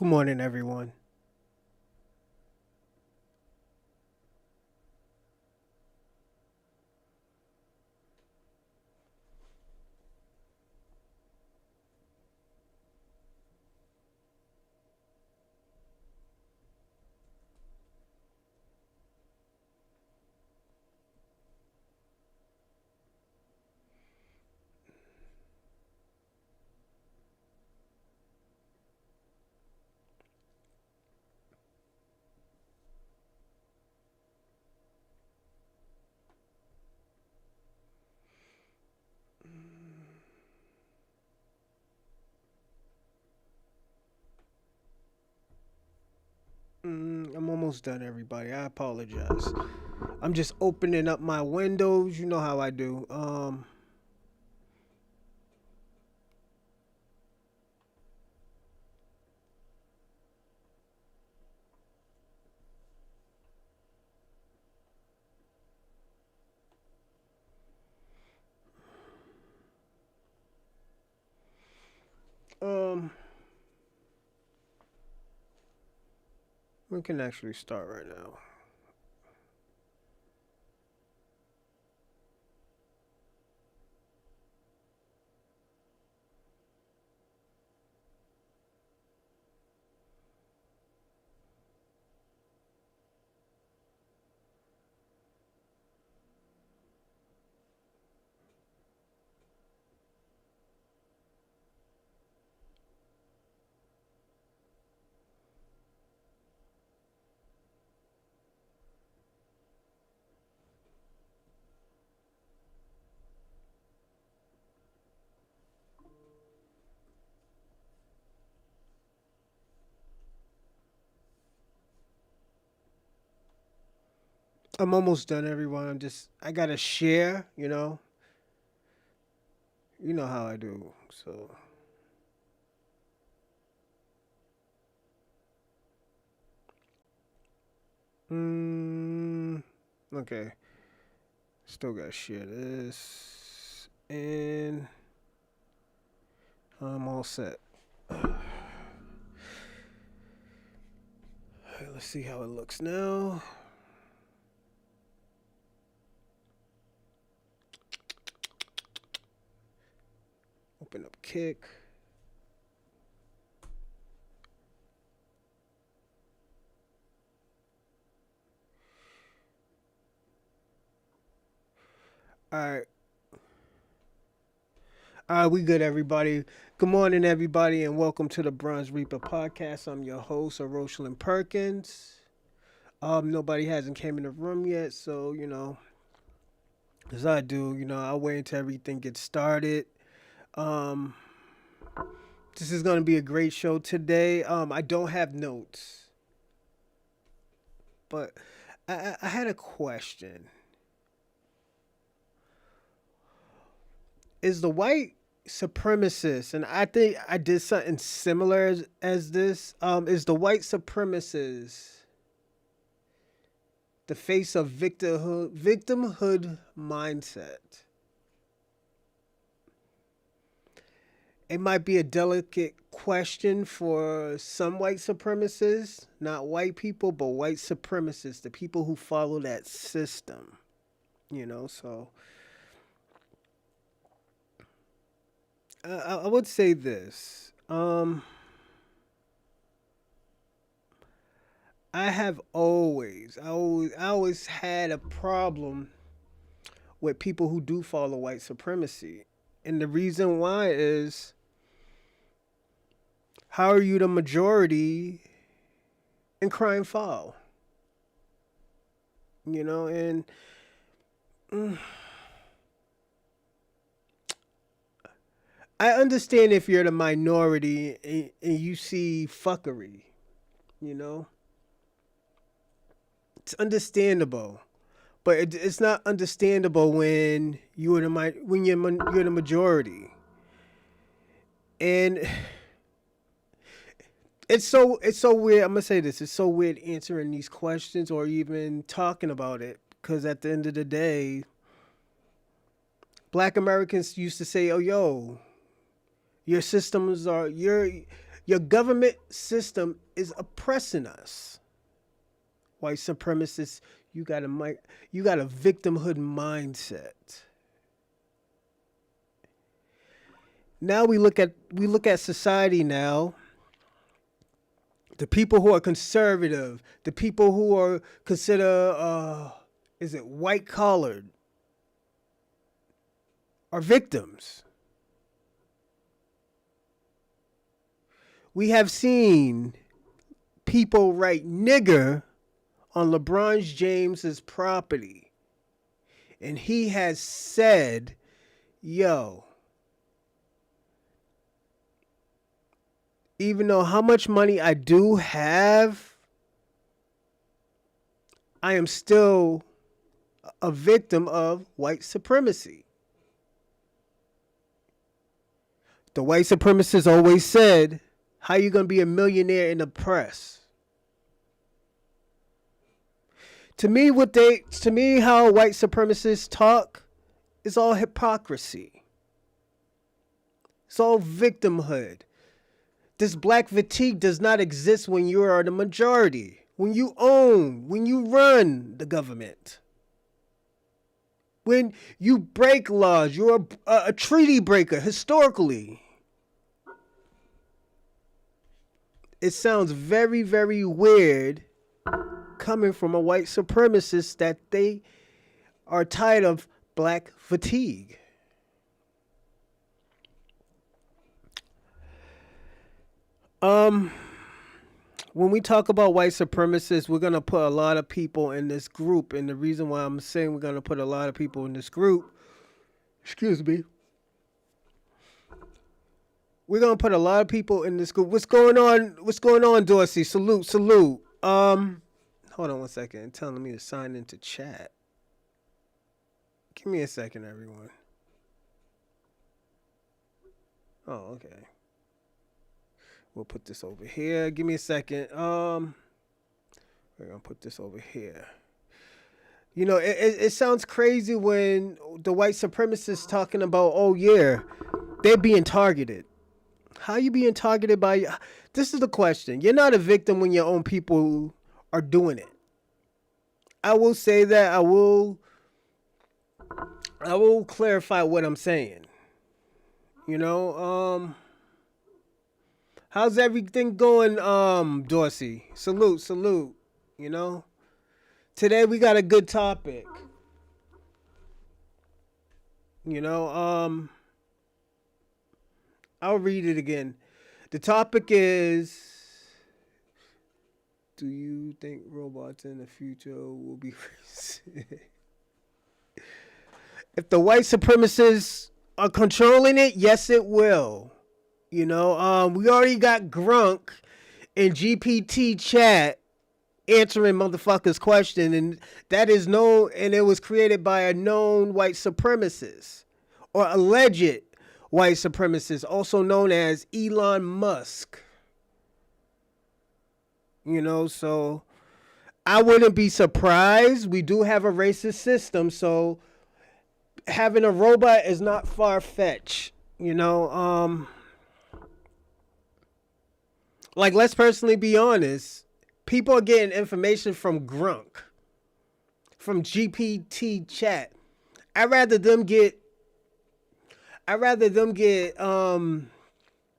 Good morning, everyone. I'm almost done, everybody. I apologize. I'm just opening up my windows. You know how I do. Um, we can actually start right now. I'm almost done, everyone. I gotta share. You know how I do. So, mm, okay. Still gotta share this, and I'm all set. All right, let's see how it looks now. Open up Kick. All right. We good, everybody. Good morning, everybody, and welcome to the Bronze Reaper podcast. I'm your host, Rosalind Perkins. Nobody hasn't came in the room yet, so as I do, I'll wait until everything gets started. Um, this is gonna be a great show today. I don't have notes, but I had a question. Is the white supremacist, and I think I did something similar as this. Is the white supremacist the face of victimhood mindset? It might be a delicate question for some white supremacists, not white people, but white supremacists, the people who follow that system. So I would say this. I always had a problem with people who do follow white supremacy. And the reason why is, how are you the majority in crime foul? And mm, I understand if you're the minority and you see fuckery, you know? It's understandable. But it's not understandable when you're the majority. And it's so weird. I'm gonna say this. It's so weird answering these questions or even talking about it because at the end of the day, Black Americans used to say, "Oh, yo, your systems are Your government system is oppressing us. White supremacists, you got a victimhood mindset. Now we look at society now. The people who are conservative, the people who are considered is it white collared, are victims. We have seen people write nigger on LeBron James's property. And he has said, yo, even though how much money I do have, I am still a victim of white supremacy. The white supremacists always said, how you going to be a millionaire in the press? To me, how white supremacists talk is all hypocrisy. It's all victimhood. This black fatigue does not exist when you are the majority, when you own, when you run the government. When you break laws, you're a treaty breaker historically. It sounds very, very weird coming from a white supremacist that they are tired of black fatigue. When we talk about white supremacists, we're going to put a lot of people in this group. And the reason why I'm saying we're going to put a lot of people in this group, excuse me, we're going to put a lot of people in this group. What's going on? What's going on, Dorsey? Salute. Hold on one second. It's telling me to sign into chat. Give me a second, everyone. Oh, okay. We'll put this over here. Give me a second. We're gonna put this over here. You know, it sounds crazy when the white supremacists talking about, oh yeah, they're being targeted. How you being targeted by? This is the question. You're not a victim when your own people are doing it. I will say that. I will clarify what I'm saying. You know, how's everything going, Dorsey? Salute. You know, today we got a good topic. You know, I'll read it again. The topic is, do you think robots in the future will be if the white supremacists are controlling it? Yes, it will. You know, we already got Grunk in GPT chat answering motherfuckers' question, and that is known, and it was created by a known white supremacist or alleged white supremacist, also known as Elon Musk. You know, so I wouldn't be surprised. We do have a racist system, so having a robot is not far-fetched. You know, like, let's personally be honest. People are getting information from Grunk, from GPT chat. I'd rather them get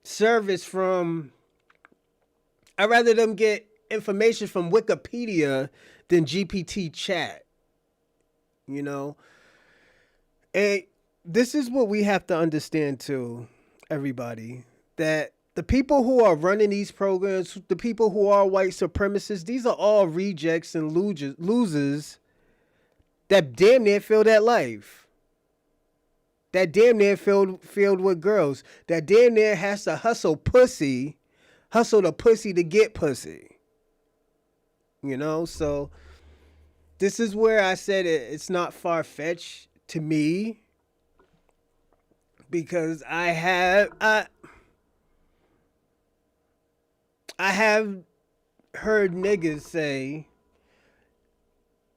service from. I'd rather them get information from Wikipedia than GPT chat. You know, and this is what we have to understand too, everybody, that the people who are running these programs, the people who are white supremacists, these are all rejects and losers that damn near feel that life. That damn near filled with girls. That damn near has to hustle the pussy to get pussy. You know, so this is where I said it's not far-fetched to me, because I have heard niggas say,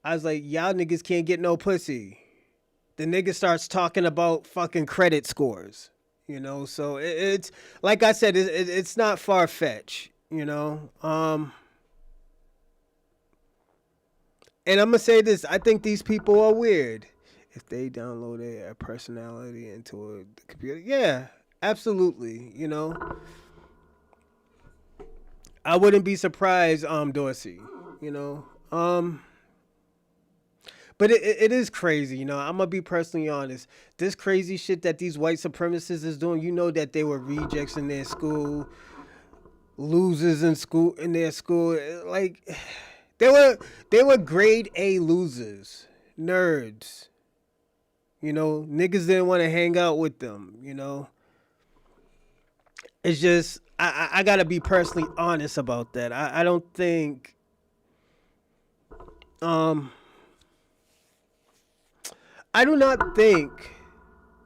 I was like, y'all niggas can't get no pussy. The nigga starts talking about fucking credit scores. So it's like I said, it's not far fetched. And I'm gonna say this: I think these people are weird. If they download a personality into a computer, yeah, absolutely. I wouldn't be surprised, Dorsey. You know, but it is crazy. I'm gonna be personally honest. This crazy shit that these white supremacists is doing. That they were rejects in their school, losers in their school. Like they were grade A losers, nerds. Niggas didn't want to hang out with them. It's just I gotta be personally honest about that. I don't think I do not think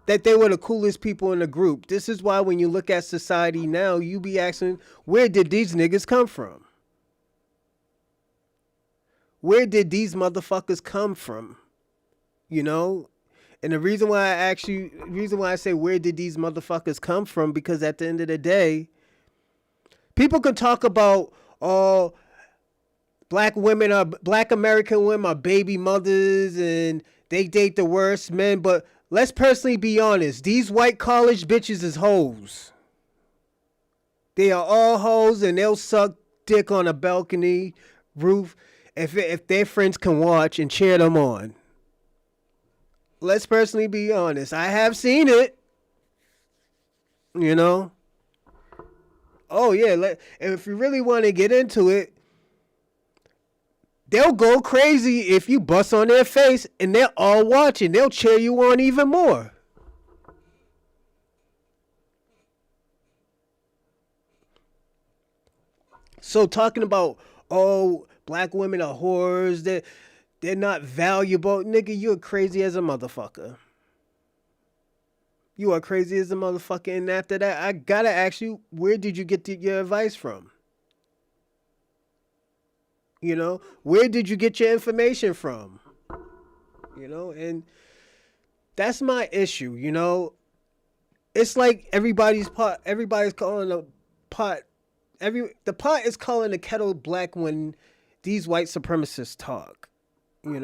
that they were the coolest people in the group. This is why when you look at society now, you be asking, where did these niggas come from? Where did these motherfuckers come from? And the reason why I say where did these motherfuckers come from, because at the end of the day, people can talk about, oh, black American women are baby mothers and they date the worst men, but let's personally be honest. These white college bitches is hoes. They are all hoes, and they'll suck dick on a balcony roof if their friends can watch and cheer them on. Let's personally be honest. I have seen it. Oh yeah, and if you really want to get into it, they'll go crazy if you bust on their face and they're all watching. They'll cheer you on even more. So talking about, oh, black women are whores, they're not valuable. Nigga, you're crazy as a motherfucker. You are crazy as a motherfucker. And after that, I gotta ask you, where did you get your advice from? Where did you get your information from? And that's my issue. It's like everybody's calling the pot the pot is calling the kettle black when these white supremacists talk. And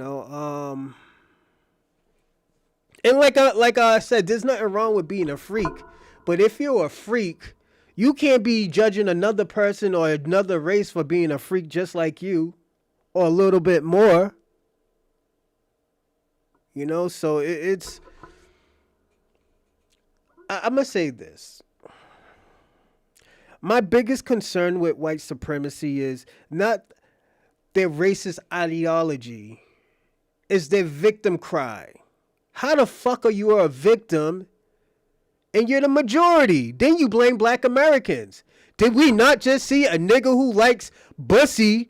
like I said, there's nothing wrong with being a freak, but if you're a freak, you can't be judging another person or another race for being a freak just like you, or a little bit more. So it's. I'm gonna say this. My biggest concern with white supremacy is not their racist ideology, is their victim cry. How the fuck are you a victim and you're the majority? Then you blame black Americans. Did we not just see a nigga who likes Bussy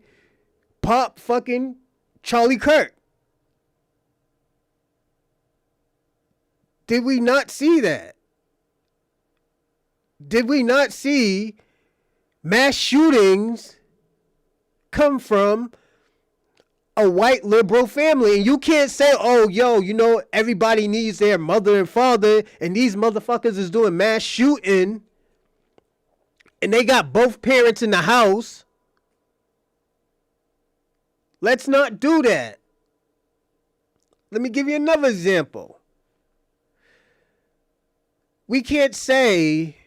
pop fucking Charlie Kirk? Did we not see that? Did we not see mass shootings come from a white liberal family? And you can't say, oh, yo, everybody needs their mother and father, and these motherfuckers is doing mass shooting, and they got both parents in the house. Let's not do that. Let me give you another example. We can't say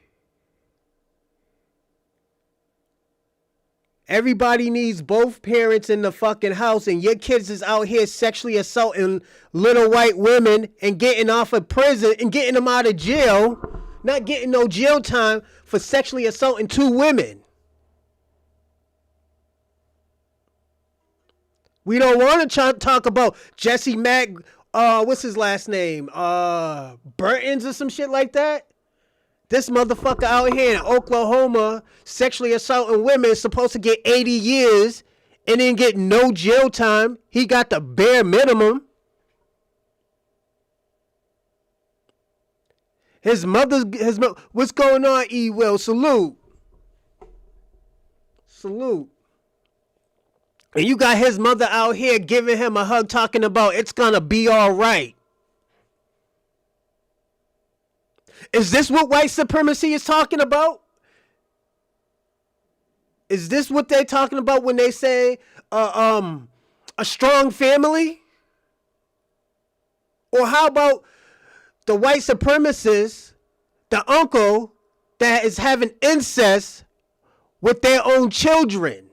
everybody needs both parents in the fucking house and your kids is out here sexually assaulting little white women and getting off of prison and getting them out of jail, not getting no jail time for sexually assaulting two women. We don't want to talk about Jesse what's his last name? Burtons or some shit like that. This motherfucker out here in Oklahoma sexually assaulting women is supposed to get 80 years and then get no jail time. He got the bare minimum. What's going on, E. Will? Salute. And you got his mother out here giving him a hug talking about it's gonna be all right. Is this what white supremacy is talking about? Is this what they're talking about when they say a strong family? Or how about the white supremacists, the uncle that is having incest with their own children?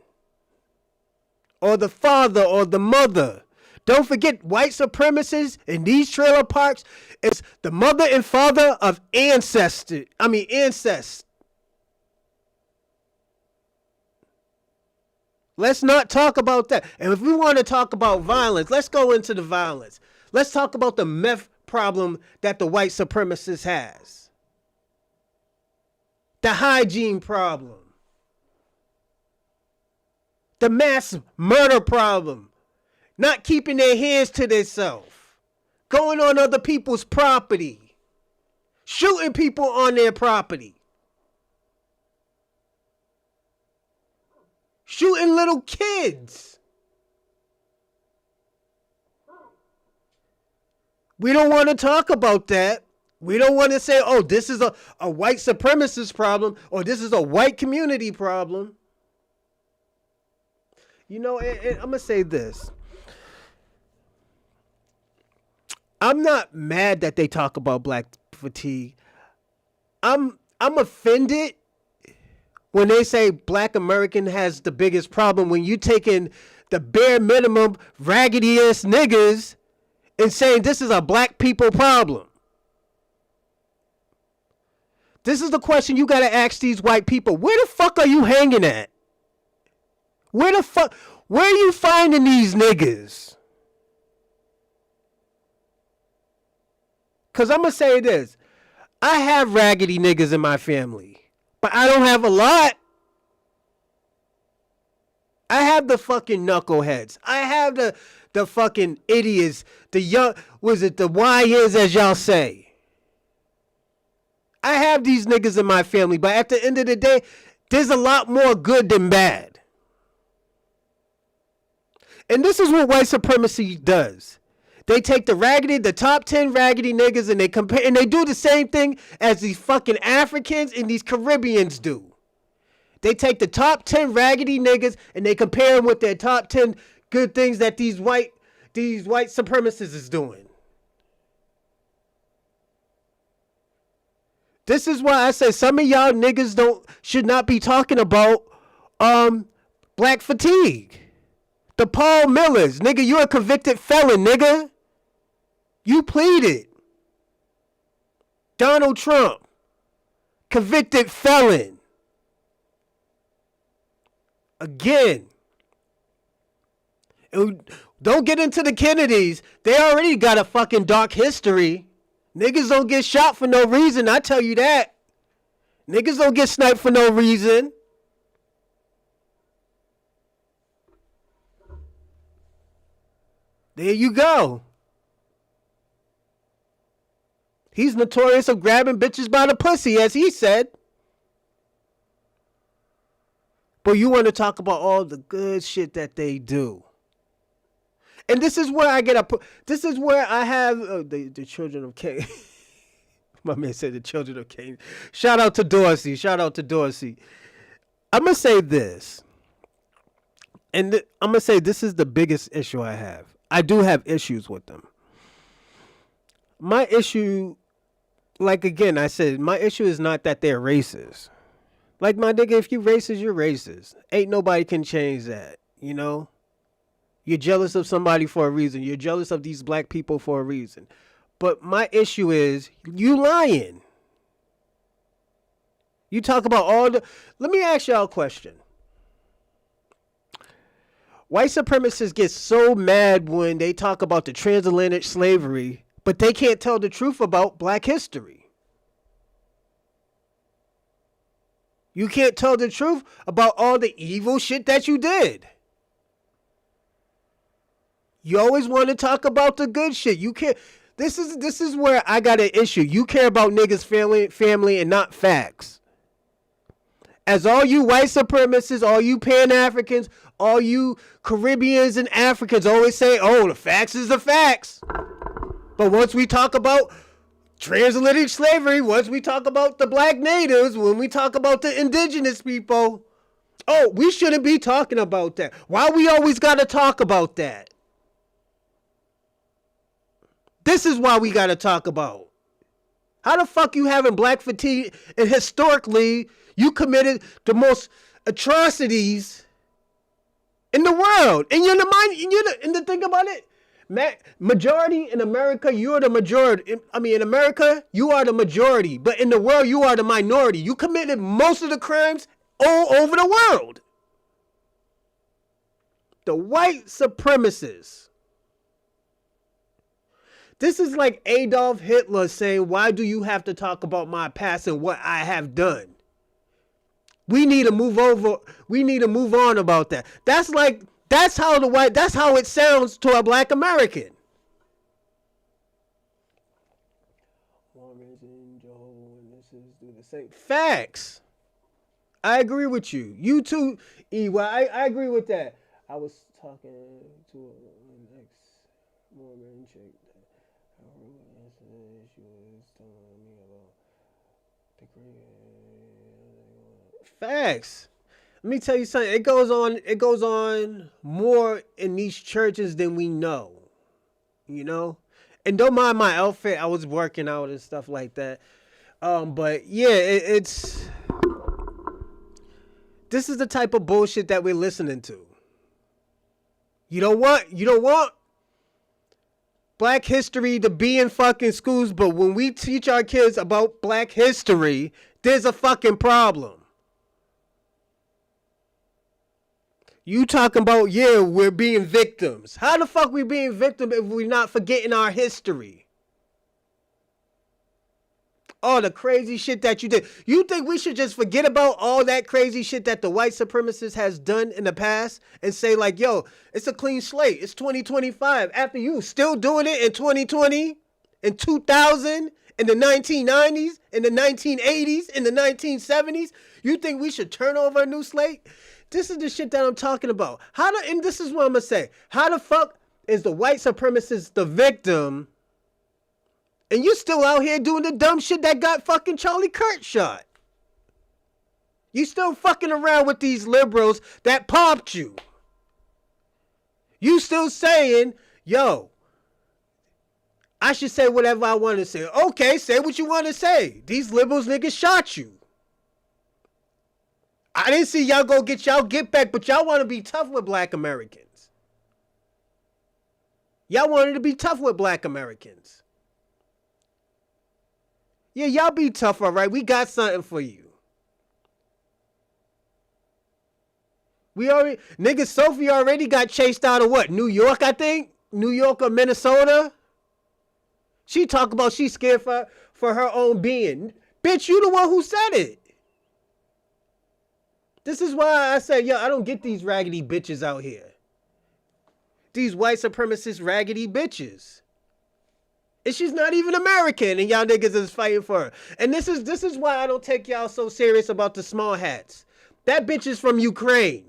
Or the father or the mother? Don't forget, white supremacists in these trailer parks, it's the mother and father of incest. Let's not talk about that. And if we want to talk about violence, let's go into the violence. Let's talk about the meth problem that the white supremacist has. The hygiene problem. The mass murder problem. Not keeping their hands to themselves. Going on other people's property. Shooting people on their property. Shooting little kids. We don't want to talk about that. We don't want to say, oh, this is a white supremacist problem or this is a white community problem. You know, and I'm going to say this. I'm not mad that they talk about black fatigue. I'm offended when they say black American has the biggest problem when you taking the bare minimum raggedy ass niggas and saying this is a black people problem. This is the question you got to ask these white people. Where the fuck are you hanging at? Where are you finding these niggas? Because I'm going to say this. I have raggedy niggas in my family. But I don't have a lot. I have the fucking knuckleheads. I have the fucking idiots. The young, the YNs as y'all say. I have these niggas in my family. But at the end of the day, there's a lot more good than bad. And this is what white supremacy does. They take the top 10 raggedy niggas and they compare, and they do the same thing as these fucking Africans and these Caribbeans do. They take the top 10 raggedy niggas and they compare them with their top 10 good things that these white supremacists is doing. This is why I say some of y'all niggas should not be talking about black fatigue. The Paul Millers, nigga, you're a convicted felon, nigga. You pleaded. Donald Trump, convicted felon. Again. Don't get into the Kennedys. They already got a fucking dark history. Niggas don't get shot for no reason, I tell you that. Niggas don't get sniped for no reason. There you go. He's notorious of grabbing bitches by the pussy, as he said. But you want to talk about all the good shit that they do. And this is where this is where I have the children of Cain. My man said the children of Cain. Shout out to Dorsey. I'm going to say this. And I'm going to say this is the biggest issue I have. I do have issues with them. My issue, like again, I said, my issue is not that they're racist. Like, my nigga, if you racist, you're racist. Ain't nobody can change that, you know? You're jealous of somebody for a reason. You're jealous of these black people for a reason. But my issue is, you lying. You talk about all the... Let me ask y'all a question. White supremacists get so mad when they talk about the transatlantic slavery, but they can't tell the truth about black history. You can't tell the truth about all the evil shit that you did. You always want to talk about the good shit. You can't. This is where I got an issue. You care about niggas' family and not facts. As all you white supremacists, all you Pan-Africans, all you Caribbeans and Africans always say, oh, the facts is the facts. But once we talk about Transatlantic slavery, once we talk about the black natives, when we talk about the indigenous people, oh, we shouldn't be talking about that. Why we always got to talk about that? This is why we got to talk about. How the fuck you having black fatigue and historically you committed the most atrocities in the world. And you're the mind, and the thing about it, majority in America, you're the majority. In America, you are the majority. But in the world, you are the minority. You committed most of the crimes all over the world. The white supremacists. This is like Adolf Hitler saying, why do you have to talk about my past and what I have done? We need to move over. We need to move on about that. That's how it sounds to a black American. Facts. I agree with you. You too, EY. I agree with that. I was talking to an ex-Mormon chick. She was telling me about the facts. Let me tell you something. It goes on more in these churches than we know. You know? And don't mind my outfit. I was working out and stuff like that. But yeah, it's this is the type of bullshit that we're listening to. You don't want black history to be in fucking schools, but when we teach our kids about black history, there's a fucking problem. You talking about, yeah, we're being victims. How the fuck we being victims if we're not forgetting our history? All the crazy shit that you did. You think we should just forget about all that crazy shit that the white supremacist has done in the past and say like, yo, it's a clean slate. It's 2025. After you still doing it in 2020, in 2000, in the 1990s, in the 1980s, in the 1970s, you think we should turn over a new slate? This is the shit that I'm talking about. And this is what I'm going to say. How the fuck is the white supremacist the victim and you still out here doing the dumb shit that got fucking Charlie Kirk shot? You still fucking around with these liberals that popped you. You still saying, yo, I should say whatever I want to say. Okay, say what you want to say. These liberals niggas shot you. I didn't see y'all go get y'all get back, but y'all want to be tough with black Americans. Y'all wanted to be tough with black Americans. Yeah, y'all be tough, all right? We got something for you. Sophie already got chased out of what? New York, I think? New York or Minnesota? She talk about she's scared for her own being. Bitch, you the one who said it. This is why I say, yo, I don't get these raggedy bitches out here. These white supremacist raggedy bitches. And she's not even American, and y'all niggas is fighting for her. And this is why I don't take y'all so serious about the small hats. That bitch is from Ukraine.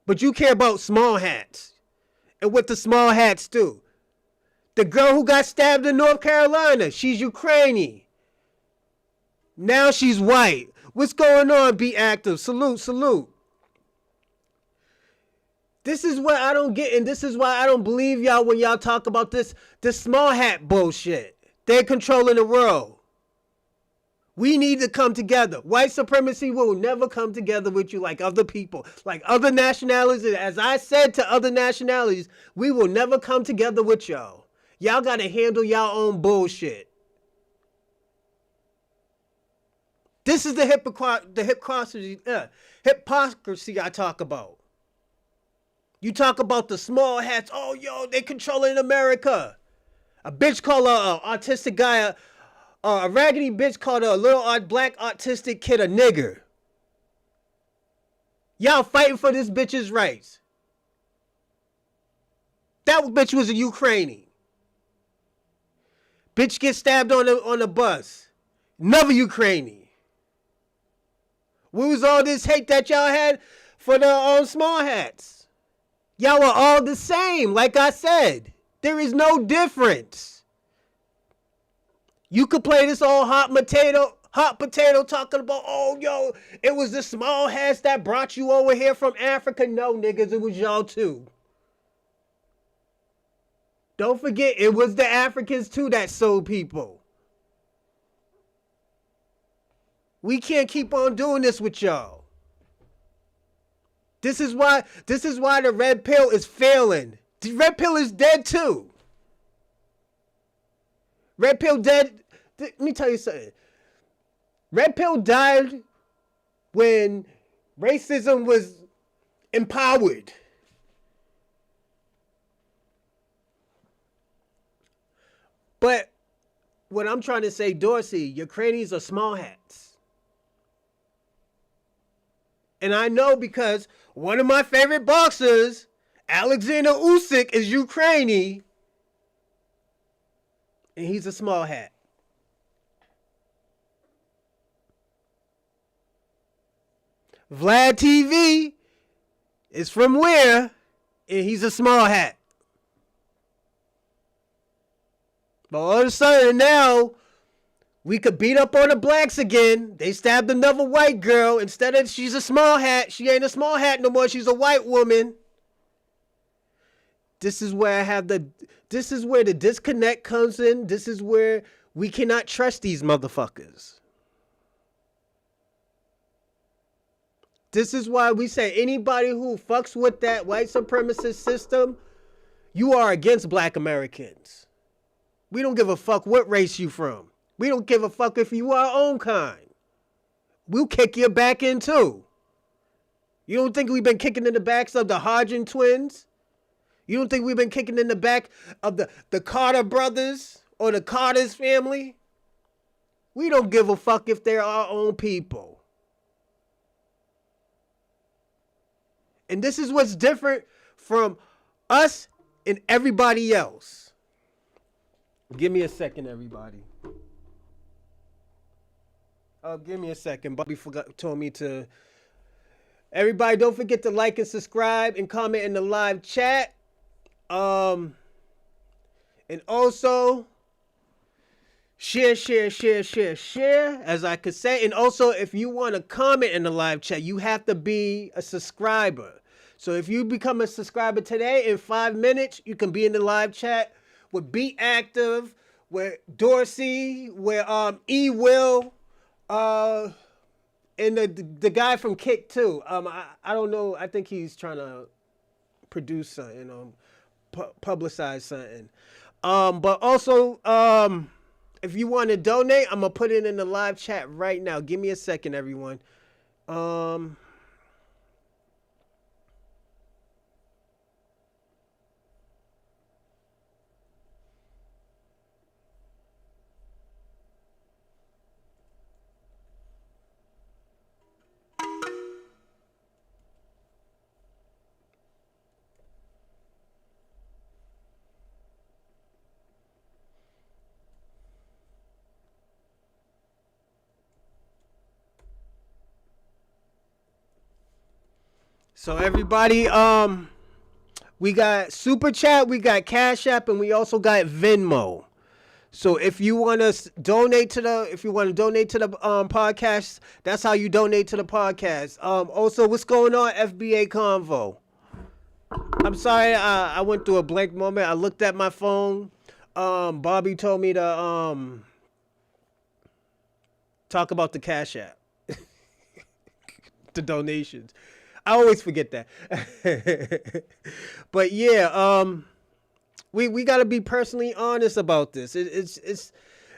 But you care about small hats. And what the small hats do. The girl who got stabbed in North Carolina, she's Ukrainian. Now she's white. What's going on, Be Active? Salute. This is what I don't get, and this is why I don't believe y'all when y'all talk about this small hat bullshit. They're controlling the world. We need to come together. White supremacy will never come together with you like other people, like other nationalities. And as I said to other nationalities, we will never come together with y'all. Y'all got to handle y'all own bullshit. This is the hypocrisy I talk about. You talk about the small hats. Oh, yo, they controlling America. A bitch called a autistic guy, a raggedy bitch called a little black autistic kid a nigger. Y'all fighting for this bitch's rights. That bitch was a Ukrainian. Bitch gets stabbed on the bus. Another Ukrainian. What was all this hate that y'all had for the small hats? Y'all are all the same, like I said. There is no difference. You could play this old hot potato talking about, oh, yo, it was the small hats that brought you over here from Africa. No, niggas, it was y'all too. Don't forget, it was the Africans too that sold people. We can't keep on doing this with y'all. This is why the red pill is failing. The red pill is dead too. Red pill dead. Let me tell you something. Red pill died when racism was empowered. But what I'm trying to say, Dorsey, your crannies are small hats. And I know because one of my favorite boxers, Alexander Usyk, is Ukrainian. And he's a small hat. Vlad TV is from where? And he's a small hat. But all of a sudden now, we could beat up on the blacks again. They stabbed another white girl. Instead of she's a small hat, she ain't a small hat no more. She's a white woman. This is where this is where the disconnect comes in. This is where we cannot trust these motherfuckers. This is why we say anybody who fucks with that white supremacist system, you are against black Americans. We don't give a fuck what race you from. We don't give a fuck if you are our own kind. We'll kick your back in too. You don't think we've been kicking in the backs of the Hodgin twins? You don't think we've been kicking in the back of the Carter brothers or the Carter's family? We don't give a fuck if they're our own people. And this is what's different from us and everybody else. Give me a second, everybody. Give me a second. Bobby told me to. Everybody, don't forget to like and subscribe and comment in the live chat. And also share, as I could say. And also, if you want to comment in the live chat, you have to be a subscriber. So if you become a subscriber today, in 5 minutes, you can be in the live chat with Be Active, with Dorsey, with E Will, and the guy from Kick too. I don't know. I think he's trying to produce something, publicize something. But also, if you want to donate, I'm gonna put it in the live chat right now. Give me a second, everyone. So everybody, we got Super Chat, we got Cash App, and we also got Venmo. So if you want to donate to the podcast, that's how you donate to the podcast. Also, what's going on, FBA Convo? I'm sorry, I went through a blank moment. I looked at my phone. Bobby told me to talk about the Cash App, the donations. I always forget that. But yeah, we got to be personally honest about this. It's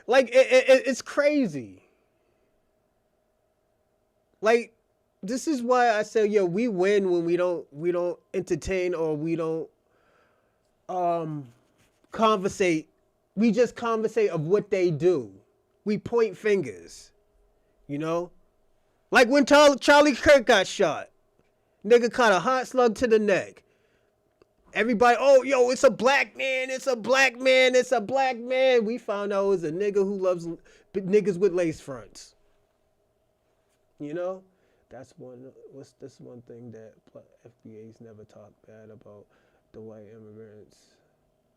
like it's crazy. Like, this is why I say, yo, we win when we don't entertain or we don't conversate. We just conversate of what they do. We point fingers, like when Charlie Kirk got shot. Nigga caught a hot slug to the neck. Everybody, oh, yo, it's a black man, it's a black man, it's a black man. We found out it was a nigga who loves niggas with lace fronts. That's one thing that FBA's never talked bad about the white immigrants.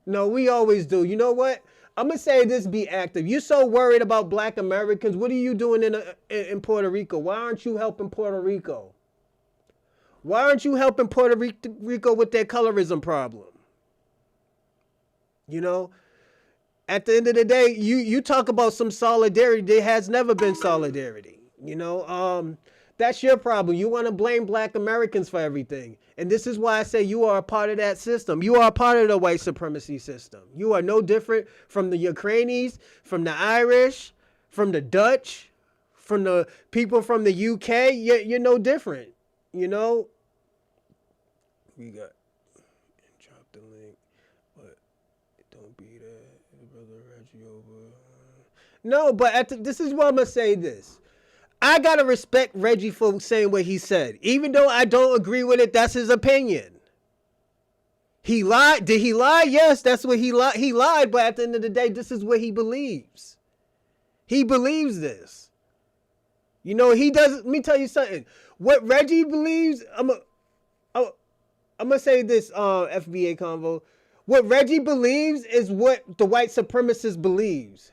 No, we always do. You know what? I'm gonna say this: be active. You're so worried about Black Americans. What are you doing in Puerto Rico? Why aren't you helping Puerto Rico? Why aren't you helping Puerto Rico with their colorism problem? You know, at the end of the day, you talk about some solidarity. There has never been solidarity. That's your problem. You want to blame Black Americans for everything. And this is why I say you are a part of that system. You are a part of the white supremacy system. You are no different from the Ukrainians, from the Irish, from the Dutch, from the people from the UK. You're no different. We got drop the link, but don't be that brother Reggie over. No, but this is why I'm gonna say this. I gotta respect Reggie for saying what he said. Even though I don't agree with it, that's his opinion. He lied. Did he lie? Yes, that's what he lied. He lied, but at the end of the day, this is what he believes. He believes this. He does. Let me tell you something. What Reggie believes, I'm gonna say this, FBA convo. What Reggie believes is what the white supremacist believes.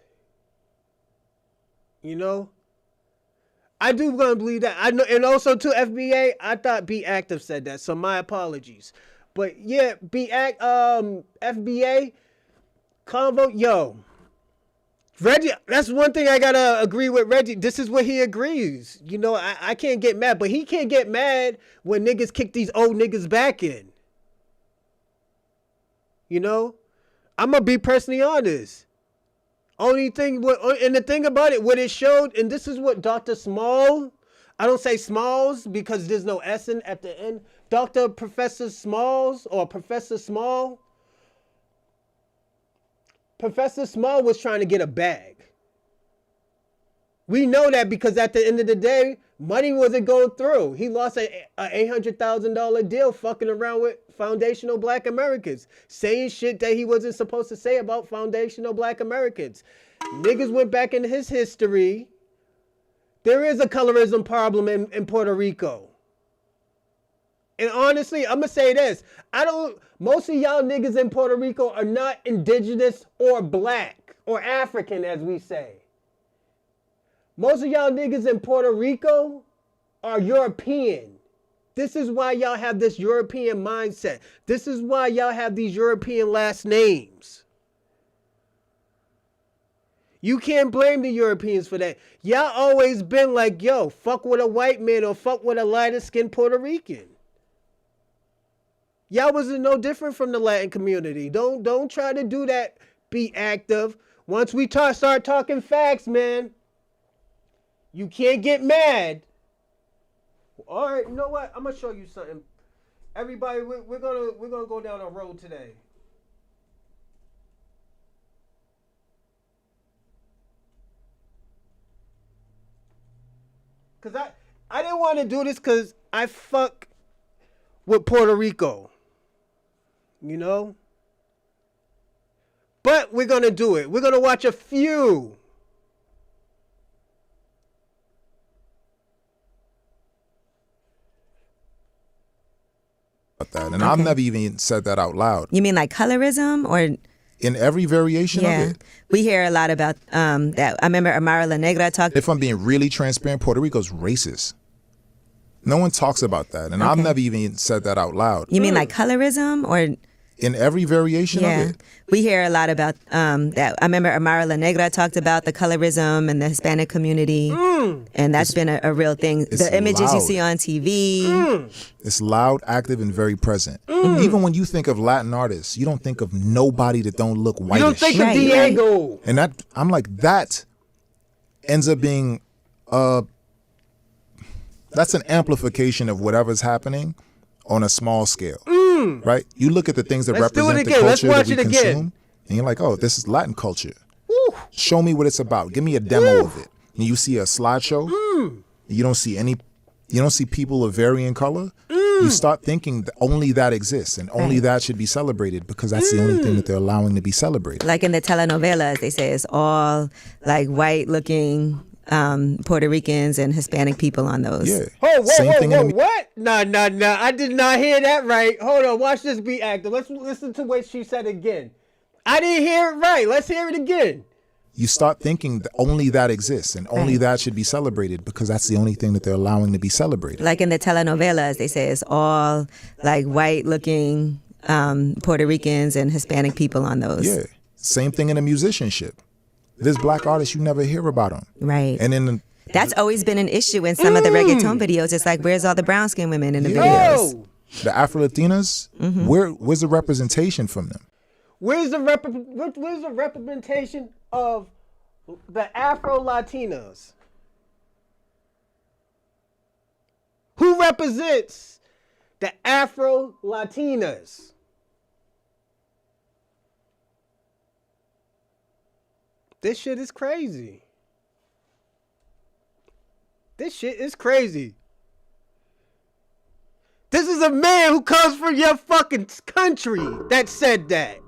I do gonna believe that. I know, and also to FBA, I thought Be Active said that, so my apologies. But yeah, FBA convo, yo, Reggie. That's one thing I gotta agree with Reggie. This is what he agrees. I can't get mad, but he can't get mad when niggas kick these old niggas back in. I'm gonna be personally honest. Only thing, and the thing about it, what it showed, and this is what Dr. Small, I don't say Smalls because there's no S at the end. Professor Small was trying to get a bag. We know that because at the end of the day, money wasn't going through. He lost an $800,000 deal fucking around with foundational Black Americans, saying shit that he wasn't supposed to say about foundational Black Americans. Niggas went back in his history. There is a colorism problem in Puerto Rico. And honestly, I'm going to say this. Most of y'all niggas in Puerto Rico are not indigenous or Black or African, as we say. Most of y'all niggas in Puerto Rico are European. This is why y'all have this European mindset. This is why y'all have these European last names. You can't blame the Europeans for that. Y'all always been like, yo, fuck with a white man or fuck with a lighter skinned Puerto Rican. Y'all wasn't no different from the Latin community. Don't try to do that. Be active. Once we start talking facts, man, you can't get mad. All right, you know what? I'm gonna show you something. Everybody, we're gonna go down a road today. Cause I didn't want to do this cause I fuck with Puerto Rico. But we're gonna do it. We're gonna watch a few. That, and I've never even said that out loud. You mean like colorism or? In every variation of it. We hear a lot about that. I remember Amara La Negra talked. If I'm being really transparent, Puerto Rico's racist. No one talks about that, and I've never even said that out loud. You mean like colorism or? In every variation of it. We hear a lot about that. I remember Amara La Negra talked about the colorism and the Hispanic community, and that's been a real thing. The images loud. you see on TV. It's loud, active, and very present. Even when you think of Latin artists, you don't think of nobody that don't look whitish. You don't think of Diego. And that, I'm like, that ends up being, that's an amplification of whatever's happening on a small scale. Right? You look at the things that represent the culture that we consume, and you're like, oh, this is Latin culture. Woo. Show me what it's about. Give me a demo of it. And you see a slideshow, you don't see people of varying color. You start thinking that only that exists and only that should be celebrated because that's the only thing that they're allowing to be celebrated. Like in the telenovelas, they say it's all like white looking Puerto Ricans and Hispanic people on those. Yeah. Whoa, what? Nah. I did not hear that right. Hold on, watch this. Be active. Let's listen to what she said again. I didn't hear it right. Let's hear it again. You start thinking that only that exists and only that should be celebrated because that's the only thing that they're allowing to be celebrated. Like in the telenovelas, they say it's all like white-looking Puerto Ricans and Hispanic people on those. Yeah. Same thing in the musicianship. There's black artists you never hear about them. Right. And in that's always been an issue in some of the reggaeton videos. It's like, where's all the brown skinned women in the videos? The Afro-Latinas, where's the representation from them? Where's the representation of the Afro-Latinos? Who represents the Afro-Latinas? This shit is crazy. This shit is crazy. This is a man who comes from your fucking country that said that.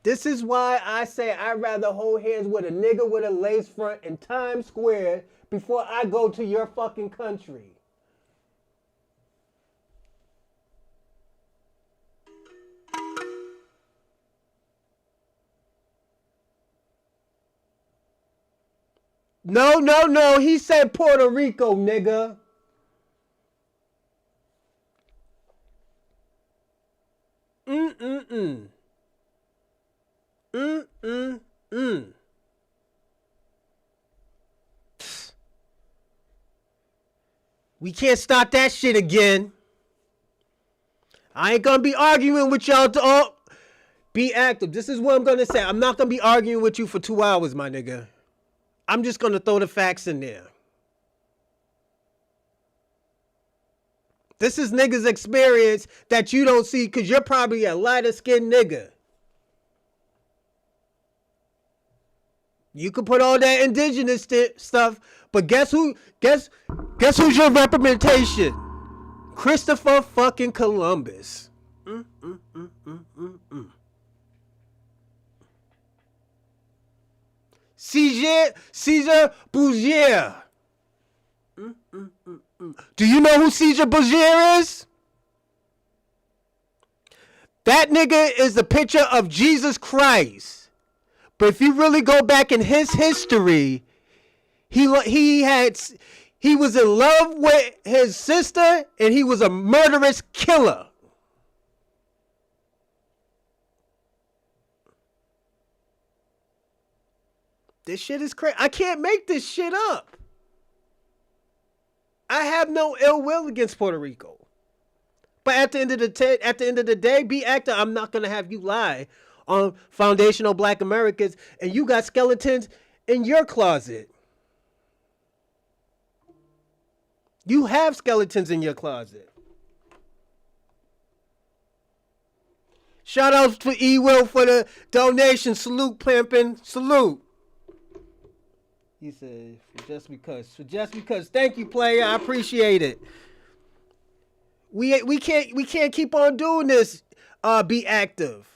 This is why I say I'd rather hold hands with a nigga with a lace front in Times Square before I go to your fucking country. No. He said Puerto Rico, nigga. We can't start that shit again. I ain't gonna be arguing with y'all to all. Be active. This is what I'm gonna say. I'm not gonna be arguing with you for 2 hours, my nigga. I'm just going to throw the facts in there. This is niggas' experience that you don't see because you're probably a lighter skinned nigga. You can put all that indigenous stuff, but guess who's your representation? Christopher fucking Columbus. Caesar Borgia. Do you know who Caesar Borgia is? That nigga is the picture of Jesus Christ. But if you really go back in his history, he was in love with his sister and he was a murderous killer. This shit is crazy. I can't make this shit up. I have no ill will against Puerto Rico. But at the end of the day, be actor, I'm not gonna have you lie on foundational Black Americans, and you got skeletons in your closet. You have skeletons in your closet. Shout out to E Will for the donation. Salute, pimpin'. Salute. He said, for just because. Thank you, player. I appreciate it. We can't keep on doing this. Be active.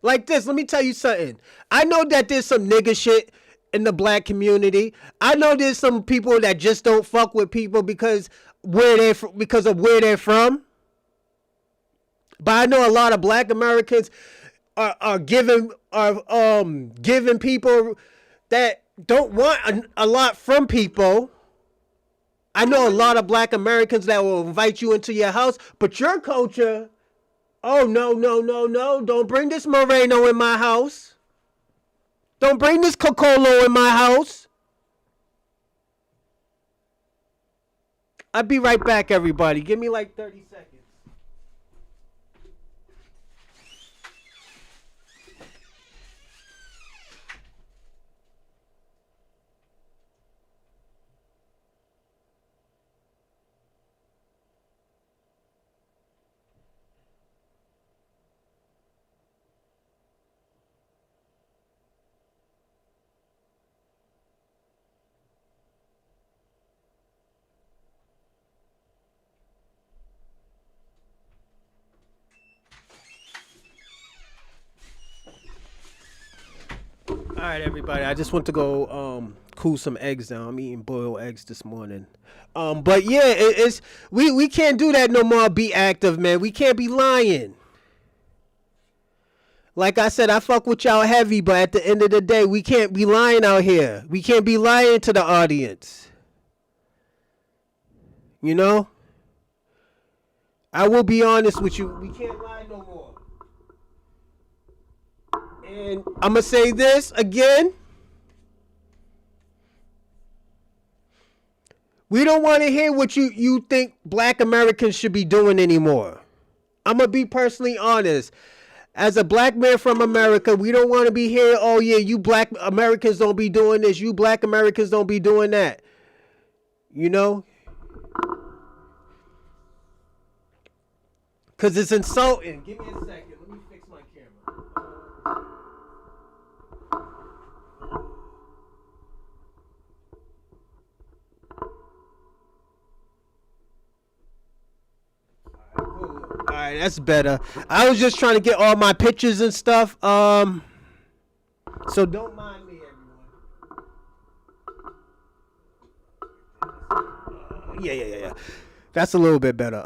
Like this, let me tell you something. I know that there's some nigga shit in the black community. I know there's some people that just don't fuck with people because of where they're from. But I know a lot of Black Americans are giving people that don't want a lot from people. I know a lot of Black Americans that will invite you into your house, but your culture, oh no, don't bring this Moreno in my house. Don't bring this Cocolo in my house. I'll be right back, everybody. Give me like 30 seconds. All right, everybody. I just went to go cool some eggs down. I'm eating boiled eggs this morning. But yeah, it's we can't do that no more. Be active, man. We can't be lying. Like I said, I fuck with y'all heavy, but at the end of the day, we can't be lying out here. We can't be lying to the audience. You know? I will be honest with you. We can't lie no more. And I'm going to say this again. We don't want to hear what you think black Americans should be doing anymore. I'm going to be personally honest. As a black man from America, we don't want to be here, oh yeah, you black Americans don't be doing this, you black Americans don't be doing that. You know? Because it's insulting. Give me a second. Let me fix my camera. Alright, that's better. I was just trying to get all my pictures and stuff. So don't mind me, everyone. Yeah. That's a little bit better.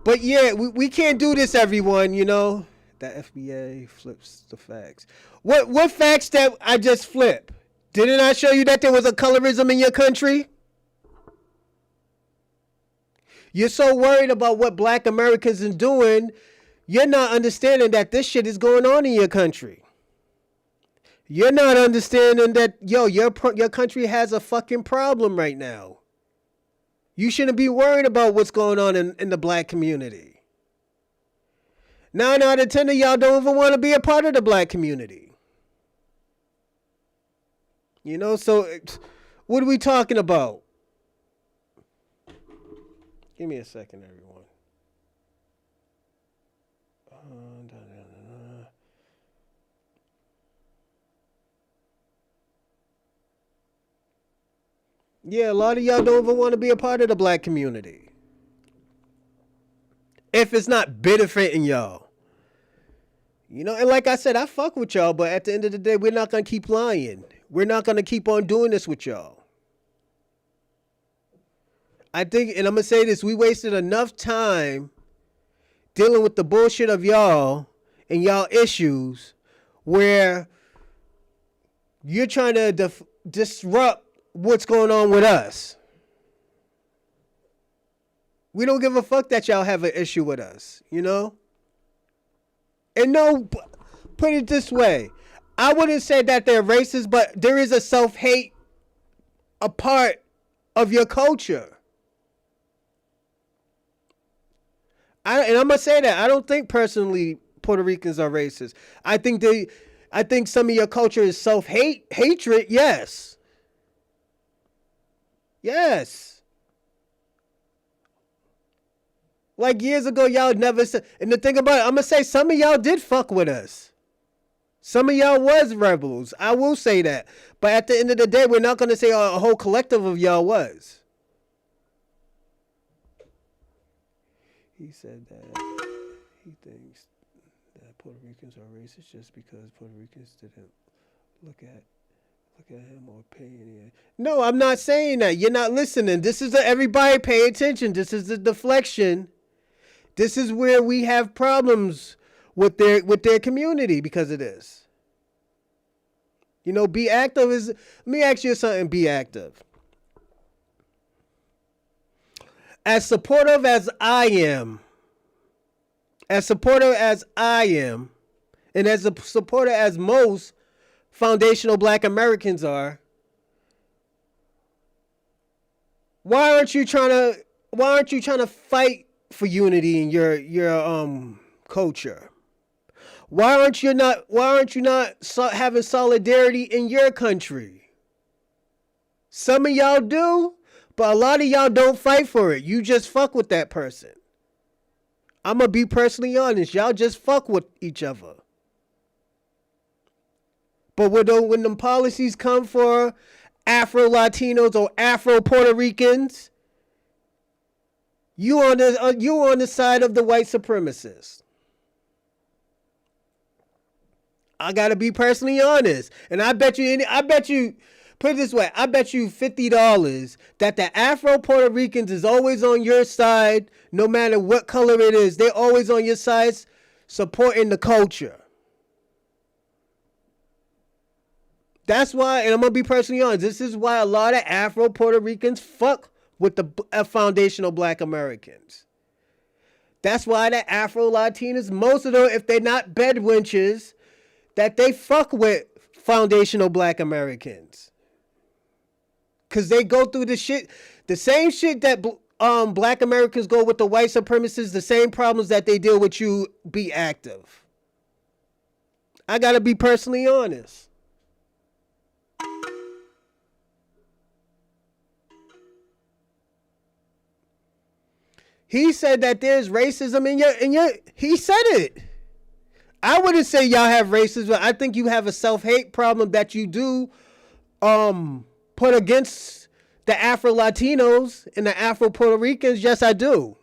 But yeah, we can't do this, everyone, you know. That FBA flips the facts. What facts that I just flip? Didn't I show you that there was a colorism in your country? You're so worried about what black Americans are doing, you're not understanding that this shit is going on in your country. You're not understanding that, your country has a fucking problem right now. You shouldn't be worried about what's going on in the black community. 9 out of 10 of y'all don't even want to be a part of the black community. You know, so what are we talking about? Give me a second, everyone. Yeah, a lot of y'all don't even want to be a part of the black community. If it's not benefiting y'all. You know, and like I said, I fuck with y'all, but at the end of the day, we're not going to keep lying. We're not going to keep on doing this with y'all. I think, and I'm going to say this, we wasted enough time dealing with the bullshit of y'all and y'all issues where you're trying to disrupt what's going on with us. We don't give a fuck that y'all have an issue with us, you know? And no, put it this way. I wouldn't say that they're racist, but there is a self-hate a part of your culture. And I'm going to say that. I don't think personally Puerto Ricans are racist. I think some of your culture is hatred. Yes. Yes. Like years ago, y'all never said, and the thing about it, I'm going to say some of y'all did fuck with us. Some of y'all was rebels. I will say that. But at the end of the day, we're not going to say a whole collective of y'all was. He said that he thinks that Puerto Ricans are racist just because Puerto Ricans didn't look at him or pay any. No, I'm not saying that. You're not listening. This is everybody pay attention. This is the deflection. This is where we have problems with their community because of this. You know, be active is. Let me ask you something. Be active. As supportive as I am, and as supportive as most foundational black Americans are, why aren't you trying to fight for unity in your culture? Why aren't you not having solidarity in your country? Some of y'all do. But a lot of y'all don't fight for it. You just fuck with that person. I'm going to be personally honest. Y'all just fuck with each other. But when them policies come for Afro-Latinos or Afro-Puerto Ricans, you on the side of the white supremacists. I got to be personally honest. And I bet you Put it this way, I bet you $50 that the Afro Puerto Ricans is always on your side, no matter what color it is. They're always on your side supporting the culture. That's why, and I'm going to be personally honest, this is why a lot of Afro Puerto Ricans fuck with the foundational Black Americans. That's why the Afro Latinas, most of them, if they're not bed wenches, that they fuck with foundational Black Americans. Because they go through the same shit that Black Americans go with the white supremacists, the same problems that they deal with you, be active. I got to be personally honest. He said that there's racism in your. He said it. I wouldn't say y'all have racism. I think you have a self-hate problem that you do put against the Afro Latinos and the Afro Puerto Ricans. Yes, I do.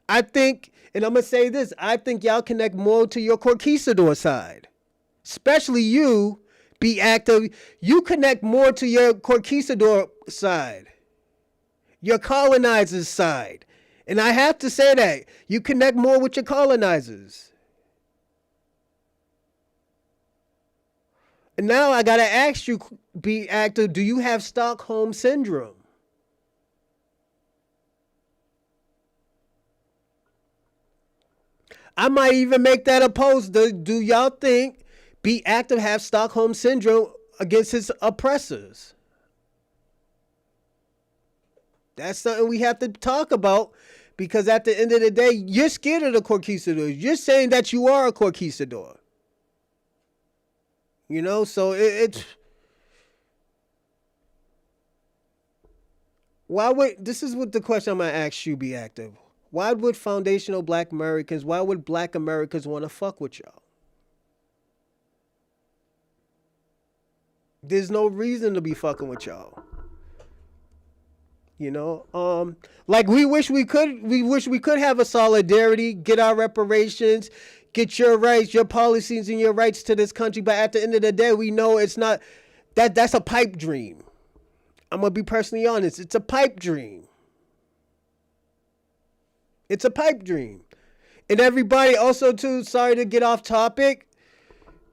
I think, and I'm gonna say this, I think y'all connect more to your Conquistador side. Especially you, be active. You connect more to your Conquistador side. Your colonizers' side. And I have to say that. You connect more with your colonizers. And now I got to ask you, be active, do you have Stockholm Syndrome? I might even make that a post. Do y'all think be active have Stockholm Syndrome against his oppressors? That's something we have to talk about, because at the end of the day, you're scared of the conquistadors. You're saying that you are a conquistador. You know, so it's... This is what the question I'm going to ask you, be active. Why would foundational Black Americans, why would Black Americans want to fuck with y'all? There's no reason to be fucking with y'all. You know, like we wish we could have a solidarity, get our reparations, get your rights, your policies and your rights to this country. But at the end of the day, we know it's not that's a pipe dream. I'm going to be personally honest. It's a pipe dream. It's a pipe dream. And everybody also too, sorry to get off topic.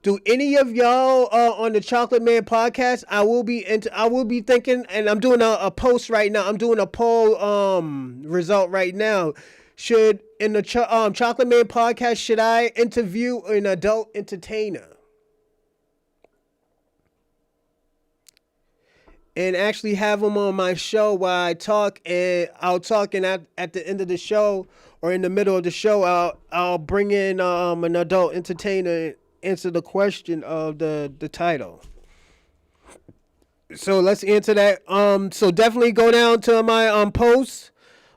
Do any of y'all on the Chocolate Man podcast? I will be thinking, and I'm doing a post right now. I'm doing a poll result right now. Should in the Chocolate Man podcast, should I interview an adult entertainer and actually have them on my show while I talk? And I'll talk, and at the end of the show or in the middle of the show, I'll bring in an adult entertainer. Answer the question of the title. So let's answer that. So definitely go down to my post.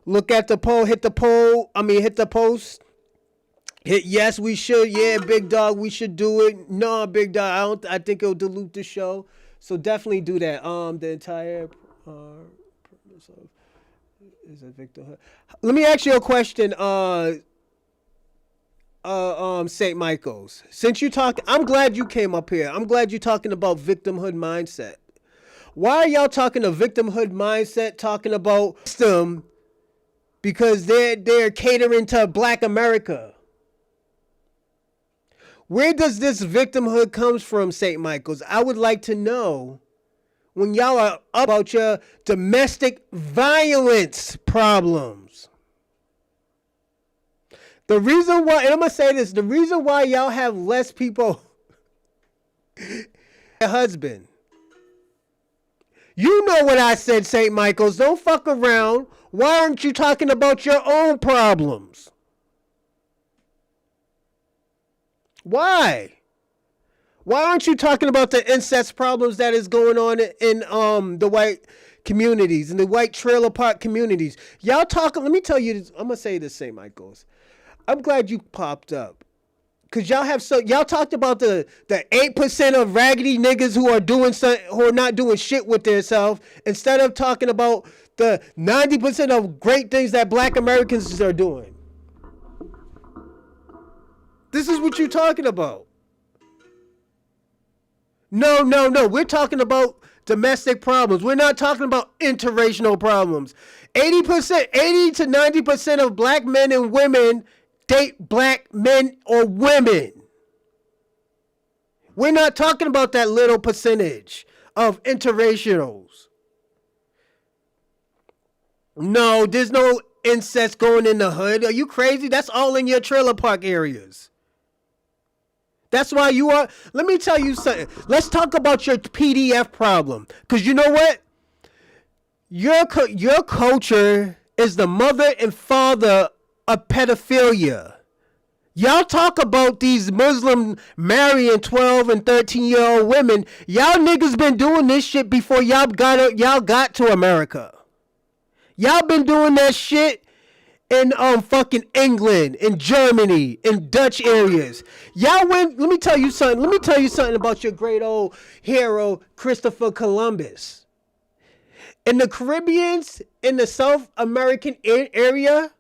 Look at the poll. Hit the post. Hit yes, we should. Yeah, big dog, we should do it. No, big dog, I think it'll dilute the show. So definitely do that. The entire purpose of is a victimhood. Let me ask you a question. St. Michael's. Since you talk, I'm glad you came up here. I'm glad you're talking about victimhood mindset. Why are y'all talking a victimhood mindset? Talking about system because they're catering to Black America. Where does this victimhood comes from, St. Michael's? I would like to know when y'all are about your domestic violence problems. The reason why, and I'm going to say this, the reason why y'all have less people, a husband. You know what I said, St. Michael's. Don't fuck around. Why aren't you talking about your own problems? Why? Why aren't you talking about the incest problems that is going on in the white communities, in the white trailer park communities? Y'all talking, let me tell you this, I'm going to say this, St. Michael's. I'm glad you popped up. Cause y'all talked about the 8% of raggedy niggas who are not doing shit with themselves, instead of talking about the 90% of great things that Black Americans are doing. This is what you're talking about. No, no, no. We're talking about domestic problems. We're not talking about interracial problems. 80%, 80 to 90% of black men and women date black men or women. We're not talking about that little percentage of interracials. No, there's no incest going in the hood. Are you crazy? That's all in your trailer park areas. That's why you are. Let me tell you something. Let's talk about your PDF problem. Because you know what? Your culture is the mother and father of pedophilia. Y'all talk about these Muslim marrying 12 and 13-year-old women. Y'all niggas been doing this shit before y'all got to America. Y'all been doing that shit in fucking England, in Germany, in Dutch areas. Y'all went. Let me tell you something. Let me tell you something about your great old hero, Christopher Columbus. In the Caribbeans, in the South American area,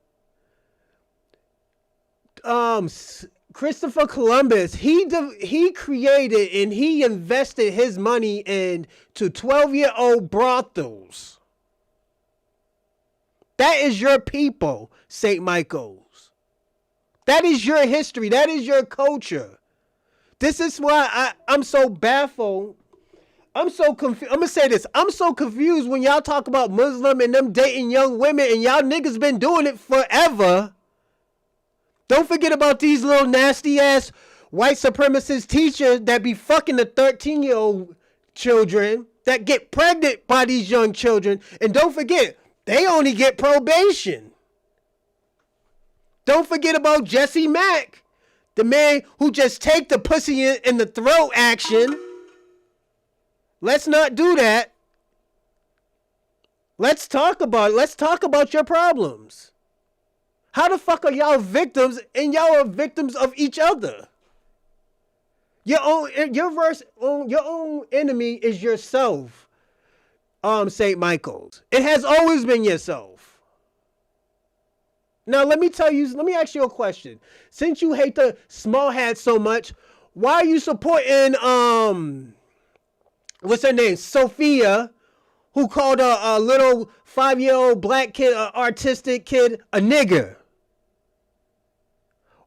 Christopher Columbus, he created and he invested his money into 12-year-old brothels. That is your people, St. Michael's. That is your history. That is your culture. This is why I'm so baffled. I'm so confused. I'm going to say this. I'm so confused when y'all talk about Muslim and them dating young women and y'all niggas been doing it forever. Don't forget about these little nasty ass white supremacist teachers that be fucking the 13-year-old children that get pregnant by these young children. And don't forget, they only get probation. Don't forget about Jesse Mack, the man who just take the pussy in the throat action. Let's not do that. Let's talk about your problems. How the fuck are y'all victims and y'all are victims of each other? Your own enemy is yourself. St. Michael's. It has always been yourself. Now let me ask you a question. Since you hate the small hats so much, why are you supporting what's her name? Sophia, who called a little 5-year-old black kid, artistic kid, a nigger?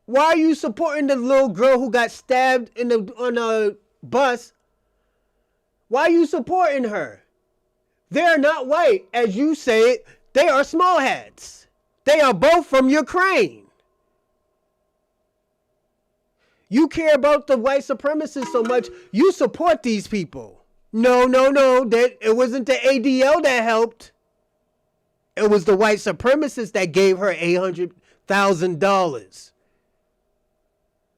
Why are you supporting the little girl who got stabbed on a bus? Why are you supporting her? They're not white, as you say it. They are small hats. They are both from Ukraine. You care about the white supremacists so much, you support these people. No. It wasn't the ADL that helped. It was the white supremacists that gave her $800,000.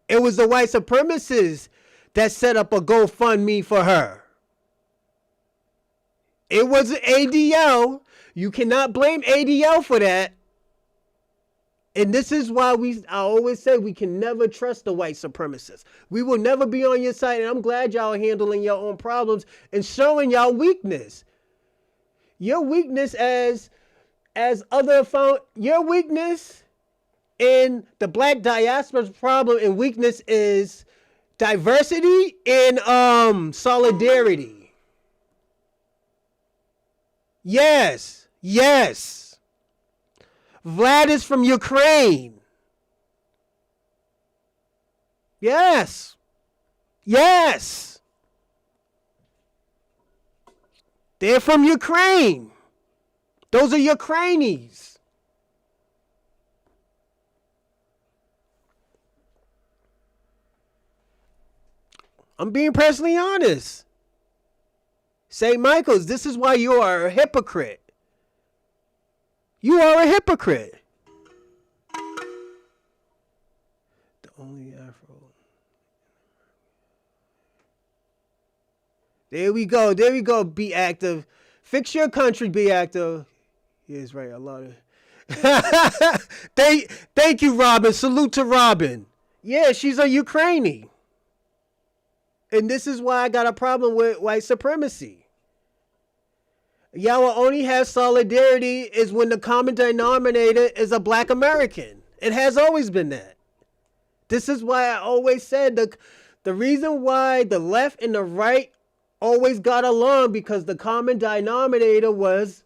It was the white supremacists that set up a GoFundMe for her. It wasn't ADL. You cannot blame ADL for that. And this is why I always say we can never trust the white supremacists. We will never be on your side. And I'm glad y'all are handling your own problems and showing y'all weakness. Your weakness your weakness in the black diaspora's problem and weakness is diversity and solidarity. Yes. Vlad is from Ukraine. Yes. They're from Ukraine. Those are Ukrainians. I'm being personally honest. St. Michael's, this is why you are a hypocrite. You are a hypocrite. The only Afro. There we go. Be active. Fix your country, be active. Yes, right. A lot of. Thank you, Robin. Salute to Robin. Yeah, she's a Ukrainian. And this is why I got a problem with white supremacy. Y'all will only have solidarity is when the common denominator is a black American. It has always been that. This is why I always said The reason why the left and the right always got along because the common denominator was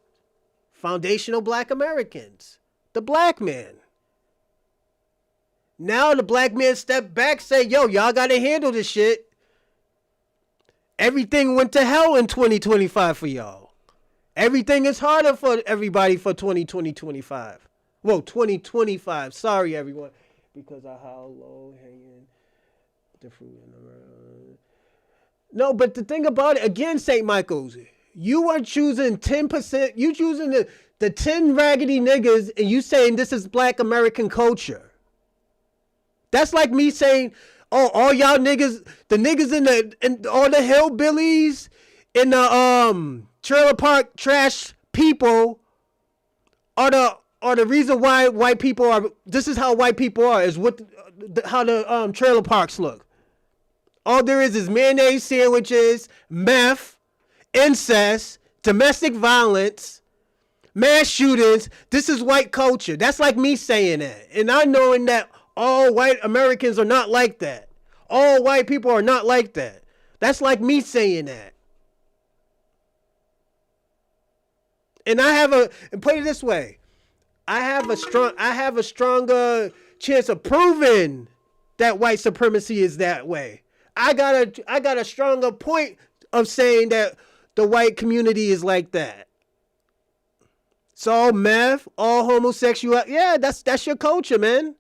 foundational black Americans. The black man. Now the black man stepped back, say, yo, y'all got to handle this shit. Everything went to hell in 2025 for y'all. Everything is harder for everybody for 2025. Well, 2025. Sorry, everyone. Because of how low hanging the fruit in the road. No, but the thing about it, again, St. Michael's, you are choosing 10%. You choosing the 10 raggedy niggas and you saying this is black American culture. That's like me saying, oh, all y'all niggas, the niggas in all the hillbillies in the trailer park trash people are the reason why white people are. This is how white people are. Is what how the trailer parks look. All there is mayonnaise sandwiches, meth, incest, domestic violence, mass shootings. This is white culture. That's like me saying that, and I knowing that all white Americans are not like that. All white people are not like that. That's like me saying that. And put it this way, I have a stronger chance of proving that white supremacy is that way. I got a stronger point of saying that the white community is like that. It's all meth, all homosexual. Yeah, that's your culture, man.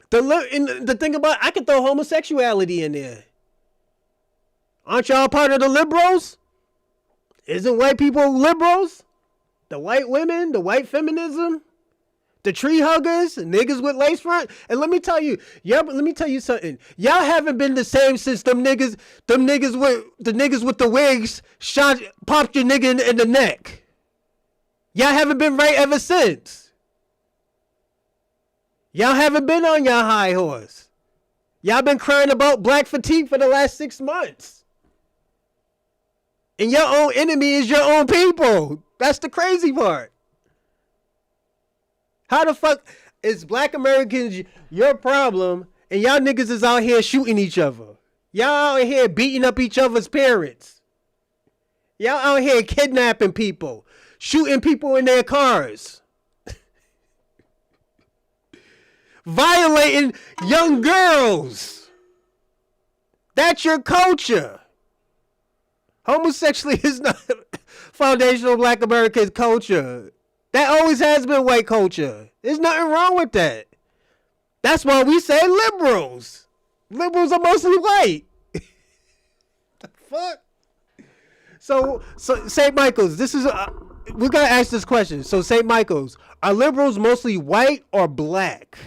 The thing about I can throw homosexuality in there. Aren't y'all part of the liberals? Isn't white people liberals? The white women, the white feminism, the tree huggers, niggas with lace front. And let me tell you something. Y'all haven't been the same since them niggas with the wigs popped your nigga in the neck. Y'all haven't been right ever since. Y'all haven't been on your high horse. Y'all been crying about black fatigue for the last 6 months. And your own enemy is your own people. That's the crazy part. How the fuck is black Americans your problem and y'all niggas is out here shooting each other? Y'all out here beating up each other's parents. Y'all out here kidnapping people, shooting people in their cars. Violating young girls. That's your culture. Homosexuality is not foundational black American culture. That always has been white culture. There's nothing wrong with that. That's why we say liberals. Liberals are mostly white. The fuck? So St. Michael's, we gotta ask this question. So St. Michael's, are liberals mostly white or black?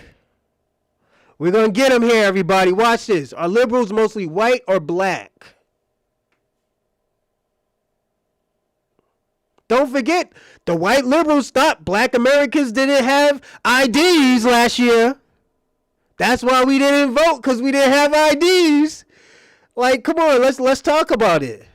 We're gonna get them here, everybody. Watch this. Are liberals mostly white or black? Don't forget, the white liberals thought black Americans didn't have IDs last year. That's why we didn't vote, because we didn't have IDs. Like, come on, let's talk about it.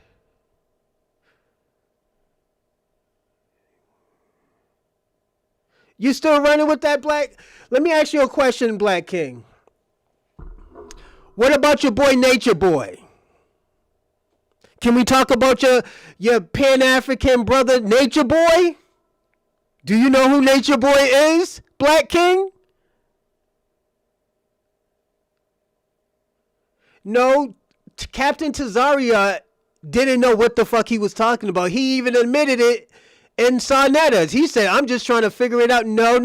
You still running with that black? Let me ask you a question, Black King. What about your boy Nature Boy? Can we talk about your Pan-African brother, Nature Boy? Do you know who Nature Boy is, Black King? No, Captain Tazaria didn't know what the fuck he was talking about. He even admitted it in Sonnetas. He said, I'm just trying to figure it out. No.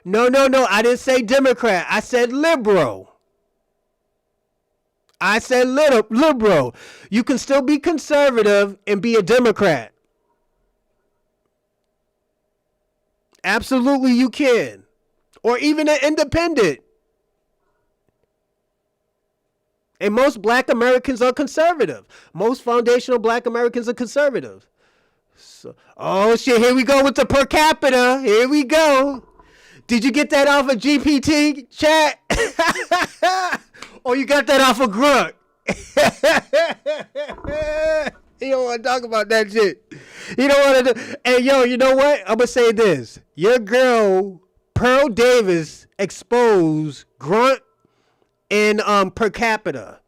I didn't say Democrat. I said liberal. I said liberal. You can still be conservative and be a Democrat. Absolutely you can. Or even an independent. And most black Americans are conservative. Most foundational black Americans are conservative. So, oh shit, here we go with the per capita. Here we go. Did you get that off of GPT chat? Or you got that off of Grunt? You don't want to talk about that shit. You don't want to. Hey, yo, you know what? I'm going to say this. Your girl, Pearl Davis, exposed Grunt in per capita.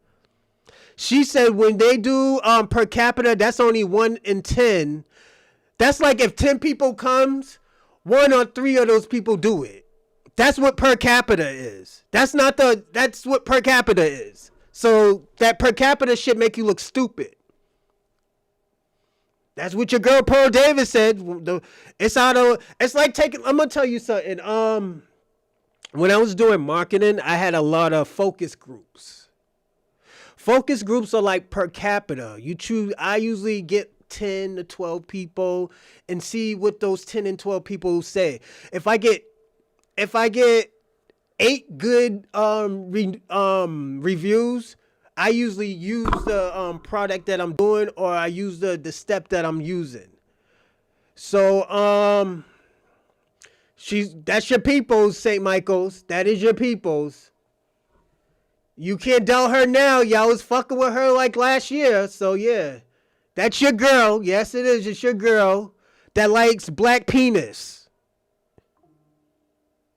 She said when they do per capita, that's only 1 in 10. That's like if 10 people comes, 1 or 3 of those people do it. That's what per capita is. That's what per capita is. So that per capita shit make you look stupid. That's what your girl Pearl Davis said. It's like taking, I'm gonna tell you something. When I was doing marketing, I had a lot of focus groups. Focus groups are like per capita. I usually get 10 to 12 people and see what those 10 and 12 people say. If I get 8 good reviews, I usually use the product that I'm doing, or I use the step that I'm using. So that's your peoples, St. Michael's. That is your peoples. You can't doubt her now. Y'all was fucking with her like last year. So yeah, that's your girl. Yes, it is. It's your girl that likes black penis.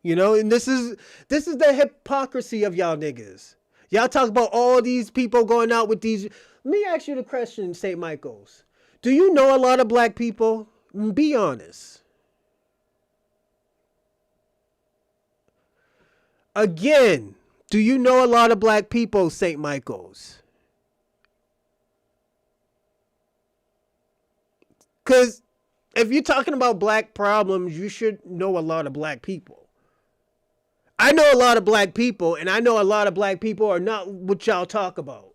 You know, and this is the hypocrisy of y'all niggas. Y'all talk about all these people going out with these. Let me ask you the question, St. Michael's. Do you know a lot of black people? Be honest. Again, do you know a lot of black people, St. Michael's? Because if you're talking about black problems, you should know a lot of black people. I know a lot of black people, and I know a lot of black people are not what y'all talk about.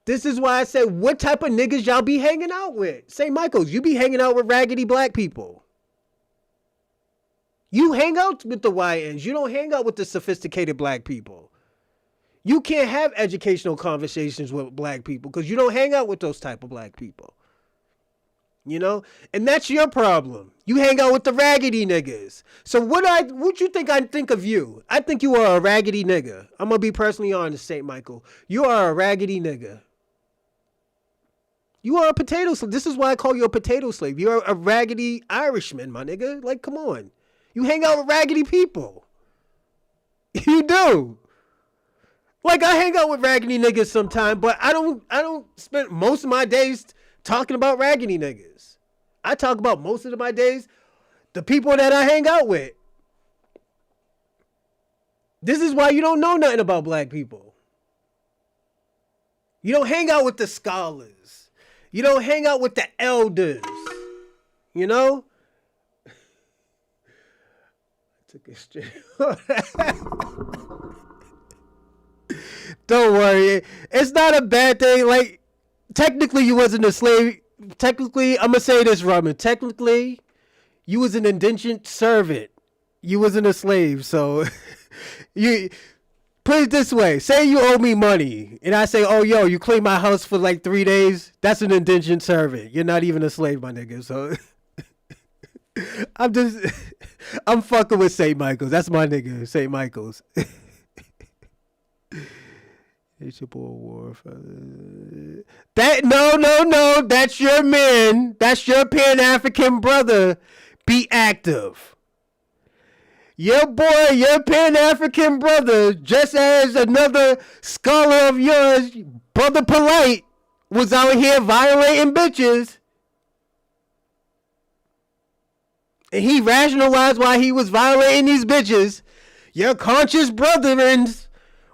This is why I said, what type of niggas y'all be hanging out with? St. Michael's, you be hanging out with raggedy black people. You hang out with the YNs. You don't hang out with the sophisticated black people. You can't have educational conversations with black people because you don't hang out with those type of black people. You know? And that's your problem. You hang out with the raggedy niggas. So what you think I think of you? I think you are a raggedy nigga. I'm going to be personally honest, St. Michael. You are a raggedy nigga. You are a potato slave. This is why I call you a potato slave. You're a raggedy Irishman, my nigga. Like, come on. You hang out with raggedy people. You do. Like, I hang out with raggedy niggas sometimes, but I don't spend most of my days talking about raggedy niggas. I talk about most of my days the people that I hang out with. This is why you don't know nothing about black people. You don't hang out with the scholars. You don't hang out with the elders. You know? I took it straight. Don't worry. It's not a bad thing. Like, technically you wasn't a slave. Technically, I'm going to say this, Robin. Technically, you was an indentured servant. You wasn't a slave. So, you put it this way. Say you owe me money. And I say, oh, yo, you clean my house for like 3 days. That's an indentured servant. You're not even a slave, my nigga. So, I'm fucking with St. Michael's. That's my nigga, St. Michael's. It's your boy War. No. That's your man. That's your Pan-African brother. Be active. Your boy, your Pan-African brother, just as another scholar of yours, Brother Polite, was out here violating bitches. And he rationalized why he was violating these bitches. Your conscious brethrens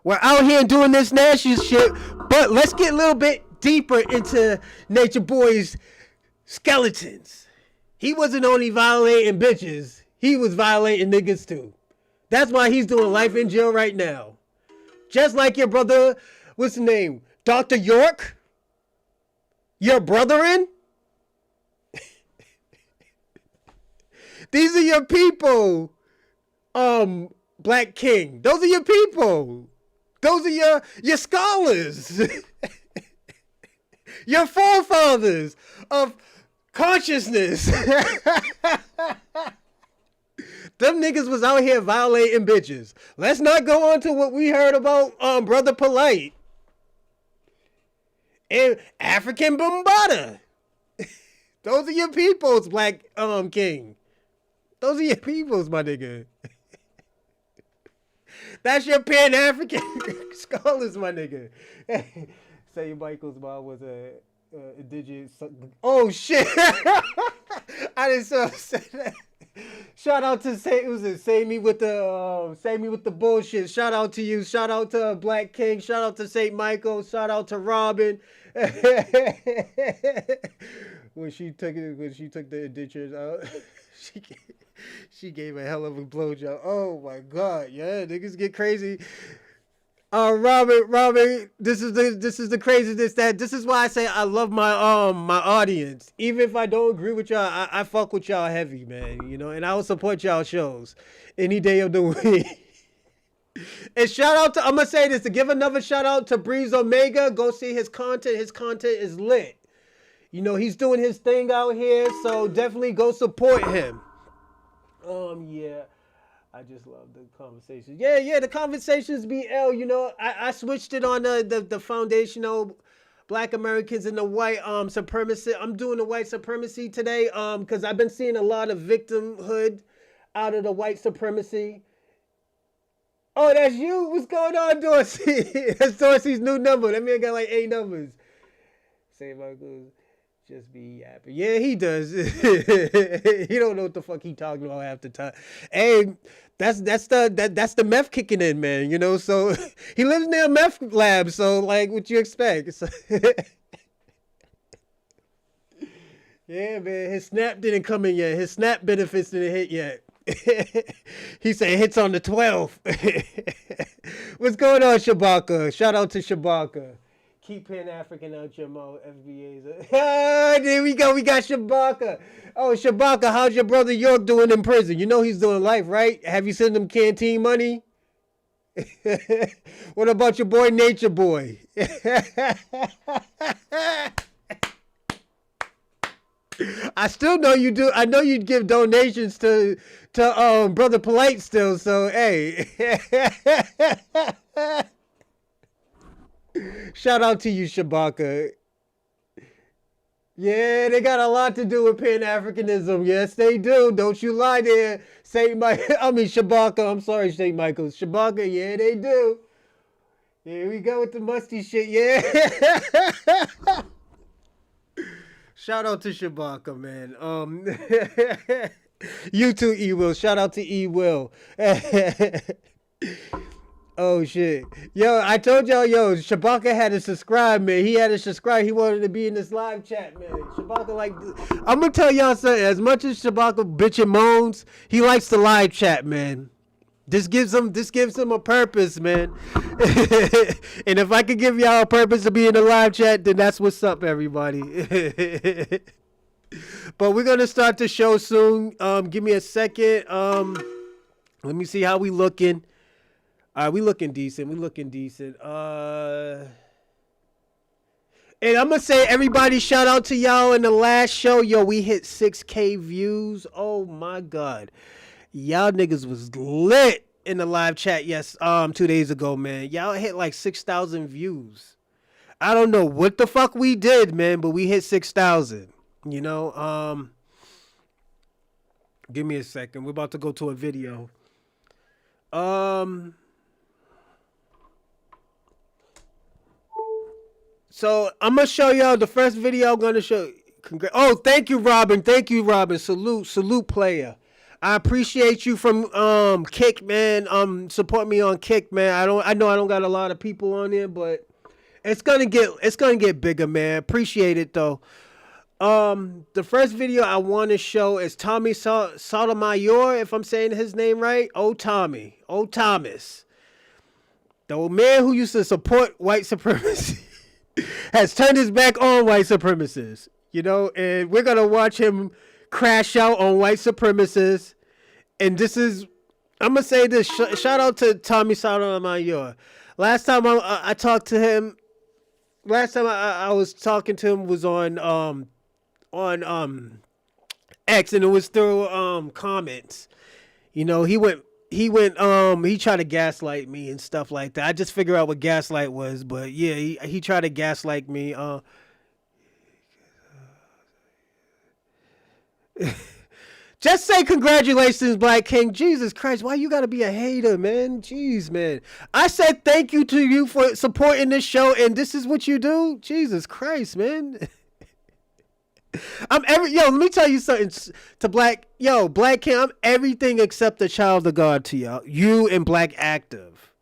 were out here doing this nasty shit. But let's get a little bit deeper into Nature Boy's skeletons. He wasn't only violating bitches, he was violating niggas too. That's why he's doing life in jail right now. Just like your brother, what's his name? Dr. York? Your brethren? These are your people, Black King. Those are your people. Those are your scholars. Your forefathers of consciousness. Them niggas was out here violating bitches. Let's not go on to what we heard about Brother Polite and African Bombada. Those are your peoples, Black King. Those are your peoples, my nigga. That's your Pan-African scholars, my nigga. Say Michael's mom was a indigenous. Oh shit! I didn't say that. Shout out to Say Me with the bullshit. Shout out to you. Shout out to Black King. Shout out to Saint Michael. Shout out to Robin. when she took the indentures out, she gave a hell of a blowjob. Oh my god, yeah, niggas get crazy. Robert, this is the craziness this is why I say I love my audience. Even if I don't agree with y'all, I fuck with y'all heavy, man. You know, and I will support y'all shows any day of the week. And shout out to, I'm gonna say this to give another shout out to Breeze Omega. Go see his content. His content is lit. You know, he's doing his thing out here, so definitely go support him. Yeah. I just love the conversations. Yeah, the conversations be L. You know, I switched it on the foundational Black Americans and the white supremacy. I'm doing the white supremacy today because I've been seeing a lot of victimhood out of the white supremacy. Oh, that's you? What's going on, Dorsey? That's Dorsey's new number. That man got like 8 numbers. Say Michael. Just be yapping. Yeah, he does. He don't know what the fuck he talking about half the time. Hey, that's the meth kicking in, man. You know, so he lives near a meth lab. So like, what you expect? So, yeah, man. His snap didn't come in yet. His snap benefits didn't hit yet. He said hits on the 12th. What's going on, Shabaka? Shout out to Shabaka. Keep Pan-African out your mouth, FBAs. There we go. We got Shabaka. Oh, Shabaka, how's your brother York doing in prison? You know he's doing life, right? Have you sent him canteen money? What about your boy Nature Boy? I still know you do. I know you give donations to Brother Polite still. So hey. Shout out to you, Shabaka. Yeah, they got a lot to do with Pan-Africanism. Yes, they do. Don't you lie there, Shabaka. I'm sorry, St. Michael. Shabaka, yeah, they do. Here we go with the musty shit, yeah. Shout out to Shabaka, man. You too, E Will. Shout out to E Will. Oh shit. Yo, I told y'all, Shabaka had to subscribe, man. He had to subscribe. He wanted to be in this live chat, man. Shabaka I'm gonna tell y'all something. As much as Shabaka bitch and moans, he likes the live chat, man. This gives him a purpose, man. And if I could give y'all a purpose to be in the live chat, then that's what's up, everybody. But we're gonna start the show soon. Give me a second. Let me see how we looking. We looking decent. And I'm going to say, everybody, shout out to y'all in the last show. Yo, we hit 6K views. Oh, my God. Y'all niggas was lit in the live chat 2 days ago, man. Y'all hit like 6,000 views. I don't know what the fuck we did, man, but we hit 6,000. You know? Give me a second. We're about to go to a video. So I'm gonna show y'all the first video I'm gonna show. Oh, thank you, Robin. Salute, player. I appreciate you from Kick, man. Support me on Kick, man. I know I don't got a lot of people on there, but it's gonna get bigger, man. Appreciate it though. The first video I want to show is Tommy Sotomayor, if I'm saying his name right. Thomas. The old man who used to support white supremacy. Has turned his back on white supremacists, you know, and we're going to watch him crash out on white supremacists. And I'm going to say this, shout out to Tommy Sotomayor. Last time I talked to him, I was talking to him was on X, and it was through comments. You know, he tried to gaslight me and stuff like that. I just figured out what gaslight was, but yeah, he tried to gaslight me. Just say congratulations, Black King. Jesus Christ, why you gotta be a hater, man? Jeez, man. I said thank you to you for supporting this show, and this is what you do? Jesus Christ, man. Let me tell you something to Black King, I'm everything except a child of God to y'all. You and Black Active.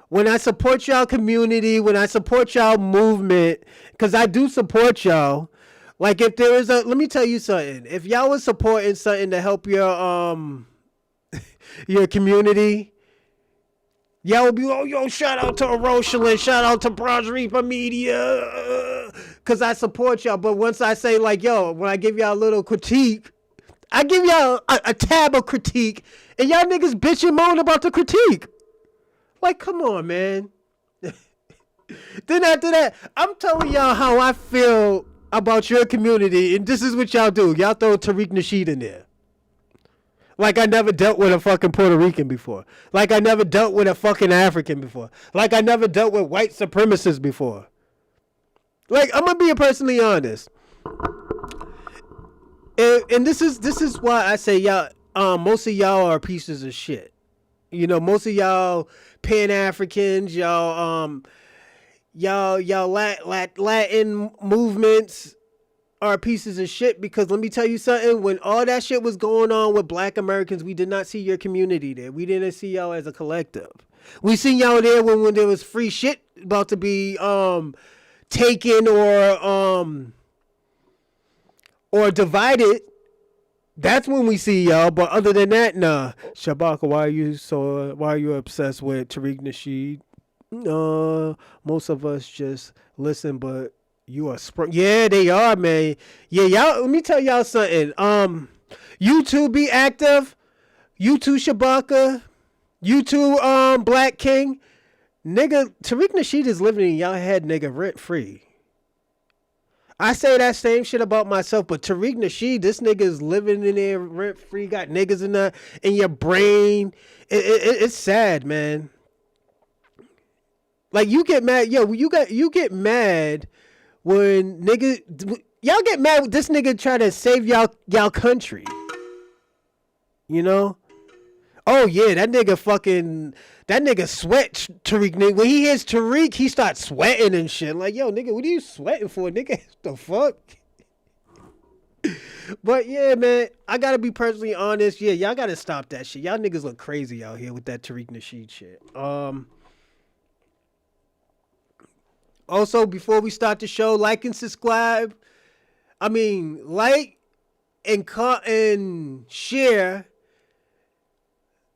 When I support y'all community, when I support y'all movement, because I do support y'all. Like if there is let me tell you something. If y'all was supporting something to help your your community, y'all would be, shout out to Aroshalan, shout out to Bronze Reaper Media, cause I support y'all. But once I say like, when I give y'all a little critique, I give y'all a tab of critique, and y'all niggas bitch and moan about the critique. Like, come on, man. Then after that, I'm telling y'all how I feel about your community, and this is what y'all do. Y'all throw Tariq Nasheed in there. Like I never dealt with a fucking Puerto Rican before. Like I never dealt with a fucking African before. Like I never dealt with white supremacists before. Like, I'm gonna be personally honest. And this is why I say y'all, most of y'all are pieces of shit. You know, most of y'all Pan-Africans, y'all Latin movements are pieces of shit, because let me tell you something, when all that shit was going on with Black Americans, we did not see your community there. We didn't see y'all as a collective. We seen y'all there when there was free shit about to be taken or divided. That's when we see y'all, but other than that, nah. Shabaka, why are you obsessed with Tariq Nasheed? Most of us just listen, but you are yeah, they are, man. Yeah, y'all, let me tell y'all something. You two Be Active, you two Shabaka, you two Black King. Nigga, Tariq Nasheed is living in y'all head, nigga, rent free. I say that same shit about myself, but Tariq Nasheed, this nigga is living in there rent free, got niggas in your brain. It's sad, man. Like, you get mad, you get mad when y'all get mad when this nigga try to save y'all country. You know? Oh yeah, that nigga sweat Tariq. When he hears Tariq, he starts sweating and shit. Like, yo, nigga, what are you sweating for, nigga? What the fuck? But yeah, man, I gotta be personally honest. Yeah, y'all gotta stop that shit. Y'all niggas look crazy out here with that Tariq Nasheed shit. Also, before we start the show, like and subscribe. I mean, like and share.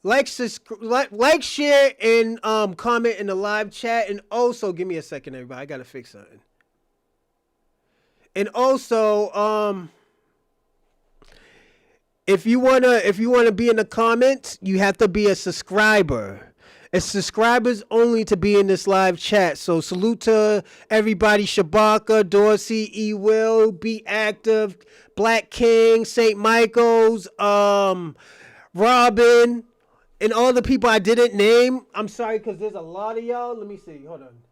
Like, share, and comment in the live chat. And also, give me a second, everybody. I gotta fix something. And also, if you wanna be in the comments, you have to be a subscriber. It's subscribers only to be in this live chat. So salute to everybody: Shabaka, Dorsey, E. Will, Be Active, Black King, St. Michael's, Robin. And all the people I didn't name, I'm sorry, because there's a lot of y'all. Let me see. Hold on.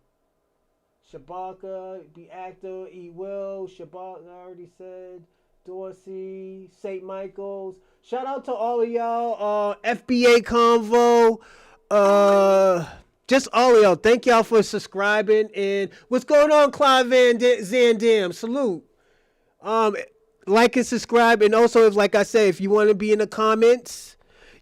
Shabaka, Be Active, E. Will, Shabaka, I already said. Dorsey, St. Michael's. Shout out to all of y'all. FBA Convo. Just all of y'all. Thank y'all for subscribing. And what's going on, Clive Zandam? Salute. Like and subscribe. And also, like I said, if you want to be in the comments,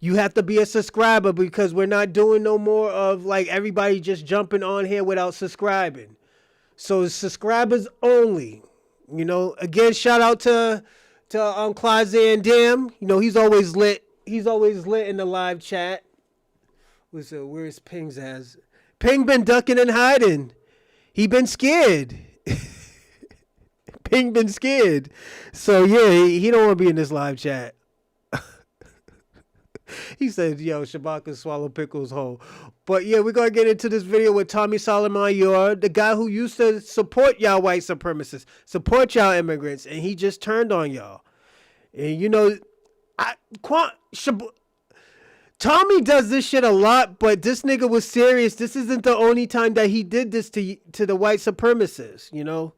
you have to be a subscriber, because we're not doing no more of like everybody just jumping on here without subscribing. So subscribers only. You know, again, shout out to Clyde Zandam. You know, he's always lit. He's always lit in the live chat. Where's Ping's ass? Ping been ducking and hiding. He been scared. Ping been scared. So yeah, he don't want to be in this live chat. He said, yo, Shabaka swallow pickles whole. But yeah, we're going to get into this video with Tommy Sotomayor, the guy who used to support y'all white supremacists, support y'all immigrants, and he just turned on y'all. And you know, Tommy does this shit a lot, but this nigga was serious. This isn't the only time that he did this to the white supremacists, you know?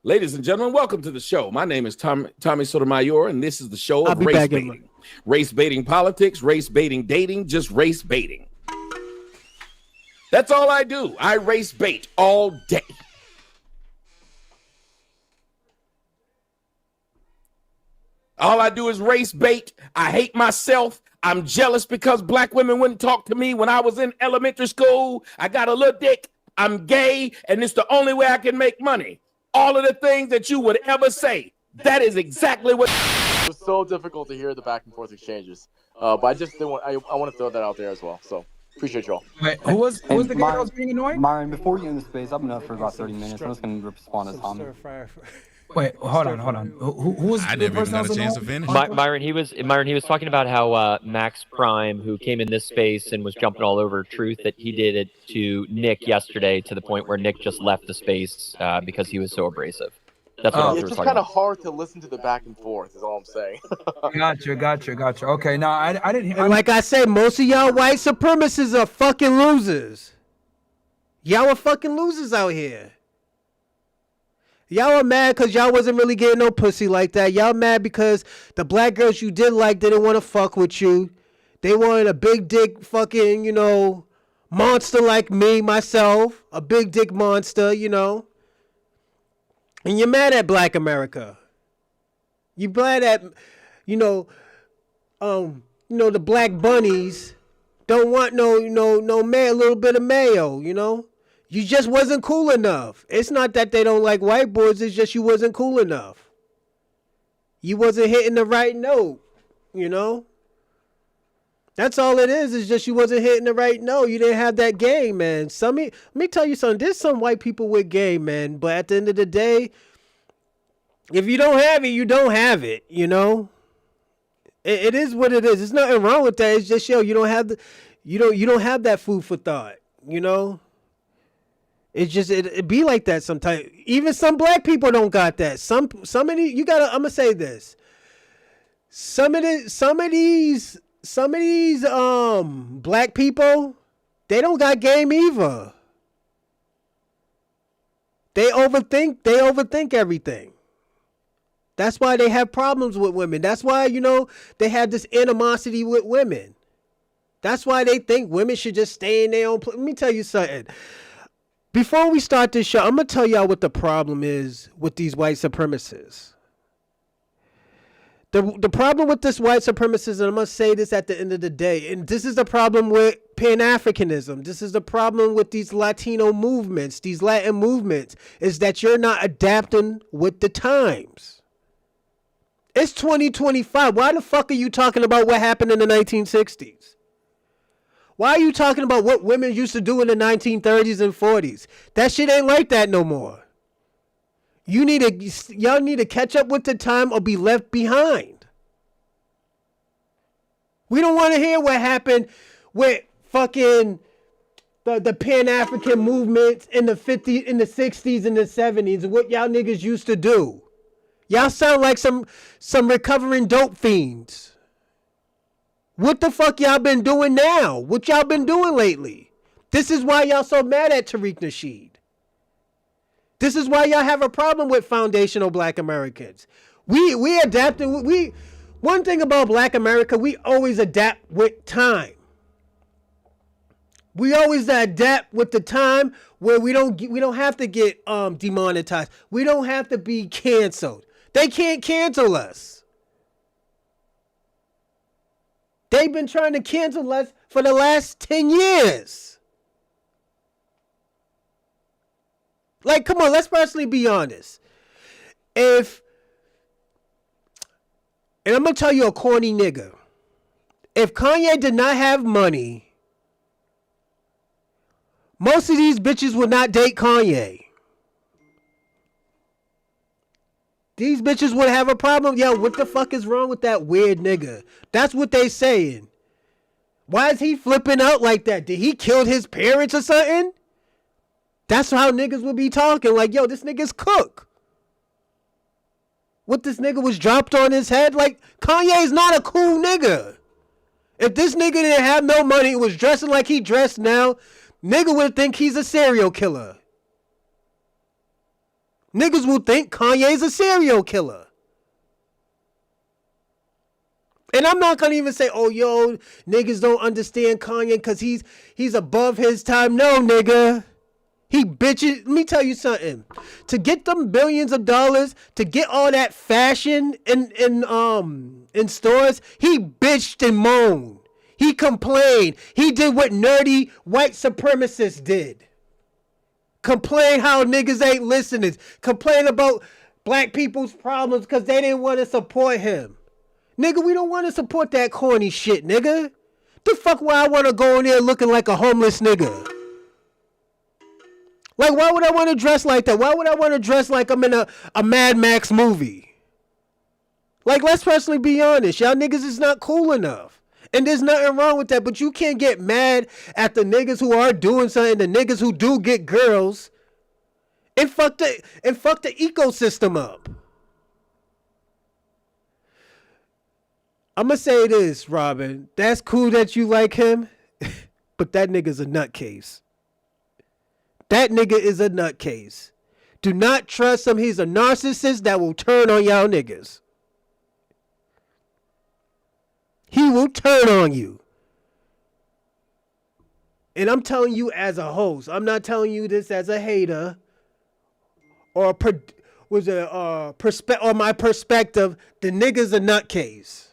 Ladies and gentlemen, welcome to the show. My name is Tommy Sotomayor, and this is the show of race baiting. Race baiting politics, race baiting dating, just race baiting. That's all I do. I race bait all day. All I do is race bait. I hate myself. I'm jealous because black women wouldn't talk to me when I was in elementary school. I got a little dick. I'm gay, and it's the only way I can make money. All of the things that you would ever say. That is exactly what. It was so difficult to hear the back and forth exchanges. But I just didn't want. I want to throw that out there as well. So appreciate y'all. Wait, who was the guy that was being annoying? Myron, before you end the space, I've been up for about 30 minutes. I'm just going to respond to Tommy. Wait, hold on. Who was I the never even person got that a chance to was finish. Myron, he was talking about how Max Prime, who came in this space and was jumping all over Truth, that he did it to Nick yesterday to the point where Nick just left the space because he was so abrasive. That's what I was It's just talking kind of about. hard to listen to the back and forth. Is all I'm saying. Gotcha. Okay, no, I didn't hear. And like I said, most of y'all white supremacists are fucking losers. Y'all are fucking losers out here. Y'all are mad because y'all wasn't really getting no pussy like that. Y'all mad because the black girls you did like didn't want to fuck with you. They wanted a big dick fucking, monster like me, myself. A big dick monster, And you're mad at black America. You mad at, the black bunnies don't want no mayo, a little bit of mayo, You just wasn't cool enough. It's not that they don't like white boys. It's just you wasn't cool enough. You wasn't hitting the right note, That's all it is. It's just you wasn't hitting the right note. You didn't have that game, man. Let me tell you something. There's some white people with game, man. But at the end of the day, if you don't have it, you don't have it, It is what it is. There's nothing wrong with that. It's just, you don't have you don't have that food for thought, It's just it be like that sometimes. Even some black people don't got that. Some of these, I'm gonna say this. Some of these black people, they don't got game either. They overthink everything. That's why they have problems with women. That's why, they have this animosity with women. That's why they think women should just stay in their own place. Let me tell you something. Before we start this show, I'm going to tell y'all what the problem is with these white supremacists. The problem with this white supremacism, and I'm going to say this at the end of the day, and this is the problem with Pan-Africanism. This is the problem with these Latino movements, these Latin movements, is that you're not adapting with the times. It's 2025. Why the fuck are you talking about what happened in the 1960s? Why are you talking about what women used to do in the 1930s and 40s? That shit ain't like that no more. Y'all need to catch up with the time or be left behind. We don't want to hear what happened with fucking the Pan-African movements in the 50s, in the 60s and the 70s, and what y'all niggas used to do. Y'all sound like some recovering dope fiends. What the fuck y'all been doing now? What y'all been doing lately? This is why y'all so mad at Tariq Nasheed. This is why y'all have a problem with foundational black Americans. We adapted. One thing about black America, we always adapt with time. We always adapt with the time where we don't have to get demonetized. We don't have to be canceled. They can't cancel us. They've been trying to cancel us for the last 10 years. Like, come on, let's personally be honest. And I'm going to tell you a corny nigga. If Kanye did not have money, most of these bitches would not date Kanye. These bitches would have a problem. Yo, what the fuck is wrong with that weird nigga? That's what they saying. Why is he flipping out like that? Did he kill his parents or something? That's how niggas would be talking. Like, yo, this nigga's cook. What this nigga was dropped on his head? Like, Kanye's not a cool nigga. If this nigga didn't have no money, was dressing like he dressed now, nigga would think he's a serial killer. Niggas will think Kanye's a serial killer. And I'm not gonna even say, oh, yo, niggas don't understand Kanye because he's above his time. No, nigga. He bitches. Let me tell you something. To get them billions of dollars, to get all that fashion in stores, he bitched and moaned. He complained. He did what nerdy white supremacists did. Complain how niggas ain't listening. Complain about black people's problems because they didn't want to support him. Nigga, we don't want to support that corny shit, nigga. The fuck why I want to go in there looking like a homeless nigga? Like, why would I want to dress like that? Why would I want to dress like I'm in a Mad Max movie? Like, let's personally be honest. Y'all niggas is not cool enough. And there's nothing wrong with that. But you can't get mad at the niggas who are doing something, the niggas who do get girls, and fuck the ecosystem up. I'm going to say this, Robin. That's cool that you like him, but that nigga's a nutcase. That nigga is a nutcase. Do not trust him. He's a narcissist that will turn on y'all niggas. He will turn on you. And I'm telling you as a host. I'm not telling you this as a hater or my perspective. The nigga's a nutcase.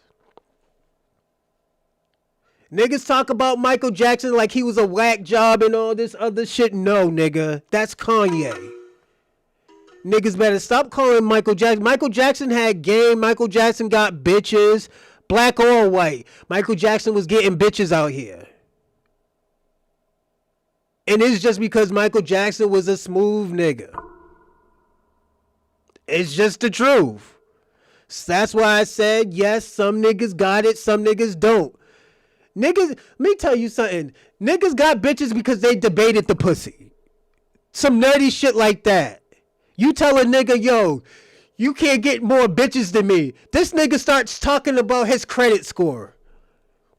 Niggas talk about Michael Jackson like he was a whack job and all this other shit. No, nigga. That's Kanye. Niggas better stop calling Michael Jackson. Michael Jackson had game. Michael Jackson got bitches. Black or white. Michael Jackson was getting bitches out here. And it's just because Michael Jackson was a smooth nigga. It's just the truth. That's why I said, yes, some niggas got it, some niggas don't. Niggas, let me tell you something. Niggas got bitches because they debated the pussy. Some nerdy shit like that. You tell a nigga, yo, you can't get more bitches than me. This nigga starts talking about his credit score.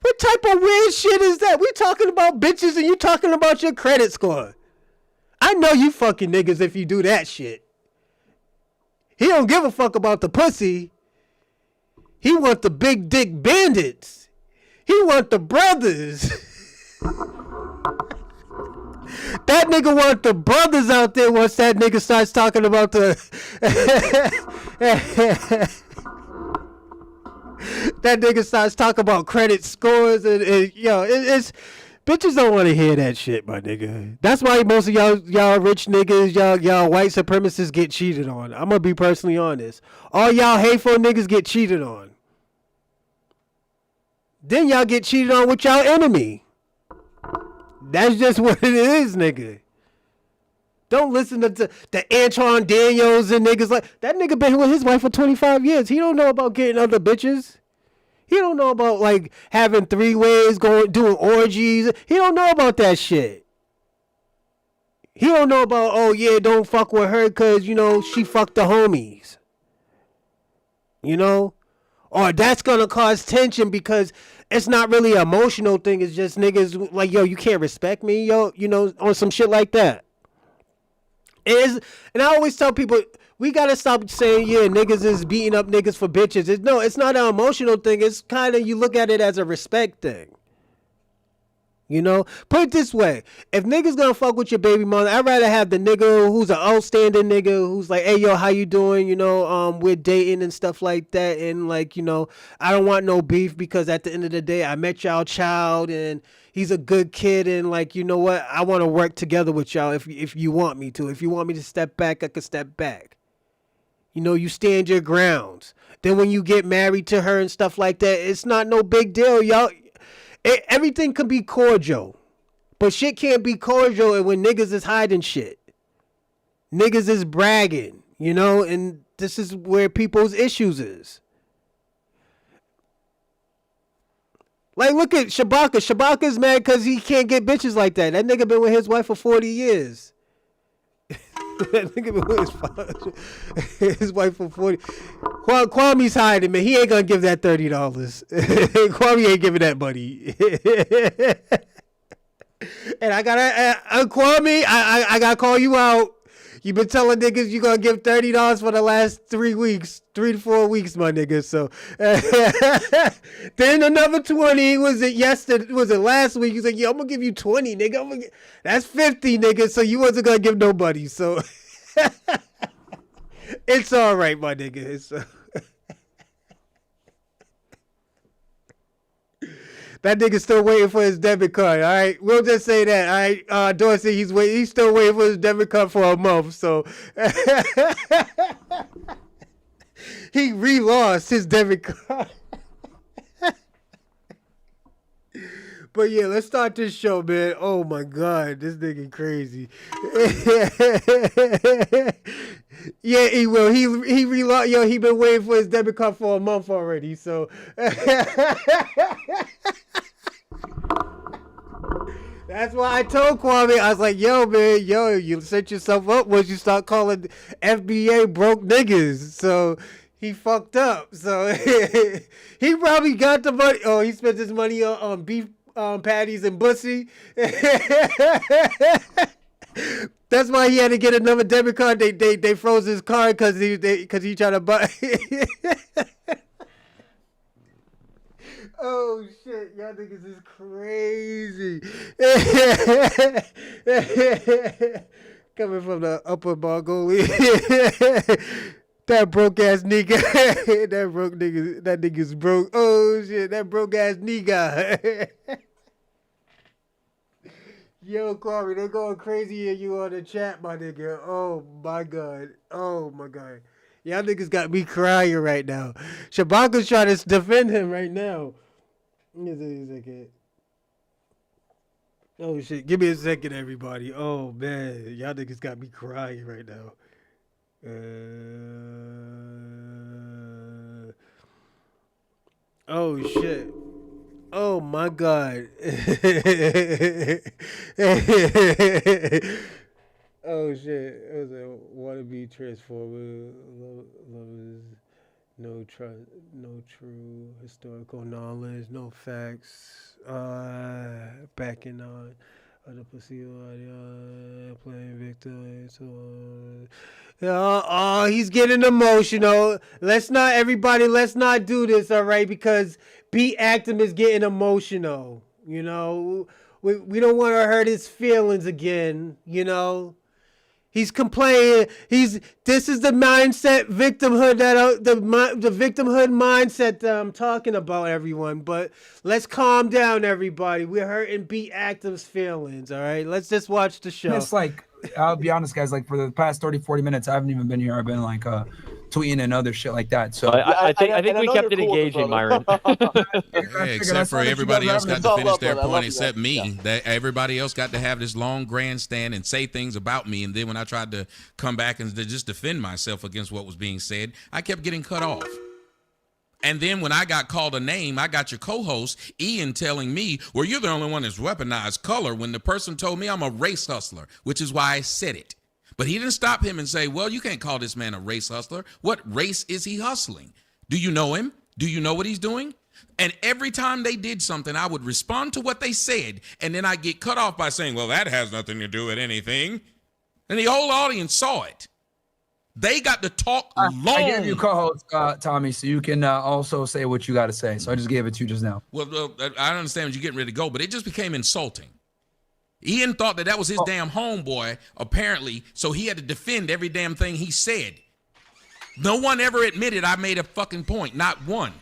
What type of weird shit is that? We talking about bitches and you talking about your credit score. I know you fucking niggas if you do that shit. He don't give a fuck about the pussy. He want the big dick bandits. He want the brothers. That nigga want the brothers out there once that nigga starts talking about the... That nigga starts talking about credit scores and yo, it's... Bitches don't want to hear that shit, my nigga. That's why most of y'all rich niggas, y'all white supremacists get cheated on. I'm gonna be personally honest. All y'all hateful niggas get cheated on. Then y'all get cheated on with y'all enemy. That's just what it is, nigga. Don't listen to the Antoine Daniels and niggas like that. Nigga been with his wife for 25 years. He don't know about getting other bitches. He don't know about like having three-ways, doing orgies. He don't know about that shit. He don't know about, oh yeah, don't fuck with her because, you know, she fucked the homies. You know? Or that's going to cause tension because it's not really an emotional thing. It's just niggas like, yo, you can't respect me, yo, you know, on some shit like that. And I always tell people, we got to stop saying, yeah, niggas is beating up niggas for bitches. It's not an emotional thing. It's kind of, you look at it as a respect thing. You know, put it this way. If niggas gonna fuck with your baby mother, I'd rather have the nigga who's an outstanding nigga who's like, hey, yo, how you doing? You know, we're dating and stuff like that. And like, you know, I don't want no beef because at the end of the day, I met y'all child and he's a good kid. And like, you know what? I want to work together with y'all if you want me to. If you want me to step back, I can step back. You know, you stand your grounds. Then when you get married to her and stuff like that, it's not no big deal, y'all. Everything can be cordial, but shit can't be cordial when niggas is hiding shit. Niggas is bragging, you know, and this is where people's issues is. Like, look at Shabaka. Shabaka's mad because he can't get bitches like that. That nigga been with his wife for 40 years. That nigga been with his wife for 40. Kwame's hiding, man. He ain't gonna give that $30. Kwame ain't giving that money. And I gotta, Kwame, I gotta call you out. You been telling niggas you gonna give $30 for the last 3 to 4 weeks, my nigga. So then another 20 was it yesterday? Was it last week? He's like, yo, I'm gonna give you 20, nigga. That's 50, nigga. So you wasn't gonna give nobody. So it's all right, my nigga. It's that nigga still waiting for his debit card. All right, we'll just say that. All right, Dorsey, he's still waiting for his debit card for a month. So he re-lost his debit card. But yeah, let's start this show, man. Oh my God, this nigga crazy. Yeah, he will. He reload. Yo, he been waiting for his debit card for a month already. So that's why I told Kwame. I was like, yo, man, you set yourself up once you start calling FBA broke niggas. So he fucked up. So he probably got the money. Oh, he spent his money on beef patties and bussy. That's why he had to get another debit card. They froze his card because he tried to buy. Oh shit, y'all niggas is crazy. Coming from the upper Mongolia. That broke ass nigga. That nigga's broke. Oh shit, that broke ass nigga. Yo, Corey, they going crazy at you on the chat, my nigga. Oh my God. Oh my God. Y'all niggas got me crying right now. Shabaka's trying to defend him right now. Give me a second. Oh shit. Give me a second, everybody. Oh man. Y'all niggas got me crying right now. Oh shit. Oh my God. Oh shit. It was a wannabe transformer. Love is no trust, no true historical knowledge, no facts. Backing on other placebo, playing victim, so oh, he's getting emotional. Let's not do this, all right? Because Beat Actim is getting emotional. You know, we don't want to hurt his feelings again. You know, he's complaining. This is the mindset, victimhood the victimhood mindset that I'm talking about, everyone. But let's calm down, everybody. We're hurting Beat Actim's feelings. All right, let's just watch the show. It's like, I'll be honest, guys, like for the past 30-40 minutes, I haven't even been here. I've been like tweeting and other shit like that. So I think we kept it engaging, Myron. Yeah, except for everybody else got to finish their point except me. Yeah. That everybody else got to have this long grandstand and say things about me. And then when I tried to come back and just defend myself against what was being said, I kept getting cut off. And then when I got called a name, I got your co-host, Ian, telling me, well, you're the only one that's weaponized color, when the person told me I'm a race hustler, which is why I said it. But he didn't stop him and say, well, you can't call this man a race hustler. What race is he hustling? Do you know him? Do you know what he's doing? And every time they did something, I would respond to what they said, and then I'd get cut off by saying, well, that has nothing to do with anything. And the whole audience saw it. They got to talk long. I gave you co-host, Tommy, so you can also say what you got to say. So I just gave it to you just now. Well, I understand when you're getting ready to go, but it just became insulting. Ian thought that was his damn homeboy, apparently, so he had to defend every damn thing he said. No one ever admitted I made a fucking point, not one.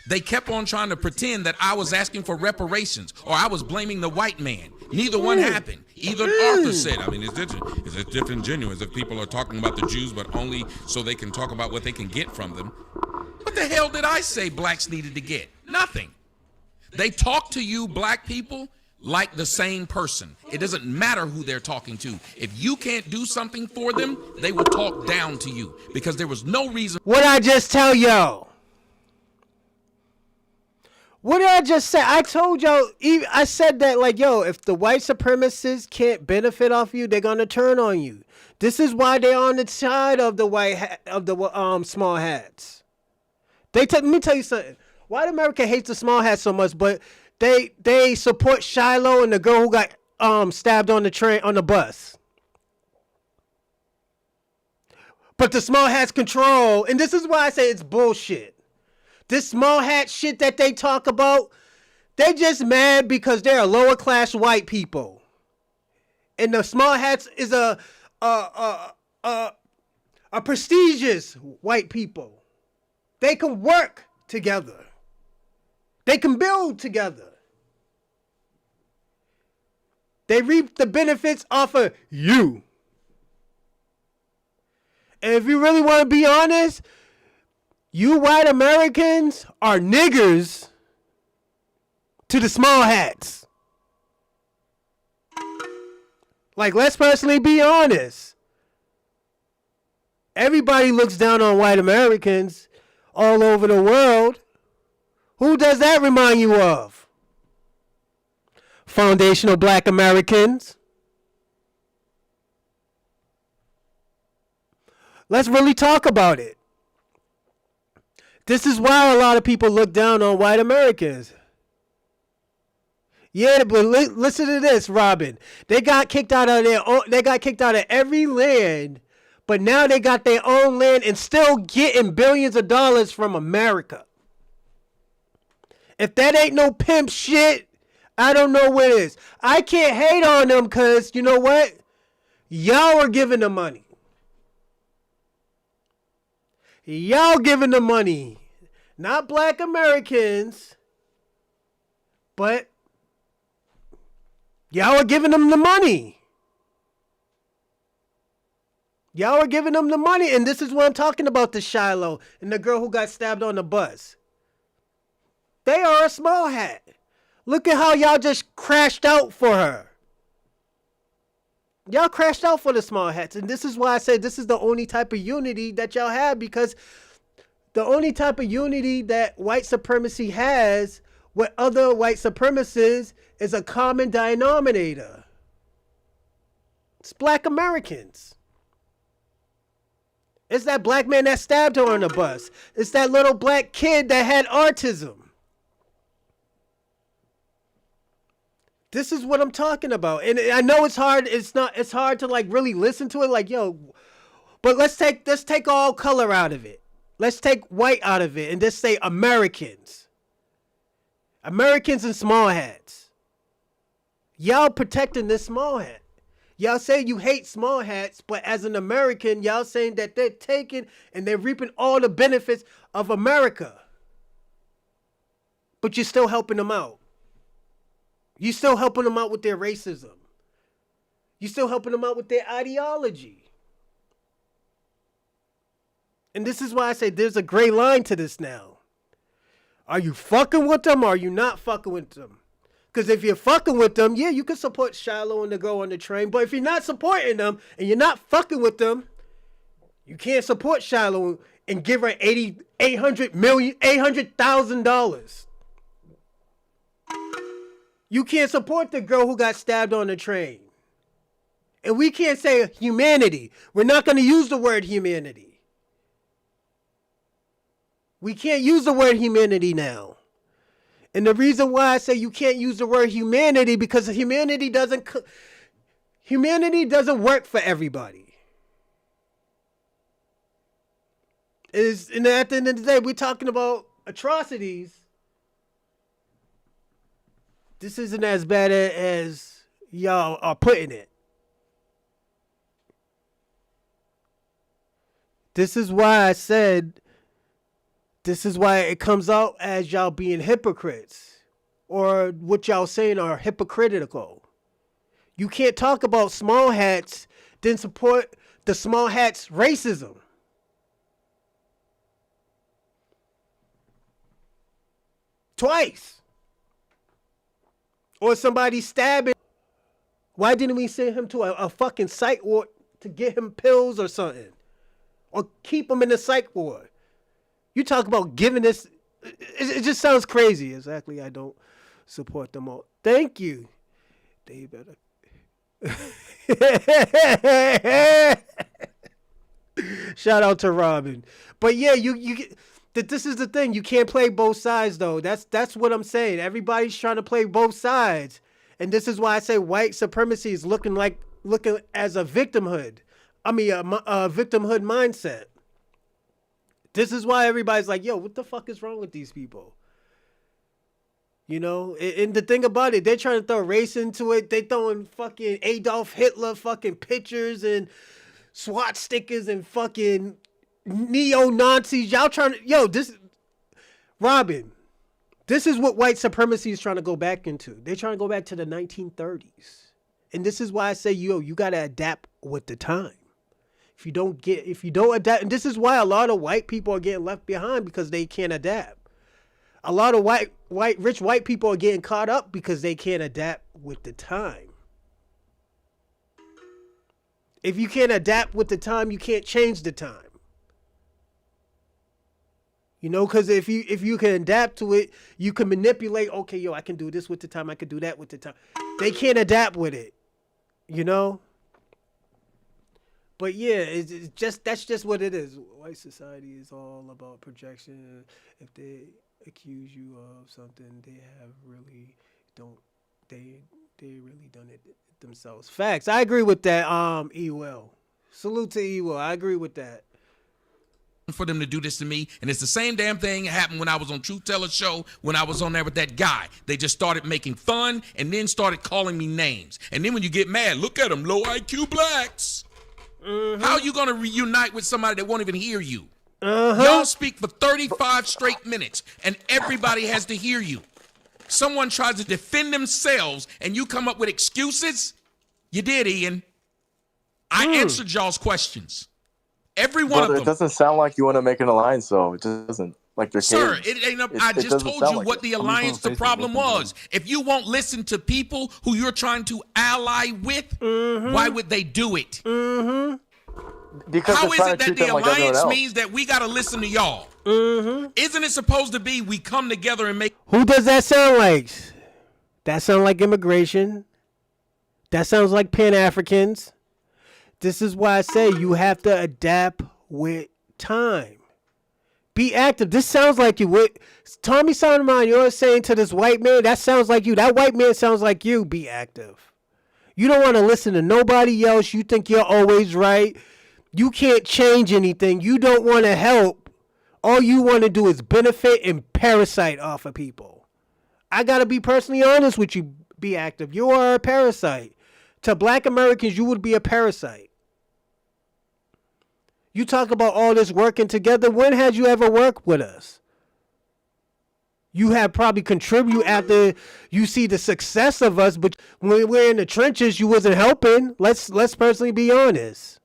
They kept on trying to pretend that I was asking for reparations or I was blaming the white man. Neither one happened. Even Arthur said, I mean, it's disingenuous if people are talking about the Jews, but only so they can talk about what they can get from them. What the hell did I say blacks needed to get? Nothing. They talk to you, black people, like the same person. It doesn't matter who they're talking to. If you can't do something for them, they will talk down to you because there was no reason. What I just tell y'all? What did I just say? I told y'all, I said that like, yo, if the white supremacists can't benefit off you, they're going to turn on you. This is why they're on the side of the small hats. Let me tell you something. White America hates the small hats so much, but they support Shiloh and the girl who got stabbed on the train, on the bus. But the small hats control, and this is why I say it's bullshit. This small hat shit that they talk about, they just mad because they're lower class white people. And the small hats is a prestigious white people. They can work together. They can build together. They reap the benefits off of you. And if you really want to be honest, you white Americans are niggers to the small hats. Like, let's personally be honest. Everybody looks down on white Americans all over the world. Who does that remind you of? Foundational black Americans. Let's really talk about it. This is why a lot of people look down on white Americans. Yeah, but listen to this, Robin. They got kicked out of every land, but now they got their own land and still getting billions of dollars from America. If that ain't no pimp shit, I don't know what is. I can't hate on them because, you know what? Y'all are giving the money. Y'all giving the money. Not black Americans, but y'all are giving them the money. Y'all are giving them the money. And this is what I'm talking about, the Shiloh and the girl who got stabbed on the bus. They are a small hat. Look at how y'all just crashed out for her. Y'all crashed out for the small hats. And this is why I say this is the only type of unity that y'all have, because the only type of unity that white supremacy has with other white supremacists is a common denominator. It's black Americans. It's that black man that stabbed her on the bus. It's that little black kid that had autism. This is what I'm talking about. And I know it's hard. It's hard to like really listen to it. Like, yo, but let's take all color out of it. Let's take white out of it and just say Americans. Americans and small hats. Y'all protecting this small hat. Y'all say you hate small hats, but as an American, y'all saying that they're taking and they're reaping all the benefits of America. But you're still helping them out. You still helping them out with their racism. You still helping them out with their ideology. And this is why I say there's a gray line to this now. Are you fucking with them or are you not fucking with them? Because if you're fucking with them, yeah, you can support Shiloh and the girl on the train. But if you're not supporting them and you're not fucking with them, you can't support Shiloh and give her $800,000. You can't support the girl who got stabbed on the train. And we can't say humanity. We're not going to use the word humanity. We can't use the word humanity now. And the reason why I say you can't use the word humanity, because humanity doesn't work for everybody. And at the end of the day, we're talking about atrocities. This isn't as bad as y'all are putting it. This is why I said, this is why it comes out as y'all being hypocrites, or what y'all saying are hypocritical. You can't talk about small hats, then support the small hats' racism. Twice. Or somebody stabbing. Why didn't we send him to a fucking psych ward to get him pills or something? Or keep him in the psych ward? You talk about giving this. It just sounds crazy. Exactly. I don't support them all. Thank you. They better. Shout out to Robin. But yeah, you get. This is the thing. You can't play both sides, though. That's what I'm saying. Everybody's trying to play both sides. And this is why I say white supremacy is looking as a victimhood. victimhood mindset. This is why everybody's like, yo, what the fuck is wrong with these people? You know, and the thing about it, they're trying to throw race into it. They throwing fucking Adolf Hitler fucking pictures and SWAT stickers and fucking neo-Nazis. Y'all trying to, Robin, this is what white supremacy is trying to go back into. They're trying to go back to the 1930s. And this is why I say, you got to adapt with the time. If you don't adapt, and this is why a lot of white people are getting left behind because they can't adapt. A lot of rich white people are getting caught up because they can't adapt with the time. If you can't adapt with the time, you can't change the time. You know, because if you can adapt to it, you can manipulate. Okay, I can do this with the time. I can do that with the time. They can't adapt with it. You know. But yeah, that's just what it is. White society is all about projection. If they accuse you of something, they really done it themselves. Facts. I agree with that. E-Will. Salute to E-Will. I agree with that. For them to do this to me, and it's the same damn thing that happened when I was on Truth Teller's show, when I was on there with that guy. They just started making fun and then started calling me names. And then when you get mad, look at them, low IQ blacks. Mm-hmm. How are you going to reunite with somebody that won't even hear you? Y'all speak for 35 straight minutes, and everybody has to hear you. Someone tries to defend themselves, and you come up with excuses? You did, Ian. I answered y'all's questions. Every one of them. It doesn't sound like you want to make an alliance, though. It doesn't. Like they're Sir, it ain't up. I just told you what the alliance, the problem was. If you won't listen to people who you're trying to ally with, why would they do it? Because how is it that the alliance means that we got to listen to y'all? Isn't it supposed to be we come together and make... Who does that sound like? That sounds like immigration. That sounds like Pan-Africans. This is why I say you have to adapt with time. Be active. This sounds like you. What Tommy Sotomayor, you're saying to this white man, that sounds like you. That white man sounds like you. Be active. You don't want to listen to nobody else. You think you're always right. You can't change anything. You don't want to help. All you want to do is benefit and parasite off of people. I got to be personally honest with you. Be active. You are a parasite. To black Americans, you would be a parasite. You talk about all this working together. When had you ever worked with us? You have probably contributed after you see the success of us, but when we're in the trenches, you wasn't helping. Let's personally be honest.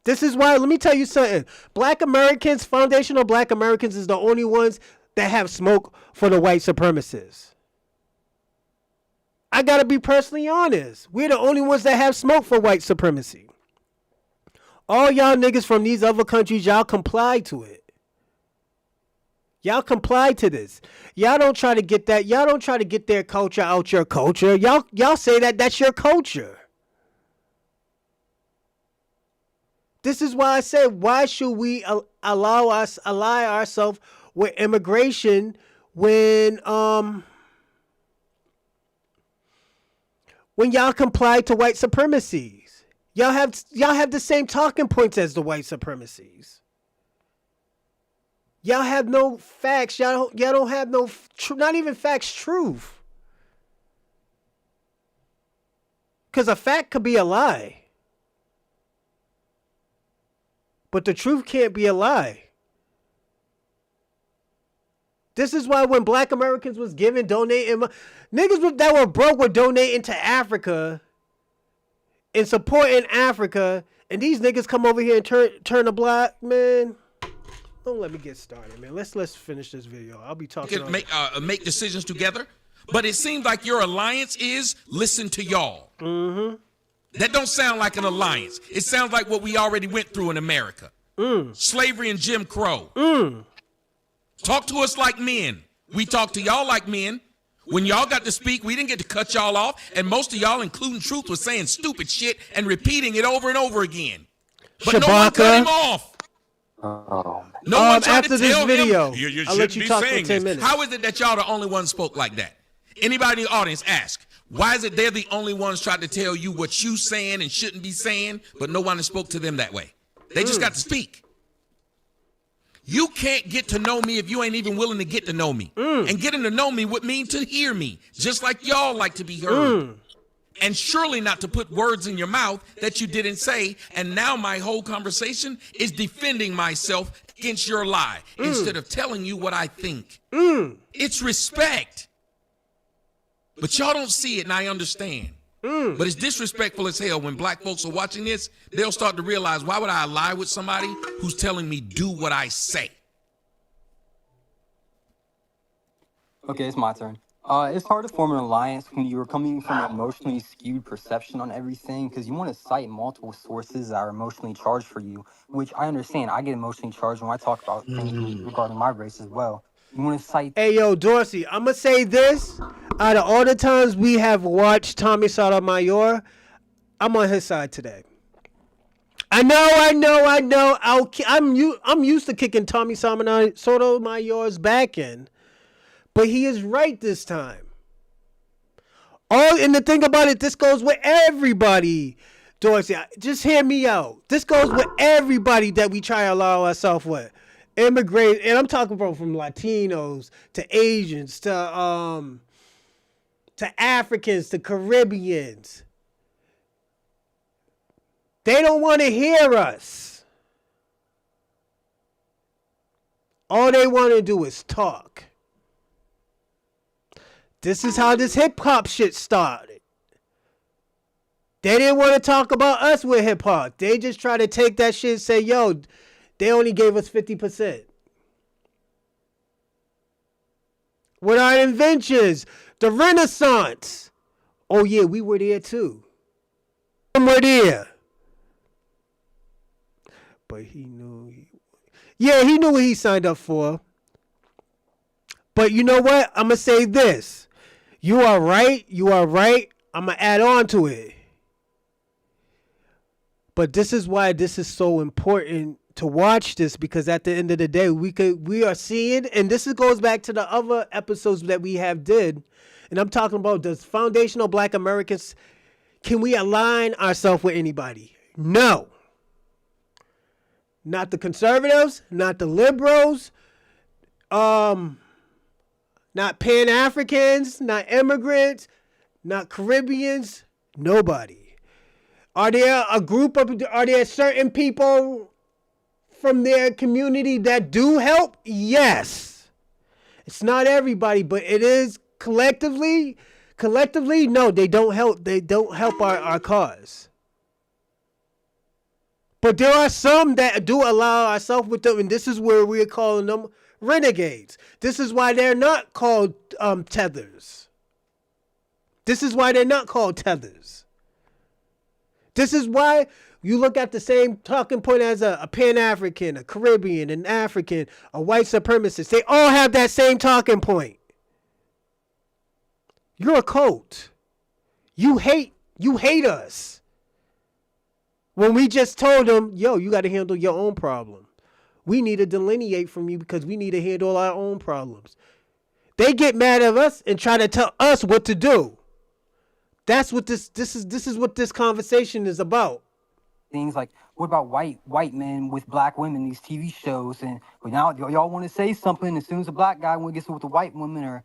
This is why, let me tell you something. Black Americans, foundational black Americans is the only ones that have smoke for the white supremacists. I got to be personally honest. We're the only ones that have smoke for white supremacy. All y'all niggas from these other countries, y'all comply to it. Y'all comply to this. Y'all don't try to get that. Y'all don't try to get their culture out your culture. Y'all say that that's your culture. This is why I said, why should we ally ourselves with immigration when y'all comply to white supremacies? Y'all have the same talking points as the white supremacies. Y'all have no facts. Y'all don't have no, not even facts, truth. Because a fact could be a lie. But the truth can't be a lie. This is why when black Americans was donating, niggas that were broke were donating to Africa and supporting Africa, and these niggas come over here and turn the block, man. Don't let me get started, man. Let's finish this video. I'll be talking. Make decisions together, but it seems like your alliance is listen to y'all. That don't sound like an alliance. It sounds like what we already went through in America. Slavery and Jim Crow. Talk to us like men. We talk to y'all like men. When y'all got to speak, we didn't get to cut y'all off, and most of y'all, including Truth, was saying stupid shit and repeating it over and over again. But Shabaka. No one cut him off. No one tried after to tell this video, him, I'll let you talk for 10 minutes. How is it that y'all the only ones spoke like that? Anybody in the audience ask, Why is it they're the only ones trying to tell you what you saying and shouldn't be saying, but no one has spoke to them that way? They just got to speak. You can't get to know me if you ain't even willing to get to know me. And getting to know me would mean to hear me, just like y'all like to be heard. And surely not to put words in your mouth that you didn't say. And now my whole conversation is defending myself against your lie instead of telling you what I think. It's respect. But y'all don't see it, and I understand. But it's disrespectful as hell when black folks are watching this. They'll start to realize, why would I lie with somebody who's telling me do what I say? Okay, it's my turn. It's hard to form an alliance when you're coming from an emotionally skewed perception on everything, because you want to cite multiple sources that are emotionally charged for you, which I understand. I get emotionally charged when I talk about things regarding my race as well. You want to cite... Hey, yo, Dorsey, I'm going to say this. Out of all the times we have watched Tommy Sotomayor, I'm on his side today. I know. I'm used to kicking Tommy Sotomayor's back in, but he is right this time. And the thing about it, this goes with everybody, Dorsey. Just hear me out. This goes with everybody that we try to allow ourselves with. Immigrants, and I'm talking from Latinos to Asians to Africans to Caribbeans. They don't want to hear us. All they want to do is talk. This is how this hip hop shit started. They didn't want to talk about us with hip hop. They just try to take that shit and say, yo, they only gave us 50%. With our inventions, the Renaissance. Oh, yeah, we were there too. We were there. But he knew. He knew what he signed up for. But you know what? I'm going to say this. You are right. I'm going to add on to it. But this is why this is so important to watch this, because at the end of the day, we are seeing, and this goes back to the other episodes that we have did, and I'm talking about, does foundational black Americans, can we align ourselves with anybody? No. Not the conservatives, not the liberals, not Pan-Africans, not immigrants, not Caribbeans, nobody. Are there certain people from their community that do help? Yes. It's not everybody, but it is collectively, no, they don't help. They don't help our cause. But there are some that do allow ourselves with them, and this is where we're calling them renegades. This is why they're not called tethers. This is why you look at the same talking point as a Pan-African, a Caribbean, an African, a white supremacist. They all have that same talking point. You're a cult. You hate us. When we just told them, yo, you got to handle your own problem. We need to delineate from you because we need to handle our own problems. They get mad at us and try to tell us what to do. That's what this is what this conversation is about. Things like, what about white men with black women, these TV shows, but now y'all want to say something as soon as a black guy gets with a white woman, or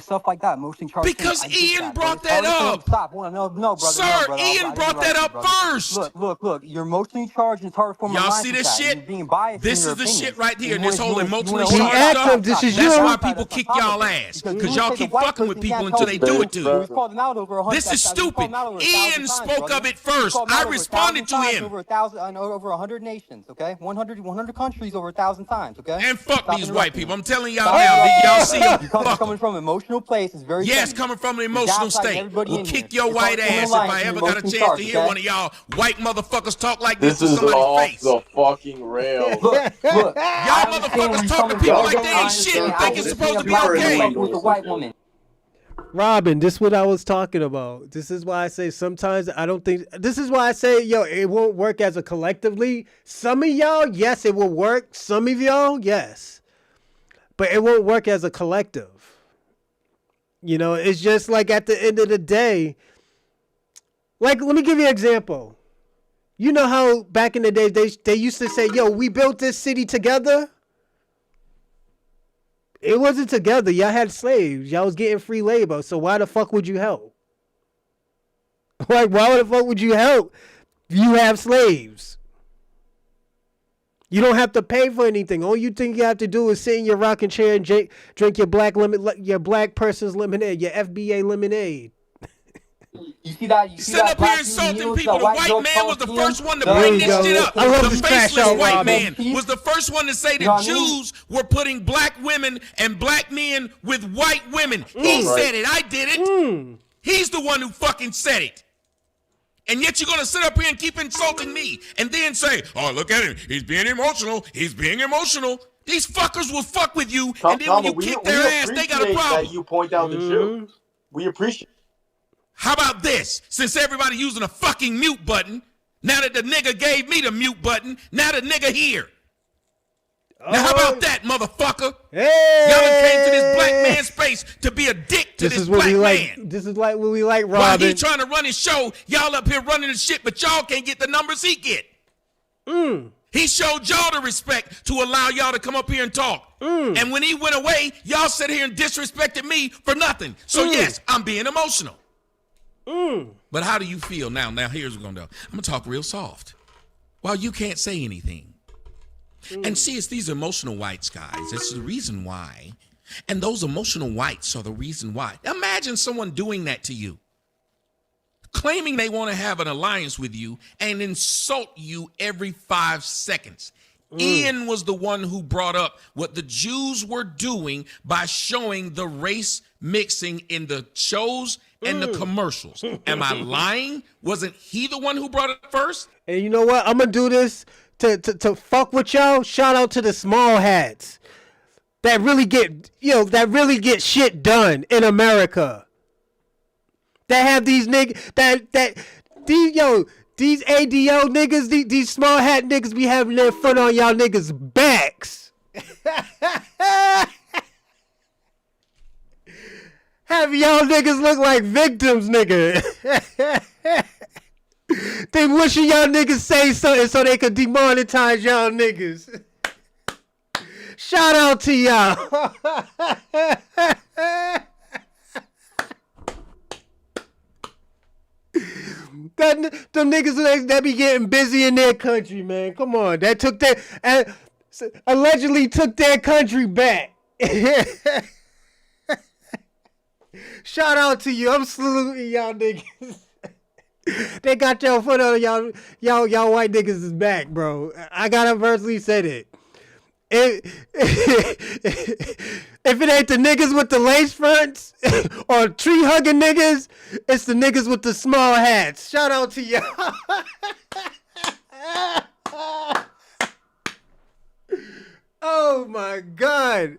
stuff like that, emotionally charged. Because Ian brought that up. Stop. No, brother. Sir, no, brother. Ian brought that up first. Look. You're emotionally charged and it's hard to form a Y'all mindset. see this shit? Being biased. This is the shit right here. This whole emotionally He charged asked stuff. him, this is That's you. why people kick y'all ass. Because y'all keep fucking with people until they do it to you. This is stupid. Ian spoke of it first. I responded to him. Over 100 nations, okay? 100 countries over 1,000 times, okay? And fuck these white people. I'm telling y'all now. Y'all see them. You're coming from an emotional place. It's very coming from an emotional state. Will kick your white ass if I ever got a chance to hear one of y'all white motherfuckers talk like this to somebody's face. This is off the fucking rails. Look. Y'all motherfuckers talk to people like they ain't shit and think it's supposed to be okay. With a white woman. Robin, this is what I was talking about. This is why I say sometimes I don't think. This is why I say, it won't work as a collectively. Some of y'all, yes, it will work. Some of y'all, yes. But it won't work as a collective. You know, it's just like at the end of the day, like, let me give you an example. You know how back in the day they used to say, yo, we built this city together? It wasn't together. Y'all had slaves. Y'all was getting free labor. So why the fuck would you help? Like, why the fuck would you help? You have slaves. You don't have to pay for anything. All you think you have to do is sit in your rocking chair and drink your black person's lemonade, your FBA lemonade. You see that? You Sit up here insulting people. The white man was the first one to bring this shit up. I love the this faceless white man was the first one to say that Jews were putting black women and black men with white women. He said it. I did it. He's the one who fucking said it. And yet you're going to sit up here and keep insulting me and then say, oh, look at him. He's being emotional. He's being emotional. These fuckers will fuck with you, and then when you kick their ass, they got a problem. That you point out the truth. We appreciate. How about this? Since everybody using a fucking mute button, now that the nigga gave me the mute button, now the nigga here. Now how about that, motherfucker? Hey! Y'all done came to this black man's space to be a dick to this black man. This is like what we like, Robin. While he trying to run his show, y'all up here running the shit, but y'all can't get the numbers he get. He showed y'all the respect to allow y'all to come up here and talk. And when he went away, y'all sat here and disrespected me for nothing. So yes, I'm being emotional. But how do you feel now? Now here's what I'm gonna do. I'm gonna talk real soft. While you can't say anything. And see, it's these emotional whites, guys. It's the reason why. And those emotional whites are the reason why. Imagine someone doing that to you. Claiming they want to have an alliance with you and insult you every 5 seconds. Ian was the one who brought up what the Jews were doing by showing the race mixing in the shows and the commercials. Am I lying? Wasn't he the one who brought it first? And you know what? I'm going to do this to fuck with y'all. Shout out to the small hats that really get shit done in America. That have these niggas, these ADO niggas, these small hat niggas be having their foot on y'all niggas' backs. Have y'all niggas look like victims, nigga. They wishing y'all niggas say something so they could demonetize y'all niggas. Shout out to y'all. Them niggas that be getting busy in their country, man. Come on. That took their allegedly took their country back. Shout out to you. I'm saluting y'all niggas. They got your foot on y'all white niggas is back, bro. I gotta personally say that. If it ain't the niggas with the lace fronts or tree hugging niggas, it's the niggas with the small hats. Shout out to y'all. Oh my God.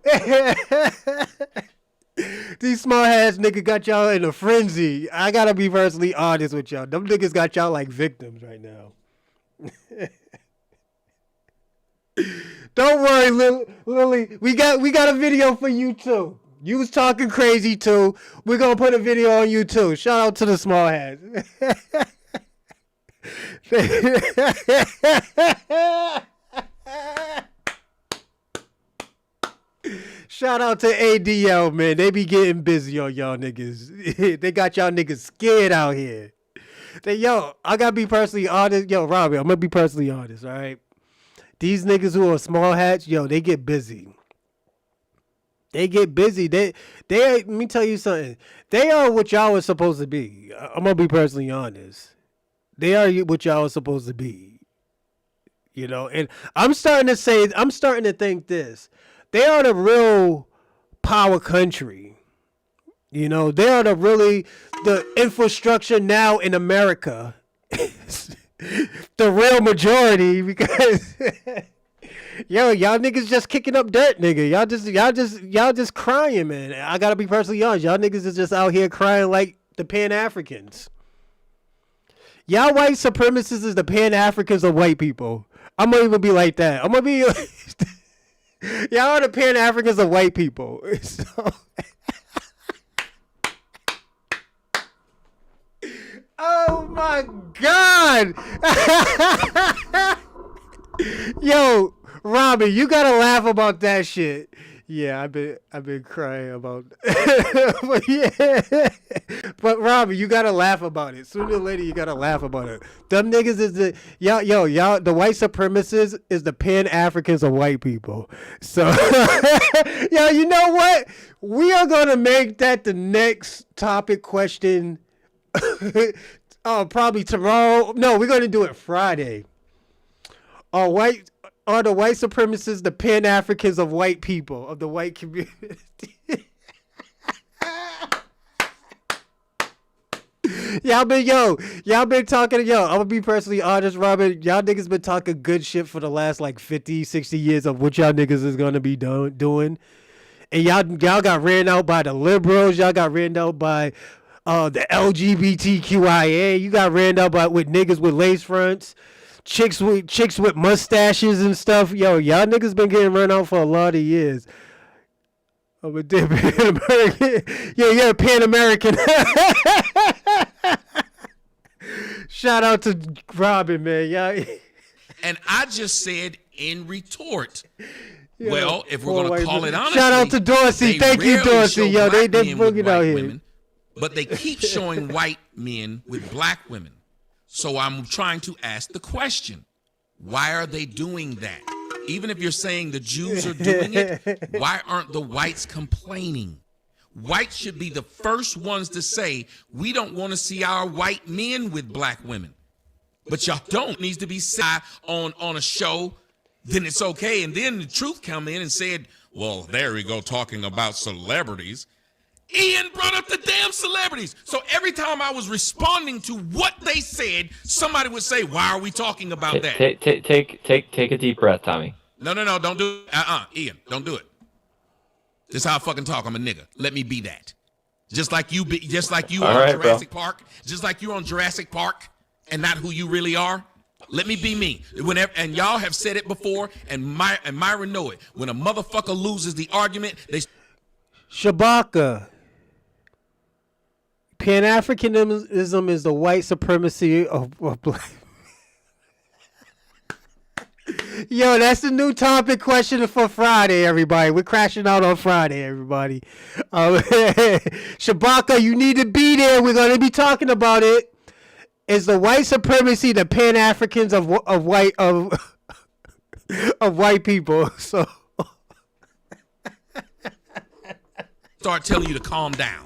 These small hats niggas got y'all in a frenzy. I gotta be personally honest with y'all. Them niggas got y'all like victims right now. Don't worry, Lily. We got a video for you too. You was talking crazy too. We're gonna put a video on you too. Shout out to the small hats. Shout out to ADL, man. They be getting busy on y'all niggas. They got y'all niggas scared out here. I gotta be personally honest. Yo, Robbie, I'm gonna be personally honest, all right? These niggas who are small hats, they get busy. They get busy. They let me tell you something. They are what y'all was supposed to be. I'm gonna be personally honest. They are what y'all was supposed to be. And I'm starting to think this. They are the real power country. They are the infrastructure now in America. The real majority, because y'all niggas just kicking up dirt, nigga. Y'all just crying, man. I gotta be personally honest. Y'all niggas is just out here crying like the Pan-Africans. Y'all white supremacists is the Pan-Africans of white people. I'm gonna even be like that. I'm gonna be y'all are the Pan-Africans of white people. So Oh my God. Yo, Robin, you gotta laugh about that shit. Yeah, I've been crying about but yeah. But Robin, you gotta laugh about it. Sooner or later you gotta laugh about it. Them niggas is the y'all the white supremacists is the Pan-Africans of white people. So yo, you know what? We are gonna make that the next topic question. Probably tomorrow. No, we're gonna do it Friday. Are the white supremacists the Pan-Africans of white people, of the white community? Y'all been talking, I'm gonna be personally honest, Robert. Y'all niggas been talking good shit for the last like 50, 60 years of what y'all niggas is gonna be doing. And y'all got ran out by the liberals, y'all got ran out by the LGBTQIA, you got ran out with niggas with lace fronts. Chicks with mustaches and stuff. Yo, y'all niggas been getting run out for a lot of years. I'm a Pan-American. Yeah, you're a Pan-American. Shout out to Robin, man. Yeah. And I just said in retort. Yeah, well, if we're going to call it honestly. Shout out to Dorsey. Thank you, Dorsey. Yo, they booking out here. Women, but they keep showing white men with black women. So I'm trying to ask the question, why are they doing that? Even if you're saying the Jews are doing it, why aren't the whites complaining? Whites should be the first ones to say, we don't want to see our white men with black women. But y'all don't. Needs to be said on a show, then it's okay. And then the truth come in and said, well, there we go talking about celebrities. Ian brought up the damn celebrities. So every time I was responding to what they said, somebody would say, why are we talking about that? Take a deep breath, Tommy. No, don't do it. Ian, don't do it. This is how I fucking talk. I'm a nigga. Let me be that. Just like you on Jurassic Park. Just like you on Jurassic Park and not who you really are. Let me be me. And y'all have said it before, and Myra know it. When a motherfucker loses the argument, they... Shabaka. Pan-Africanism is the white supremacy of black. Yo, that's the new topic question for Friday, everybody. We're crashing out on Friday, everybody. Shabaka, you need to be there. We're going to be talking about it. Is the white supremacy the Pan-Africans of white people? So start telling you to calm down.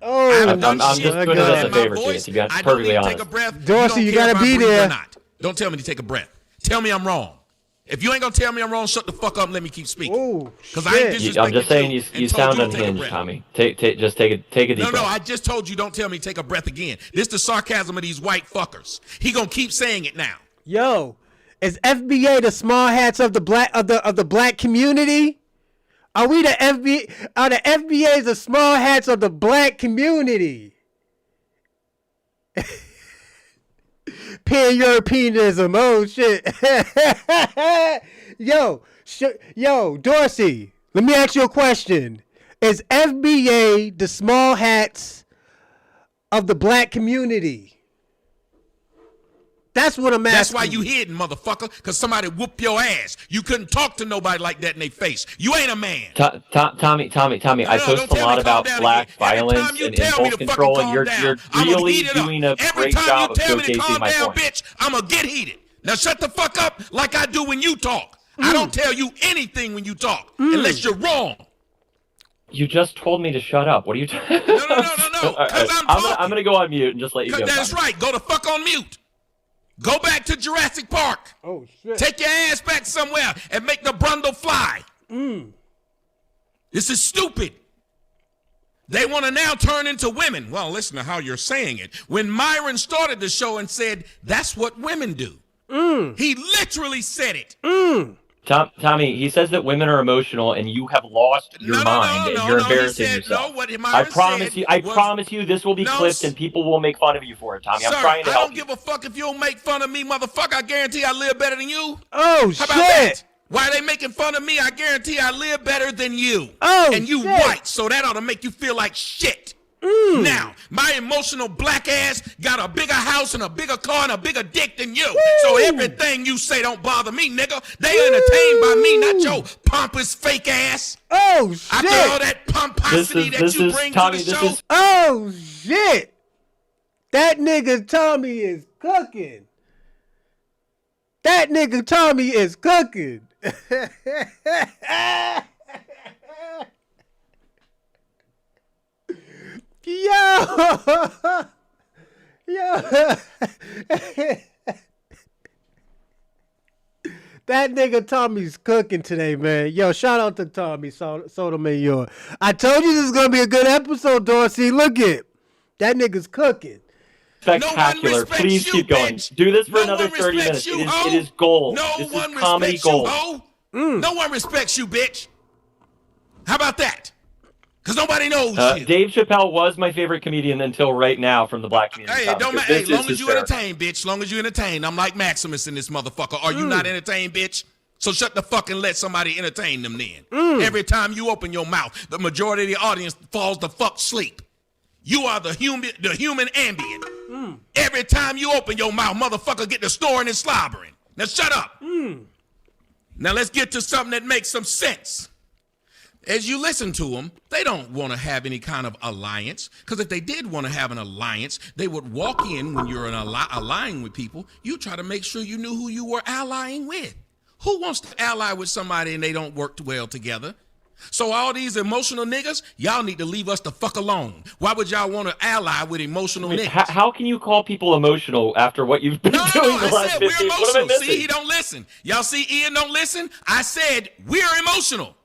Oh, I'm just putting it as a favor to you. You got perfectly honest. Take a breath. Dorsey, you gotta be there. Don't tell me to take a breath. Tell me I'm wrong. If you ain't gonna tell me I'm wrong, shut the fuck up and let me keep speaking. Because I'm just saying you sound unhinged, Tommy. Take a deep breath. No, I just told you don't tell me to take a breath again. This the sarcasm of these white fuckers. He gonna keep saying it now. Yo, is FBA the small hats of the black community? Are we the FBA? Are the FBAs the small hats of the black community? Pan-Europeanism. Oh shit. Yo, Dorsey. Let me ask you a question. Is FBA the small hats of the black community? That's what I'm asking. That's why you hidden, motherfucker, because somebody whooped your ass. You couldn't talk to nobody like that in their face. You ain't a man. Tommy, I post a lot about black violence and impulse control, and you're really doing a great job of showcasing my point. Bitch, I'm going to get heated. Now shut the fuck up like I do when you talk. I don't tell you anything when you talk, unless you're wrong. You just told me to shut up. What are you talking about? No. Because I'm going to go on mute and just let you go. That's right. Go the fuck on mute. Go back to Jurassic Park. Oh, shit. Take your ass back somewhere and make the Brundle fly. This is stupid. They want to now turn into women. Well, listen to how you're saying it. When Myron started the show and said, that's what women do. He literally said it. Tommy, he says that women are emotional, and you have lost your mind, and you're embarrassing yourself. I promise you, this will be clipped, and people will make fun of you for it, Tommy. I'm trying to help you. I don't give a fuck if you don't make fun of me, motherfucker. I guarantee I live better than you. Oh, shit. How about that? Why are they making fun of me? I guarantee I live better than you. Oh, and you white, so that ought to make you feel like shit. Now, my emotional black ass got a bigger house and a bigger car and a bigger dick than you. So everything you say don't bother me, nigga. They entertained by me, not your pompous fake ass. Oh, shit. After all that pomposity that you bring to the show. Oh, shit. That nigga Tommy is cooking. That nigga Tommy is cooking. Yo. That nigga Tommy's cooking today, man. Yo, shout out to Tommy Sotomayor. I told you this is going to be a good episode, Dorsey. Look it. That nigga's cooking. Spectacular. Please keep going. Do this for another 30 minutes. It is gold. This is comedy gold. No one respects you, bitch. How about that? Because nobody knows you. Dave Chappelle was my favorite comedian until right now from the black community. Hey, don't matter. Hey, long as you entertain, bitch. Long as you entertain. I'm like Maximus in this motherfucker. Are you not entertained, bitch? So shut the fuck and let somebody entertain them then. Every time you open your mouth, the majority of the audience falls the fuck sleep. You are the human ambient. Every time you open your mouth, motherfucker get to snoring and slobbering. Now shut up. Now let's get to something that makes some sense. As you listen to them, they don't want to have any kind of alliance. Because if they did want to have an alliance, they would walk in when you're allying with people. You try to make sure you knew who you were allying with. Who wants to ally with somebody and they don't work well together? So all these emotional niggas, y'all need to leave us the fuck alone. Why would y'all want to ally with emotional niggas? How can you call people emotional after what you've been doing the last 15 years? What am I missing? See, he don't listen. Y'all see Ian don't listen? I said, we're emotional.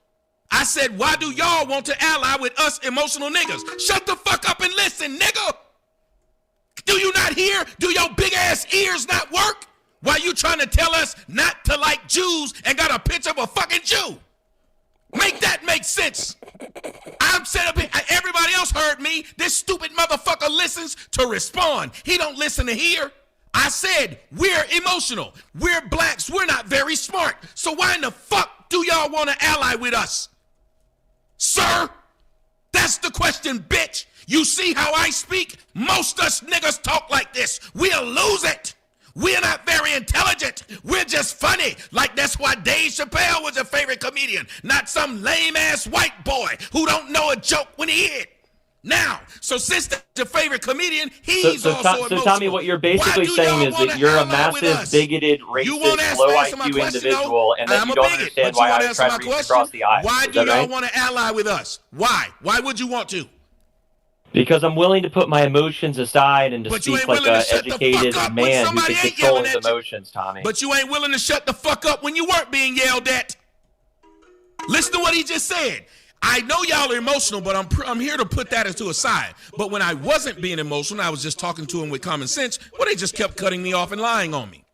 I said, why do y'all want to ally with us emotional niggas? Shut the fuck up and listen, nigga. Do you not hear? Do your big ass ears not work? Why you trying to tell us not to like Jews and got a picture of a fucking Jew? Make that make sense. I'm set up here. Everybody else heard me. This stupid motherfucker listens to respond. He don't listen to hear. I said, we're emotional. We're blacks. We're not very smart. So why in the fuck do y'all want to ally with us? Sir, that's the question, bitch. You see how I speak? Most us niggas talk like this. We'll lose it. We're not very intelligent. We're just funny. Like that's why Dave Chappelle was your favorite comedian, not some lame-ass white boy who don't know a joke when he hit. Now, so since that's your favorite comedian, he's also emotional. So Tommy, what you're basically saying is that you're a massive, bigoted, racist, low IQ individual, and that you don't understand why I try to reach across the aisle. Why do y'all want to ally with us? Why? Why would you want to? Because I'm willing to put my emotions aside and to speak like an educated man who can control his emotions, Tommy. But you ain't willing to shut the fuck up when you weren't being yelled at. Listen to what he just said. I know y'all are emotional, but I'm here to put that to a side. But when I wasn't being emotional, I was just talking to him with common sense, well, they just kept cutting me off and lying on me.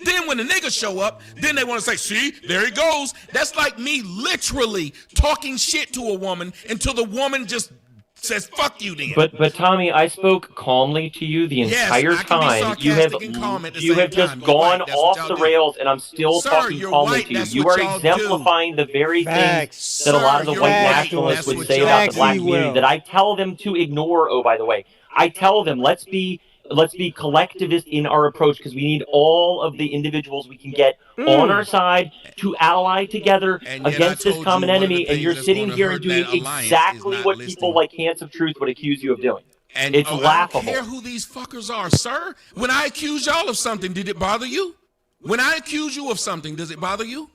Then when the niggas show up, then they want to say, see, there he goes. That's like me literally talking shit to a woman until the woman just says, fuck you then. But Tommy, I spoke calmly to you the entire time. You have just gone off the rails, and I'm still talking calmly to you. You are exemplifying the very things that a lot of the white nationalists would say about the black community that I tell them to ignore. Oh, by the way, I tell them, let's be collectivist in our approach, because we need all of the individuals we can get on our side to ally together against this common enemy. And you're sitting here and doing exactly what people like Hands of Truth would accuse you of doing. And it's laughable. I don't care who these fuckers are, sir. When I accuse y'all of something, did it bother you? When I accuse you of something, does it bother you?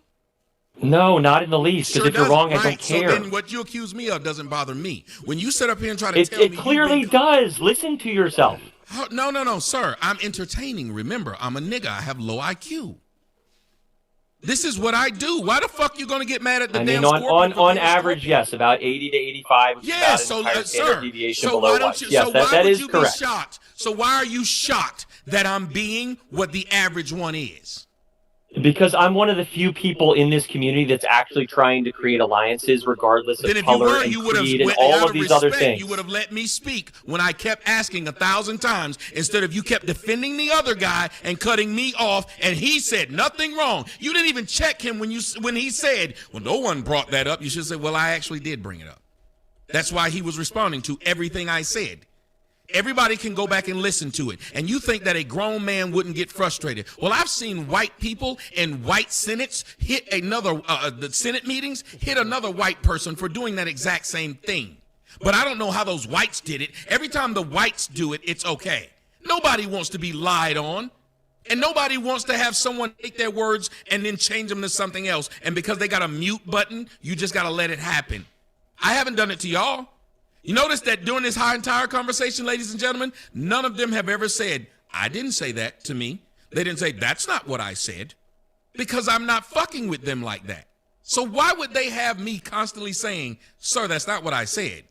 No, not in the least, because if you're wrong, I don't care. So then what you accuse me of doesn't bother me. When you sit up here and try to tell me... It clearly does. Listen to yourself. No, sir. I'm entertaining. Remember, I'm a nigga. I have low IQ. This is what I do. Why the fuck you gonna get mad at the damn scorpion? On average, yes, about 80 to 85. Yeah, so sir. So why don't you? Yes, so why that would is you correct. be shocked? So why are you shocked that I'm being what the average one is? Because I'm one of the few people in this community that's actually trying to create alliances regardless of color and creed and all of these other things. You would have let me speak when I kept asking 1,000 times instead of you kept defending the other guy and cutting me off, and he said nothing wrong. You didn't even check him when he said, well, no one brought that up. You should say, well, I actually did bring it up. That's why he was responding to everything I said. Everybody can go back and listen to it. And you think that a grown man wouldn't get frustrated. Well, I've seen white people in white senates hit another, the Senate meetings, hit another white person for doing that exact same thing. But I don't know how those whites did it. Every time the whites do it, it's okay. Nobody wants to be lied on. And nobody wants to have someone take their words and then change them to something else. And because they got a mute button, you just got to let it happen. I haven't done it to y'all. You notice that during this entire conversation, ladies and gentlemen, none of them have ever said, I didn't say that to me. They didn't say, that's not what I said, because I'm not fucking with them like that. So why would they have me constantly saying, sir, that's not what I said?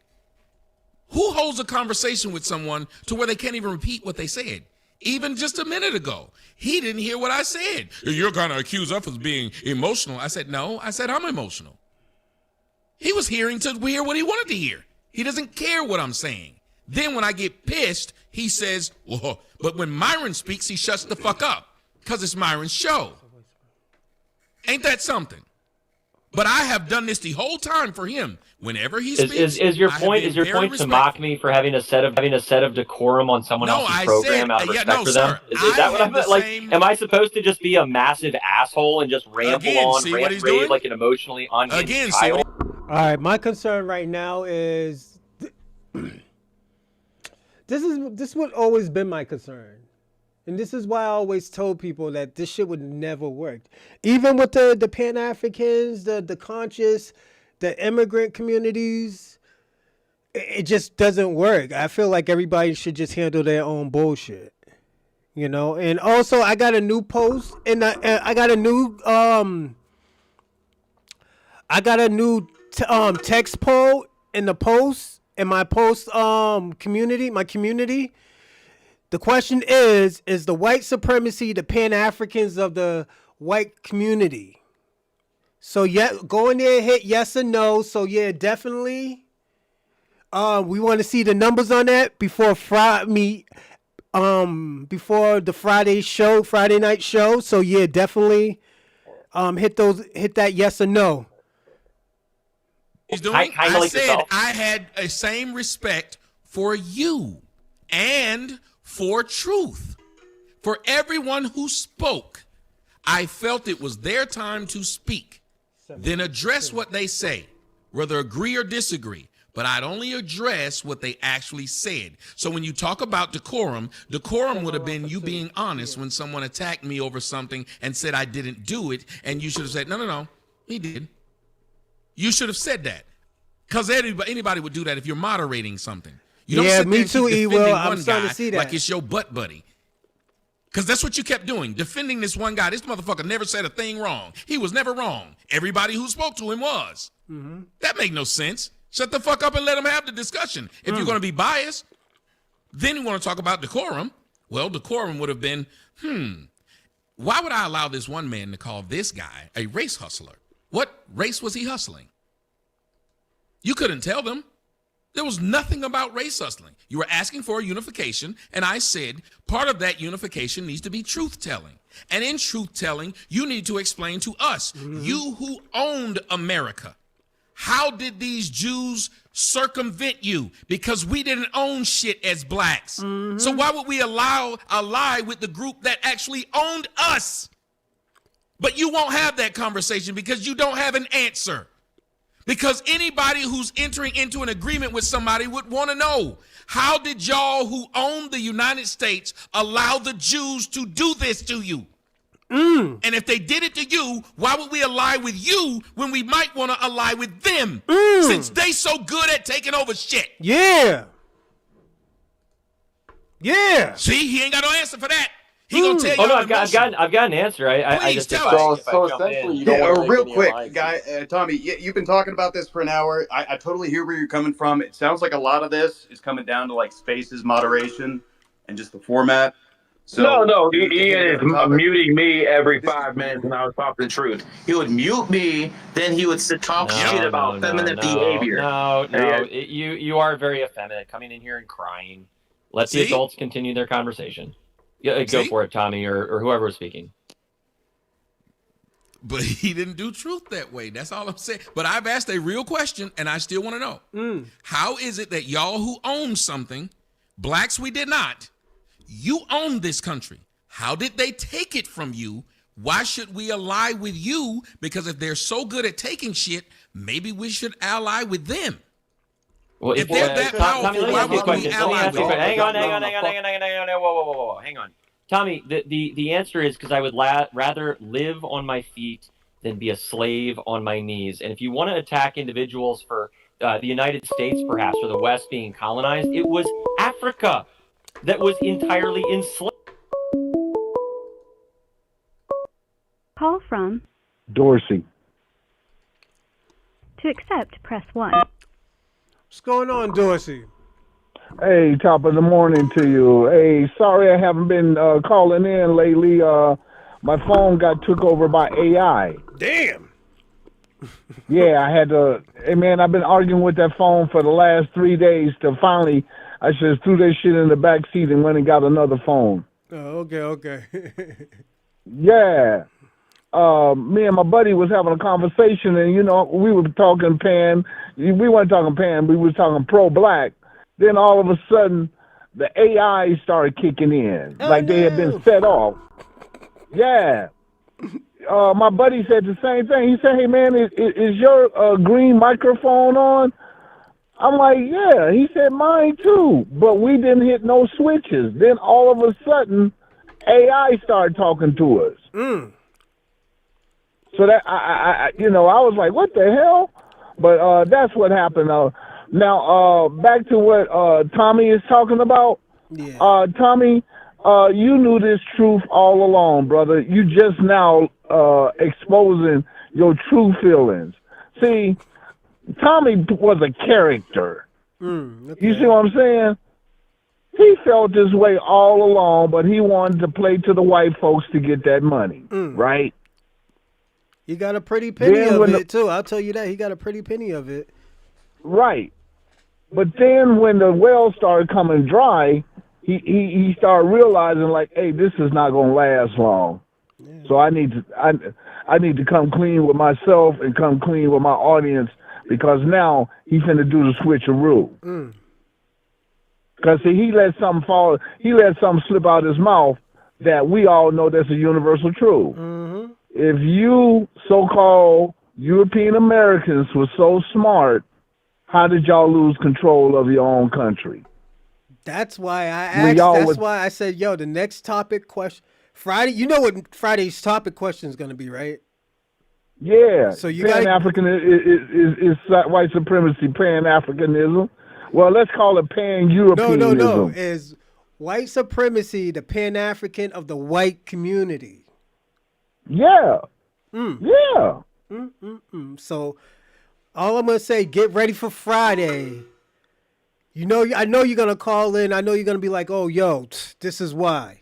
Who holds a conversation with someone to where they can't even repeat what they said? Even just a minute ago, he didn't hear what I said. You're going to accuse us of being emotional. I said, no, I said, I'm emotional. He was hearing to hear what he wanted to hear. He doesn't care what I'm saying. Then when I get pissed, he says, well, but when Myron speaks, he shuts the fuck up because it's Myron's show. Ain't that something? But I have done this the whole time for him. Whenever he speaks, is your point to mock me for having a set of decorum on someone else's program out of respect for them? Is that what I'm like? Am I supposed to just be a massive asshole and just ramble rave like an emotionally unhinged child? All right, my concern right now is this is what always been my concern. And this is why I always told people that this shit would never work. Even with the Pan-Africans, the conscious, the immigrant communities, it just doesn't work. I feel like everybody should just handle their own bullshit. You know? And also, I got a new post, and I got a new text poll in the post, in my post community, my community. The question is the white supremacy the Pan-Africans of the white community? So yeah, go in there and hit yes or no. So yeah, definitely. We want to see the numbers on that before before the Friday night show. So yeah, definitely hit that yes or no. He's doing. I said I had a same respect for you and for truth. For everyone who spoke, I felt it was their time to speak. Then address what they say, whether agree or disagree. But I'd only address what they actually said. So when you talk about decorum would have been you being honest when someone attacked me over something and said I didn't do it, and you should have said, no, he did. You should have said that. Because anybody would do that if you're moderating something. You don't sit me too, E-Will. I'm starting to see that. Like it's your butt buddy. Because that's what you kept doing, defending this one guy. This motherfucker never said a thing wrong. He was never wrong. Everybody who spoke to him was. Mm-hmm. That made no sense. Shut the fuck up and let him have the discussion. If you're going to be biased, then you want to talk about decorum. Well, decorum would have been, why would I allow this one man to call this guy a race hustler? What race was he hustling? You couldn't tell them. There was nothing about race hustling. You were asking for a unification, and I said part of that unification needs to be truth-telling. And in truth-telling, you need to explain to us, you who owned America, how did these Jews circumvent you? Because we didn't own shit as blacks. So why would we ally with the group that actually owned us? But you won't have that conversation because you don't have an answer. Because anybody who's entering into an agreement with somebody would want to know, how did y'all who own the United States allow the Jews to do this to you? And if they did it to you, why would we ally with you when we might want to ally with them? Since they so good at taking over shit. Yeah. See, he ain't got no answer for that. He gonna tell you. Oh no, I've got an answer. I just so essentially, you don't want to make real any quick, alliances. guy, Tommy, you've been talking about this for an hour. I totally hear where you're coming from. It sounds like a lot of this is coming down to like spaces moderation and just the format. So no, he is muting me every 5 minutes when I was talking the truth. He would mute me, then he would talk shit about feminine behavior. You are very effeminate, coming in here and crying. Let the adults continue their conversation. Yeah, go for it, Tommy, or whoever was speaking. But he didn't do truth that way. That's all I'm saying. But I've asked a real question, and I still want to know. How is it that y'all who own something, blacks we did not, you own this country? How did they take it from you? Why should we ally with you? Because if they're so good at taking shit, maybe we should ally with them. Well, if they're that powerful, why would we ally with them? Hang on. Whoa. Hang on. Tommy, the answer is because I would rather live on my feet than be a slave on my knees. And if you want to attack individuals for the United States, perhaps, or the West being colonized, it was Africa that was entirely enslaved. Call from Dorsey. To accept, press 1. What's going on, Dorsey? Hey, top of the morning to you. Hey, sorry I haven't been calling in lately. My phone got took over by AI. Damn. Yeah, I had to. Hey, man, I've been arguing with that phone for the last 3 days till finally I just threw that shit in the back seat and went and got another phone. Oh, okay. Yeah. Me and my buddy was having a conversation, and, we were talking pan. We weren't talking pan, we were talking pro-black. Then all of a sudden, the AI started kicking in, they had been set off. Yeah. My buddy said the same thing. He said, "Hey, man, is your green microphone on?" I'm like, "Yeah." He said, "Mine too." But we didn't hit no switches. Then all of a sudden, AI started talking to us. So that I was like, "What the hell?" But that's what happened. Now, back to what Tommy is talking about. Yeah. Tommy, you knew this truth all along, brother. You just now exposing your true feelings. See, Tommy was a character. Okay. You see what I'm saying? He felt this way all along, but he wanted to play to the white folks to get that money, right? He got a pretty penny of it, too. I'll tell you that. He got a pretty penny of it. Right. But then when the well started coming dry, he started realizing, like, hey, this is not going to last long. Yeah. So I need to come clean with myself and come clean with my audience, because now he's finna do the switcheroo. Because he let something fall. He let something slip out his mouth that we all know that's a universal truth. If you so-called European Americans were so smart, how did y'all lose control of your own country? That's why I asked. That's why I said, "Yo, the next topic question Friday." You know what Friday's topic question is going to be, right? Yeah. So you Pan-African is white supremacy, Pan-Africanism. Well, let's call it Pan-Europeanism. No. Is white supremacy the Pan-African of the white community? Yeah. Yeah. So all I'm going to say, get ready for Friday. I know you're going to call in. I know you're going to be like, "Oh, yo, this is why."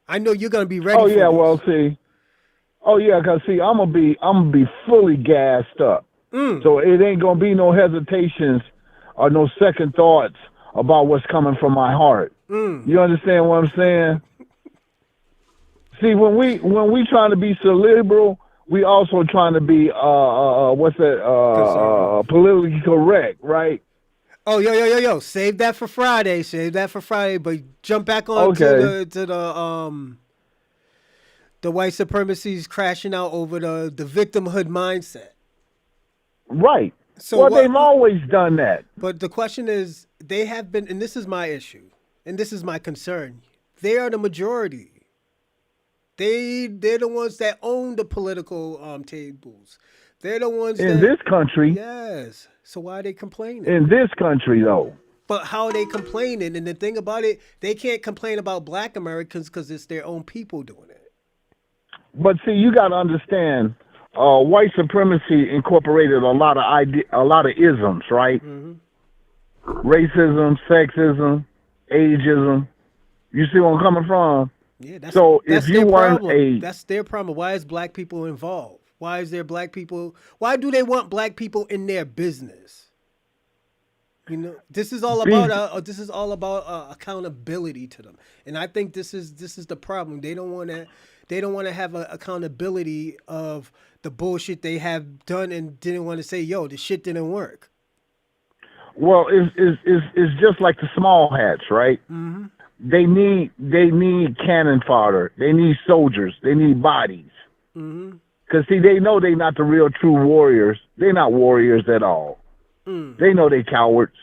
I know you're going to be ready for this. Well, see. Oh, yeah, because, see, I'm going to be fully gassed up. So it ain't going to be no hesitations or no second thoughts about what's coming from my heart. You understand what I'm saying? See, when we trying to be cerebral, we also trying to be politically correct, right? Oh, yo! Save that for Friday. But jump back on to the white supremacy's crashing out over the victimhood mindset. Right. So they've always done that. But the question is, they have been, and this is my issue, and this is my concern. They are the majority. They're the ones that own the political tables. They're the ones in this country. Yes. So why are they complaining? In this country, though. But how are they complaining? And the thing about it, they can't complain about Black Americans because it's their own people doing it. But see, you got to understand, white supremacy incorporated a lot of isms, right? Racism, sexism, ageism. You see where I'm coming from? Yeah, that's their problem. Why is Black people involved? Why do they want Black people in their business? This is all about accountability to them. And I think this is the problem. They don't want to they don't want to have a accountability of the bullshit they have done and didn't want to say, yo, the shit didn't work. Well, it's just like the small hats, right? Mm-hmm. They need cannon fodder. They need soldiers. They need bodies. Mm-hmm. Because, see, they know they're not the real true warriors. They're not warriors at all. They know they cowards.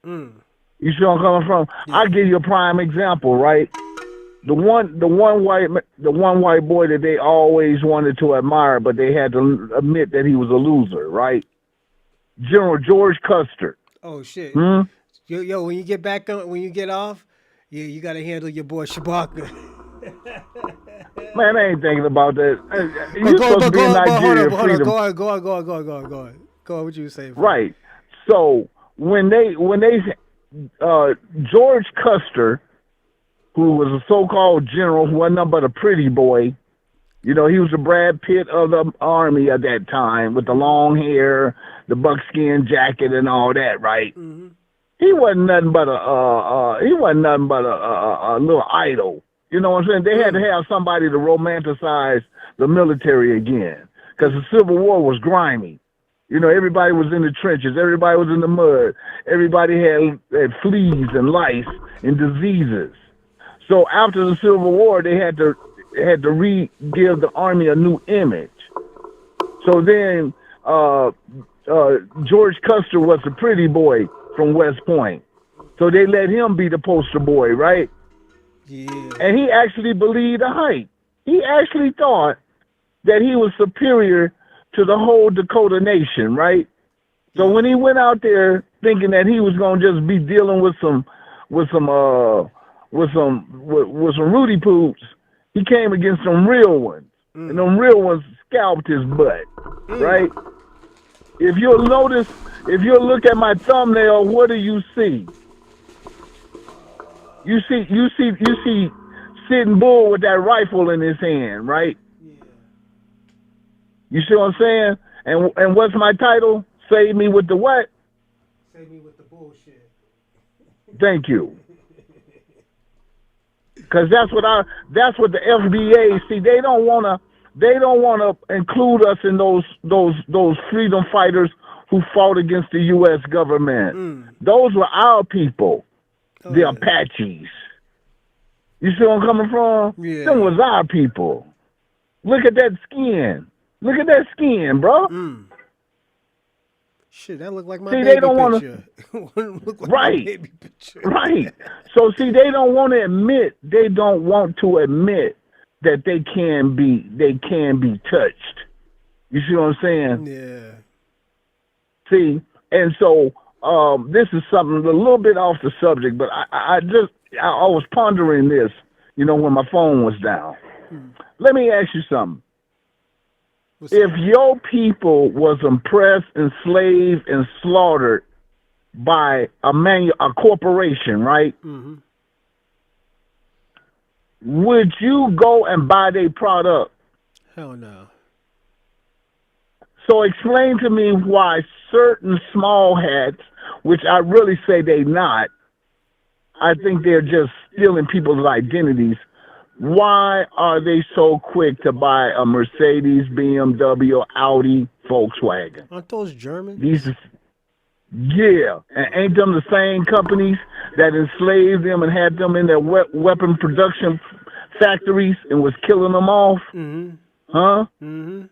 You see where I'm coming from? Yeah. I'll give you a prime example, right? The one white boy that they always wanted to admire, but they had to admit that he was a loser, right? General George Custer. Oh shit! Yo, when you get back on, when you get off, yeah, you gotta handle your boy Shabaka. Man, I ain't thinking about that. You're supposed to be in Nigeria. Go on. What you say? Right. So when they George Custer, who was a so-called general, who wasn't nothing but a pretty boy, he was the Brad Pitt of the army at that time, with the long hair, the buckskin jacket, and all that, right? Mm-hmm. He wasn't nothing but a little idol. You know what I'm saying? They had to have somebody to romanticize the military again, because the Civil War was grimy. Everybody was in the trenches. Everybody was in the mud. Everybody had fleas and lice and diseases. So after the Civil War, they had to give the army a new image. So then George Custer was a pretty boy from West Point. So they let him be the poster boy, right? Yeah. And he actually believed the hype. He actually thought that he was superior to the whole Dakota nation, right? So when he went out there thinking that he was gonna just be dealing with some Rudy Poops, he came against some real ones, and them real ones scalped his butt, right? If you'll look at my thumbnail, what do you see? You see Sitting Bull with that rifle in his hand, right? You see what I'm saying? And what's my title? Save me with the what? Save me with the bullshit. Thank you. Because that's what the FBA see. They don't wanna include us in those freedom fighters who fought against the U.S. government. Those were our people, the Apaches. You see where I'm coming from? Yeah. Them was our people. Look at that skin. Look at that skin, bro. Shit, that look like my baby they don't picture. Look like right. My baby picture. Right. So see, they don't want to admit that they can be touched. You see what I'm saying? Yeah. See, and so this is something a little bit off the subject, but I was pondering this, when my phone was down. Let me ask you something. If your people was oppressed, enslaved, and slaughtered by a corporation, right? Mm-hmm. Would you go and buy their product? Hell no. So explain to me why certain small hats, which I really say they not, I think they're just stealing people's identities. Why are they so quick to buy a Mercedes, BMW, Audi, Volkswagen? Aren't those Germans? Yeah. And ain't them the same companies that enslaved them and had them in their weapon production factories and was killing them off? Mm-hmm. Huh? Mm-hmm.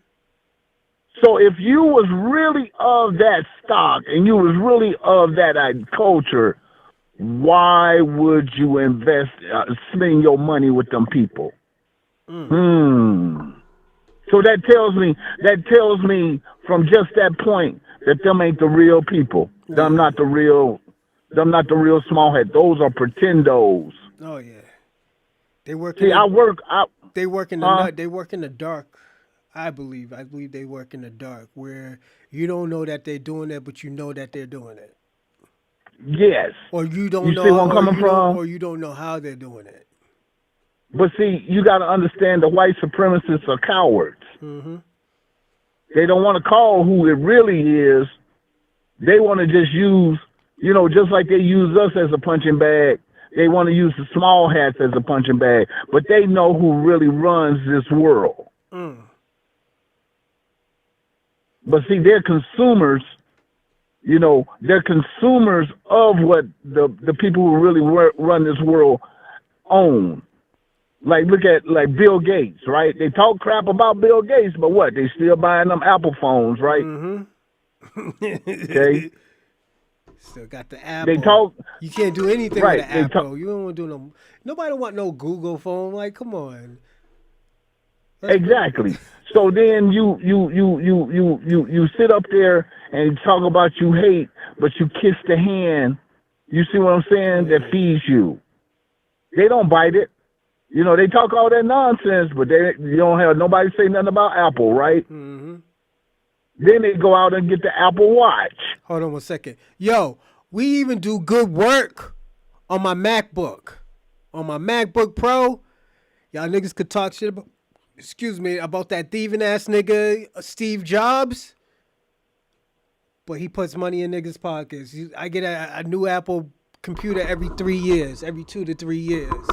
So if you was really of that stock and you was really of that culture, why would you invest, spend your money with them people? So that tells me from just that point that them ain't the real people. Them not the real small head. Those are pretendos. Oh yeah. They work. See, they work in the they work in the dark. I believe they work in the dark where you don't know that they're doing it, but you know that they're doing it. Yes. Or you don't know. See where I'm coming from? Or you don't know how they're doing it. But see, you got to understand the white supremacists are cowards. Mm-hmm. They don't want to call who it really is. They want to just use, just like they use us as a punching bag, They want to use the small hats as a punching bag, but they know who really runs this world. But see, they're consumers. You know, they're consumers of what the people who really run this world own. Like, look at like Bill Gates, right? They talk crap about Bill Gates, but what? They still buying them Apple phones, right? Okay. Still got the Apple. They talk. You can't do anything with the Apple. You don't want to do no. Nobody want no Google phone. Like, come on. Exactly. So then you sit up there and talk about you hate, but you kiss the hand. You see what I'm saying? That feeds you. They don't bite it. You know, they talk all that nonsense, but you don't have nobody say nothing about Apple, right? Then they go out and get the Apple Watch. Hold on 1 second. Yo, we even do good work on my MacBook. On my MacBook Pro, y'all niggas could talk shit about, about that thieving ass nigga, Steve Jobs. But he puts money in niggas' pockets. I get a new Apple computer every 3 years, every 2 to 3 years.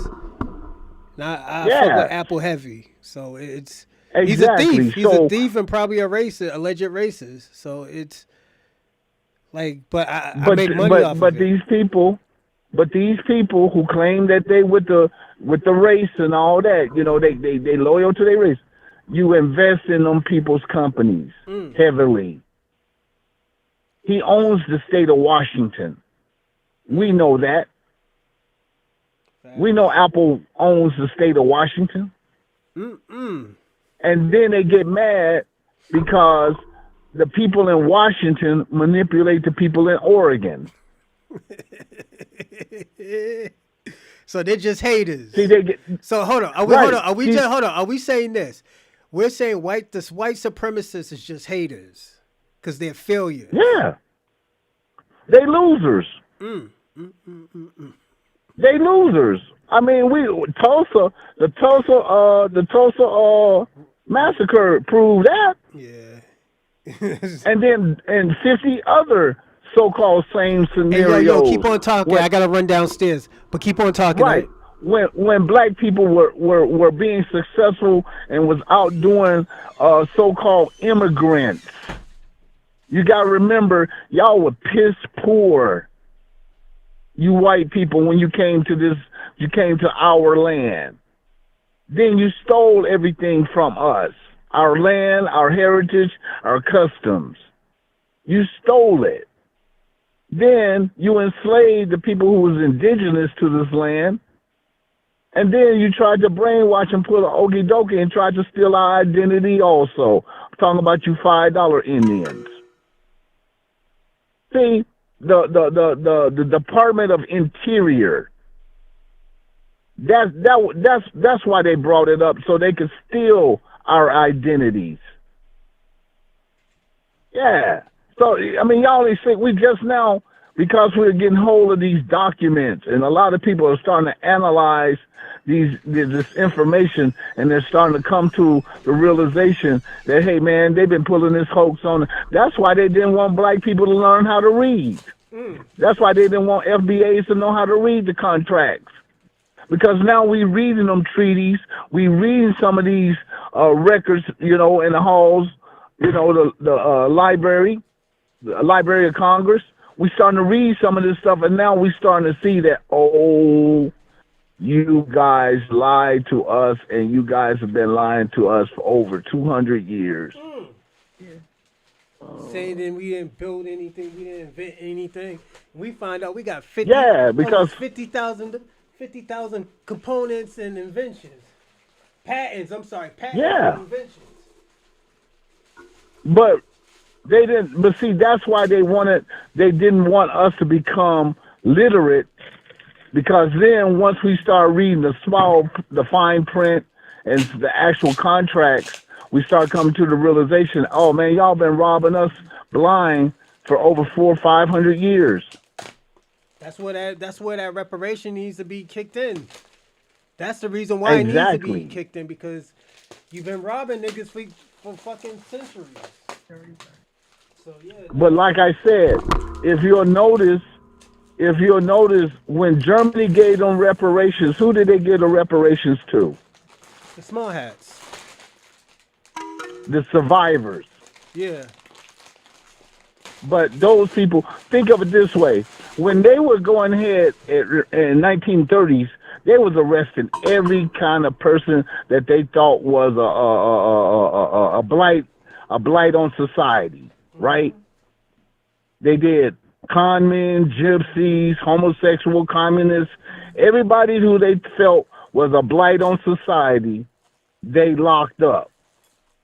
I fuck with Apple heavy, so it's he's a thief. He's a thief and probably a racist, alleged racist. So it's like, but I make money off of it. These people who claim that they with the race and all that, you know, they loyal to their race. You invest in them people's companies heavily. He owns the state of Washington. We know that. We know Apple owns the state of Washington. And then they get mad because the people in Washington manipulate the people in Oregon. So they're just haters. See, they get, so hold on. Are we saying this? We're saying white supremacists is just haters because they're failures. Yeah. They losers. They losers. I mean, the Tulsa massacre proved that. Yeah. and 50 other so-called same scenarios. Hey, yo, keep on talking. I gotta run downstairs, but keep on talking. Right. When black people were being successful and was outdoing so-called immigrants. You gotta remember, y'all were piss poor. You white people, when you came to our land. Then you stole everything from us. Our land, our heritage, our customs. You stole it. Then you enslaved the people who was indigenous to this land. And then you tried to brainwash and put an okie dokie and tried to steal our identity also. I'm talking about you $5 Indians. See, the Department of Interior. That's why they brought it up, so they could steal our identities. Yeah. So I mean, y'all only think we just now, because we're getting hold of these documents, and a lot of people are starting to analyze this information, and they're starting to come to the realization that, hey man, they've been pulling this hoax on. That's why they didn't want black people to learn how to read. That's why they didn't want FBAs to know how to read the contracts. Because now we reading them treaties, we reading some of these records, you know, in the halls, you know, the Library of Congress. We starting to read some of this stuff, and now we starting to see that, oh, you guys lied to us, and you guys have been lying to us for over 200 years. Saying that we didn't build anything, we didn't invent anything. We find out we got 50,000 components and inventions. Patents and inventions. But they didn't. But see, that's why they didn't want us to become literate, because then once we start reading the fine print and the actual contracts, we start coming to the realization, oh man, y'all been robbing us blind for over 400 or 500 years. That's where that reparation needs to be kicked in. That's the reason why it needs to be kicked in, because you've been robbing niggas for fucking centuries. So yeah. But like I said, if you'll notice, if you'll notice, when Germany gave them reparations, who did they give the reparations to? The small hats. The survivors. Yeah. But those people, think of it this way. When they were going ahead in 1930s, they was arresting every kind of person that they thought was a blight on society, right? They did con men, gypsies, homosexual, communists, everybody who they felt was a blight on society, they locked up,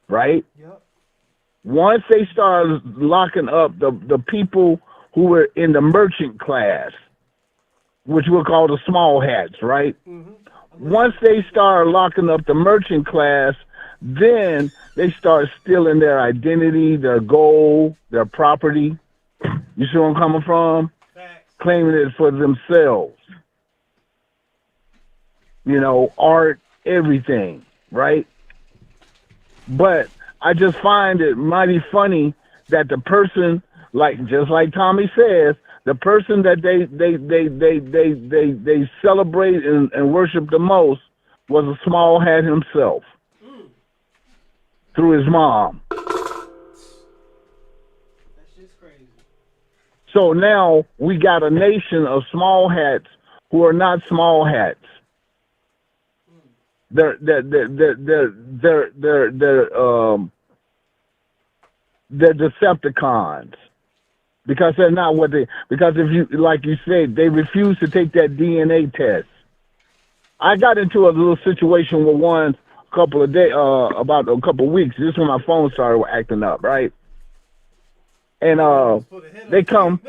right? Yep. Once they started locking up the people who were in the merchant class, which we'll call the small hats, right? Mm-hmm. Once they started locking up the merchant class, then they start stealing their identity, their gold, their property. You see where I'm coming from? Facts. Claiming it for themselves. You know, art, everything, right? But I just find it mighty funny that the person, just like Tommy says, the person that they celebrate and worship the most was a small hat himself through his mom. That's just crazy. So now we got a nation of small hats who are not small hats. They're Decepticons. Because they're not what they. Because if you, like you said, they refuse to take that DNA test. I got into a little situation with one about a couple of weeks. This is when my phone started acting up, right? And they come.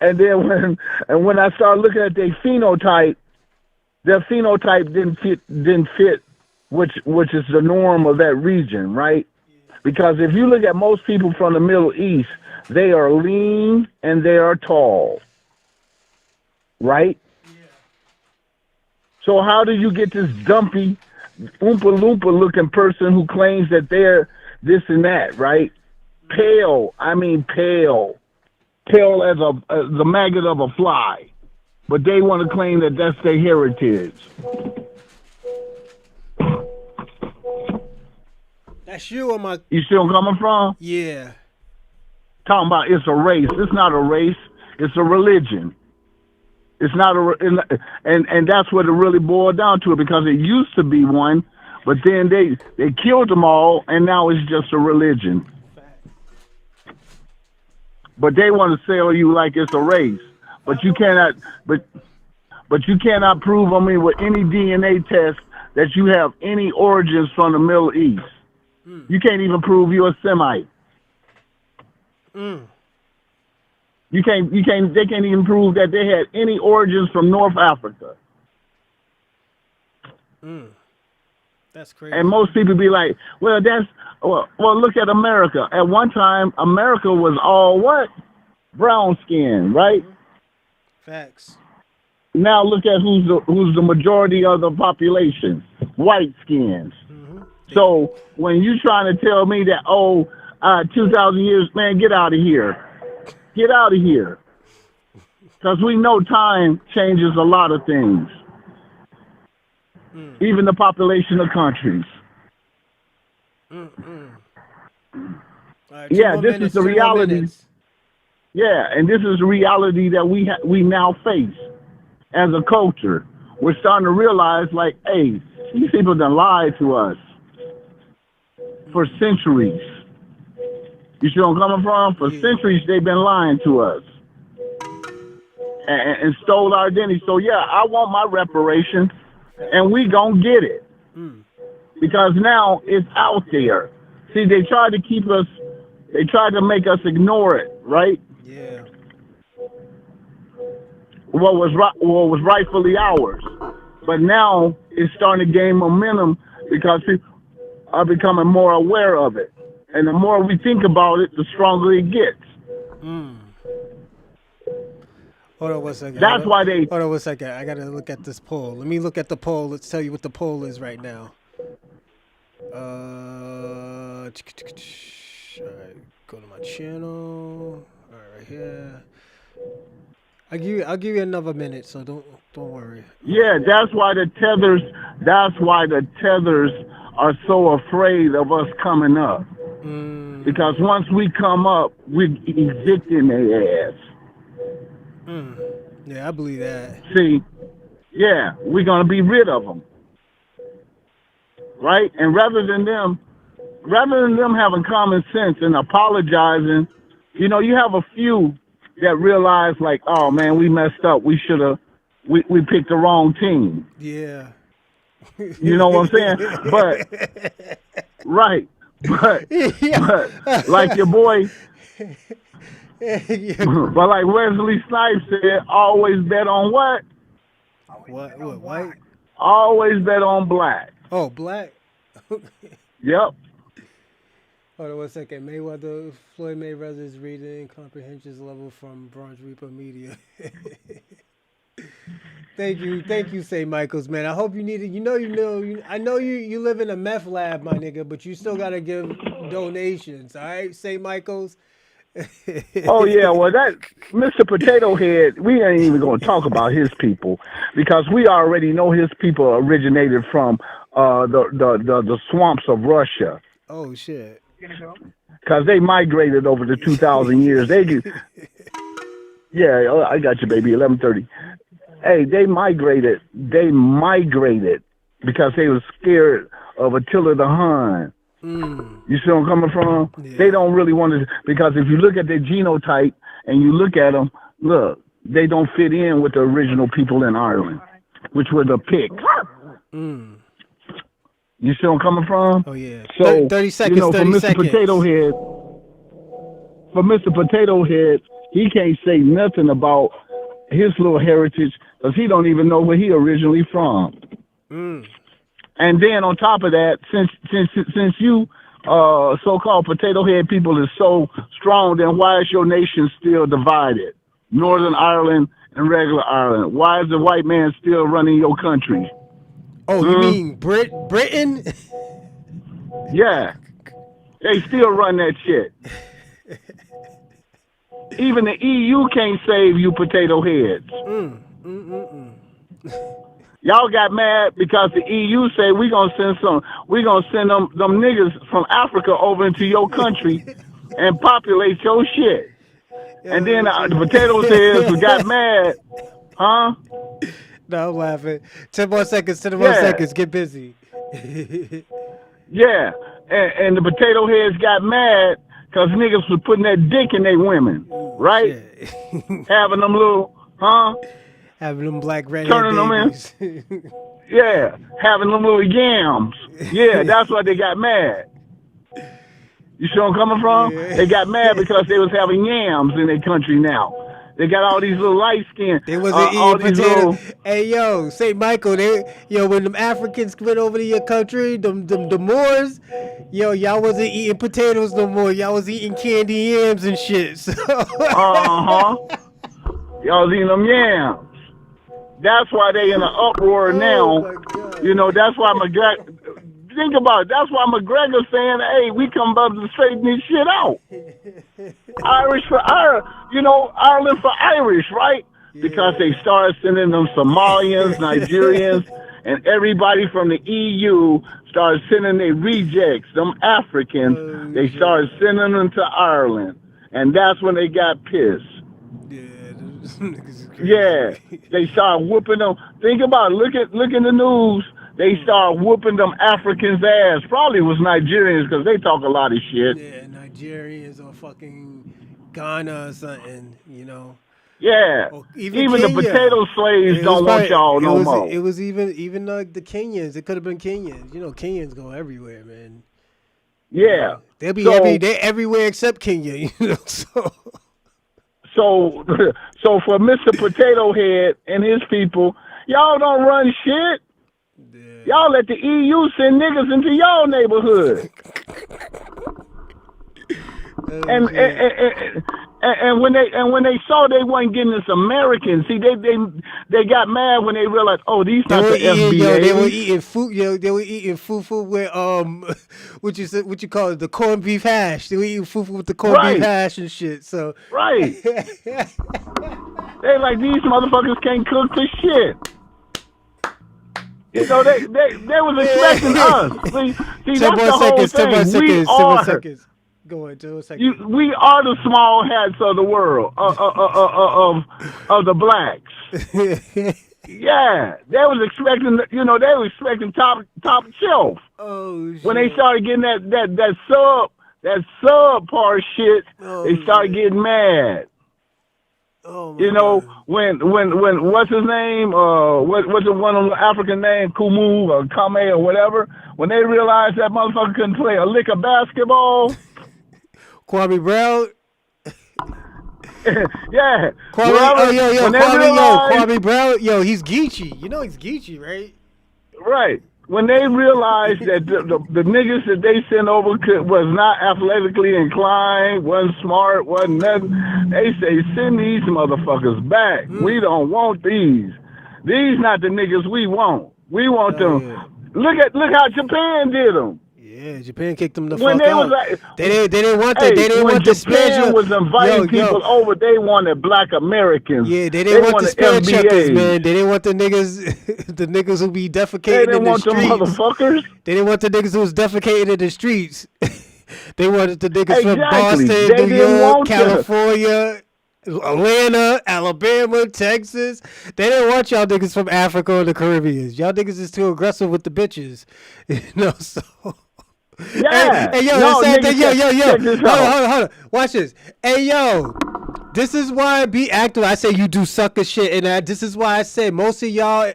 And then when I started looking at their phenotype didn't fit. Which is the norm of that region, right? Because if you look at most people from the Middle East, they are lean and they are tall, right? Yeah. So how do you get this dumpy, Oompa Loompa looking person who claims that they're this and that, right? Pale as the maggot of a fly, but they want to claim that that's their heritage. That's you on my. You see where I'm coming from? Yeah. Talking about it's a race. It's not a race. It's a religion. It's not and that's what it really boiled down to, because it used to be one, but then they killed them all, and now it's just a religion. But they want to sell you like it's a race, but you cannot. But you cannot prove with any DNA test that you have any origins from the Middle East. You can't even prove you're a Semite. They can't even prove that they had any origins from North Africa. That's crazy. And most people be like, well, look at America. At one time, America was all what? Brown skin, right? Facts. Now look at who's the majority of the population, white skins. So when you trying to tell me that 2,000 years, man, get out of here. Get out of here. Because we know time changes a lot of things. Even the population of countries. Right, this is the reality. Yeah, and this is the reality that we now face as a culture. We're starting to realize, like, hey, these people done lied to us for centuries. You see where I'm coming from? For centuries, they've been lying to us and stole our identity. So, yeah, I want my reparations, and we gonna get it. Because now it's out there. See, they tried to keep us, they tried to make us ignore it, right? Yeah. What was rightfully ours. But now it's starting to gain momentum because people are becoming more aware of it. And the more we think about it, the stronger it gets. Hold on 1 second. That's why they... Hold on 1 second. I got to look at this poll. Let me look at the poll. Let's tell you what the poll is right now. All right. Go to my channel. All right, here. I'll give you another minute, so don't worry. Yeah, that's why the tethers are so afraid of us coming up. Because once we come up, we're evicting their ass. Yeah, I believe that. See, yeah, we're gonna be rid of them, right? And rather than them having common sense and apologizing, you know, you have a few that realize like, oh man, we messed up. We picked the wrong team. Yeah. You know what I'm saying? But right. But like your boy, but like Wesley Snipes said, always bet on what? What? White? Always bet on black. Oh, black? Yep. Hold on 1 second. Floyd Mayweather's reading comprehension level from Bronze Reaper Media. Thank you, St. Michael's, man. I hope you need it. I know you live in a meth lab, my nigga, but you still gotta give donations, all right, St. Michael's? Oh yeah, well that Mr. Potato Head, we ain't even gonna talk about his people because we already know his people originated from the swamps of Russia. Oh shit. Because they migrated over the 2,000 years. Yeah, I got you, baby. 11:30. Hey, they migrated because they were scared of Attila the Hun. You see where I'm coming from? Yeah. They don't really want to, because if you look at their genotype and you look at them, look, they don't fit in with the original people in Ireland, which were the Picts. You see where I'm coming from? Oh yeah. So 30 seconds. For 30 Mr. seconds. Potato Head, he can't say nothing about his little heritage because he don't even know where he originally from. And then on top of that, since you so-called Potato Head people is so strong, then why is your nation still divided? Northern Ireland and regular Ireland. Why is the white man still running your country? Oh, you mean Britain? Yeah. They still run that shit. Even the EU can't save you potato heads. Y'all got mad because the EU say we gonna send them niggas from Africa over into your country and populate your shit. And then the potato heads got mad, huh? No, I'm laughing. 10 more seconds. Get busy. Yeah, and the potato heads got mad because niggas was putting that dick in their women, right? Having them little, having them black red turning babies. Them in. Yeah, having them little yams. Yeah, that's why they got mad. You see where I'm coming from? Yeah. They got mad because they was having yams in their country now. They got all these little light skin. They wasn't eating potatoes. Hey, yo, St. Michael, when them Africans went over to your country, the Moors, yo, y'all wasn't eating potatoes no more. Y'all was eating candy yams and shit. So. Y'all was eating them yams. That's why they in an uproar now. That's why think about it. That's why McGregor's saying, hey, we come up to straighten this shit out. Irish for Ireland for Irish, right? Yeah. Because they started sending them Somalians, Nigerians, and everybody from the EU started sending their rejects, them Africans. They started sending them to Ireland. And that's when they got pissed. Yeah, they started whooping them. Think about it. Look in the news. They started whooping them Africans' ass. Probably was Nigerians because they talk a lot of shit. Yeah, Nigerians or fucking Ghana or something, Yeah, even the potato slaves don't want y'all no more. It was even the Kenyans. It could have been Kenyans. Kenyans go everywhere, man. Yeah, they'll be everywhere except Kenya. So for Mr. Potato Head and his people, y'all don't run shit. Y'all let the EU send niggas into y'all neighborhood. And when they saw they wasn't getting this American, see they they got mad when they realized, oh, these not the FBA. They were eating food. They were eating fufu with what you call it, the corned beef hash. They were eating fufu with the corned beef hash and shit. So right. They like, these motherfuckers can't cook for shit. You know, they was expecting us. See, that's the whole thing. We are. Go ahead, 2 seconds. We are the small hats of the world, of the blacks. Yeah, they was expecting, they were expecting top shelf. Oh shit. When they started getting that subpar shit, they started getting mad. Oh, when what's his name? What's the one of the African name? Kumu or Kame or whatever. When they realized that motherfucker couldn't play a lick of basketball. Kwame Brown. Yeah. Kwame Brown. Yo, he's Geechee. You know he's Geechee, right? Right. When they realized that the niggas that they sent over was not athletically inclined, wasn't smart, wasn't nothing, they say, send these motherfuckers back. We don't want these. These not the niggas we want. We want them. Yeah. Look how Japan did them. Yeah, Japan kicked them the fuck out. They didn't want that. They didn't want the Japan was inviting people over. They wanted black Americans. Yeah, they didn't want the spare checkers, man. They didn't want the niggas, the niggas who be defecating in the streets. They didn't want them motherfuckers. They didn't want the niggas who was defecating in the streets. They wanted the niggas from Boston, New York, California, Atlanta, Alabama, Texas. They didn't want y'all niggas from Africa or the Caribbean. Y'all niggas is too aggressive with the bitches. So... Yeah. Hey, yo, no, hold on. Watch this. Hey, yo, this is why I be active. I say you do sucker shit, and this is why I say most of y'all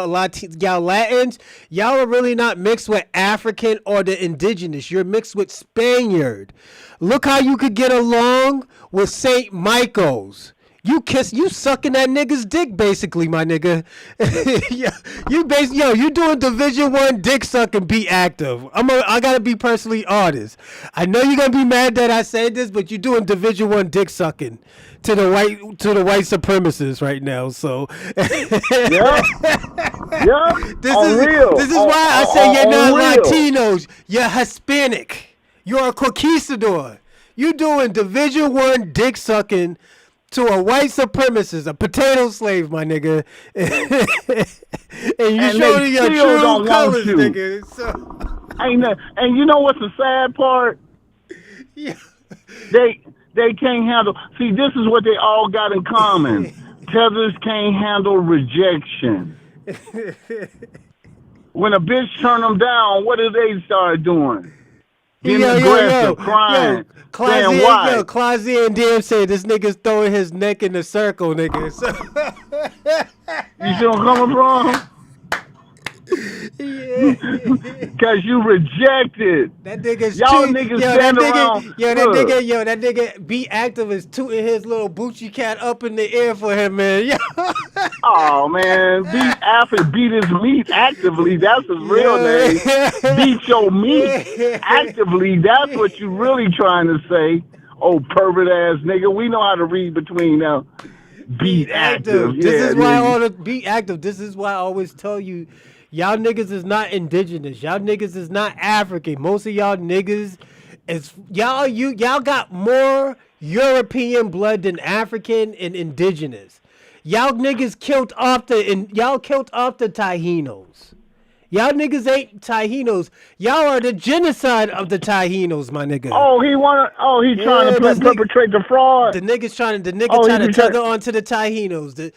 Latins, y'all are really not mixed with African or the indigenous. You're mixed with Spaniard. Look how you could get along with St. Michael's. You sucking that nigga's dick, basically, my nigga. You doing Division I dick sucking. Be active. I gotta be personally honest. I know you're gonna be mad that I said this, but you doing Division I dick sucking to the white supremacists right now. So yeah. This is why I say you're not Latinos. You're Hispanic. You're a conquistador. You doing Division I dick sucking to a white supremacist, a potato slave, my nigga. and you showing your true colors, nigga. So. And you know what's the sad part? Yeah. They can't handle. See, this is what they all got in common. Tethers can't handle rejection. When a bitch turn them down, what do they start doing? Getting aggressive, crying. Clausie and DM say this nigga's throwing his neck in the circle, nigga. So. You see where I'm coming from? Yeah. Cause you rejected. That nigga's niggas stand around. That nigga be active is tooting his little Bucci cat up in the air for him, man. Oh man, beat his meat actively. That's his real name. Beat your meat actively. That's what you really trying to say. Oh, pervert ass nigga. We know how to read between them. Beat active. This is why be active. This is why I always tell you. Y'all niggas is not indigenous. Y'all niggas is not African. Most of y'all niggas is y'all got more European blood than African and indigenous. Y'all niggas killed off the Taínos. Y'all niggas ain't Taínos. Y'all are the genocide of the Taínos, my nigga. He trying to perpetrate the fraud. The nigga's trying to tether onto the Taínos.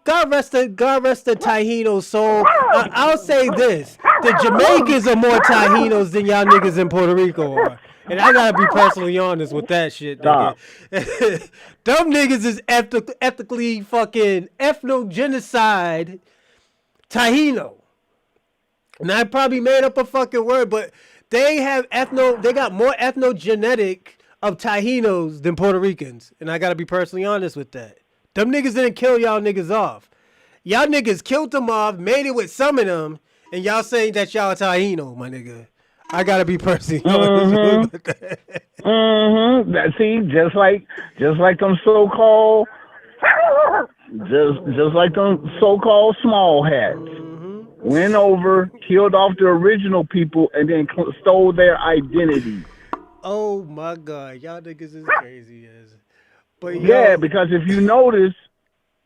God rest the Taínos soul. I'll say this: the Jamaicans are more Taínos than y'all niggas in Puerto Rico are. And I gotta be personally honest with that shit, nigga. Them niggas is ethically fucking ethno-genocide Taíno. And I probably made up a fucking word, but they got more ethnogenetic of Taínos than Puerto Ricans. And I gotta be personally honest with that. Them niggas didn't kill y'all niggas off. Y'all niggas killed them off, made it with some of them, and y'all saying that y'all Taíno, my nigga. I gotta be personally honest with that. See, just like them so-called Just like them so-called small hats. Went over, killed off the original people, and then stole their identity. Oh my God, y'all niggas is crazy as. But yeah, because if you notice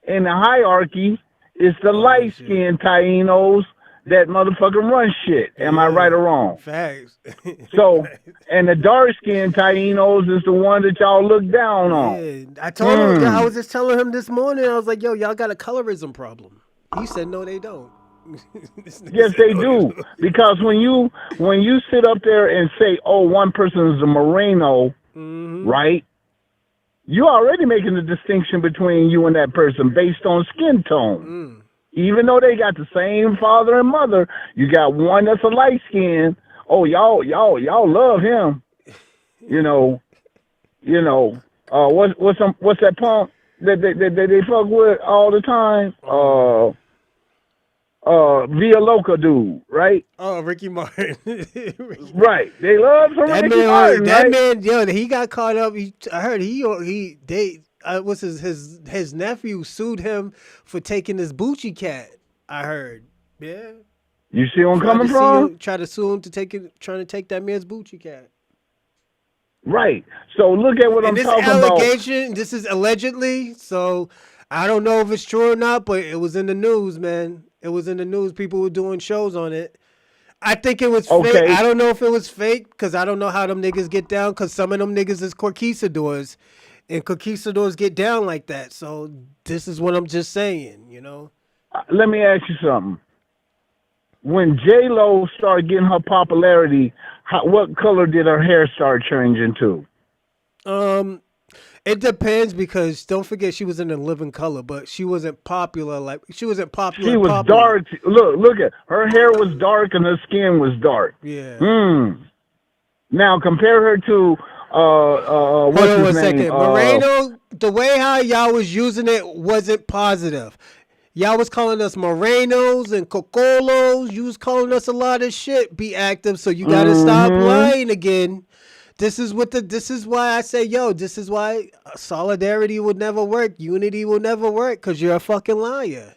in the hierarchy, it's the light-skinned Tainos that motherfucking run shit. Am I right or wrong? Facts. So, and the dark-skinned Tainos is the one that y'all look down on. I told him. I was just telling him this morning. I was like, "Yo, y'all got a colorism problem." He said, "No, they don't." Yes, they do. Because when you sit up there and say, "Oh, one person is a Moreno," right? You're already making the distinction between you and that person based on skin tone. Even though they got the same father and mother, you got one that's a light skin. Oh, y'all love him. What's that pump that they fuck with all the time? Via Loca dude, right? Oh, Ricky Martin. Right. They love some that Ricky man. Martin, That right? man, yo, he got caught up. I heard what's his nephew sued him for taking his Bucci cat. I heard. Yeah. You see where I'm coming from? Try to sue him trying to take that man's Bucci cat. Right. So look at what I'm talking about. This is allegedly. So I don't know if it's true or not, but it was in the news, man. It was in the news. People were doing shows on it. I think it was fake. I don't know if it was fake because I don't know how them niggas get down because some of them niggas is conquistadors and conquistadors get down like that. So this is what I'm just saying, Let me ask you something. When J-Lo started getting her popularity, what color did her hair start changing to? It depends because don't forget she was in a living color, but she wasn't popular. She was dark. Look at her hair was dark and her skin was dark. Yeah. Now compare her to what's his name? Moreno. The way how y'all was using it wasn't positive. Y'all was calling us Morenos and Cocolos. You was calling us a lot of shit. Be active, so you gotta stop lying again. This is why I say, yo, this is why solidarity would never work. Unity will never work because you're a fucking liar.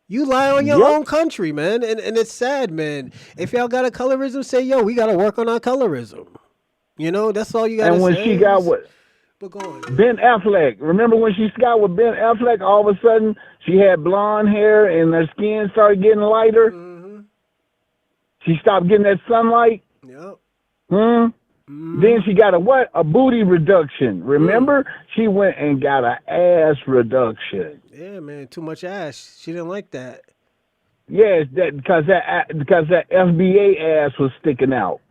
You lie on your own country, man. And it's sad, man. If y'all got a colorism, say, yo, we got to work on our colorism. That's all you got to say. And when she got with Ben Affleck, remember when she got with Ben Affleck, all of a sudden she had blonde hair and her skin started getting lighter? She stopped getting that sunlight? Yep. Then she got a booty reduction. Remember? She went and got an ass reduction. Yeah, man, too much ass. She didn't like that. Yes, because that FBA ass was sticking out.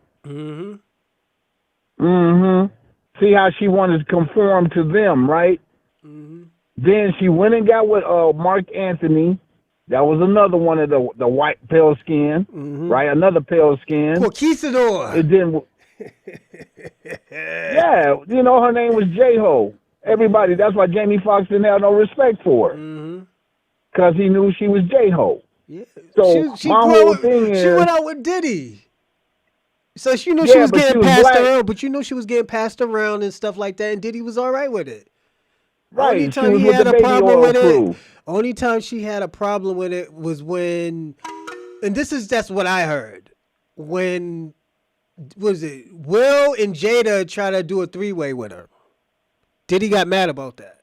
See how she wanted to conform to them, right? Then she went and got with Mark Anthony. That was another one of the white pale skin, right? Another pale skin. Conquistador. It didn't. Yeah, her name was J-Ho. Everybody, that's why Jamie Foxx didn't have no respect for her. Because he knew she was J-Ho. Yeah. So she my whole thing is... She went out with Diddy. So she knew she was getting passed around, but she was getting passed around and stuff like that, and Diddy was all right with it. Right, only time he had a problem with it. Only time she had a problem with it was when, and that's what I heard. When was it Will and Jada tried to do a 3-way with her? Diddy got mad about that.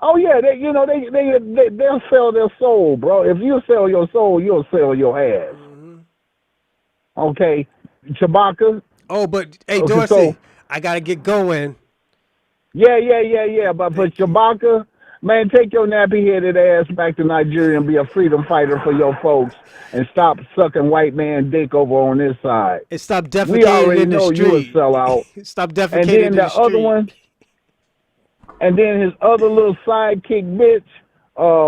Oh yeah, they'll sell their soul, bro. If you sell your soul, you'll sell your ass. Okay, Chewbacca. Oh, but hey, Dorsey, I gotta get going. Yeah. But for Chewbacca, man, take your nappy-headed ass back to Nigeria and be a freedom fighter for your folks, and stop sucking white man dick over on this side. And stop defecating we already in the know street. You a sellout. Stop defecating and then in the the street. other one. And then his other little sidekick bitch,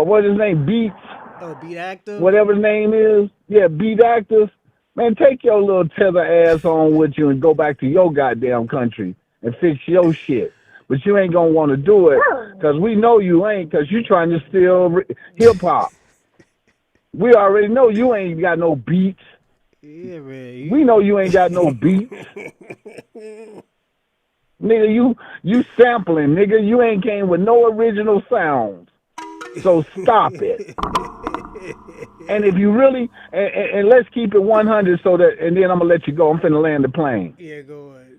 what's his name? Beats. Oh, Beat Active? Whatever his name is. Yeah, Beat Active. Man, take your little tether ass on with you and go back to your goddamn country and fix your shit. But you ain't going to want to do it because we know you ain't because you trying to steal hip-hop. We already know you ain't got no beats. Yeah, man. We know you ain't got no beats. Nigga, you sampling, nigga. You ain't came with no original sounds. So stop it. And if you really, and let's keep it 100 so that, and then I'm going to let you go. I'm finna land the plane. Yeah, go ahead.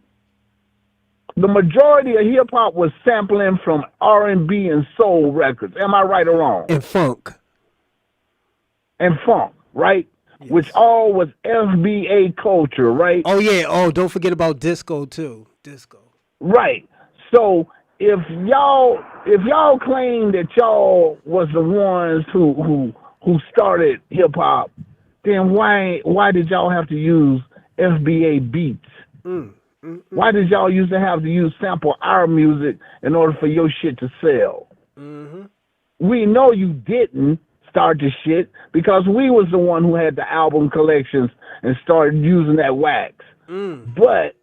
The majority of hip-hop was sampling from R&B and soul records. Am I right or wrong? And funk. And funk, right? Yes. Which all was FBA culture, right? Oh, yeah. Oh, don't forget about disco, too. Disco. Right. So if y'all claim that y'all was the ones who started hip hop, then why did y'all have to use FBA beats? Why did y'all used to have to use sample our music in order for your shit to sell? We know you didn't start the shit because we was the one who had the album collections and started using that wax. But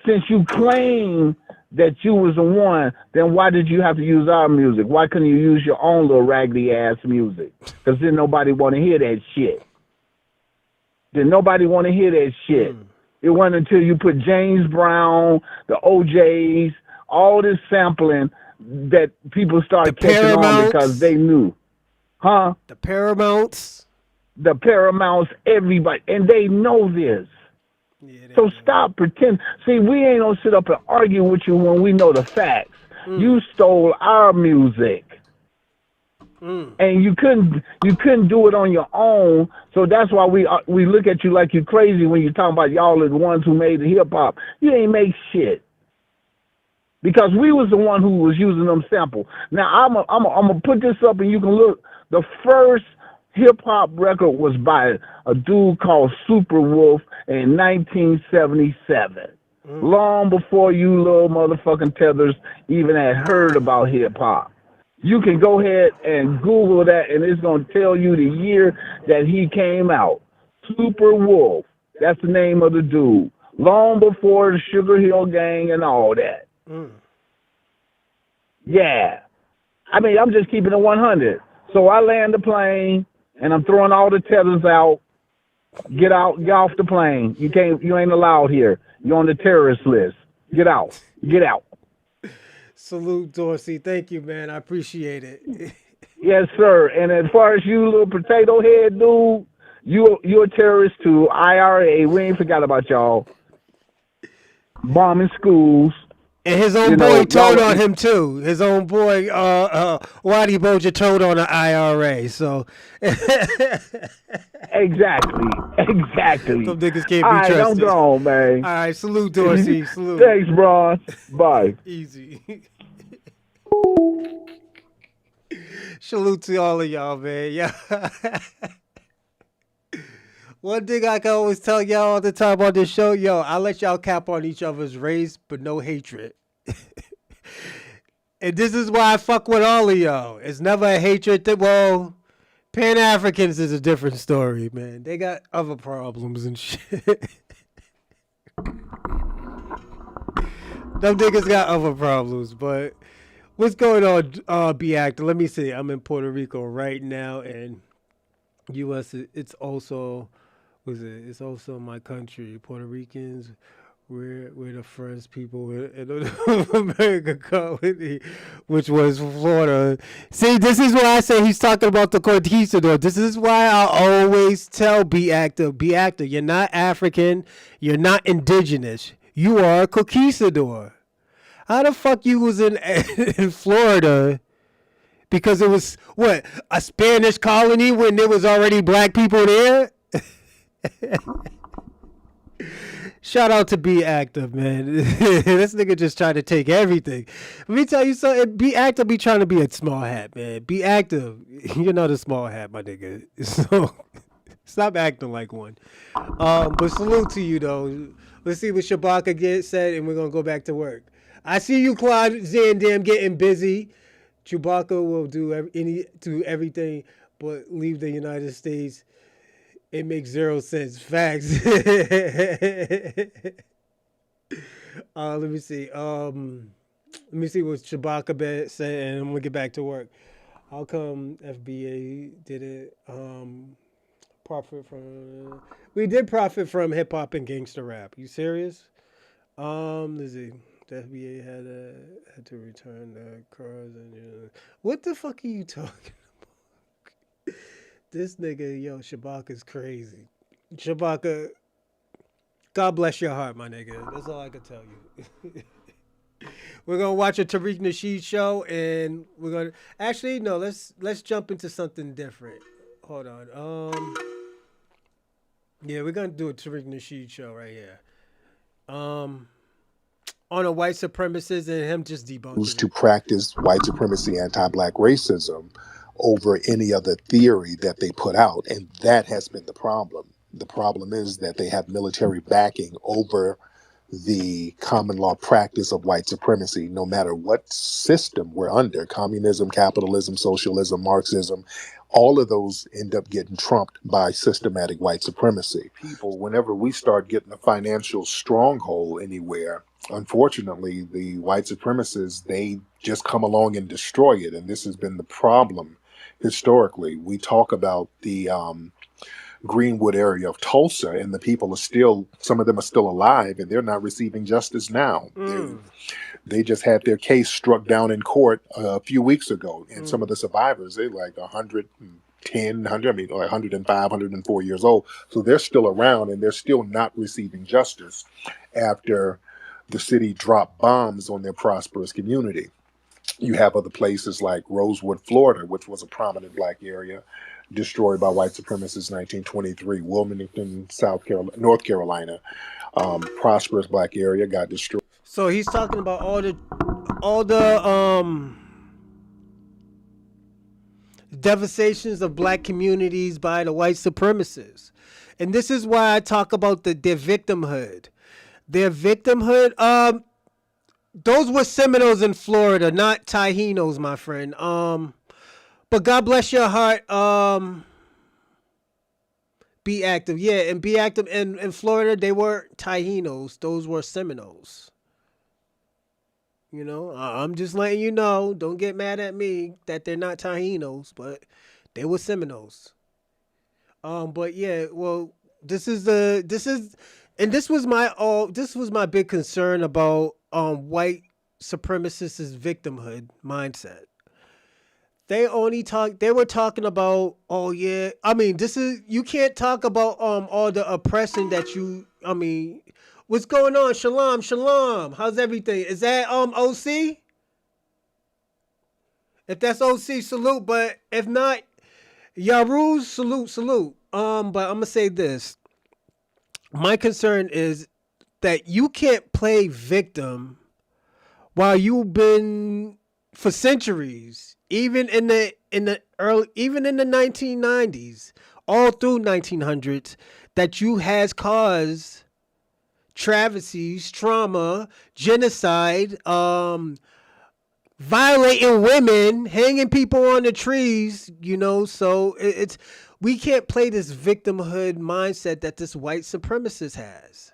since you claim that you was the one, then why did you have to use our music? Why couldn't you use your own little raggedy ass music? Because then nobody want to hear that shit. Then nobody want to hear that shit. It wasn't until you put James Brown, the OJs, all this sampling that people started catching on because they knew. Huh? The Paramounts. The Paramounts, everybody. And they know this. Yeah, so stop pretending. See, we ain't gonna sit up and argue with you when we know the facts. You stole our music, and you couldn't do it on your own. So that's why we look at you like you're crazy when you're talking about y'all are the ones who made the hip hop. You ain't make shit because we was the one who was using them samples. Now I'm gonna put this up and you can look. The first hip-hop record was by a dude called Superwolf in 1977. Long before you little motherfucking tethers even had heard about hip-hop. You can go ahead and Google that, and it's going to tell you the year that he came out. Superwolf. That's the name of the dude. Long before the Sugar Hill Gang and all that. Yeah. I mean, I'm just keeping it 100. So I land the plane, and I'm throwing all the tethers out. Get out, get off the plane. You ain't allowed here. You're on the terrorist list. Get out. Get out. Salute, Dorsey. Thank you, man. I appreciate it. Yes, sir. And as far as you little potato head dude, you're a terrorist too. IRA. We ain't forgot about y'all. Bombing schools. And his own boy told on him too. His own boy, Waddy Boja told on the IRA. So exactly. Some niggas can't be trusted. I'm gone, man. All right, salute, Dorsey. Salute. Thanks, bro. Bye. Easy. Salute to all of y'all, man. Yeah. One thing I can always tell y'all all the time on this show, I let y'all cap on each other's race, but no hatred. And this is why I fuck with all of y'all. It's never a hatred. Well, Pan-Africans is a different story, man. They got other problems and shit. Them niggas got other problems, but what's going on, B Actor? Let me see. I'm in Puerto Rico right now, and U.S. It's also... It's also my country. Puerto Ricans, we're the first people in North America colony, which was Florida. See, this is why I say he's talking about the conquistador. This is why I always tell B Actor, you're not African, you're not indigenous, you are a conquistador. How the fuck you was in Florida? Because it was, a Spanish colony when there was already black people there? Shout out to Be Active, man. This nigga just trying to take everything. Let me tell you something. Be Active be trying to be a small hat, man. Be Active. You're not a small hat, my nigga. So stop acting like one. But salute to you, though. Let's see what Shabaka said, and we're going to go back to work. I see you, Claude Zandam, getting busy. Chewbacca will do everything but leave the United States. It makes zero sense. Facts. Let me see. Let me see what Chewbacca said, and I'm gonna get back to work. How come FBA didn't profit from? We did profit from hip hop and gangster rap. You serious? Let's see. The FBI had to return the cars and what the fuck are you talking? This nigga, yo, Shabaka's crazy. Shabaka, God bless your heart, my nigga. That's all I can tell you. We're gonna watch a Tariq Nasheed show, and we're gonna actually no. Let's jump into something different. Hold on. Yeah, we're gonna do a Tariq Nasheed show right here. On a white supremacist and him just debunking to practice white supremacy, anti-black racism over any other theory that they put out, and that has been the problem. The problem is that they have military backing over the common law practice of white supremacy, no matter what system we're under, communism, capitalism, socialism, Marxism, all of those end up getting trumped by systematic white supremacy. People, whenever we start getting a financial stronghold anywhere, unfortunately, the white supremacists, they just come along and destroy it. And this has been the problem historically. We talk about the Greenwood area of Tulsa, and the people are still, some of them are still alive, and they're not receiving justice now. They just had their case struck down in court a few weeks ago, and some of the survivors, they're like 110, 100, I mean, like 105, 104 years old. So they're still around, and they're still not receiving justice after the city dropped bombs on their prosperous community. You have other places like Rosewood, Florida, which was a prominent black area, destroyed by white supremacists in 1923. Wilmington, North Carolina, prosperous black area, got destroyed. So he's talking about all the devastations of black communities by the white supremacists, and this is why I talk about their victimhood. Their victimhood. Those were Seminoles in Florida, not Taínos, my friend. But God bless your heart. Be active. Yeah, and be active. In Florida, they were Taínos. Those were Seminoles. You know, I'm just letting you know. Don't get mad at me that they're not Taínos, but they were Seminoles. But yeah, well, this was my big concern about white supremacists' victimhood mindset. They were talking about, oh yeah, I mean, you can't talk about all the oppression that what's going on? Shalom. How's everything? Is that OC? If that's OC, salute, but if not, Yaruz, salute. But I'm gonna say this. My concern is that you can't play victim while you've been for centuries, even in the 1990s, all through 1900s, that you has caused travesties, trauma, genocide, violating women, hanging people on the trees, so we can't play this victimhood mindset that this white supremacist has.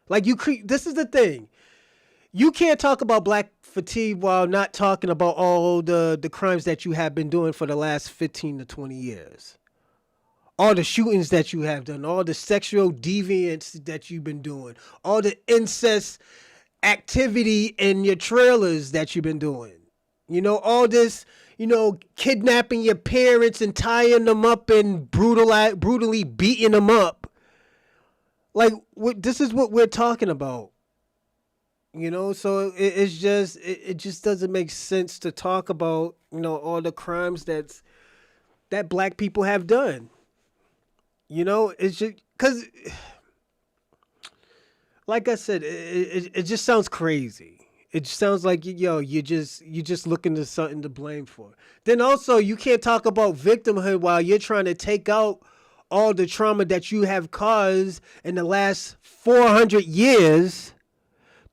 Like this is the thing. You can't talk about black fatigue while not talking about all the crimes that you have been doing for the last 15 to 20 years. All the shootings that you have done, all the sexual deviance that you've been doing, all the incest activity in your trailers that you've been doing. All this, kidnapping your parents and tying them up and brutally beating them up. Like, this is what we're talking about. So it just doesn't make sense to talk about, all the crimes that black people have done. It's just because, like I said, it just sounds crazy. It just sounds like, you're just looking for something to blame for. Then also, you can't talk about victimhood while you're trying to take out all the trauma that you have caused in the last 400 years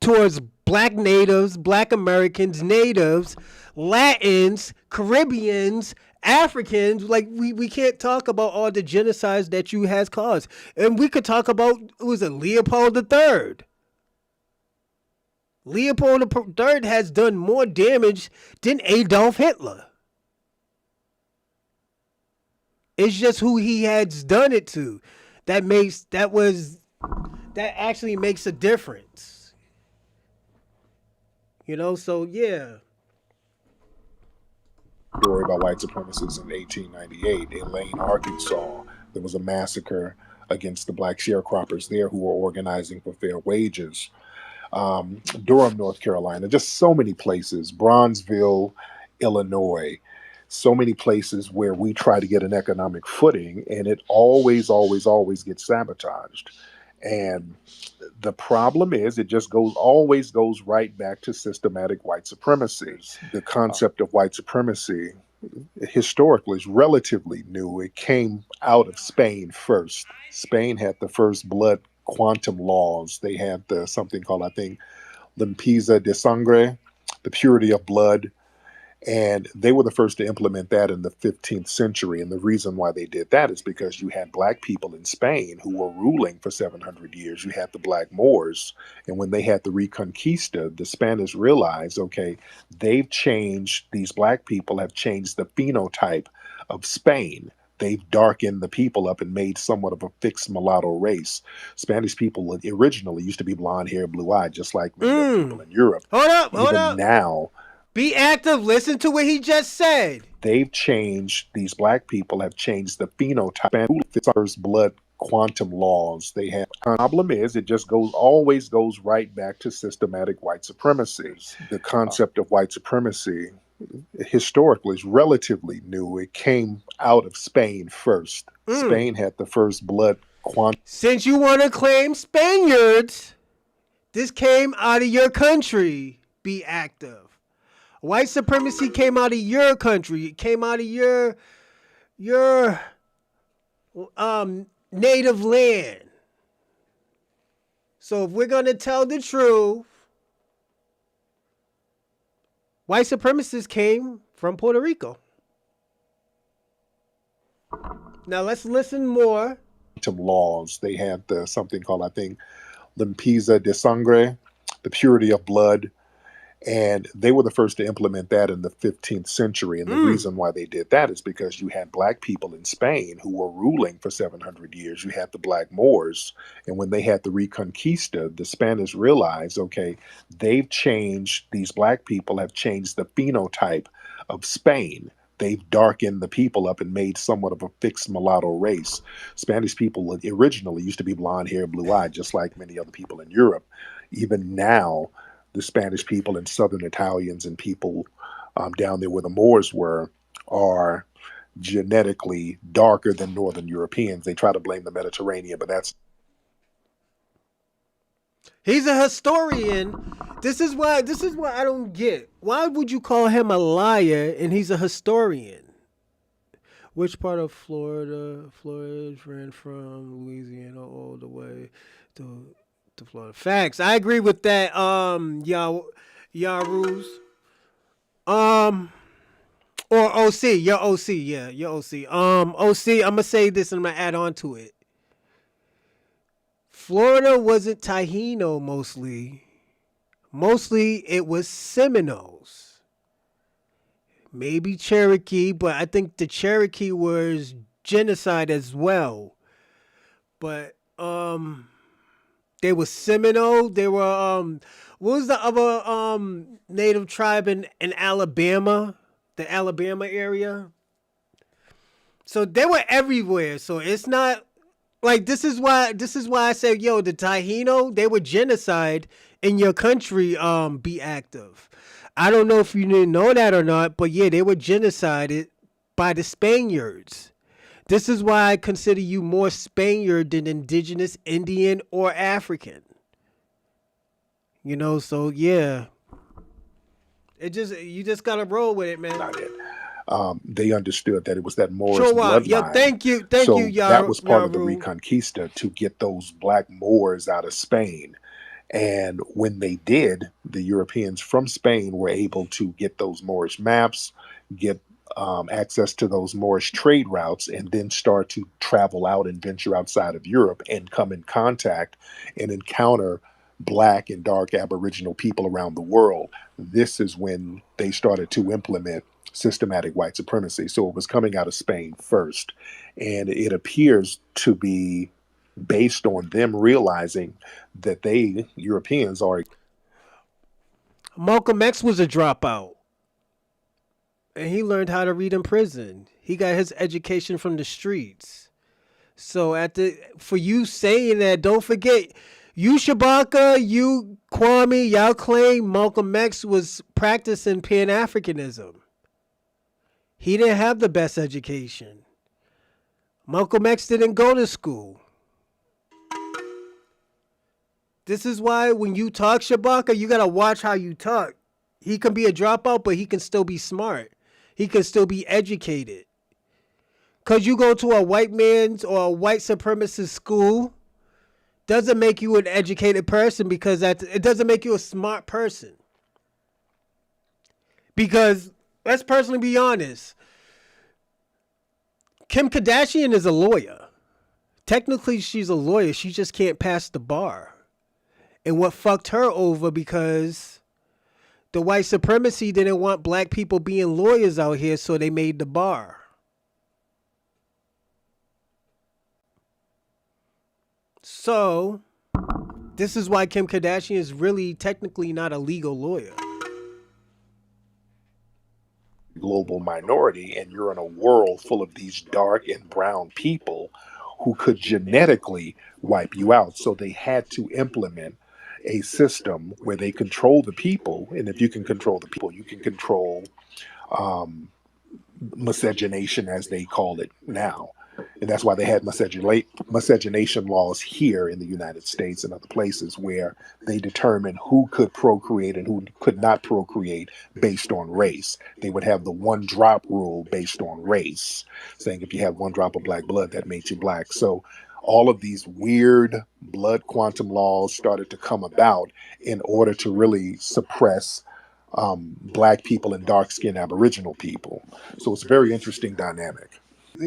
towards black natives, black Americans, natives, Latins, Caribbeans, Africans. Like, we can't talk about all the genocides that you has caused. And we could talk about, Leopold III. Leopold III has done more damage than Adolf Hitler. It's just who he has done it to. That actually makes a difference. So yeah. Story about white supremacists in 1898 in Lane, Arkansas. There was a massacre against the black sharecroppers there who were organizing for fair wages. Durham, North Carolina, just so many places. Bronzeville, Illinois, so many places where we try to get an economic footing, and it always, always, always gets sabotaged. And the problem is, it just always goes right back to systematic white supremacy. The concept of white supremacy historically is relatively new. It came out of Spain first. Spain had the first blood quantum laws. They had something called, I think, limpieza de sangre, the purity of blood. And they were the first to implement that in the 15th century. And the reason why they did that is because you had black people in Spain who were ruling for 700 years. You had the black Moors. And when they had the Reconquista, the Spanish realized, okay, these black people have changed the phenotype of Spain. They've darkened the people up and made somewhat of a fixed mulatto race. Spanish people originally used to be blonde hair, blue eyed, just like many other people in Europe. Hold up. Now, be active. Listen to what he just said. These black people have changed the phenotype. First blood quantum laws. They have. The problem is, it just always goes right back to systematic white supremacy. The concept of white supremacy historically is relatively new. It came out of Spain first. Spain had the first blood quantum. Since you want to claim Spaniards, this came out of your country. Be active. White supremacy came out of your country. It came out of your native land. So if we're going to tell the truth, white supremacists came from Puerto Rico. Now let's listen more. Laws. They had something called, I think, limpieza de sangre, the purity of blood. And they were the first to implement that in the 15th century. And the reason why they did that is because you had black people in Spain who were ruling for 700 years. You had the black Moors. And when they had the Reconquista, the Spanish realized, okay, these black people have changed the phenotype of Spain. They've darkened the people up and made somewhat of a fixed mulatto race. Spanish people originally used to be blonde hair, blue eyed, just like many other people in Europe. Even now, the Spanish people and Southern Italians and people down there where the Moors were are genetically darker than Northern Europeans. They try to blame the Mediterranean, but that's... He's a historian. This is why I don't get. Why would you call him a liar and he's a historian? Which part of Florida ran from Louisiana all the way to Florida? Facts. I agree with that. Yarus. Or OC. Your OC. Yeah, your OC. OC. I'm gonna say this and I'm gonna add on to it. Florida wasn't Taino mostly. Mostly it was Seminoles. Maybe Cherokee, but I think the Cherokee was genocide as well. But they were Seminole. They were what was the other native tribe in Alabama? The Alabama area. So they were everywhere. So it's not like this is why I said, yo, the Taino, they were genocide in your country. Be active. I don't know if you didn't know that or not, but yeah, they were genocided by the Spaniards. This is why I consider you more Spaniard than indigenous, Indian, or African. So yeah. You just gotta roll with it, man. Not it. They understood that it was that Moorish bloodline. Yeah, thank you, that was part of the Reconquista to get those black Moors out of Spain. And when they did, the Europeans from Spain were able to get those Moorish maps, get access to those Moorish trade routes, and then start to travel out and venture outside of Europe and come in contact and encounter black and dark Aboriginal people around the world. This is when they started to implement systematic white supremacy. So it was coming out of Spain first. And it appears to be based on them realizing that Europeans are... Malcolm X was a dropout, and he learned how to read in prison. He got his education from the streets. So for you saying that, don't forget, you Shabaka, you Kwame, y'all claim Malcolm X was practicing Pan-Africanism. He didn't have the best education. Malcolm X didn't go to school. This is why when you talk Shabaka, you gotta watch how you talk. He can be a dropout, but he can still be smart. He can still be educated. Cause you go to a white man's or a white supremacist school doesn't make you an educated person, because it doesn't make you a smart person. Because let's personally be honest, Kim Kardashian is a lawyer. Technically, she's a lawyer. She just can't pass the bar. And what fucked her over, because the white supremacy didn't want black people being lawyers out here, so they made the bar. So, this is why Kim Kardashian is really technically not a legal lawyer. Global minority, and you're in a world full of these dark and brown people who could genetically wipe you out. So they had to implement a system where they control the people. And if you can control the people, you can control miscegenation, as they call it now. And that's why they had miscegenation laws here in the United States and other places, where they determined who could procreate and who could not procreate based on race. They would have the one drop rule based on race, saying if you have one drop of black blood, that makes you black. So all of these weird blood quantum laws started to come about in order to really suppress black people and dark-skinned Aboriginal people. So it's a very interesting dynamic.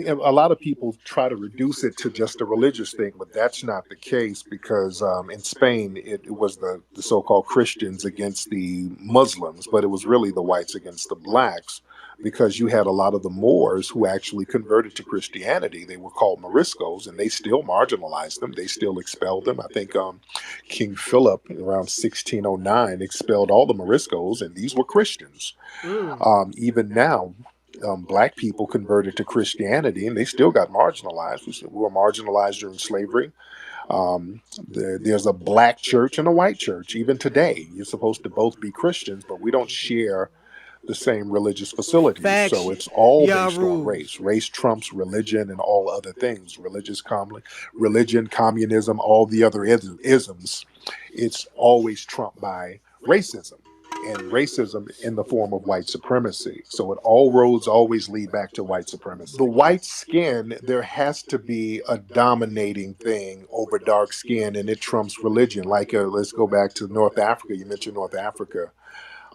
A lot of people try to reduce it to just a religious thing, but that's not the case, because in Spain, it was the so-called Christians against the Muslims, but it was really the whites against the blacks, because you had a lot of the Moors who actually converted to Christianity. They were called Moriscos, and they still marginalized them. They still expelled them. I think King Philip, around 1609, expelled all the Moriscos, and these were Christians. Even now, black people converted to Christianity, and they still got marginalized. We were marginalized during slavery. There's a black church and a white church. Even today, you're supposed to both be Christians, but we don't share the same religious facilities. Facts. So it's all Yeah, based on race. Race trumps religion and all other things. Religion, communism, all the other isms. It's always trumped by racism. And racism in the form of white supremacy. So all roads always lead back to white supremacy. The white skin, there has to be a dominating thing over dark skin, and it trumps religion. Like, let's go back to North Africa. You mentioned North Africa.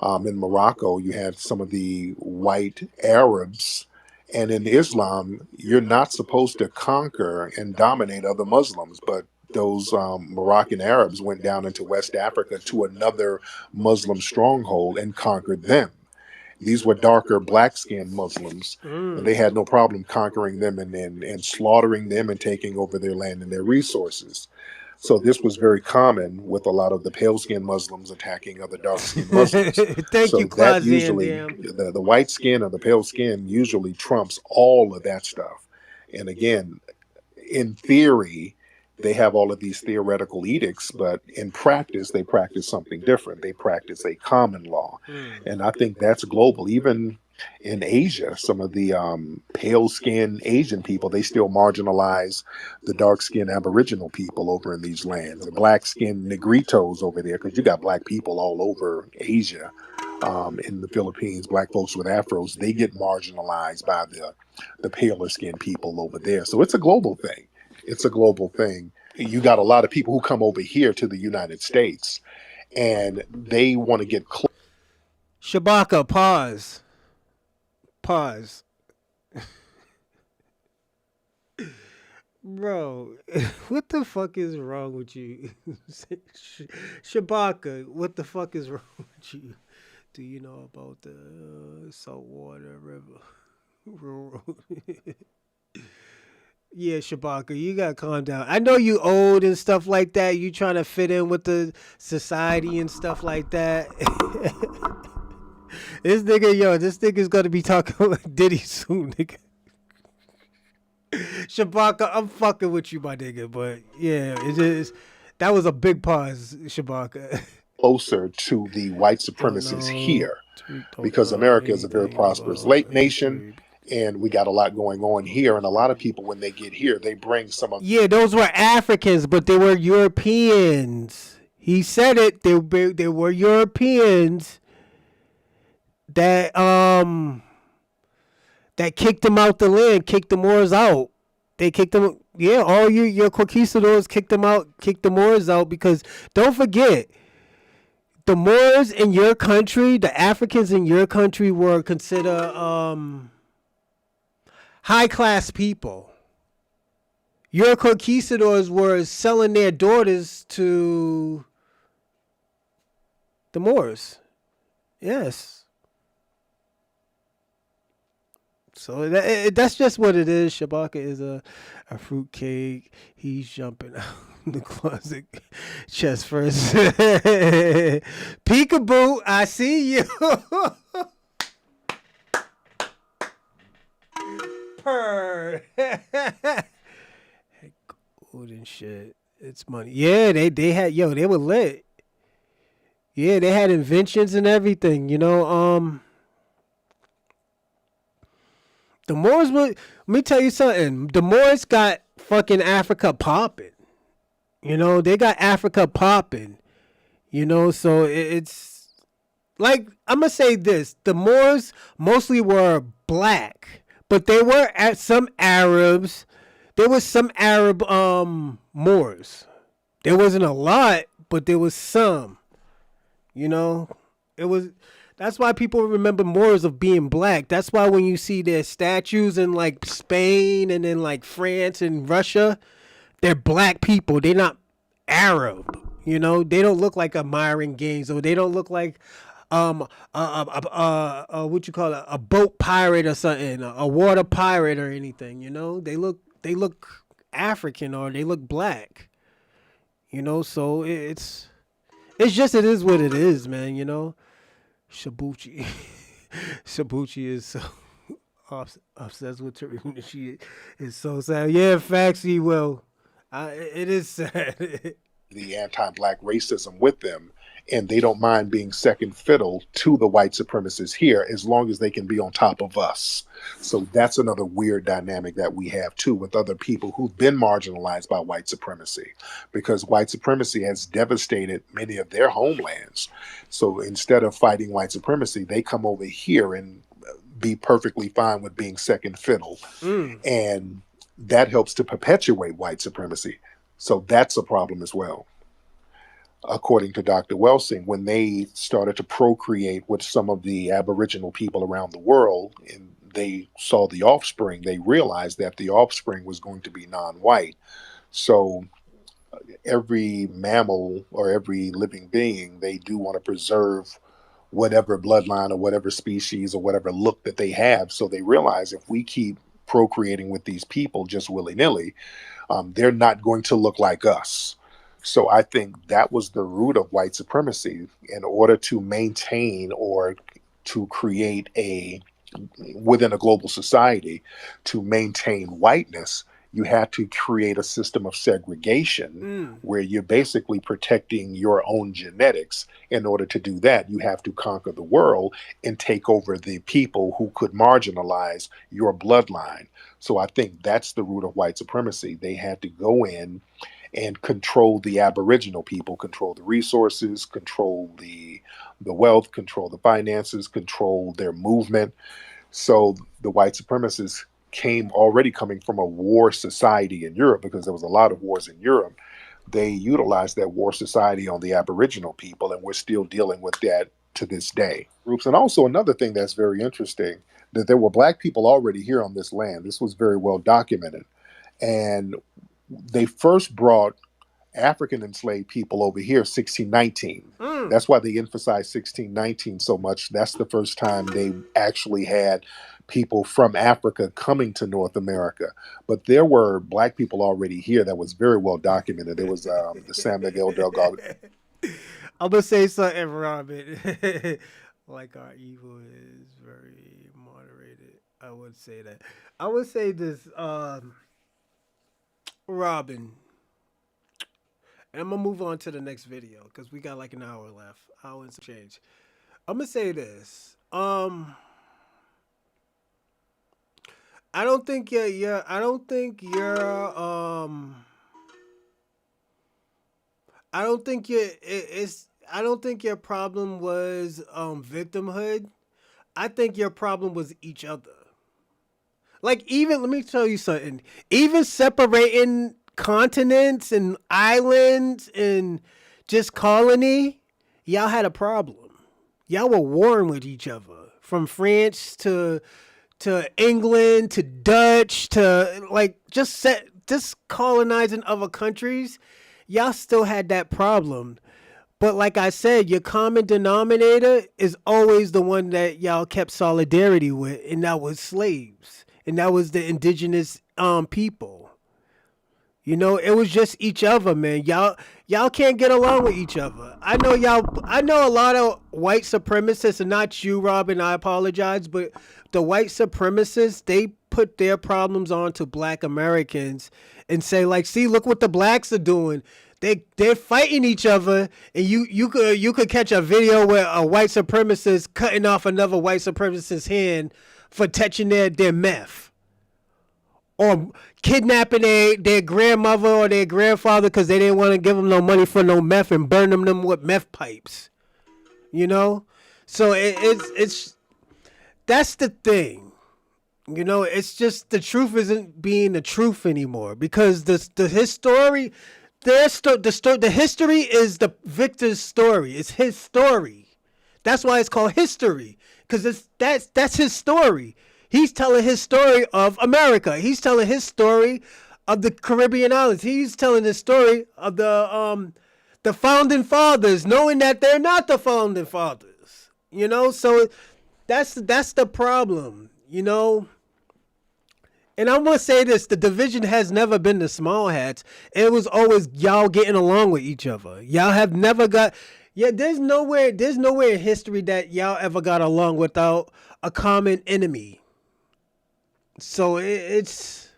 In Morocco, you had some of the white Arabs. And in Islam, you're not supposed to conquer and dominate other Muslims, but those Moroccan Arabs went down into West Africa to another Muslim stronghold and conquered them. These were darker, black-skinned Muslims, and they had no problem conquering them and slaughtering them and taking over their land and their resources. So this was very common with a lot of the pale-skinned Muslims attacking other dark-skinned Muslims. Thank you, that usually, the white skin or the pale skin usually trumps all of that stuff. And again, in theory, they have all of these theoretical edicts, but in practice, they practice something different. They practice a common law. And I think that's global. Even in Asia, some of the pale-skinned Asian people, they still marginalize the dark-skinned Aboriginal people over in these lands. The black-skinned Negritos over there, because you got black people all over Asia. In the Philippines, black folks with afros, they get marginalized by the paler-skinned people over there. So it's a global thing. It's a global thing. You got a lot of people who come over here to the United States, and they want to get close. Shabaka, pause. Pause. Bro, what the fuck is wrong with you? Shabaka, what the fuck is wrong with you? Do you know about the saltwater river? Yeah, Shabaka, you gotta calm down. I know you old and stuff like that. You trying to fit in with the society and stuff like that. This nigga's gonna be talking like Diddy soon, nigga. Shabaka, I'm fucking with you, my nigga, but yeah, it is. That was a big pause, Shabaka. Closer to the white supremacists here, because America is a very prosperous lake nation, and we got a lot going on here. And a lot of people, when they get here, they bring some of. Yeah, those were Africans, but they were Europeans. He said it. They were Europeans that kicked them out the land, kicked the Moors out. They kicked them. Yeah, all your conquistadors kicked them out, kicked the Moors out, because don't forget, the Moors in your country, the Africans in your country were considered high class people. Your conquistadors were selling their daughters to the Moors. Yes. So that's just what it is. Shabaka is a fruitcake. He's jumping out the closet chest first. Peekaboo, I see you. Purr. Gold and shit. It's money. Yeah, they had they were lit. Yeah, they had inventions and everything. The Moors, let me tell you something. The Moors got fucking Africa popping. They got Africa popping. So it's like, I'm going to say this. The Moors mostly were black, but they were some Arabs. There was some Arab Moors. There wasn't a lot, but there was some. It was. That's why people remember Moors of being black. That's why when you see their statues in like Spain and in like France and Russia, they're black people. They're not Arab. They don't look like a Myron Gaines, or they don't look like what you call it, a boat pirate or something, a water pirate or anything. They look African, or they look black. So it's just, it is what it is, man. Shabuchi. Shabuchi is so obsessed with her. She is so sad. Yeah, facts, he will. It is sad. The anti-black racism with them, and they don't mind being second fiddle to the white supremacists here as long as they can be on top of us. So that's another weird dynamic that we have too with other people who've been marginalized by white supremacy, because white supremacy has devastated many of their homelands. So instead of fighting white supremacy, they come over here and be perfectly fine with being second fiddle. And that helps to perpetuate white supremacy. So that's a problem as well. According to Dr. Welsing, when they started to procreate with some of the Aboriginal people around the world, and they saw the offspring, they realized that the offspring was going to be non-white. So every mammal or every living being, they do want to preserve whatever bloodline or whatever species or whatever look that they have. So they realize if we keep procreating with these people just willy-nilly, they're not going to look like us. So I think that was the root of white supremacy. In order to maintain or to create within a global society, to maintain whiteness, you have to create a system of segregation where you're basically protecting your own genetics. In order to do that, you have to conquer the world and take over the people who could marginalize your bloodline. So I think that's the root of white supremacy. They had to go in and control the Aboriginal people, control the resources, control the wealth, control the finances, control their movement. So the white supremacists coming from a war society in Europe, because there was a lot of wars in Europe. They utilized that war society on the Aboriginal people, and we're still dealing with that to this day. Groups. And also another thing that's very interesting, that there were black people already here on this land. This was very well documented. And they first brought African enslaved people over here 1619. That's why they emphasize 1619 so much. That's the first time they actually had people from Africa coming to North America. But there were black people already here that was very well documented. It was the San Miguel Delgado. I'm going to say something, Robin. Like our evil is very moderated. I would say that. I would say this, Robin. And I'm going to move on to the next video because we got like an hour left. Hour and some change. I'm going to say this. I don't think your problem was victimhood. I think your problem was each other. Like, even, let me tell you something. Even separating continents and islands and just colony, y'all had a problem. Y'all were warring with each other. From France to England to Dutch to like just colonizing other countries. Y'all still had that problem. But like I said, your common denominator is always the one that y'all kept solidarity with, and that was slaves. And that was the indigenous people. You know, it was just each other, man. Y'all can't get along with each other. I know a lot of white supremacists, and not you, Robin, I apologize, but the white supremacists, they put their problems onto black Americans and say, like, see, look what the blacks are doing. They're fighting each other, and you could catch a video where a white supremacist cutting off another white supremacist's hand for touching their meth. Or kidnapping their grandmother or their grandfather because they didn't want to give them no money for no meth and burn them with meth pipes. You know? So it's that's the thing. You know, it's just the truth isn't being the truth anymore because the history is the victor's story. It's his story. That's why it's called history, because that's his story. He's telling his story of America. He's telling his story of the Caribbean islands. He's telling the story of the founding fathers, knowing that they're not the founding fathers. You know, so that's the problem. You know. And I'm going to say this, the division has never been the small hats. It was always y'all getting along with each other. Y'all have never got, there's nowhere in history that y'all ever got along without a common enemy. So that's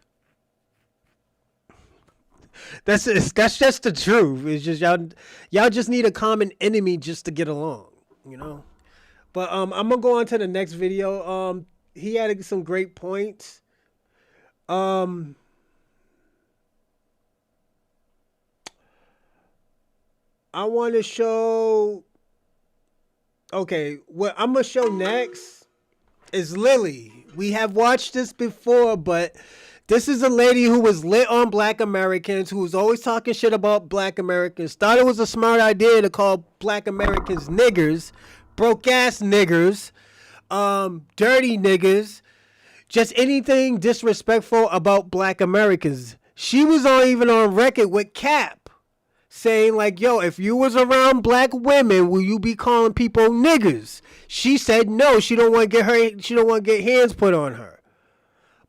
just the truth. It's just y'all just need a common enemy just to get along, you know? But I'm going to go on to the next video. He had some great points. I want to show. Okay, what I'm gonna show next is Lily. We have watched this before, but this is a lady who was lit on black Americans, who was always talking shit about black Americans. Thought it was a smart idea to call black Americans niggers, broke ass niggers, dirty niggers. Just anything disrespectful about black Americans. She was even on record with Cap saying like, yo, if you was around black women, will you be calling people niggers? She said no, she don't want to get hands put on her.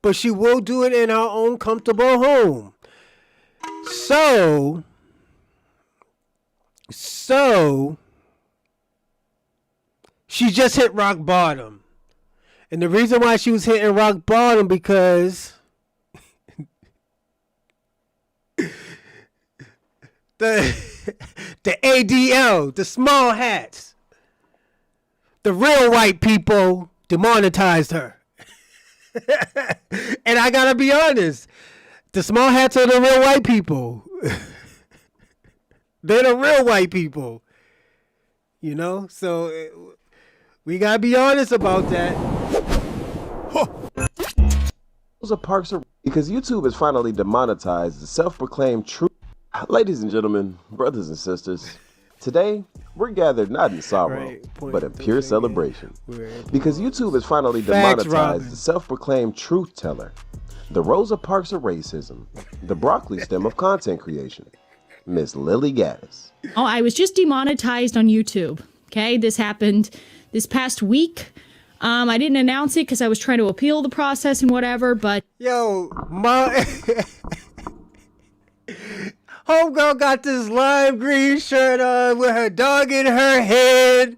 But she will do it in her own comfortable home. So she just hit rock bottom. And the reason why she was hitting rock bottom because the ADL, the small hats, the real white people demonetized her. And I gotta be honest, the small hats are the real white people. They're the real white people. You know? So we gotta be honest about that. Rosa Parks are because YouTube has finally demonetized the self-proclaimed truth. Ladies and gentlemen, brothers and sisters, today we're gathered not in sorrow, but in pure celebration. Because YouTube has finally demonetized the self-proclaimed truth teller, the Rosa Parks of racism, the broccoli stem of content creation, Miss Lily Gaddis. Oh, I was just demonetized on YouTube. Okay, this happened this past week. I didn't announce it because I was trying to appeal the process and whatever, but... Yo, homegirl got this lime green shirt on with her dog in her hand.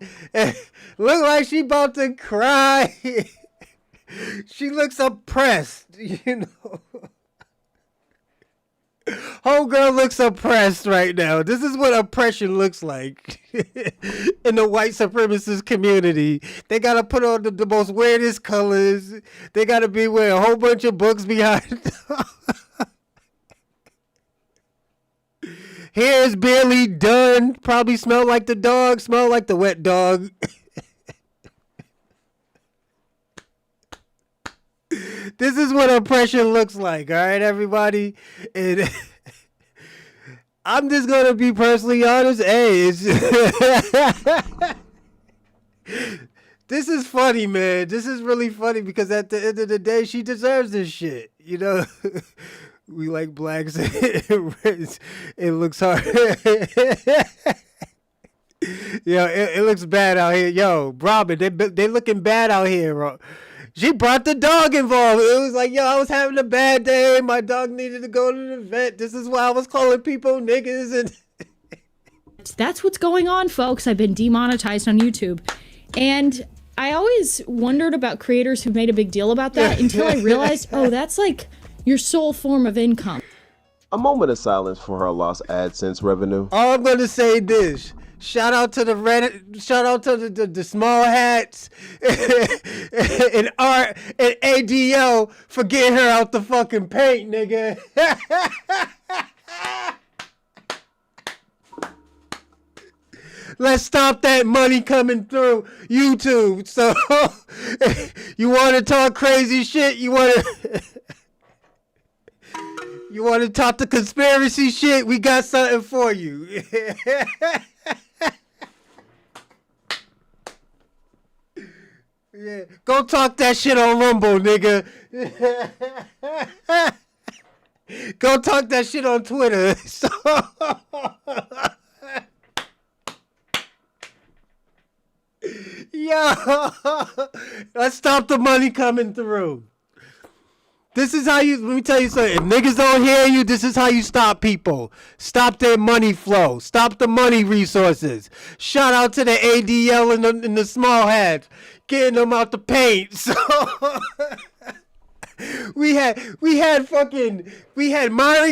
Look like she about to cry. She looks oppressed, you know. Homegirl looks oppressed right now. This is what oppression looks like in the white supremacist community. They gotta put on the most weirdest colors. They gotta be wearing a whole bunch of books behind them. Hair is barely done. Probably smell like the dog. Smell like the wet dog. This is what oppression looks like, all right, everybody? And I'm just going to be personally honest. Hey, this is funny, man. This is really funny because at the end of the day, she deserves this shit, you know? We like blacks. It looks hard. Yo, it looks bad out here. Yo, Robin, they looking bad out here, bro. She brought the dog involved. It was like, yo, I was having a bad day. My dog needed to go to the vet. This is why I was calling people niggas. And that's what's going on, folks. I've been demonetized on YouTube. And I always wondered about creators who made a big deal about that until I realized, oh, that's like your sole form of income. A moment of silence for her lost AdSense revenue. All I'm going to say this. Shout out to the small hats and Art and ADO for getting her out the fucking paint, nigga. Let's stop that money coming through YouTube. So you want to talk crazy shit? You want to talk the conspiracy shit? We got something for you. Yeah, go talk that shit on Rumble, nigga. Go talk that shit on Twitter. So yo, let's stop the money coming through. This is how you, let me tell you something. If niggas don't hear you, this is how you stop people. Stop their money flow. Stop the money resources. Shout out to the ADL and the small hats. Getting them out the paint. So we had Myron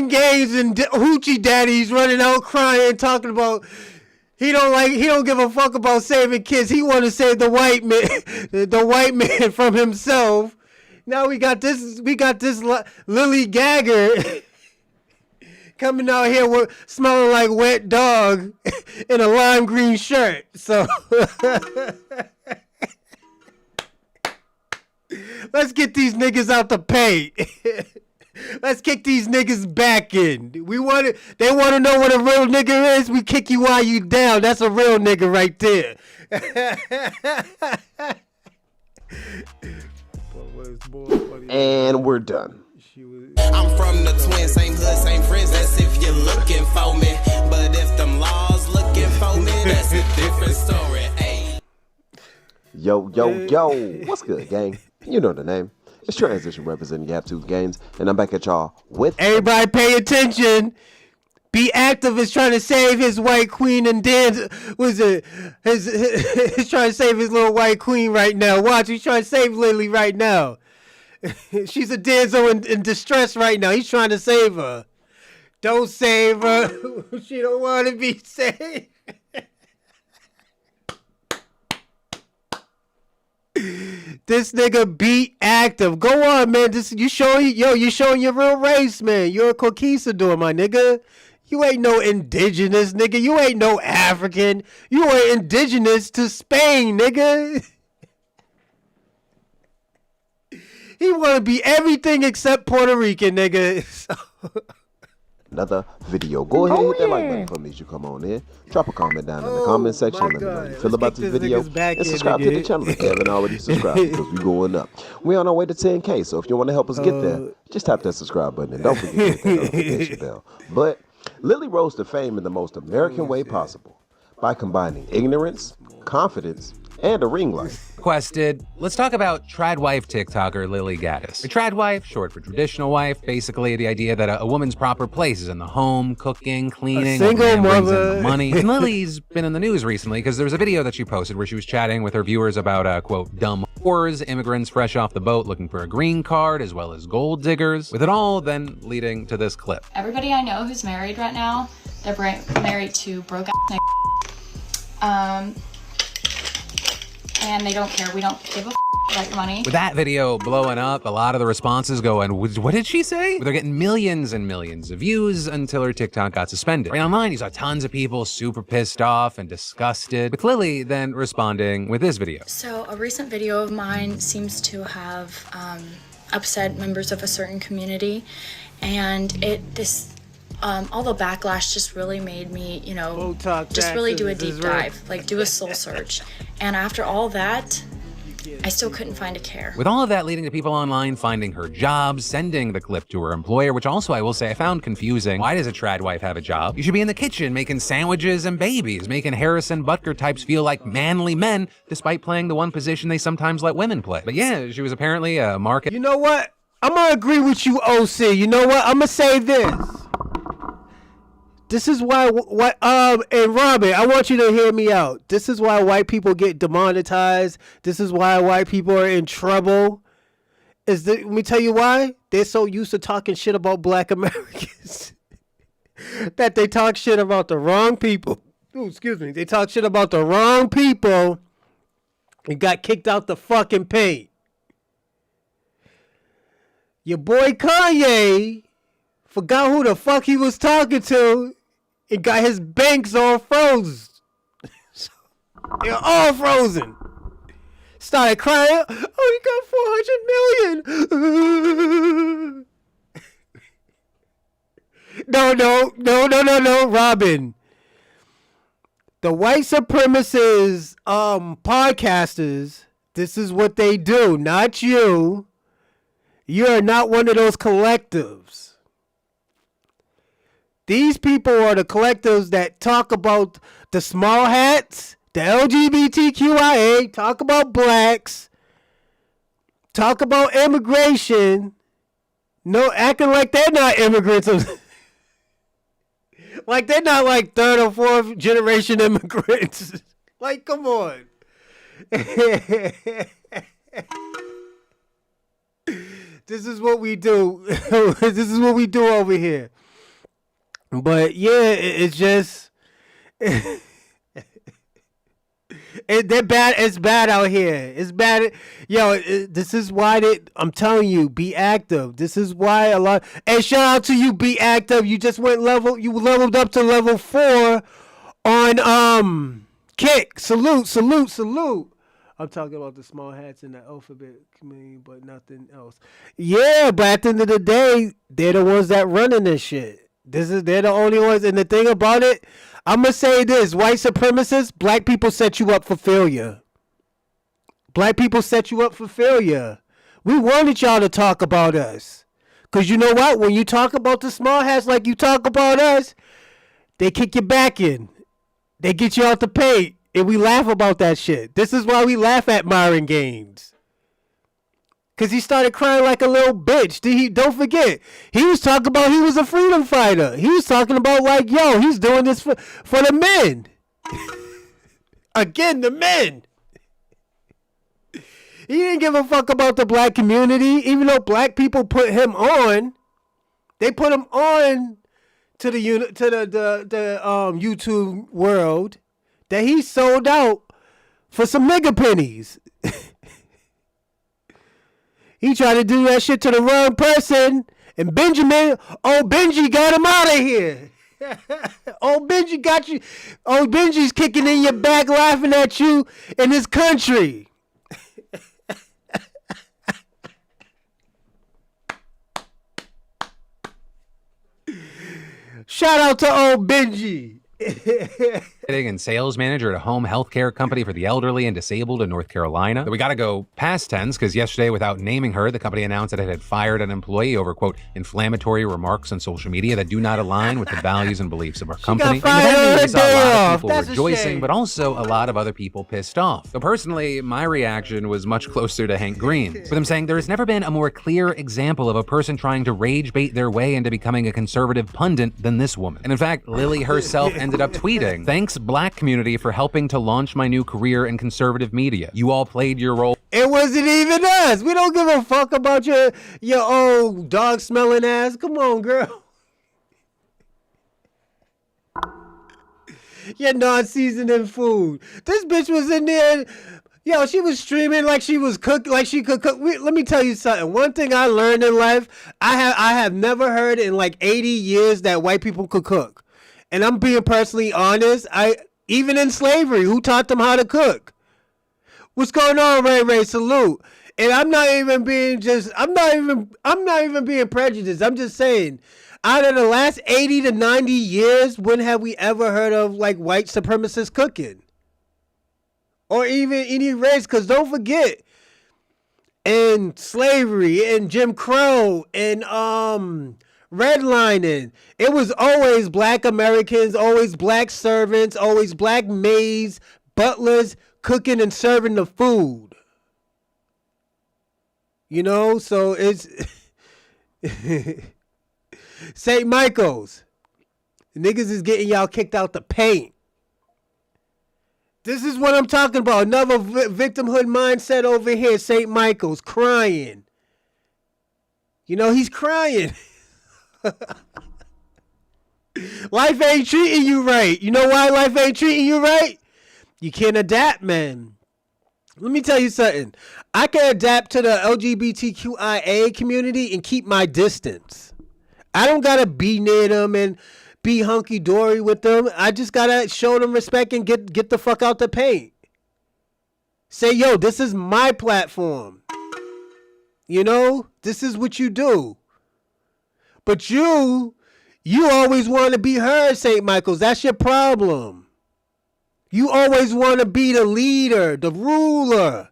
Gaines and Hoochie Daddies running out crying, talking about he don't give a fuck about saving kids. He want to save the white man from himself. Now we got this Lily Gagger coming out here smelling like wet dog in a lime green shirt. So let's get these niggas out the paint. Let's kick these niggas back in. They want to know what a real nigga is. We kick you while you down. That's a real nigga right there. And we're done. I'm from the twin, same hood, same friends. That's if you're looking for me. But if them laws looking for me, that's a different story. Ay. Yo, what's good, gang? You know the name. It's Transition representing Gap Tooth Games, and I'm back at y'all with... Everybody pay attention. Be Activist trying to save his white queen and dance. He's trying to save his little white queen right now. Watch, he's trying to save Lily right now. She's a damsel in distress right now. He's trying to save her. Don't save her. She don't want to be saved. This nigga Be Active. Go on, man. You showing your real race, man. You're a conquistador, my nigga. You ain't no indigenous, nigga. You ain't no African. You are indigenous to Spain, nigga. He want to be everything except Puerto Rican, nigga. Another video. Go ahead and hit that like button for me as you come on in. Drop a comment down in the comment section. Let me know how you feel about this video. And subscribe to the channel if you haven't already subscribed because we're going up. We're on our way to 10K, so if you want to help us get there, just tap that subscribe button and don't forget to hit that notification bell. But Lily rose to fame in the most American way possible by combining ignorance, confidence, and a ring light. Requested, let's talk about trad wife TikToker Lily Gaddis. A trad wife, short for traditional wife, basically the idea that a woman's proper place is in the home, cooking, cleaning, A single brings in mother. the money. And Lily's been in the news recently because there was a video that she posted where she was chatting with her viewers about, quote, dumb whores, immigrants fresh off the boat looking for a green card, as well as gold diggers, with it all then leading to this clip. Everybody I know who's married right now, they're married to broke ass niggas. And they don't care. We don't give a about your money. With that video blowing up, a lot of the responses going, what did she say? They're getting millions and millions of views until her TikTok got suspended. Right online, you saw tons of people super pissed off and disgusted, with Lily then responding with this video. So a recent video of mine seems to have upset members of a certain community, and all the backlash just really made me, just really do a deep dive, like do a soul search. And after all that, I still couldn't find a care. With all of that leading to people online finding her job, sending the clip to her employer, which also I will say I found confusing. Why does a trad wife have a job? You should be in the kitchen making sandwiches and babies, making Harrison Butker types feel like manly men, despite playing the one position they sometimes let women play. But yeah, she was apparently a market. You know what? I'm gonna agree with you, OC. You know what? I'm gonna say this. This is why, and Robin, I want you to hear me out. This is why white people get demonetized. This is why white people are in trouble. Let me tell you why. They're so used to talking shit about black Americans that they talk shit about the wrong people. Ooh, excuse me. They talk shit about the wrong people and got kicked out the fucking paint. Your boy Kanye forgot who the fuck he was talking to and got his banks all frozen. They're all frozen. Started crying. Oh, he got 400 million. No, Robin. The white supremacist podcasters, this is what they do, not you. You're not one of those collectives. These people are the collectives that talk about the small hats, the LGBTQIA, talk about blacks, talk about immigration. No, acting like they're not immigrants. Like they're not like third or fourth generation immigrants. Like, come on. This is what we do. This is what we do over here. But yeah, it's just it's bad out here. It's bad. This is why I'm telling you, be active. This is why a lot. And shout out to you, be active. You just you leveled up to level 4 on Kick. Salute. I'm talking about the small hats in the alphabet community, but nothing else. Yeah, but at the end of the day, they're the ones that running this shit. They're the only ones. And the thing about it, I'm going to say this. White supremacists, black people set you up for failure. Black people set you up for failure. We wanted y'all to talk about us. Because you know what? When you talk about the small hats like you talk about us, they kick your back in. They get you out the paint. And we laugh about that shit. This is why we laugh at Myron Gaines. Because he started crying like a little bitch. Don't forget, he was talking about he was a freedom fighter. He was talking about like, yo, he's doing this for the men. Again, the men. He didn't give a fuck about the black community. Even though black people put him on. They put him on to the YouTube world. That he sold out for some nigga pennies. He tried to do that shit to the wrong person, and Benji got him out of here. Benji got you. Benji's kicking in your back, laughing at you in his country. Shout out to old Benji. and sales manager at a home healthcare company for the elderly and disabled in North Carolina. We got to go past tense because yesterday, without naming her, the company announced that it had fired an employee over, quote, inflammatory remarks on social media that do not align with the values and beliefs of our company. Got fired And on we saw a lot of people That's rejoicing, but also a lot of other people pissed off. So personally, my reaction was much closer to Hank Green's, with him saying there has never been a more clear example of a person trying to rage bait their way into becoming a conservative pundit than this woman. And in fact, Lily herself ended up tweeting, "Thanks, Black community, for helping to launch my new career in conservative media. You all played your role." It wasn't even us. We don't give a fuck about your old dog smelling ass. Come on, girl. Your non-seasoning food. This bitch was in there. Yo, she was streaming like she was cook, like she could cook. Let me tell you something. One thing I learned in life, I have never heard in like 80 years that white people could cook. And I'm being personally honest. Even in slavery, who taught them how to cook? What's going on, Ray Ray? Salute. And I'm not even being prejudiced. I'm just saying, out of the last 80 to 90 years, when have we ever heard of like white supremacists cooking? Or even any race, because don't forget, in slavery and Jim Crow and redlining, it was always black Americans, always black servants, always black maids, butlers cooking and serving the food. You know, so it's St. Michael's. Niggas is getting y'all kicked out the paint. This is what I'm talking about. Another victimhood mindset over here. St. Michael's crying. You know, he's crying. Life ain't treating you right. You know why life ain't treating you right? You can't adapt, man. Let me tell you something. I can adapt to the LGBTQIA community and keep my distance. I don't got to be near them and be hunky-dory with them. I just gotta show them respect and get the fuck out the paint. Say, yo, this is my platform. You know, this is what you do. But you always want to be heard, St. Michael's. That's your problem. You always want to be the leader, the ruler.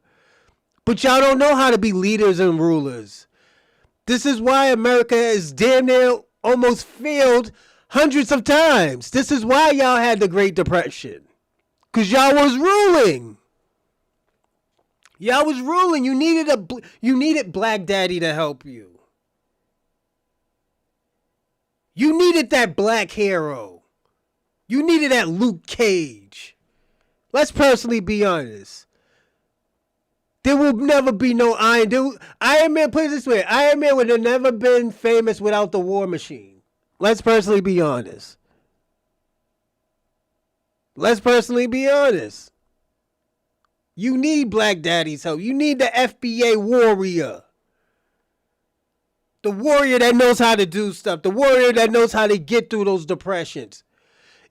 But y'all don't know how to be leaders and rulers. This is why America is damn near almost failed hundreds of times. This is why y'all had the Great Depression. Because y'all was ruling. Y'all was ruling. You needed Black Daddy to help you. You needed that black hero. You needed that Luke Cage. Let's personally be honest. There will never be no Iron Man, put it this way. Iron Man would have never been famous without the War Machine. Let's personally be honest. Let's personally be honest. You need Black Daddy's help. You need the FBA warrior. The warrior that knows how to do stuff. The warrior that knows how to get through those depressions.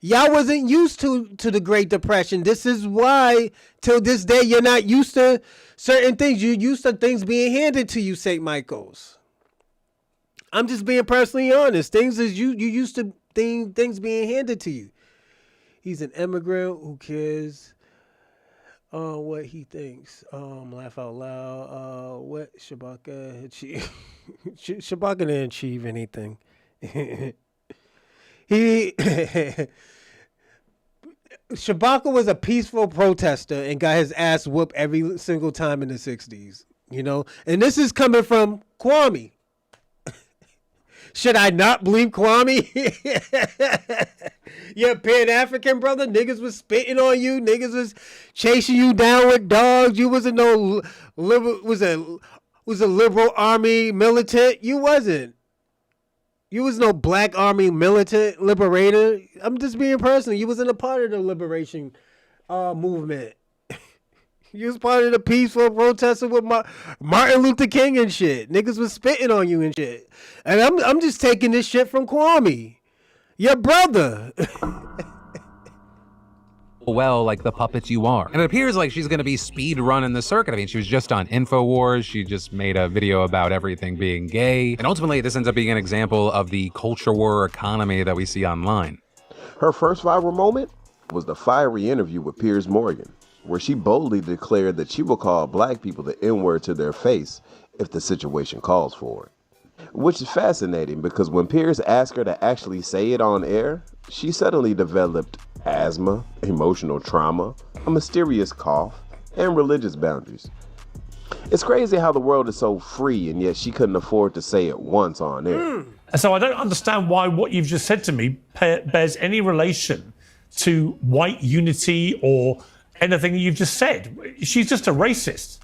Y'all wasn't used to the Great Depression. This is why, till this day, you're not used to certain things. You're used to things being handed to you, St. Michael's. I'm just being personally honest. Things is you used to things being handed to you. He's an immigrant who cares what he thinks. Laugh out loud. What Shabaka achieve? Shabaka didn't achieve anything. Shabaka was a peaceful protester and got his ass whooped every single time in the 60s. You know? And this is coming from Kwame. Should I not believe Kwame? You're Pan-African, brother. Niggas was spitting on you. Niggas was chasing you down with dogs. You wasn't no was a liberal army militant. You wasn't. You was no black army militant liberator. I'm just being personal. You wasn't a part of the liberation movement. You was part of the peaceful protesting with Martin Luther King and shit. Niggas was spitting on you and shit. And I'm just taking this shit from Kwame. Your brother. Well, like the puppets you are. And it appears like she's going to be speed running the circuit. I mean, she was just on InfoWars. She just made a video about everything being gay. And ultimately, this ends up being an example of the culture war economy that we see online. Her first viral moment was the fiery interview with Piers Morgan, where she boldly declared that she will call black people the N-word to their face if the situation calls for it. Which is fascinating because when Piers asked her to actually say it on air, she suddenly developed asthma, emotional trauma, a mysterious cough, and religious boundaries. It's crazy how the world is so free and yet she couldn't afford to say it once on air. So I don't understand why what you've just said to me bears any relation to white unity or anything that you've just said. She's just a racist.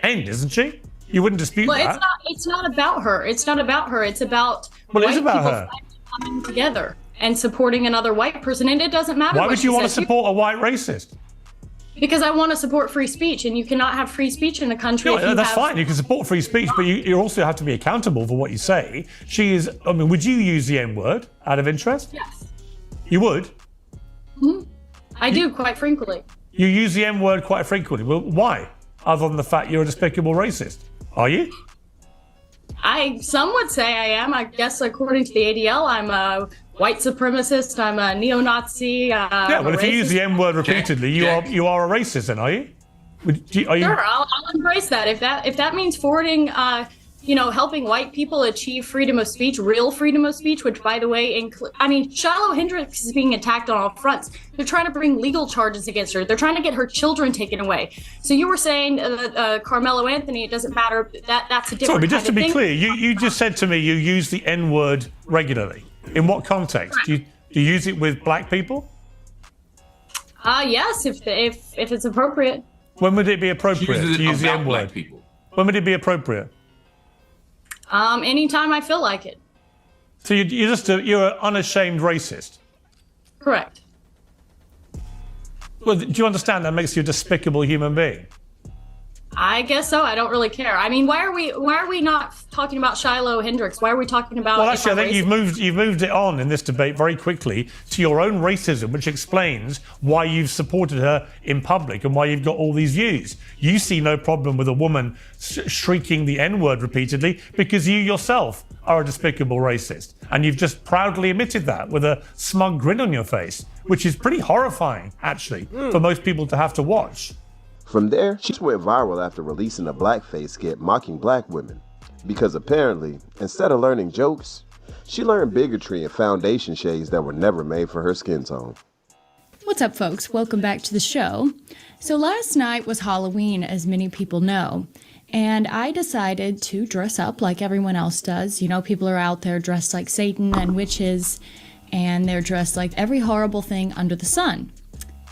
End, isn't she? You wouldn't dispute that. It's not about her. It's not about her. It's about Well, it is about her. coming together and supporting another white person. And it doesn't matter. Why would you want to support a white racist? Because I want to support free speech, and you cannot have free speech in a country. No, that's fine. You can support free speech, but you also have to be accountable for what you say. Would you use the N-word out of interest? Yes. You would? I do, quite frankly. You use the N-word quite frequently. Well, why? Other than the fact you're a despicable racist. Are you? Some would say I am. I guess according to the ADL, I'm a white supremacist. I'm a neo-Nazi. Well, if you use the N-word repeatedly, you are a racist, then, are you? Sure, I'll embrace that. If that means forwarding, helping white people achieve freedom of speech, real freedom of speech, which, by the way, Shiloh Hendricks is being attacked on all fronts. They're trying to bring legal charges against her. They're trying to get her children taken away. So you were saying Carmelo Anthony, it doesn't matter. That's a different Sorry, but just to be thing. clear, you just said to me you use the N-word regularly. In what context? Do you use it with black people? Yes, if it's appropriate. When would it be appropriate to use the about N-word? black people. When would it be appropriate? Anytime I feel like it. So you're an unashamed racist. Correct. Well, do you understand that makes you a despicable human being? I guess so. I don't really care. I mean, why are we not talking about Shiloh Hendricks? Why are we talking about? Well, actually, I think you've moved it on in this debate very quickly to your own racism, which explains why you've supported her in public and why you've got all these views. You see no problem with a woman shrieking the N-word repeatedly because you yourself are a despicable racist, and you've just proudly admitted that with a smug grin on your face, which is pretty horrifying, actually, for most people to have to watch. From there, she went viral after releasing a blackface skit mocking black women. Because apparently, instead of learning jokes, she learned bigotry and foundation shades that were never made for her skin tone. What's up, folks? Welcome back to the show. So last night was Halloween, as many people know, and I decided to dress up like everyone else does. You know, people are out there dressed like Satan and witches, and they're dressed like every horrible thing under the sun.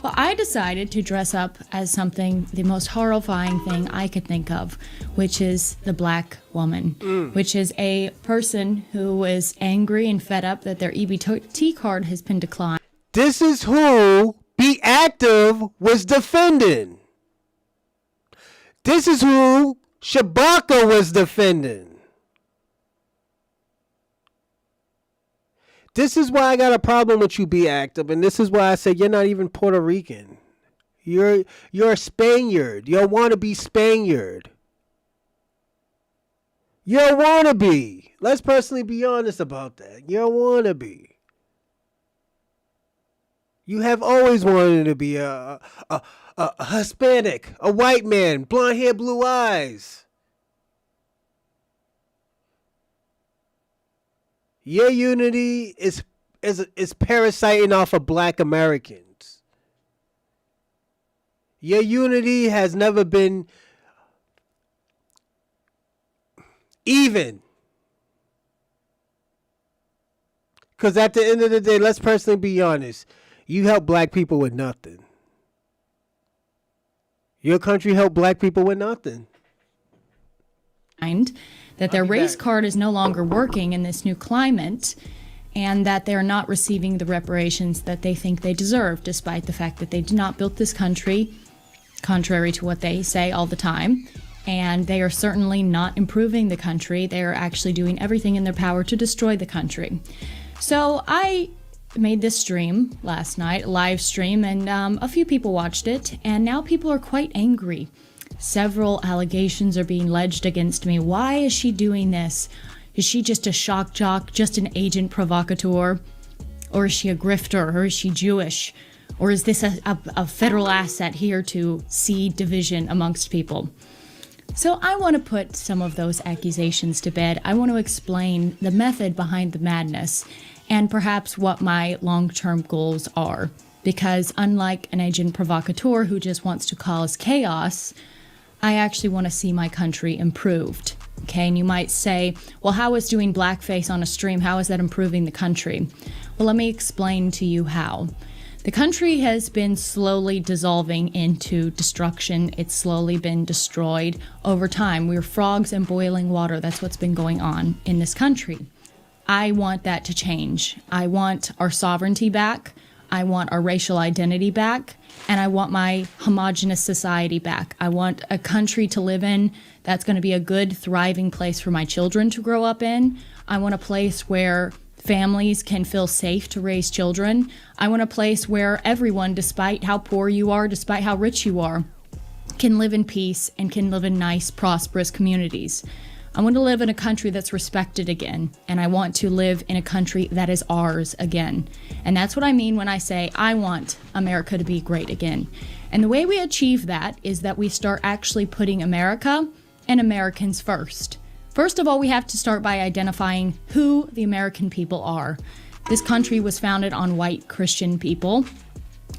Well, I decided to dress up as something, the most horrifying thing I could think of, which is the black woman, which is a person who is angry and fed up that their EBT card has been declined. This is who Be Active was defending. This is who Shabaka was defending. This is why I got a problem with you, Be Active, and this is why I say you're not even Puerto Rican. You're a Spaniard. You're a wannabe Spaniard. You're a wannabe. Let's personally be honest about that. You're a wannabe. You have always wanted to be a Hispanic, a white man, blonde hair, blue eyes. Your unity is parasiting off of black Americans. Your unity has never been even. Because at the end of the day, let's personally be honest, you help black people with nothing. Your country helped black people with nothing. That their race card is no longer working in this new climate, and that they're not receiving the reparations that they think they deserve, despite the fact that they did not build this country, contrary to what they say all the time. And they are certainly not improving the country. They are actually doing everything in their power to destroy the country. So I made this stream last night, a live stream, and a few people watched it, and now people are quite angry. Several allegations are being alleged against me. Why is she doing this? Is she just a shock jock, just an agent provocateur? Or is she a grifter? Or is she Jewish? Or is this a federal asset here to seed division amongst people? So I want to put some of those accusations to bed. I want to explain the method behind the madness and perhaps what my long-term goals are. Because unlike an agent provocateur who just wants to cause chaos, I actually want to see my country improved. Okay, and you might say, well, how is doing blackface on a stream, how is that improving the country? Well, let me explain to you how. The country has been slowly dissolving into destruction. It's slowly been destroyed over time. We're frogs in boiling water. That's what's been going on in this country. I want that to change. I want our sovereignty back. I want our racial identity back. And I want my homogenous society back. I want a country to live in that's going to be a good, thriving place for my children to grow up in. I want a place where families can feel safe to raise children. I want a place where everyone, despite how poor you are, despite how rich you are, can live in peace and can live in nice, prosperous communities. I want to live in a country that's respected again, and I want to live in a country that is ours again. And that's what I mean when I say I want America to be great again. And the way we achieve that is that we start actually putting America and Americans first. First of all, we have to start by identifying who the American people are. This country was founded on white Christian people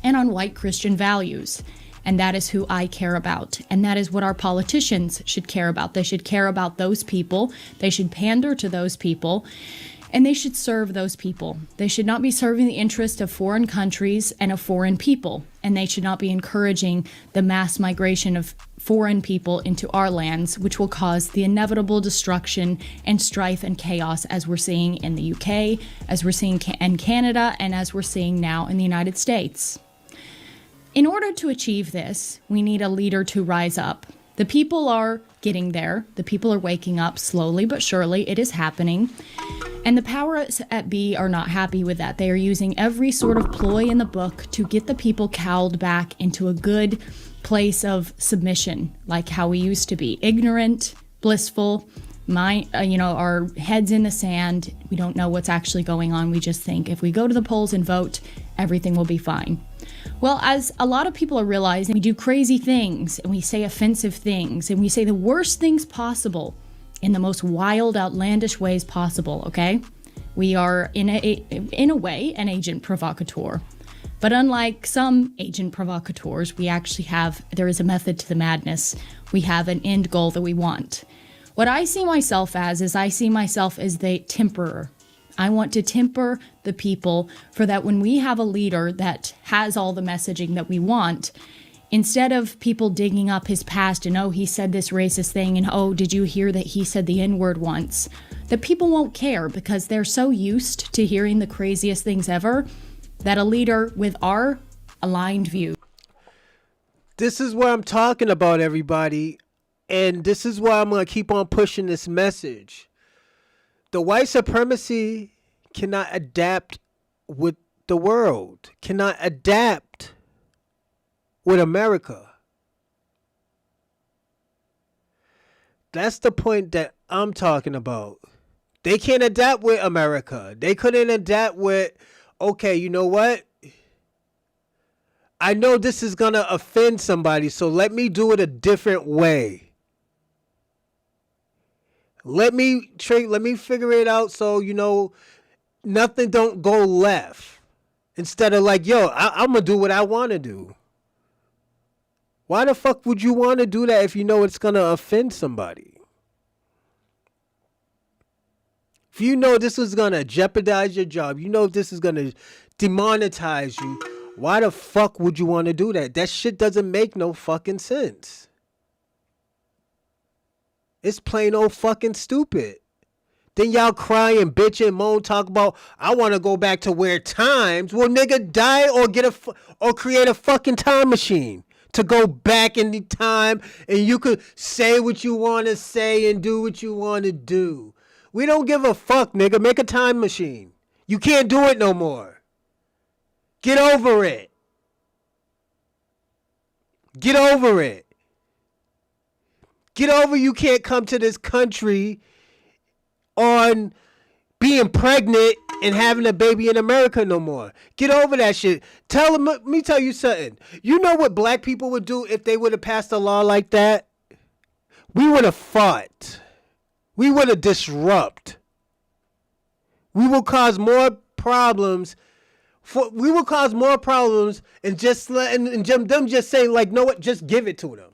and on white Christian values. And that is who I care about. And that is what our politicians should care about. They should care about those people. They should pander to those people. And they should serve those people. They should not be serving the interest of foreign countries and of foreign people. And they should not be encouraging the mass migration of foreign people into our lands, which will cause the inevitable destruction and strife and chaos as we're seeing in the UK, as we're seeing in Canada, and as we're seeing now in the United States. In order to achieve this, we need a leader to rise up. The people are getting there. The people are waking up slowly but surely. It is happening. And the powers at be are not happy with that. They are using every sort of ploy in the book to get the people cowed back into a good place of submission, like how we used to be. Ignorant, blissful, our heads in the sand. We don't know what's actually going on. We just think if we go to the polls and vote, everything will be fine. Well, as a lot of people are realizing, we do crazy things and we say offensive things and we say the worst things possible in the most wild, outlandish ways possible, okay? We are, in a way, an agent provocateur. But unlike some agent provocateurs, there is a method to the madness. We have an end goal that we want. What I see myself as is I see myself as the temperer. I want to temper the people for that when we have a leader that has all the messaging that we want, instead of people digging up his past and, oh, he said this racist thing and, oh, did you hear that he said the N-word once? That people won't care because they're so used to hearing the craziest things ever that a leader with our aligned view. This is what I'm talking about, everybody. And this is why I'm going to keep on pushing this message. The white supremacy cannot adapt with the world, cannot adapt with America. That's the point that I'm talking about. They can't adapt with America. They couldn't adapt with, okay, you know what? I know this is going to offend somebody, so let me do it a different way. Let me figure it out so, nothing don't go left. Instead of like, yo, I'm going to do what I want to do. Why the fuck would you want to do that if you know it's going to offend somebody? If you know this is going to jeopardize your job, you know this is going to demonetize you, why the fuck would you want to do that? That shit doesn't make no fucking sense. It's plain old fucking stupid. Then y'all cry and bitch and moan, talk about, I want to go back to where times. Well, nigga, die or create a fucking time machine to go back in the time and you could say what you want to say and do what you want to do. We don't give a fuck, nigga. Make a time machine. You can't do it no more. Get over it. Get over it. Get over you can't come to this country on being pregnant and having a baby in America no more. Get over that shit. Let me tell you something. You know what black people would do if they would have passed a law like that? We would have fought. We would have disrupted. We will cause more problems. We will cause more problems and just letting them just say, like, know what, just give it to them.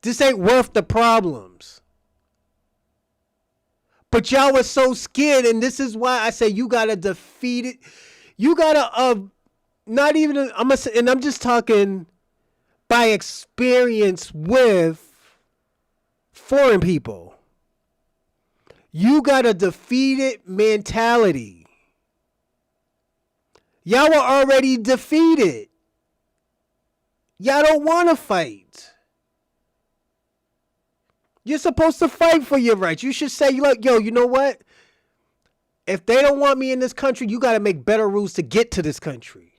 This ain't worth the problems. But y'all were so scared, and this is why I say you gotta defeat it. You gotta not even I'm just talking by experience with foreign people. You got a defeated mentality. Y'all were already defeated. Y'all don't want to fight. You're supposed to fight for your rights. You should say, like, yo, you know what? If they don't want me in this country, you got to make better rules to get to this country.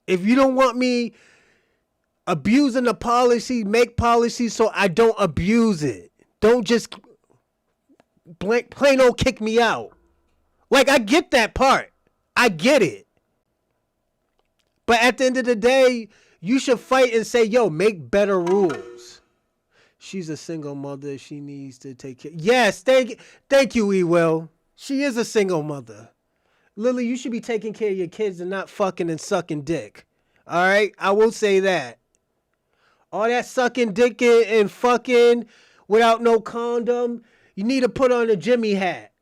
If you don't want me abusing the policy, make policies so I don't abuse it. Don't just plain old kick me out. Like, I get that part. I get it. But at the end of the day, you should fight and say, yo, make better rules. She's a single mother. She needs to take care. Yes, thank you, Ewell. She is a single mother. Lily, you should be taking care of your kids and not fucking and sucking dick. All right? I will say that. All that sucking dick and fucking without no condom, you need to put on a Jimmy hat.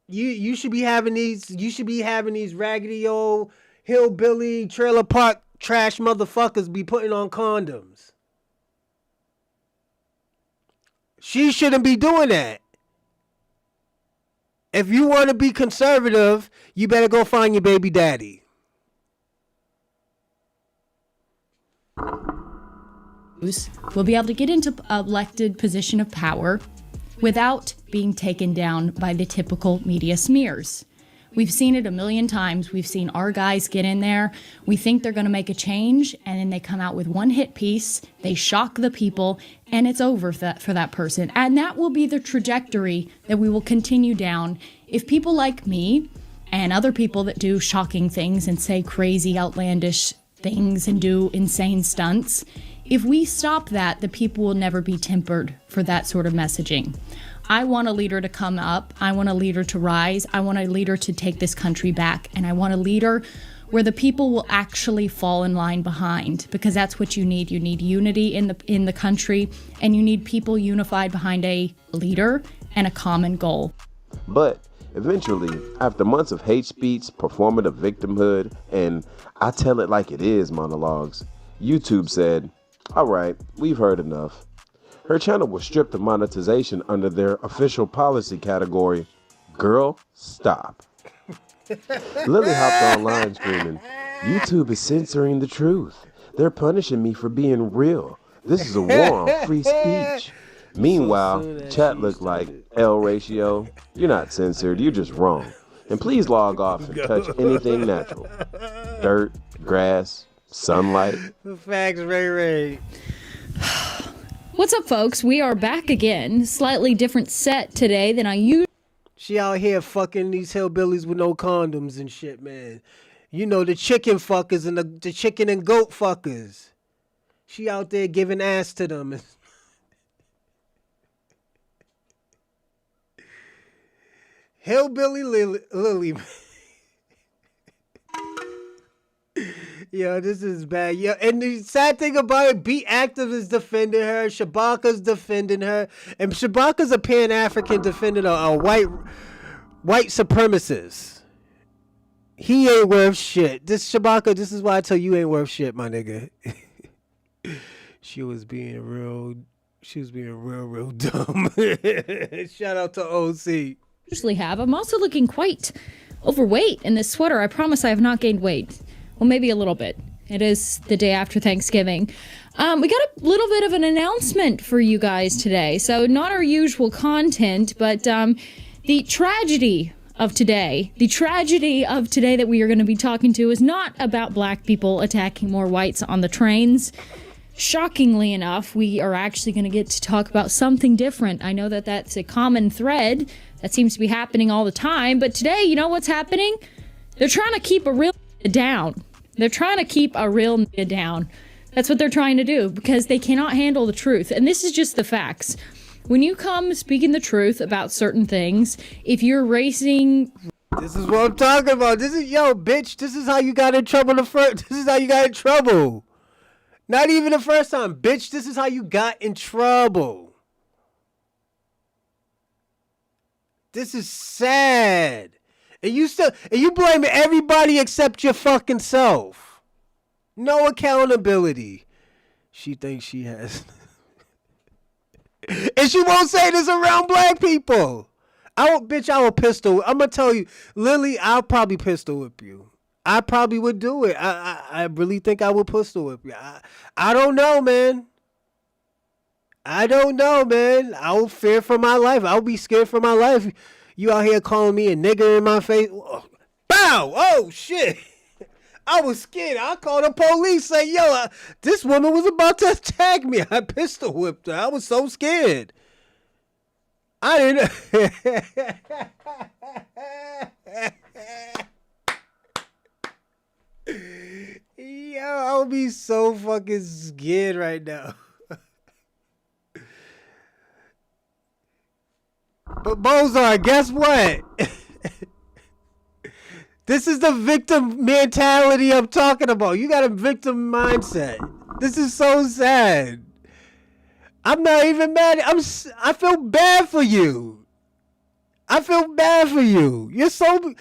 You should be having these raggedy old hillbilly trailer park trash motherfuckers be putting on condoms. She shouldn't be doing that. If you want to be conservative, you better go find your baby daddy. Will be able to get into elected position of power without being taken down by the typical media smears. We've seen it a million times. We've seen our guys get in there. We think they're going to make a change, and then they come out with one hit piece. They shock the people, and it's over for that person. And that will be the trajectory that we will continue down if people like me and other people that do shocking things and say crazy, outlandish things and do insane stunts. If we stop that, the people will never be tempered for that sort of messaging. I want a leader to come up. I want a leader to rise. I want a leader to take this country back. And I want a leader where the people will actually fall in line behind, because that's what you need. You need unity in the country, and you need people unified behind a leader and a common goal. But eventually, after months of hate speech, performative victimhood, and I tell it like it is monologues, YouTube said, all right, we've heard enough. Her channel was stripped of monetization under their official policy category, Girl, Stop. Lily hopped online screaming, YouTube is censoring the truth. They're punishing me for being real. This is a war on free speech. Meanwhile, chat looked like, L ratio, you're not censored, you're just wrong. And please log off and touch anything natural. Dirt, grass, sunlight. Facts, Ray Ray. What's up, folks? We are back again. Slightly different set today than I usually. She out here fucking these hillbillies with no condoms and shit, man. You know, the chicken fuckers and the chicken and goat fuckers. She out there giving ass to them. Hillbilly Lily. Yo, this is bad. Yo, and the sad thing about it, Be Active is defending her. Shabaka's defending her. And Shabaka's a Pan-African defending a white supremacist. He ain't worth shit. This Shabaka, this is why I tell you ain't worth shit, my nigga. She was being real dumb. Shout out to OC. Usually have. I'm also looking quite overweight in this sweater. I promise I have not gained weight. Well, maybe a little bit. It is the day after Thanksgiving. We got a little bit of an announcement for you guys today. So not our usual content, but the tragedy of today that we are going to be talking to is not about black people attacking more whites on the trains. shockingly enough, we are actually going to get to talk about something different. I know that that's a common thread that seems to be happening all the time, but today, you know what's happening? They're trying to keep a real down. They're trying to keep a real down. That's what they're trying to do because they cannot handle the truth. And this is just the facts. When you come speaking the truth about certain things, if you're racing... This is what I'm talking about. This is, yo, bitch, this is how you got in trouble this is how you got in trouble. Not even the first time, bitch, this is how you got in trouble. This is sad. And you blaming everybody except your fucking self. No accountability. She thinks she has. And she won't say this around black people. I'm gonna tell you, Lily, I'll probably pistol whip you. I probably would do it. I really think I would pistol whip you. I don't know, man. I will fear for my life. I'll be scared for my life. You out here calling me a nigger in my face. Bow! Oh, shit. I was scared. I called the police, say, yo, this woman was about to attack me. I pistol whipped her. I was so scared. I didn't. Yo, I'll be so fucking scared right now. But Mozart, guess what? This is the victim mentality I'm talking about. You got a victim mindset. This is so sad. I'm not even mad. I feel bad for you. You're so...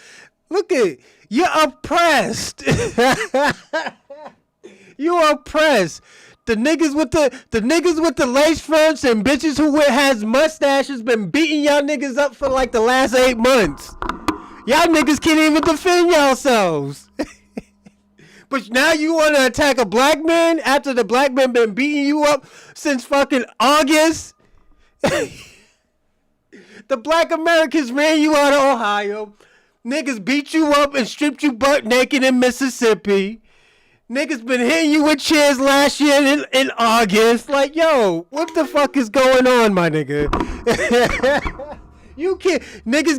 Look at... You're oppressed. You're oppressed. The niggas with the lace fronts and bitches who has mustaches been beating y'all niggas up for like the last 8 months. Y'all niggas can't even defend yourselves. But now you want to attack a black man after the black man been beating you up since fucking August? The black Americans ran you out of Ohio. Niggas beat you up and stripped you butt naked in Mississippi. Niggas been hitting you with chairs last year in August. Like, yo, what the fuck is going on, my nigga? You can't... Niggas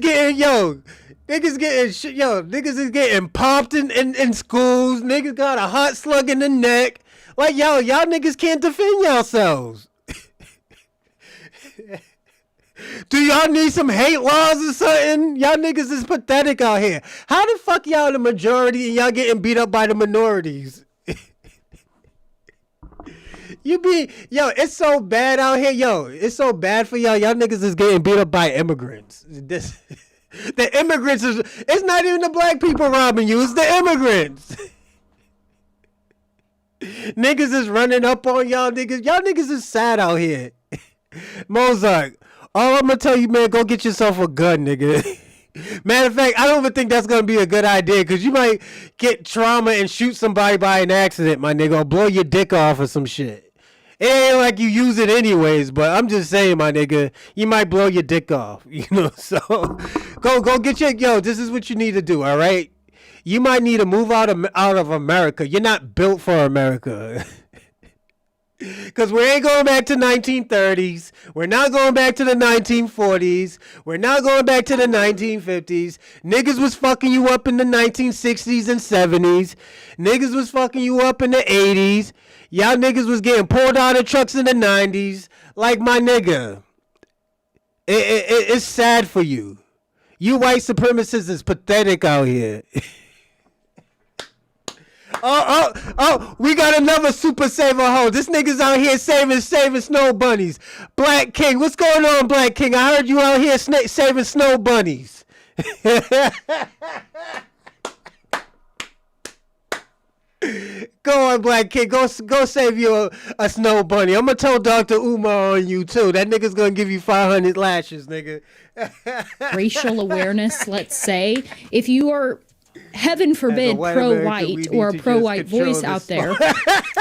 is getting popped in schools. Niggas got a hot slug in the neck. Like, y'all niggas can't defend yourselves. Do y'all need some hate laws or something? Y'all niggas is pathetic out here. How the fuck y'all the majority and y'all getting beat up by the minorities? It's so bad out here. Yo, it's so bad for y'all. Y'all niggas is getting beat up by immigrants. The immigrants it's not even the black people robbing you, it's the immigrants. Niggas is running up on y'all niggas. Y'all niggas is sad out here. Mozart, all I'm gonna tell you, man, go get yourself a gun, nigga. Matter of fact, I don't even think that's gonna be a good idea because you might get trauma and shoot somebody by an accident, my nigga, or blow your dick off or some shit. It ain't like you use it anyways, but I'm just saying, my nigga, you might blow your dick off, you know? So go get this is what you need to do, all right? You might need to move out of America. You're not built for America. Because we ain't going back to 1930s. We're not going back to the 1940s. We're not going back to the 1950s. Niggas was fucking you up in the 1960s and 70s. Niggas was fucking you up in the 80s. Y'all niggas was getting pulled out of trucks in the 90s. Like, my nigga, it's sad for you. You white supremacists is pathetic out here. Oh, we got another super saver hoe. This nigga's out here saving snow bunnies. Black King, what's going on, Black King? I heard you out here saving snow bunnies. Go on, Black King. Go save you a snow bunny. I'm going to tell Dr. Umar on you, too. That nigga's going to give you 500 lashes, nigga. Racial awareness, let's say. If you are... heaven forbid, pro-white or a pro-white voice out there,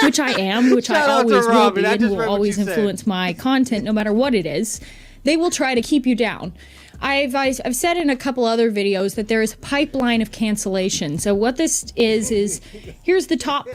which I am, which I always will be and will always influence my content no matter what it is, they will try to keep you down. I've said in a couple other videos that there is a pipeline of cancellation. So what this is here's the top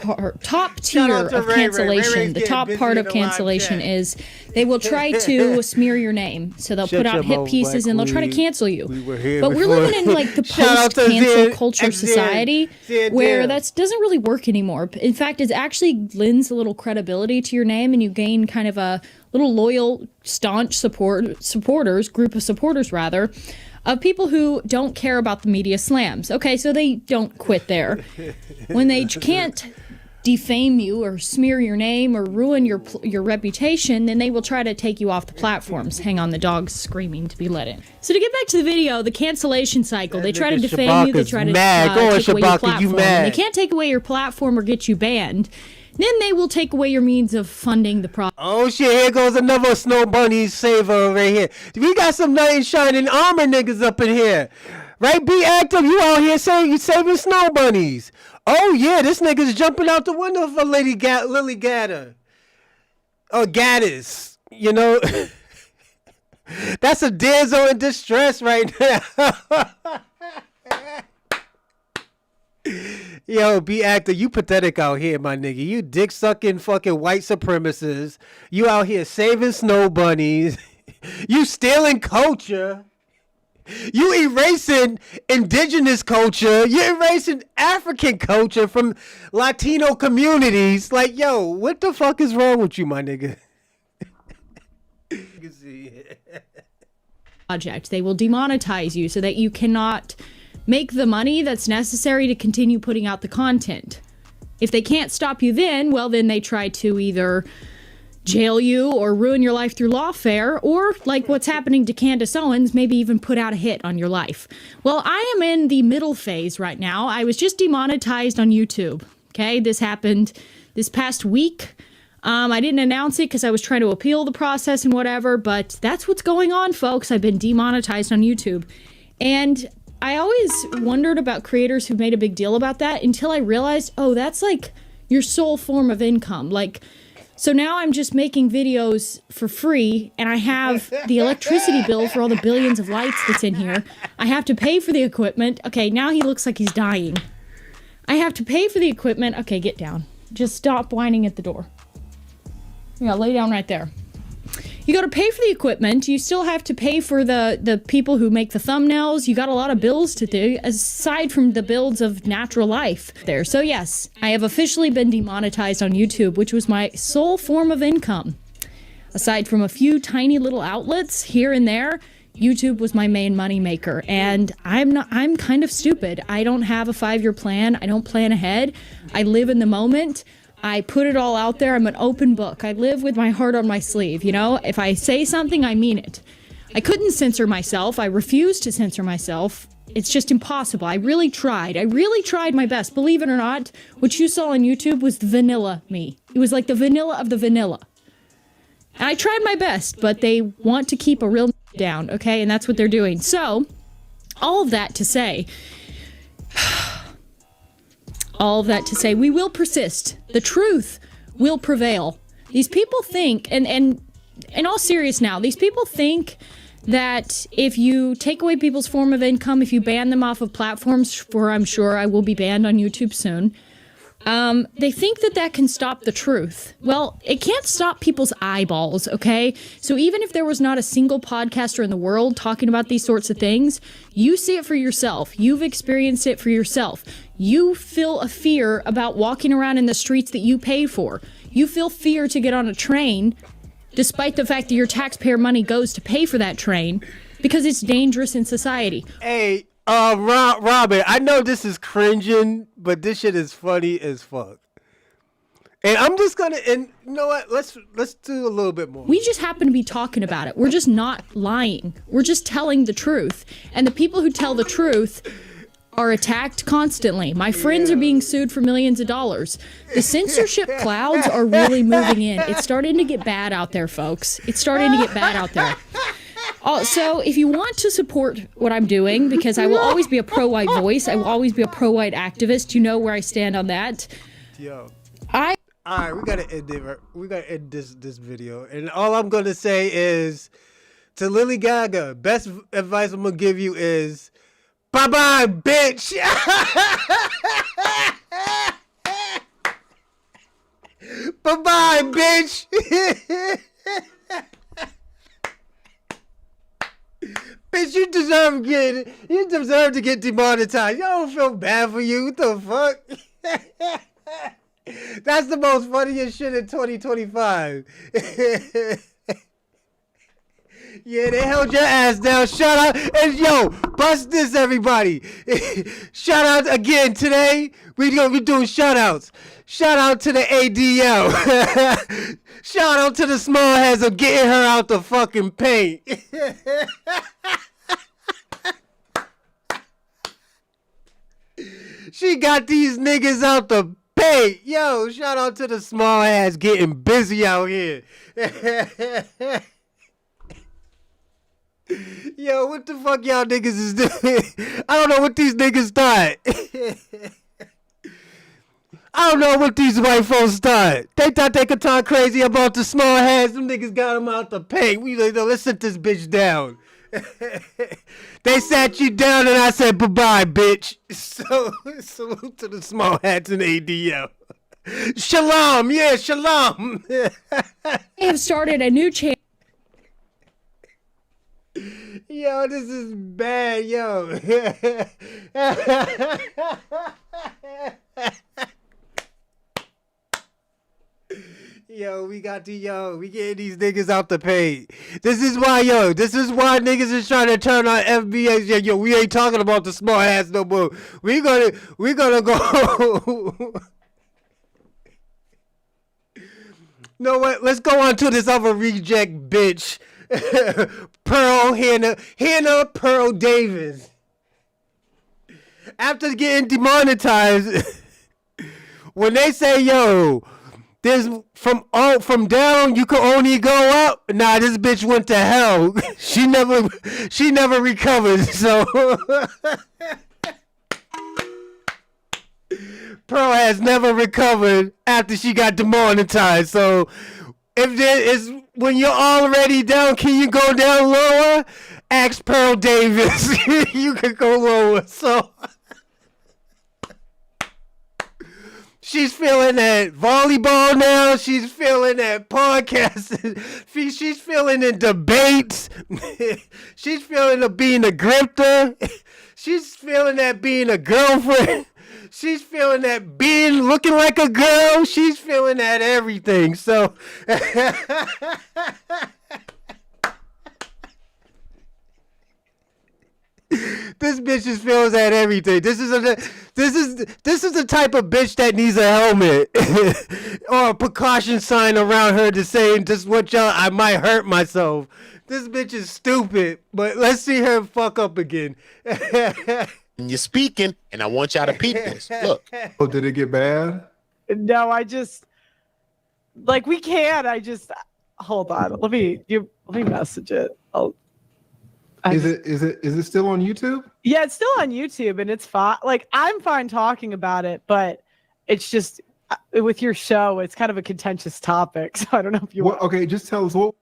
tier of cancellation. The top part of cancellation is they will try to smear your name. So they'll put out hit pieces and they'll try to cancel you. But we're living in like the post-cancel culture society where that doesn't really work anymore. In fact, it actually lends a little credibility to your name, and you gain kind of a little loyal, staunch group of supporters rather, of people who don't care about the media slams. Okay, so they don't quit there. When they can't defame you or smear your name or ruin your reputation, then they will try to take you off the platforms. Hang on, the dog's screaming to be let in. So to get back to the video, the cancellation cycle, they try to defame you, they try to take away your platform. And they can't take away your platform or get you banned. Then they will take away your means of funding the project. Oh shit, here goes another Snow Bunny saver right here. We got some knight in shining armor niggas up in here. Right, be active, you out here saying you saving Snow Bunnies. Oh yeah, this nigga's jumping out the window for Lily Gaddis. Or Gaddis, you know. That's a damsel in distress right now. Yo, be active. You pathetic out here, my nigga. You dick sucking fucking white supremacists. You out here saving Snow Bunnies. You stealing culture. You erasing indigenous culture. You erasing African culture from Latino communities. Like, yo, what the fuck is wrong with you, my nigga? You can see project. They will demonetize you so that you cannot make the money that's necessary to continue putting out the content. If they can't stop you then, well, then they try to either jail you or ruin your life through lawfare, or like what's happening to Candace Owens, maybe even put out a hit on your life. Well, I am in the middle phase right now. I was just demonetized on YouTube. Okay, this happened this past week. I didn't announce it because I was trying to appeal the process and whatever, but that's what's going on, folks. I've been demonetized on YouTube. And I always wondered about creators who made a big deal about that until I realized, oh, that's like your sole form of income. Like, so now I'm just making videos for free, and I have the electricity bill for all the billions of lights that's in here. I have to pay for the equipment. Okay, now he looks like he's dying. I have to pay for the equipment. Okay, get down. Just stop whining at the door. Yeah, lay down right there. You got to pay for the equipment. You still have to pay for the people who make the thumbnails. You got a lot of bills to do, aside from the bills of natural life there. So yes, I have officially been demonetized on YouTube, which was my sole form of income. Aside from a few tiny little outlets here and there, YouTube was my main money maker. And I'm kind of stupid. I don't have a 5-year plan. I don't plan ahead. I live in the moment. I put it all out there. I'm an open book. I live with my heart on my sleeve, you know? If I say something, I mean it. I couldn't censor myself. I refused to censor myself. It's just impossible. I really tried. I really tried my best. Believe it or not, what you saw on YouTube was the vanilla me. It was like the vanilla of the vanilla. And I tried my best, but they want to keep a real down, okay? And that's what they're doing. So, all of that to say... All of that to say, we will persist. The truth will prevail. These people think, and in all seriousness now, these people think that if you take away people's form of income, if you ban them off of platforms, for I'm sure I will be banned on YouTube soon, they think that that can stop the truth. Well, it can't stop people's eyeballs, okay? So even if there was not a single podcaster in the world talking about these sorts of things, you see it for yourself. You've experienced it for yourself. You feel a fear about walking around in the streets that you pay for. You feel fear to get on a train, despite the fact that your taxpayer money goes to pay for that train, because it's dangerous in society. Hey, Robin, I know this is cringing, but this shit is funny as fuck. And I'm just gonna, and you know what? Let's do a little bit more. We just happen to be talking about it. We're just not lying. We're just telling the truth. And the people who tell the truth are attacked constantly. My friends are being sued for millions of dollars. The censorship clouds are really moving in. It's starting to get bad out there, folks. It's starting to get bad out there. So if you want to support what I'm doing, because I will always be a pro-white voice, I will always be a pro-white activist, you know where I stand on that. Yo. All right, we gotta end it. We gotta end this video. And all I'm gonna say is, to Lily Gaga, best advice I'm gonna give you is, bye-bye, bitch. Bye-bye, bitch. Bitch, you deserve to get demonetized. Y'all don't feel bad for you. What the fuck? That's the most funniest shit in 2025. Yeah, they held your ass down. Shout out. And yo, bust this, everybody. Shout out again today. We're going to be doing shout outs. Shout out to the ADL. Shout out to the small heads of getting her out the fucking paint. She got these niggas out the paint. Yo, shout out to the small heads getting busy out here. Yo, what the fuck y'all niggas is doing? I don't know what these niggas thought. I don't know what these white folks thought. They thought they could talk crazy about the small heads. Them niggas got them out the paint. We like, no, let's sit this bitch down. They sat you down and I said, bye-bye, bitch. So, salute to the small hats in ADL. Shalom, yeah, shalom. They have started a new channel. Yo, this is bad, yo. Yo, we getting these niggas out the paint. This is why niggas is trying to turn on FBA. Yo, we ain't talking about the small ass no more. We gonna go. Know what? Let's go on to this other reject bitch. Hannah Pearl Davis. After getting demonetized, when they say, yo, there's from down you can only go up. Nah, this bitch went to hell. She never recovered. So Pearl has never recovered after she got demonetized. So if there is, when you're already down, can you go down lower? Ask Pearl Davis. You can go lower. So she's feeling that volleyball now. She's feeling that podcasting. She's feeling in debates. She's feeling of being a grifter. She's feeling that being a girlfriend. She's feeling that looking like a girl. She's feeling that everything. So this bitch just feels that everything. This is the type of bitch that needs a helmet or a precaution sign around her to say, "Just what y'all, I might hurt myself." This bitch is stupid, but let's see her fuck up again. You're speaking, and I want y'all to peep this. Look. Oh, did it get bad? No, I just we can't. Hold on. Let me message it. Is it still on YouTube? Yeah, it's still on YouTube, and it's fine. I'm fine talking about it, but it's just with your show, it's kind of a contentious topic. So I don't know if you. Okay, just tell us what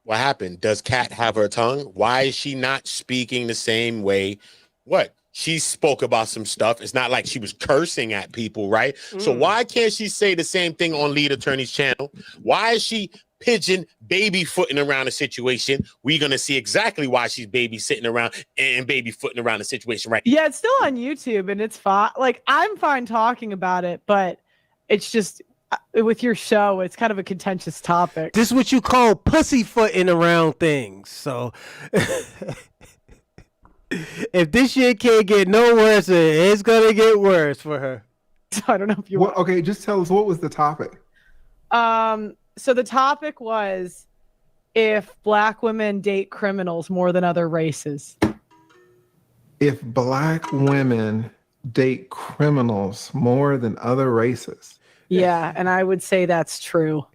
happened. Does Kat have her tongue? Why is she not speaking the same way? What? She spoke about some stuff. It's not like she was cursing at people, right? So why can't she say the same thing on Lead Attorney's channel? Why is she pigeon baby-footing around the situation? We're going to see exactly why she's baby-sitting around and baby-footing around the situation, right? Yeah, it's still on YouTube, and it's fine. I'm fine talking about it, but it's just with your show, it's kind of a contentious topic. This is what you call pussyfooting around things. So if this shit can't get no worse, it's gonna get worse for her. So I don't know if you want. Okay, just tell us what was the topic. So the topic was if black women date criminals more than other races. If black women date criminals more than other races. Yeah, and I would say that's true.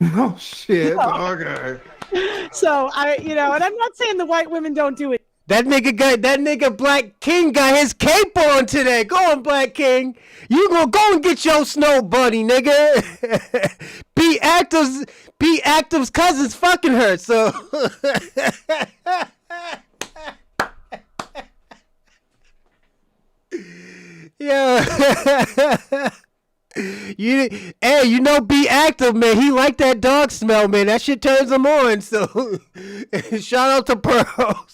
No shit. Okay. So and I'm not saying the white women don't do it. That nigga Black King got his cape on today. Go on, Black King. You gonna go and get your snow bunny, nigga. Be Active's cousin's fucking her, so. Yeah. You know, Be Active, man. He like that dog smell, man. That shit turns him on. So, shout out to Pearl.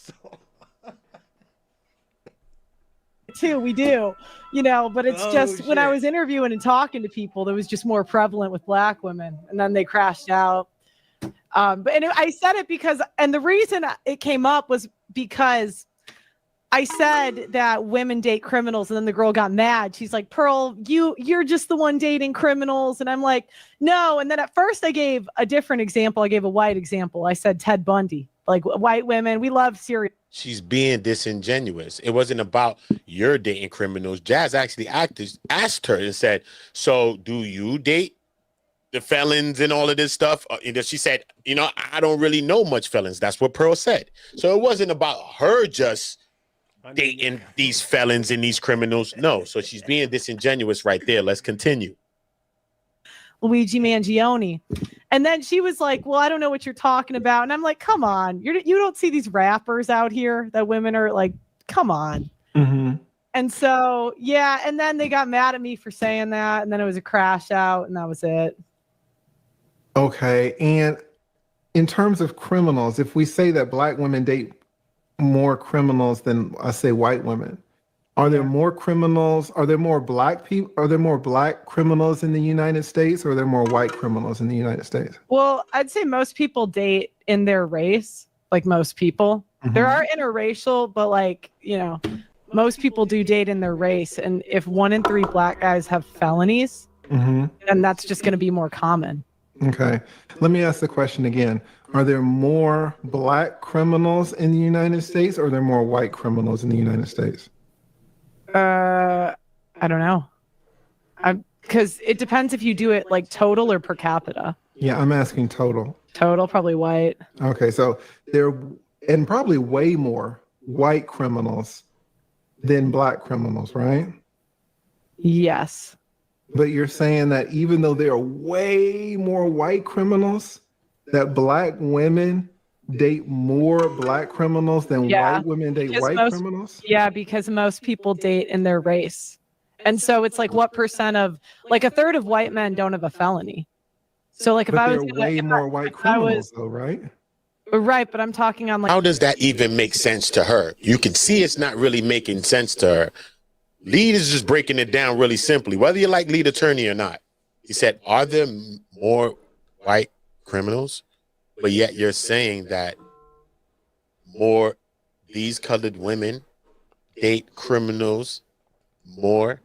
Too, we do, but it's just when I was interviewing and talking to people, that was just more prevalent with Black women, and then they crashed out. I said it because, and the reason it came up was because I said that women date criminals, and then the girl got mad. She's like, Pearl, you're just the one dating criminals. And I'm like, no. And then at first I gave a different example. I gave a white example. I said Ted Bundy, like white women. We love serial. She's being disingenuous. It wasn't about you're dating criminals. Jazz actually asked her and said, so do you date the felons and all of this stuff? She said, I don't really know much felons. That's what Pearl said. So it wasn't about her just dating these felons and these criminals. No. So she's being disingenuous right there. Let's continue. Luigi Mangione. And then she was like, well, I don't know what you're talking about. And I'm like, come on. You don't see these rappers out here that women are like, come on. Mm-hmm. And so, yeah. And then they got mad at me for saying that. And then it was a crash out, and that was it. Okay. And in terms of criminals, if we say that Black women date more criminals than, I say, white women, are there more criminals? Are there more Black people? Are there more Black criminals in the United States, or are there more white criminals in the United States? Well, I'd say most people date in their race, like most people. Mm-hmm. There are interracial, but most people do date in their race. And if 1 in 3 Black guys have felonies, mm-hmm. then that's just going to be more common. Okay. Let me ask the question again. Are there more Black criminals in the United States, or are there more white criminals in the United States? I don't know. Because it depends if you do it like total or per capita. Yeah, I'm asking total. Total, probably white. Okay, so and probably way more white criminals than Black criminals, right? Yes. But you're saying that even though there are way more white criminals, that Black women date more Black criminals than white women date white criminals? Yeah, because most people date in their race. And so it's like, what percent of, like, a third of white men don't have a felony. So like, there are way more white criminals though, right? Right, but I'm talking on like. How does that even make sense to her? You can see it's not really making sense to her. Lead is just breaking it down really simply, whether you like lead attorney or not. He said, are there more white criminals? But yet you're saying that more these colored women date criminals more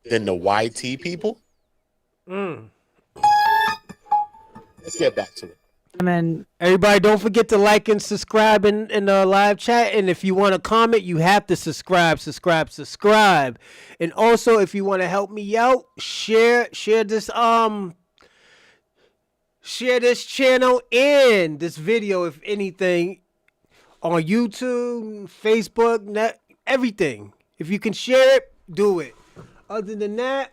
than the YT people? Let's get back to it. And then everybody, don't forget to like and subscribe in the live chat. And if you want to comment, you have to subscribe. And also, if you want to help me out, share this channel and this video, if anything, on YouTube, Facebook, everything. If you can share it, do it. Other than that,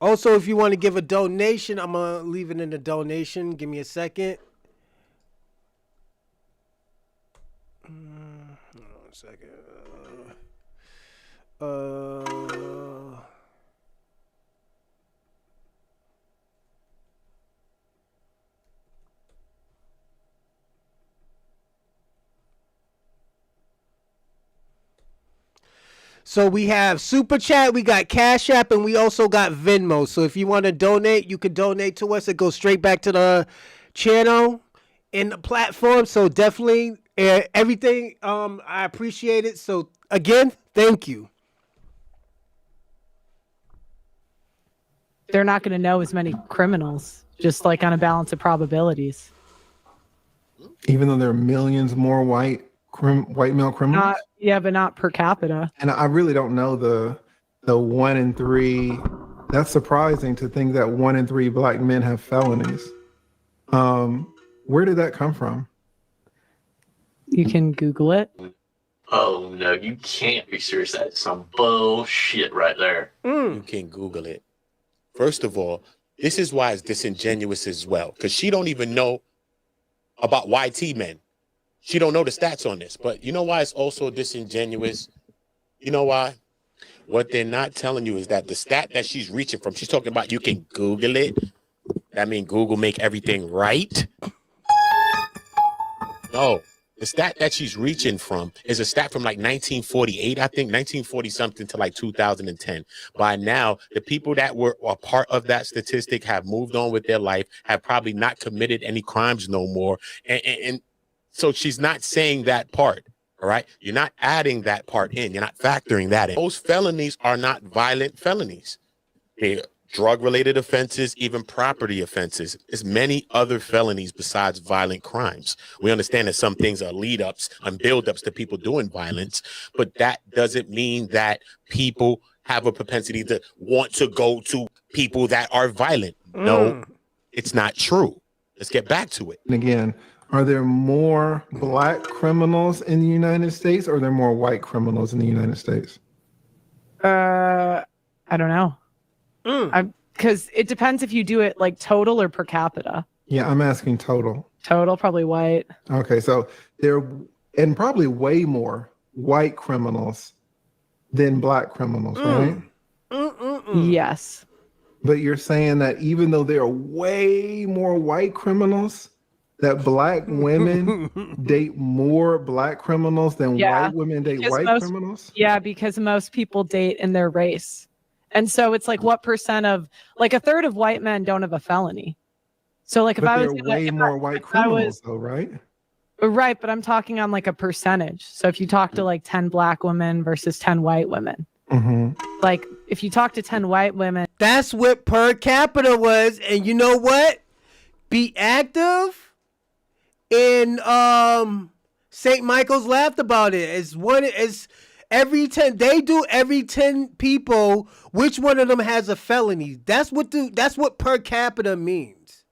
also, if you want to give a donation, I'm going to leave it in the donation. Give me a second. Hold on a second. So we have Super Chat, we got Cash App, and we also got Venmo. So if you want to donate, you can donate to us. It goes straight back to the channel and the platform. So definitely everything, I appreciate it. So again, thank you. They're not going to know as many criminals, just like on a balance of probabilities. Even though there are millions more white male criminals? But not per capita. And I really don't know the 1 in 3. That's surprising to think that 1 in 3 Black men have felonies. Where did that come from? You can Google it. Oh no, you can't be serious. That's some bullshit right there. You can Google it. First of all, this is why it's disingenuous as well, because she don't even know about YT men. She don't know the stats on this. But you know why it's also disingenuous? You know why? What they're not telling you is that the stat that she's reaching from, she's talking about you can Google it. That means Google make everything right. No, the stat that she's reaching from is a stat from like 1948, I think, 1940 something to like 2010. By now, the people that were a part of that statistic have moved on with their life, have probably not committed any crimes no more. And so she's not saying that part. All right. You're not adding that part in. You're not factoring that in. Most felonies are not violent felonies. They're drug-related offenses, even property offenses. There's many other felonies besides violent crimes. We understand that some things are lead-ups and build-ups to people doing violence, but that doesn't mean that people have a propensity to want to go to people that are violent. No, it's not true. Let's get back to it. And again, are there more black criminals in the United States or are there more white criminals in the United States? I don't know. Because it depends if you do it like total or per capita. Yeah, I'm asking total. Total, probably white. Okay, so and probably way more white criminals than black criminals, right? Yes. But you're saying that even though there are way more white criminals, that black women date more black criminals than white women date white criminals? Yeah, because most people date in their race. And so it's like what percent of, like a third of white men don't have a felony. So like if I was way more white criminals though, right? Right, but I'm talking on like a percentage. So if you talk to like 10 black women versus 10 white women, like if you talk to 10 white women, that's what per capita was. And you know what? Be active. In St. Michael's laughed about it. It's every 10 they do every 10 people, which one of them has a felony? That's what per capita means.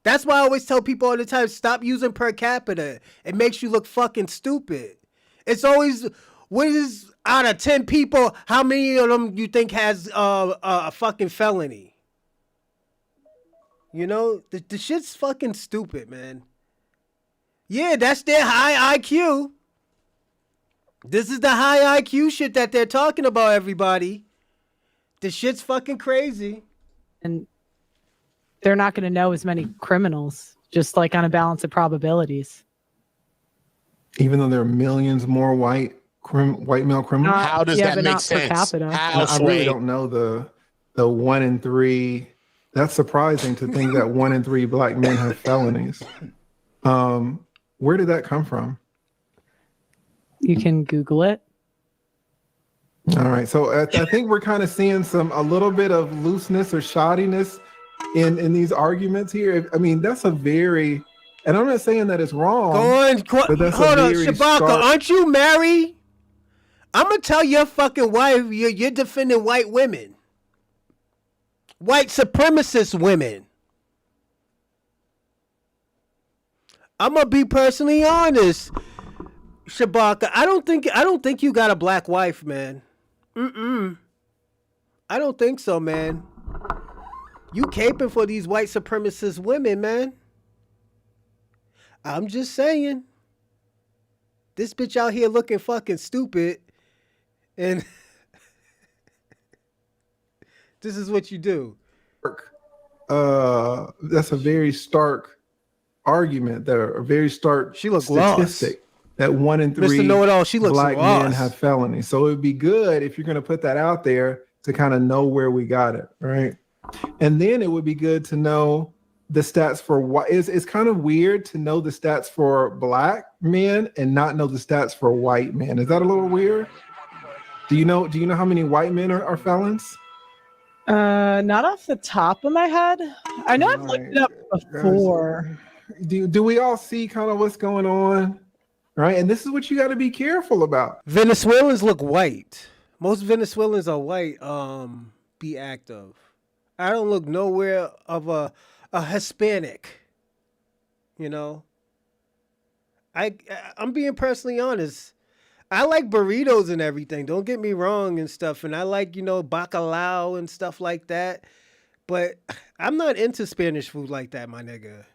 That's why I always tell people all the time, stop using per capita. It makes you look fucking stupid. It's always, what is out of 10 people, how many of them you think has a fucking felony? You know, the shit's fucking stupid, man. Yeah, that's their high IQ. This is the high IQ shit that they're talking about, everybody. The shit's fucking crazy. And they're not going to know as many criminals, just like on a balance of probabilities. Even though there are millions more white male criminals? How does that make sense? I really don't know the 1 in 3. That's surprising to think that 1 in 3 black men have felonies. Where did that come from? You can Google it. All right. So I think we're kind of seeing a little bit of looseness or shoddiness in these arguments here. I mean, that's a very, and I'm not saying that it's wrong. Hold on, Shabaka, aren't you married? I'm going to tell your fucking wife you're defending white women. White supremacist women. I'm gonna be personally honest, Shabaka. I don't think you got a black wife, man. I don't think so, man. You caping for these white supremacist women, man. I'm just saying. This bitch out here looking fucking stupid, and this is what you do. That's a very stark argument. That a very stark statistic that 1 in 3 Mr. Know-it-all, she looks black men lost. have felonies. So it would be good if you're going to put that out there to kind of know where we got it, right? And then it would be good to know the stats for white. It's kind of weird to know the stats for black men and not know the stats for white men. Is that a little weird? Do you know how many white men are felons? Not off the top of my head. I know I've looked it up before. Do we all see kind of what's going on? Right? And this is what you got to be careful about. Venezuelans look white. Most Venezuelans are white. Be active. I don't look nowhere of a Hispanic. You know, I'm being personally honest. I like burritos and everything. Don't get me wrong and stuff. And I like, bacalao and stuff like that. But I'm not into Spanish food like that, my nigga.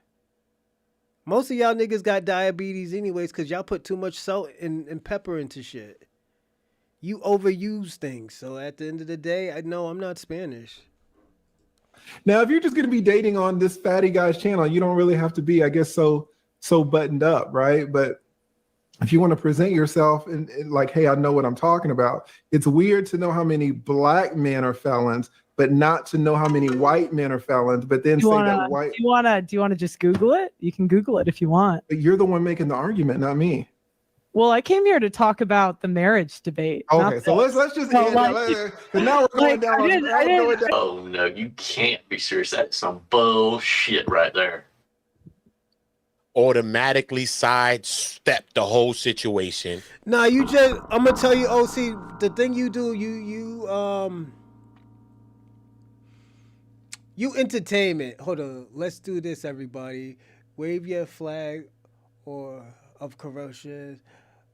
Most of y'all niggas got diabetes anyways because y'all put too much salt and pepper into shit. You overuse things. So at the end of the day, I know I'm not Spanish. Now, if you're just going to be dating on this fatty guy's channel, you don't really have to be, I guess, so buttoned up, right? But if you want to present yourself and like, hey, I know what I'm talking about. It's weird to know how many black men are felons, but not to know how many white men are felons. But then Do you want to just Google it? You can Google it if you want. But you're the one making the argument, not me. Well, I came here to talk about the marriage debate. Okay, so let's just end it. Now we're going down. Oh no, you can't be serious. That's some bullshit right there. Automatically sidestep the whole situation. Nah, I'm gonna tell you, OC, the thing you do, you entertainment. Hold on, let's do this, everybody. Wave your flag of corruption.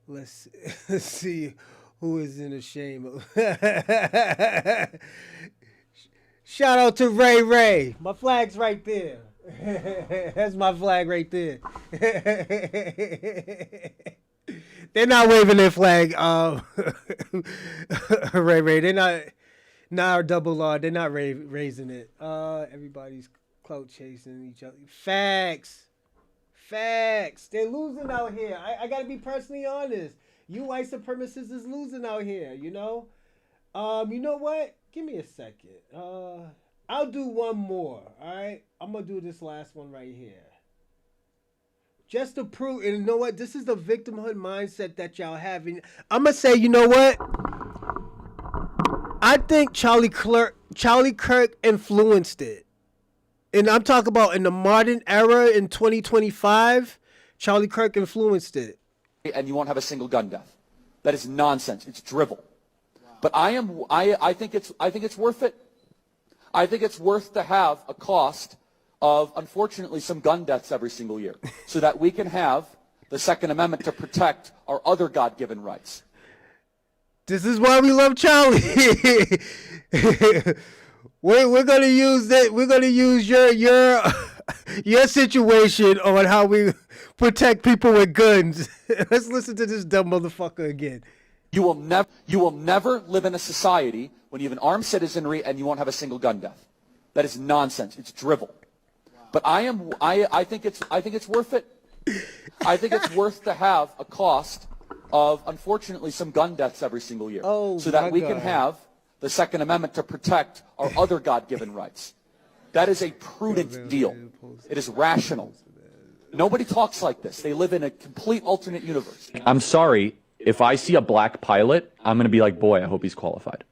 Let's see who is in the shame of. Shout out to Ray. My flag's right there. That's my flag right there. They're not waving their flag. Ray. They're not double R. They're not raising it. Everybody's clout chasing each other. Facts. They're losing out here. I gotta be personally honest. You white supremacists is losing out here. You know. You know what? Give me a second. I'll do one more. All right. I'm gonna do this last one right here. Just to prove, and you know what? This is the victimhood mindset that y'all have. I'm gonna say, you know what? I think Charlie Kirk influenced it. And I'm talking about in the modern era in 2025, Charlie Kirk influenced it. And you won't have a single gun death. That is nonsense. It's drivel. But I think it's worth it. I think it's worth to have a cost of, unfortunately, some gun deaths every single year so that we can have the Second Amendment to protect our other God-given rights. This is why we love Charlie. We're gonna use that. We're gonna use your situation on how we protect people with guns. Let's listen to this dumb motherfucker again. You will never live in a society when you have an armed citizenry and you won't have a single gun death. That is nonsense. It's drivel. But I think it's worth it. I think it's worth to have a cost of, unfortunately, some gun deaths every single year so that we can have the Second Amendment to protect our other God-given rights. That is a prudent deal. It is rational. Nobody talks like this. They live in a complete alternate universe. I'm sorry. If I see a black pilot, I'm going to be like, boy, I hope he's qualified.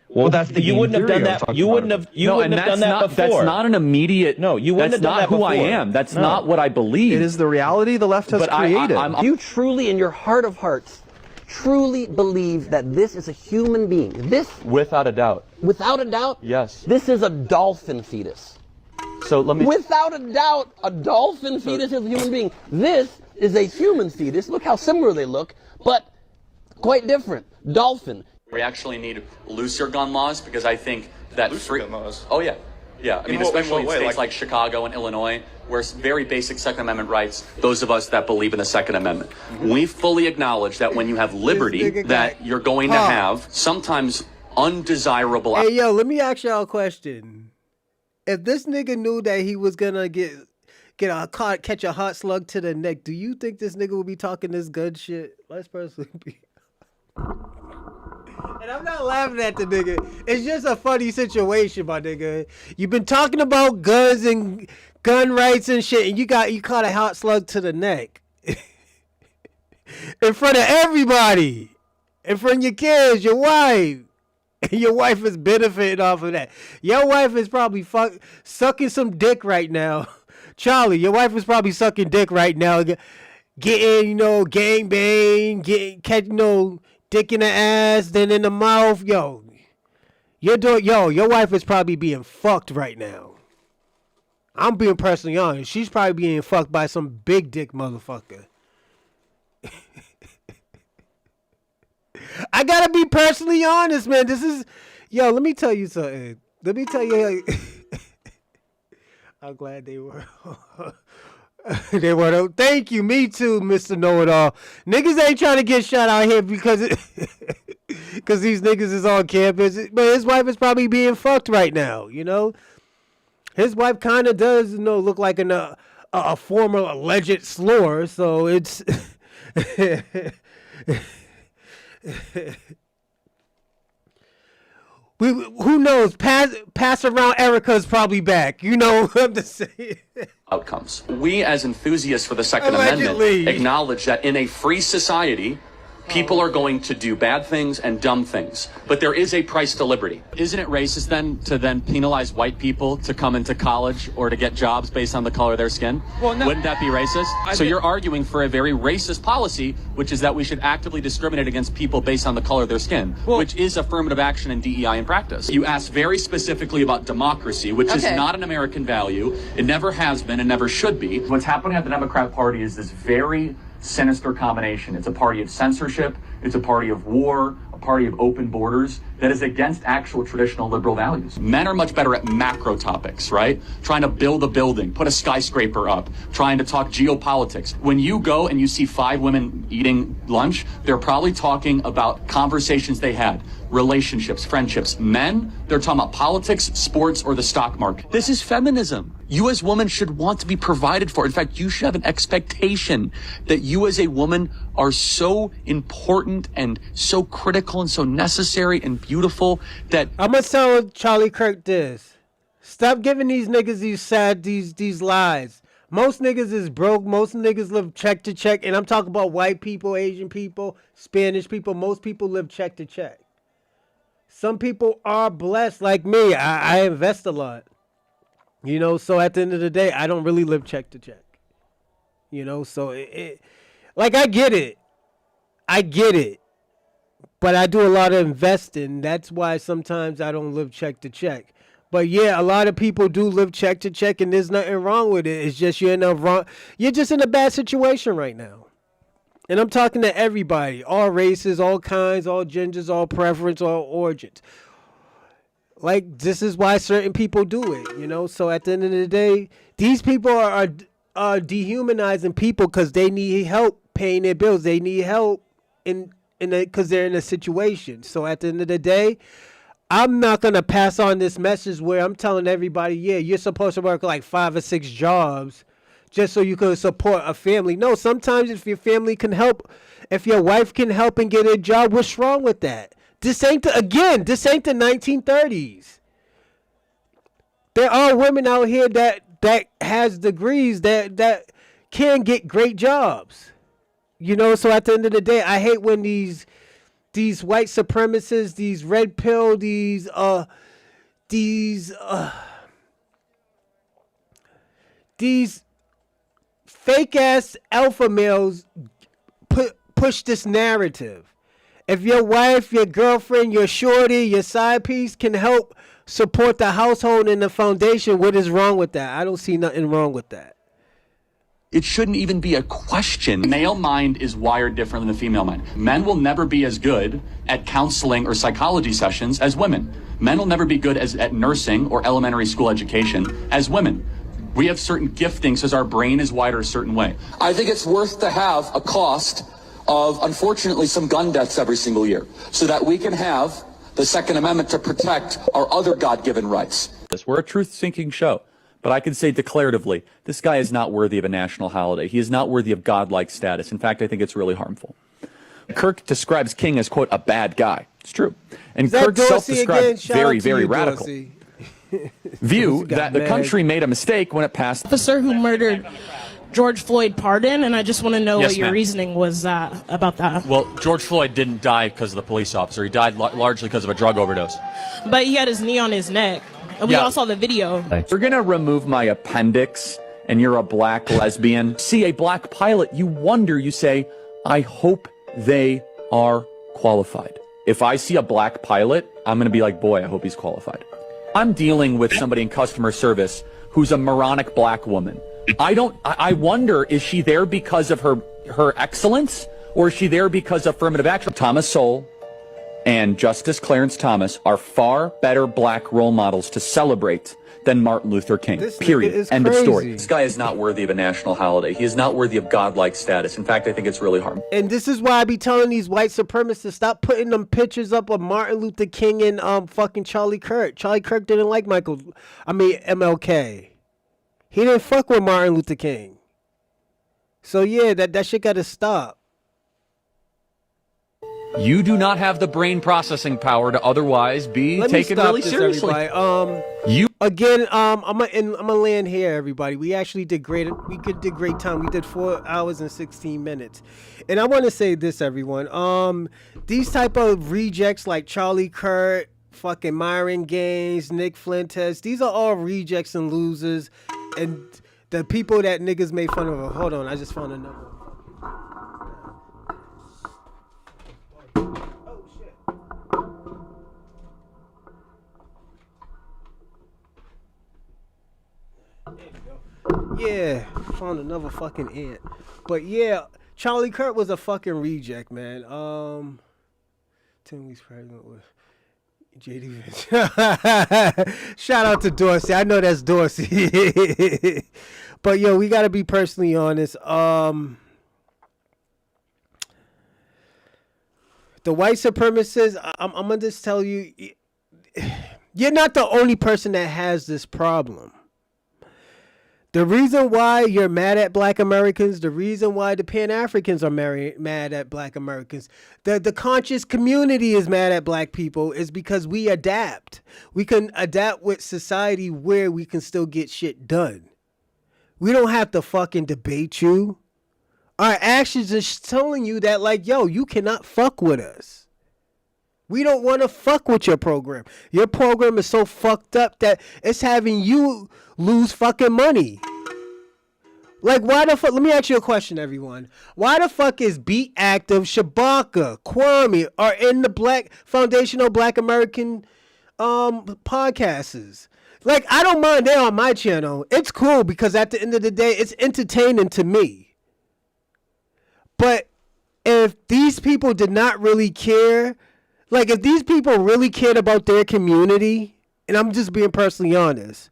Well, that's the you wouldn't have done that. You wouldn't have. You wouldn't have done that before. That's not an immediate. No, you wouldn't have done that before. That's not who I am. That's not what I believe. It is the reality the left has created. You truly, in your heart of hearts, truly believe that this is a human being. This, without a doubt. Without a doubt. Yes. This is a dolphin fetus. So let me. Without a doubt, a dolphin fetus is a human being. This is a human fetus. Look how similar they look, but quite different. Dolphin. We actually need looser gun laws because I think that gun laws. Oh yeah. I mean, especially in states like Chicago and Illinois, where it's very basic Second Amendment rights, those of us that believe in the Second Amendment. We fully acknowledge that when you have liberty, that you're going to have sometimes undesirable... Hey, yo, let me ask y'all a question. If this nigga knew that he was gonna catch a hot slug to the neck, do you think this nigga would be talking this gun shit? Let's personally be... And I'm not laughing at the nigga. It's just a funny situation, my nigga. You've been talking about guns and gun rights and shit, and you caught a hot slug to the neck. In front of everybody. In front of your kids, your wife. And your wife is benefiting off of that. Your wife is probably sucking some dick right now. Charlie, your wife is probably sucking dick right now. Getting, gang bang, catching, dick in the ass, then in the mouth. Your wife is probably being fucked right now. I'm being personally honest. She's probably being fucked by some big dick motherfucker. I gotta be personally honest, man. This is, yo. Let me tell you something. Let me tell you. I'm glad they were. They were. Thank you. Me too, Mr. Know-It-All. Niggas ain't trying to get shot out here because these niggas is on campus. But his wife is probably being fucked right now. You know, his wife kind of does, look like a former alleged slur. So it's. Who knows? Pass around Erica's probably back. You know what I'm just saying. Outcomes. We, as enthusiasts for the Second Allegedly. Amendment, acknowledge that in a free society, people are going to do bad things and dumb things, but there is a price to liberty. Isn't it racist then to penalize white people to come into college or to get jobs based on the color of their skin? Well, no. Wouldn't that be racist? So you're arguing for a very racist policy, which is that we should actively discriminate against people based on the color of their skin, which is affirmative action and DEI in practice. You asked very specifically about democracy, which is not an American value. It never has been and never should be. What's happening at the Democrat Party is this very sinister combination. It's a party of censorship, it's a party of war, a party of open borders that is against actual traditional liberal values. Men are much better at macro topics, right? Trying to build a building, put a skyscraper up, trying to talk geopolitics. When you go and you see 5 women eating lunch, they're probably talking about conversations they had, relationships, friendships. Men, they're talking about politics, sports, or the stock market. This is feminism. You as women should want to be provided for. In fact, you should have an expectation that you as a woman are so important and so critical and so necessary and beautiful that... I'm gonna tell Charlie Kirk this. Stop giving these niggas these lies. Most niggas is broke. Most niggas live check to check. And I'm talking about white people, Asian people, Spanish people. Most people live check to check. Some people are blessed like me. I invest a lot. You know, so at the end of the day, I don't really live check to check. You know, so like I get it. But I do a lot of investing. That's why sometimes I don't live check to check. But yeah, a lot of people do live check to check, and there's nothing wrong with it. It's just you're just in a bad situation right now. And I'm talking to everybody, all races, all kinds, all genders, all preference, all origins. Like, this is why certain people do it, you know? So at the end of the day, these people are dehumanizing people because they need help paying their bills. They need help because they're in a situation. So at the end of the day, I'm not going to pass on this message where I'm telling everybody, yeah, you're supposed to work like 5 or 6 jobs just so you can support a family. No, sometimes if your family can help, if your wife can help and get a job, what's wrong with that? This ain't the 1930s. There are women out here that has degrees that can get great jobs. You know, so at the end of the day, I hate when these white supremacists, these red pill, these fake ass alpha males push this narrative. If your wife, your girlfriend, your shorty, your side piece can help support the household and the foundation, what is wrong with that? I don't see nothing wrong with that. It shouldn't even be a question. Male mind is wired different than the female mind. Men will never be as good at counseling or psychology sessions as women. Men will never be good at nursing or elementary school education as women. We have certain giftings because our brain is wired a certain way. I think it's worth to have a cost of, unfortunately, some gun deaths every single year so that we can have the Second Amendment to protect our other God-given rights. We're a truth-seeking show, but I can say declaratively, this guy is not worthy of a national holiday. He is not worthy of godlike status. In fact, I think it's really harmful. Kirk describes King as, quote, a bad guy. It's true. And Kirk self-described very, very radical. View that the country made a mistake when it passed. Officer who murdered George Floyd pardon, and I just want to know what your reasoning was about that. Well, George Floyd didn't die because of the police officer. He died largely because of a drug overdose. But he had his knee on his neck. And we all saw the video. You're going to remove my appendix and you're a black lesbian. See a black pilot, you wonder, you say, I hope they are qualified. If I see a black pilot, I'm going to be like, boy, I hope he's qualified. I'm dealing with somebody in customer service who's a moronic black woman. I wonder, is she there because of her excellence, or is she there because of affirmative action? Thomas Sowell and Justice Clarence Thomas are far better black role models to celebrate than Martin Luther King. Period. End of story. This guy is not worthy of a national holiday. He is not worthy of godlike status. In fact, I think it's really harmful. And this is why I be telling these white supremacists, stop putting them pictures up of Martin Luther King and fucking Charlie Kirk. Charlie Kirk didn't like MLK. He didn't fuck with Martin Luther King. So yeah, that shit gotta stop. You do not have the brain processing power to otherwise be taken really seriously. You again. I'm gonna land here, everybody. We actually did great. We did great time. We did 4 hours and 16 minutes. And I want to say this, everyone. These type of rejects like Charlie Kirk, fucking Myron Gaines, Nick Fuentes. These are all rejects and losers. And the people that niggas made fun of. Hold on, I just found another one. Yeah, found another fucking ant. But yeah, Charlie Kirk was a fucking reject, man. 10 weeks pregnant with JD Vince. Shout out to Dorsey. I know that's Dorsey. But yo, we gotta be personally honest. The white supremacists, I'm gonna just tell you, you're not the only person that has this problem. The reason why you're mad at black Americans, the reason why the Pan-Africans are mad at black Americans, the conscious community is mad at black people is because we adapt. We can adapt with society where we can still get shit done. We don't have to fucking debate you. Our actions are telling you that, like, yo, you cannot fuck with us. We don't want to fuck with your program. Your program is so fucked up that it's having you lose fucking money. Like, why the fuck? Let me ask you a question, everyone. Why the fuck is Beat Active, Shabaka, Kwame are in the Black Foundational Black American podcasts? Like, I don't mind they're on my channel. It's cool because at the end of the day, it's entertaining to me. But if these people did not really care, like if these people really cared about their community, and I'm just being personally honest,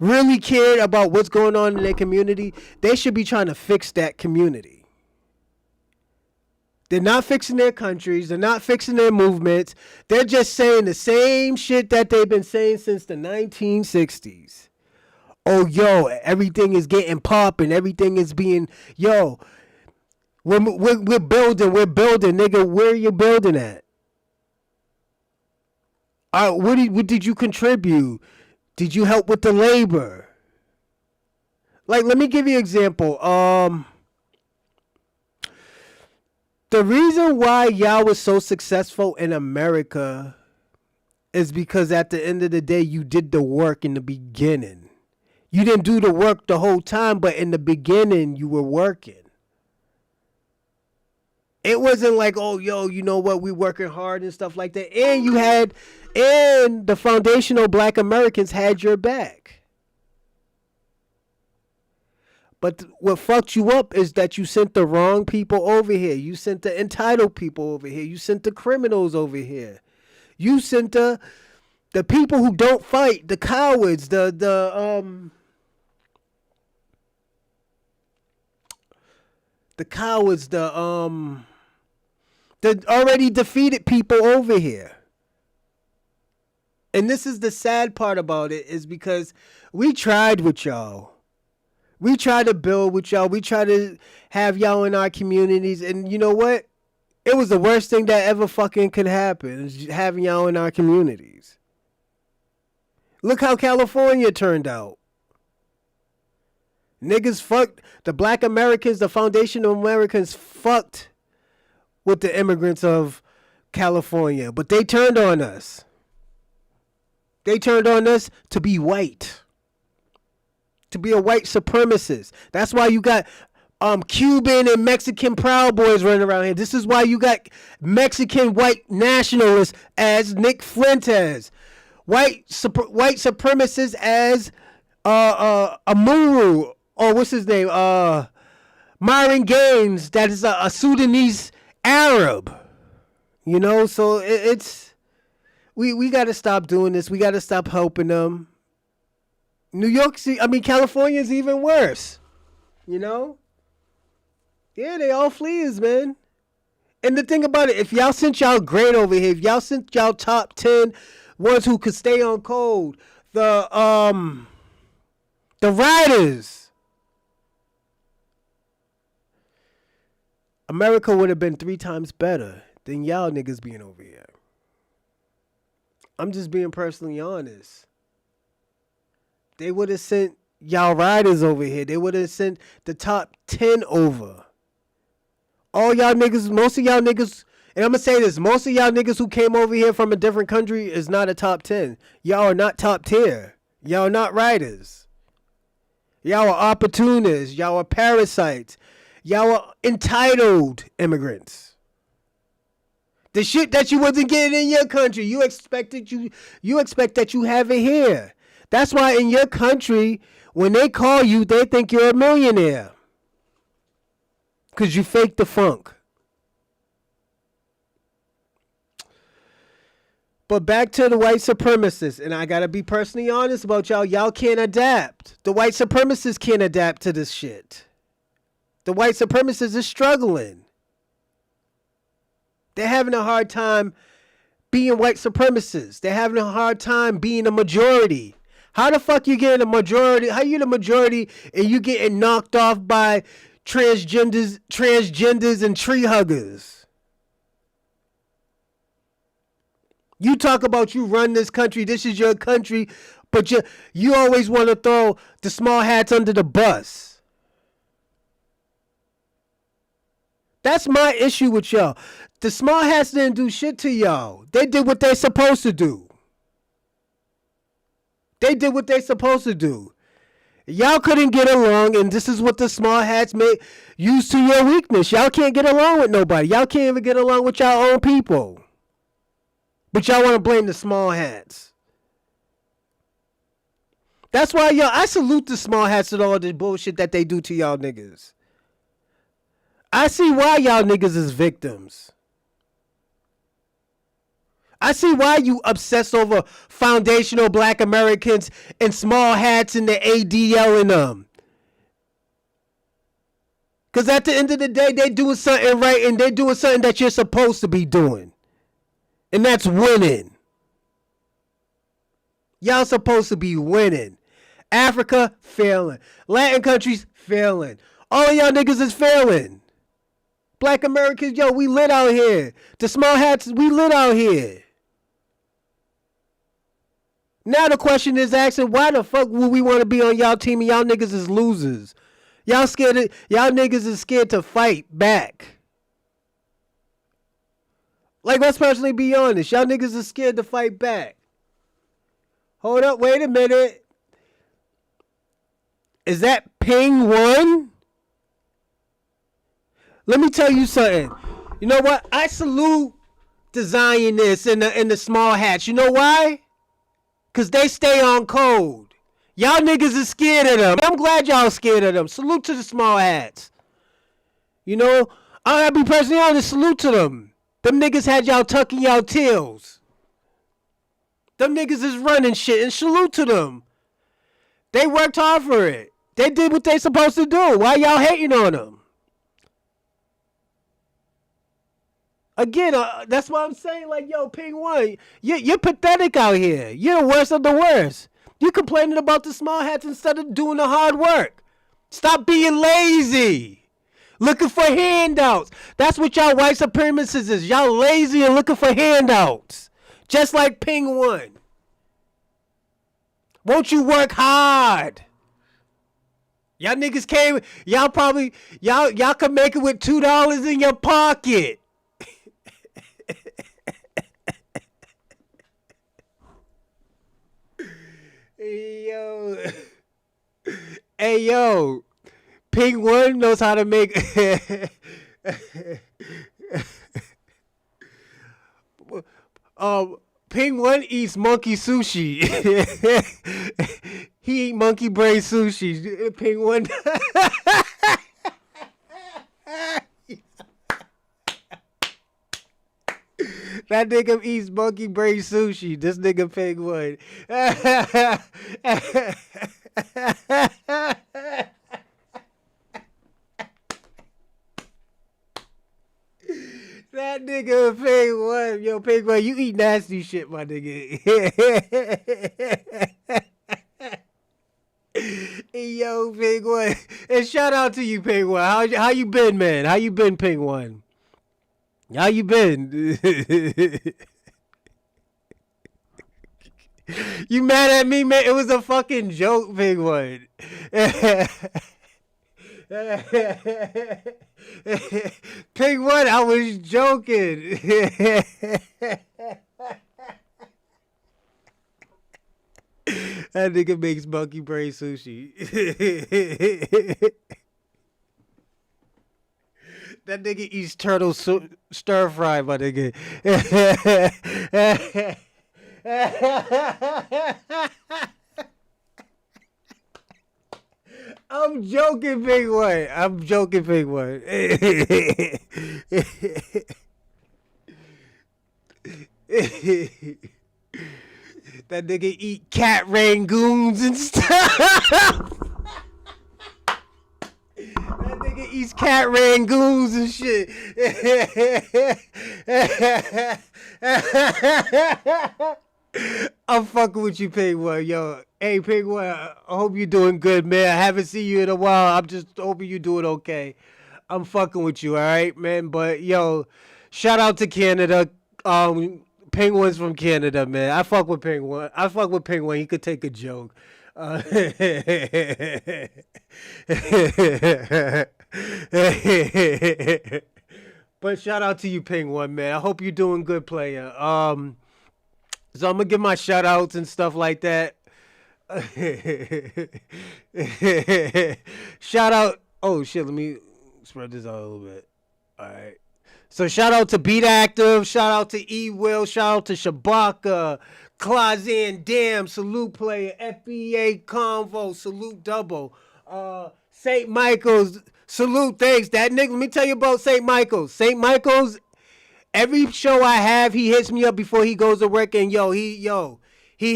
really cared about what's going on in their community, they should be trying to fix that community. They're not fixing their countries. They're not fixing their movements. They're just saying the same shit that they've been saying since the 1960s. Oh, yo, everything is getting popping. Everything is being, yo, we're building, nigga. Where are you building at? What did you contribute? Did you help with the labor? Like, let me give you an example. The reason why y'all was so successful in America is because at the end of the day, you did the work in the beginning. You didn't do the work the whole time, but in the beginning, you were working. It wasn't like, oh, yo, you know what, we working hard and stuff like that. And you had, and the foundational black Americans had your back. But what fucked you up is that you sent the wrong people over here. You sent the entitled people over here. You sent the criminals over here. You sent the people who don't fight, the cowards, the cowards, the already defeated people over here. And this is the sad part about it, is because we tried with y'all. We tried to build with y'all. We tried to have y'all in our communities. And you know what? It was the worst thing that ever fucking could happen, is having y'all in our communities. Look how California turned out. Niggas fucked. The black Americans, the foundational Americans fucked with the immigrants of California. But they turned on us. They turned on us to be white. To be a white supremacist. That's why you got Cuban and Mexican Proud Boys running around here. This is why you got Mexican white nationalists as Nick Fuentes. White supremacists as Amuru, or what's his name? Myron Gaines, that is a Sudanese Arab. You know, so it's we got to stop doing this. We got to stop helping them. California's even worse. You know? Yeah, they all fleas, man. And the thing about it, if y'all sent y'all grade over here, if y'all sent y'all top 10 ones who could stay on code, the riders, America would have been 3 times better than y'all niggas being over here. I'm just being personally honest. They would have sent y'all riders over here. They would have sent the top 10 over. All y'all niggas, most of y'all niggas, and I'm going to say this, most of y'all niggas who came over here from a different country is not a top 10. Y'all are not top tier. Y'all are not riders. Y'all are opportunists. Y'all are parasites. Y'all are entitled immigrants. The shit that you wasn't getting in your country, you expect that you have it here. That's why in your country, when they call you, they think you're a millionaire. Because you fake the funk. But back to the white supremacists, and I got to be personally honest about y'all. Y'all can't adapt. The white supremacists can't adapt to this shit. The white supremacists are struggling. They're having a hard time being white supremacists. They're having a hard time being a majority. How the fuck you getting a majority? How you the majority and you getting knocked off by transgenders and tree huggers? You talk about you run this country, this is your country, but you always want to throw the small hats under the bus. That's my issue with y'all. The small hats didn't do shit to y'all. They did what they're supposed to do. They did what they're supposed to do. Y'all couldn't get along, and this is what the small hats use to your weakness. Y'all can't get along with nobody. Y'all can't even get along with y'all own people. But y'all want to blame the small hats. That's why I salute the small hats and all the bullshit that they do to y'all niggas. I see why y'all niggas is victims. I see why you obsess over foundational black Americans and small hats and the ADL in them. Because at the end of the day, they doing something right and they doing something that you're supposed to be doing. And that's winning. Y'all supposed to be winning. Africa, failing. Latin countries, failing. All of y'all niggas is failing. Black Americans, yo, we lit out here. The small hats, we lit out here. Now the question is asking, why the fuck would we want to be on y'all team and y'all niggas is losers? Y'all niggas is scared to fight back. Like, let's personally be honest. Y'all niggas is scared to fight back. Hold up, wait a minute. Is that ping 1? Let me tell you something. You know what? I salute the Zionists and the small hats. You know why? Because they stay on code. Y'all niggas is scared of them. I'm glad y'all scared of them. Salute to the small hats. You know, I gotta be personally honest. Salute to them. Them niggas had y'all tucking y'all tails. Them niggas is running shit, and salute to them. They worked hard for it. They did what they supposed to do. Why y'all hating on them? Again, that's what I'm saying. Like, yo, Ping 1, you're pathetic out here. You're the worst of the worst. You complaining about the small hats instead of doing the hard work. Stop being lazy. Looking for handouts. That's what y'all white supremacists is. Y'all lazy and looking for handouts. Just like Ping 1. Won't you work hard? Y'all niggas came, y'all could make it with $2 in your pocket. Hey yo, Ping 1 knows how to make Ping 1 eats monkey sushi. He eat monkey brain sushi. Penguin. That nigga eats monkey brain sushi. This nigga Penguin. That nigga Penguin. Yo, Penguin, you eat nasty shit, my nigga. Yo, Penguin. And shout out to you, Penguin. How you been, man? How you been, Penguin? How you been? You mad at me, man? It was a fucking joke, Penguin. Penguin, I was joking. That nigga makes monkey brain sushi. That nigga eats turtle stir fry, my nigga. I'm joking, big one. I'm joking, big one. That nigga eat cat rangoons and stuff. That nigga eats cat rangoons and shit. I'm fucking with you, Penguin. Yo, hey, Penguin, I hope you're doing good, man. I haven't seen you in a while. I'm just hoping you're doing okay. I'm fucking with you, all right, man? But, yo, shout out to Canada. Penguin's from Canada, man. I fuck with Penguin. He could take a joke. But shout out to you, Penguin, man. I hope you're doing good, player. So I'm gonna give my shout outs and stuff like that. Shout out. Oh shit, let me spread this out a little bit. Alright. So shout out to Beat Active, shout out to E Will, shout out to Shabaka, Clazan Dam, salute player, FBA Convo, salute double. St. Michael's, salute, thanks. That nigga, let me tell you about St. Michael's. St. Michael's, every show I have, he hits me up before he goes to work, and he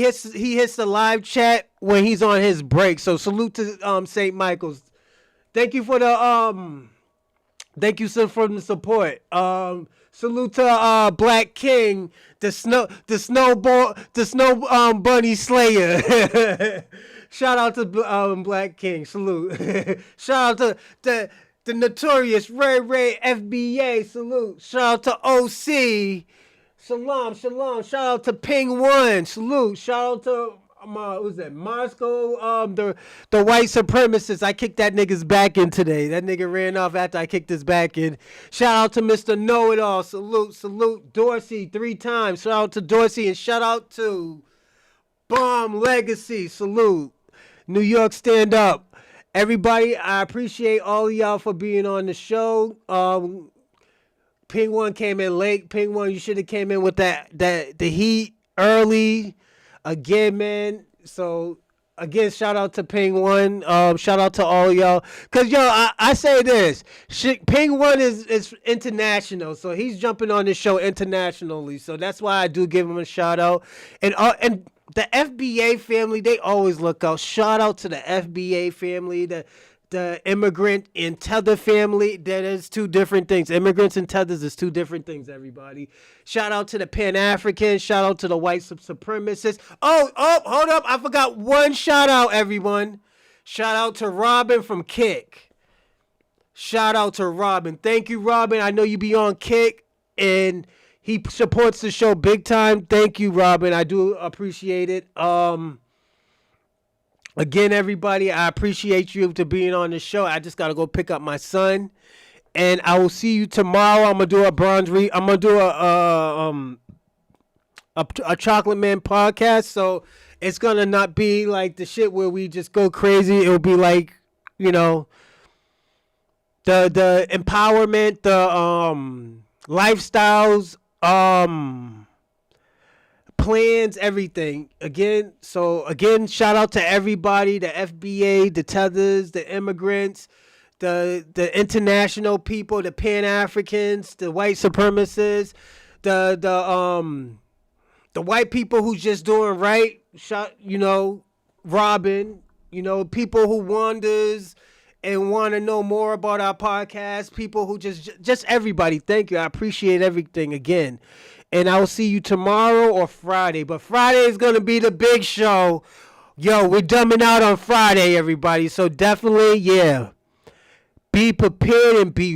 hits the live chat when he's on his break. So salute to St. Michael's. Thank you for the thank you sir for the support. Salute to Black King, the snow bunny slayer. Shout out to Black King. Salute. Shout out to the notorious Ray FBA. Salute. Shout out to OC. Shalom. Shout out to Ping One. Salute. Shout out to what was that? Moscow. The white supremacists. I kicked that nigga's back in today. That nigga ran off after I kicked his back in. Shout out to Mr. Know It All. Salute. Dorsey 3 times. Shout out to Dorsey and shout out to Bomb Legacy. Salute. New York, stand up. Everybody, I appreciate all of y'all for being on the show. Ping One came in late. Ping One, you should have came in with the heat early. Again, man. So, again, shout out to Ping One. Shout out to all y'all. Because, yo, I say this. Ping One is international. So, he's jumping on this show internationally. So, that's why I do give him a shout out. And the FBA family, they always look out. Shout out to the FBA family, the immigrant and tether family. That is 2 different things. Immigrants and tethers is 2 different things, everybody. Shout out to the Pan-Africans. Shout out to the white supremacists. Oh, hold up. I forgot one shout out, everyone. Shout out to Robin from Kick. Shout out to Robin. Thank you, Robin. I know you be on Kick, and he supports the show big time. Thank you, Robin. I do appreciate it. Again, everybody, I appreciate you to being on the show. I just got to go pick up my son. And I will see you tomorrow. I'm going to do I'm going to do a Chocolate Man podcast. So it's going to not be like the shit where we just go crazy. It'll be like, you know, the empowerment, the lifestyles, plans, everything. Again, shout out to everybody, the FBA, the Tethers, the immigrants, the international people, the Pan-Africans, the white supremacists, the white people who's just doing right, Robin, people who wonders and want to know more about our podcast, people who just everybody. Thank you. I appreciate everything again. And I will see you tomorrow or Friday. But Friday is going to be the big show. Yo, we're dumbing out on Friday, everybody. So definitely, yeah. Be prepared and be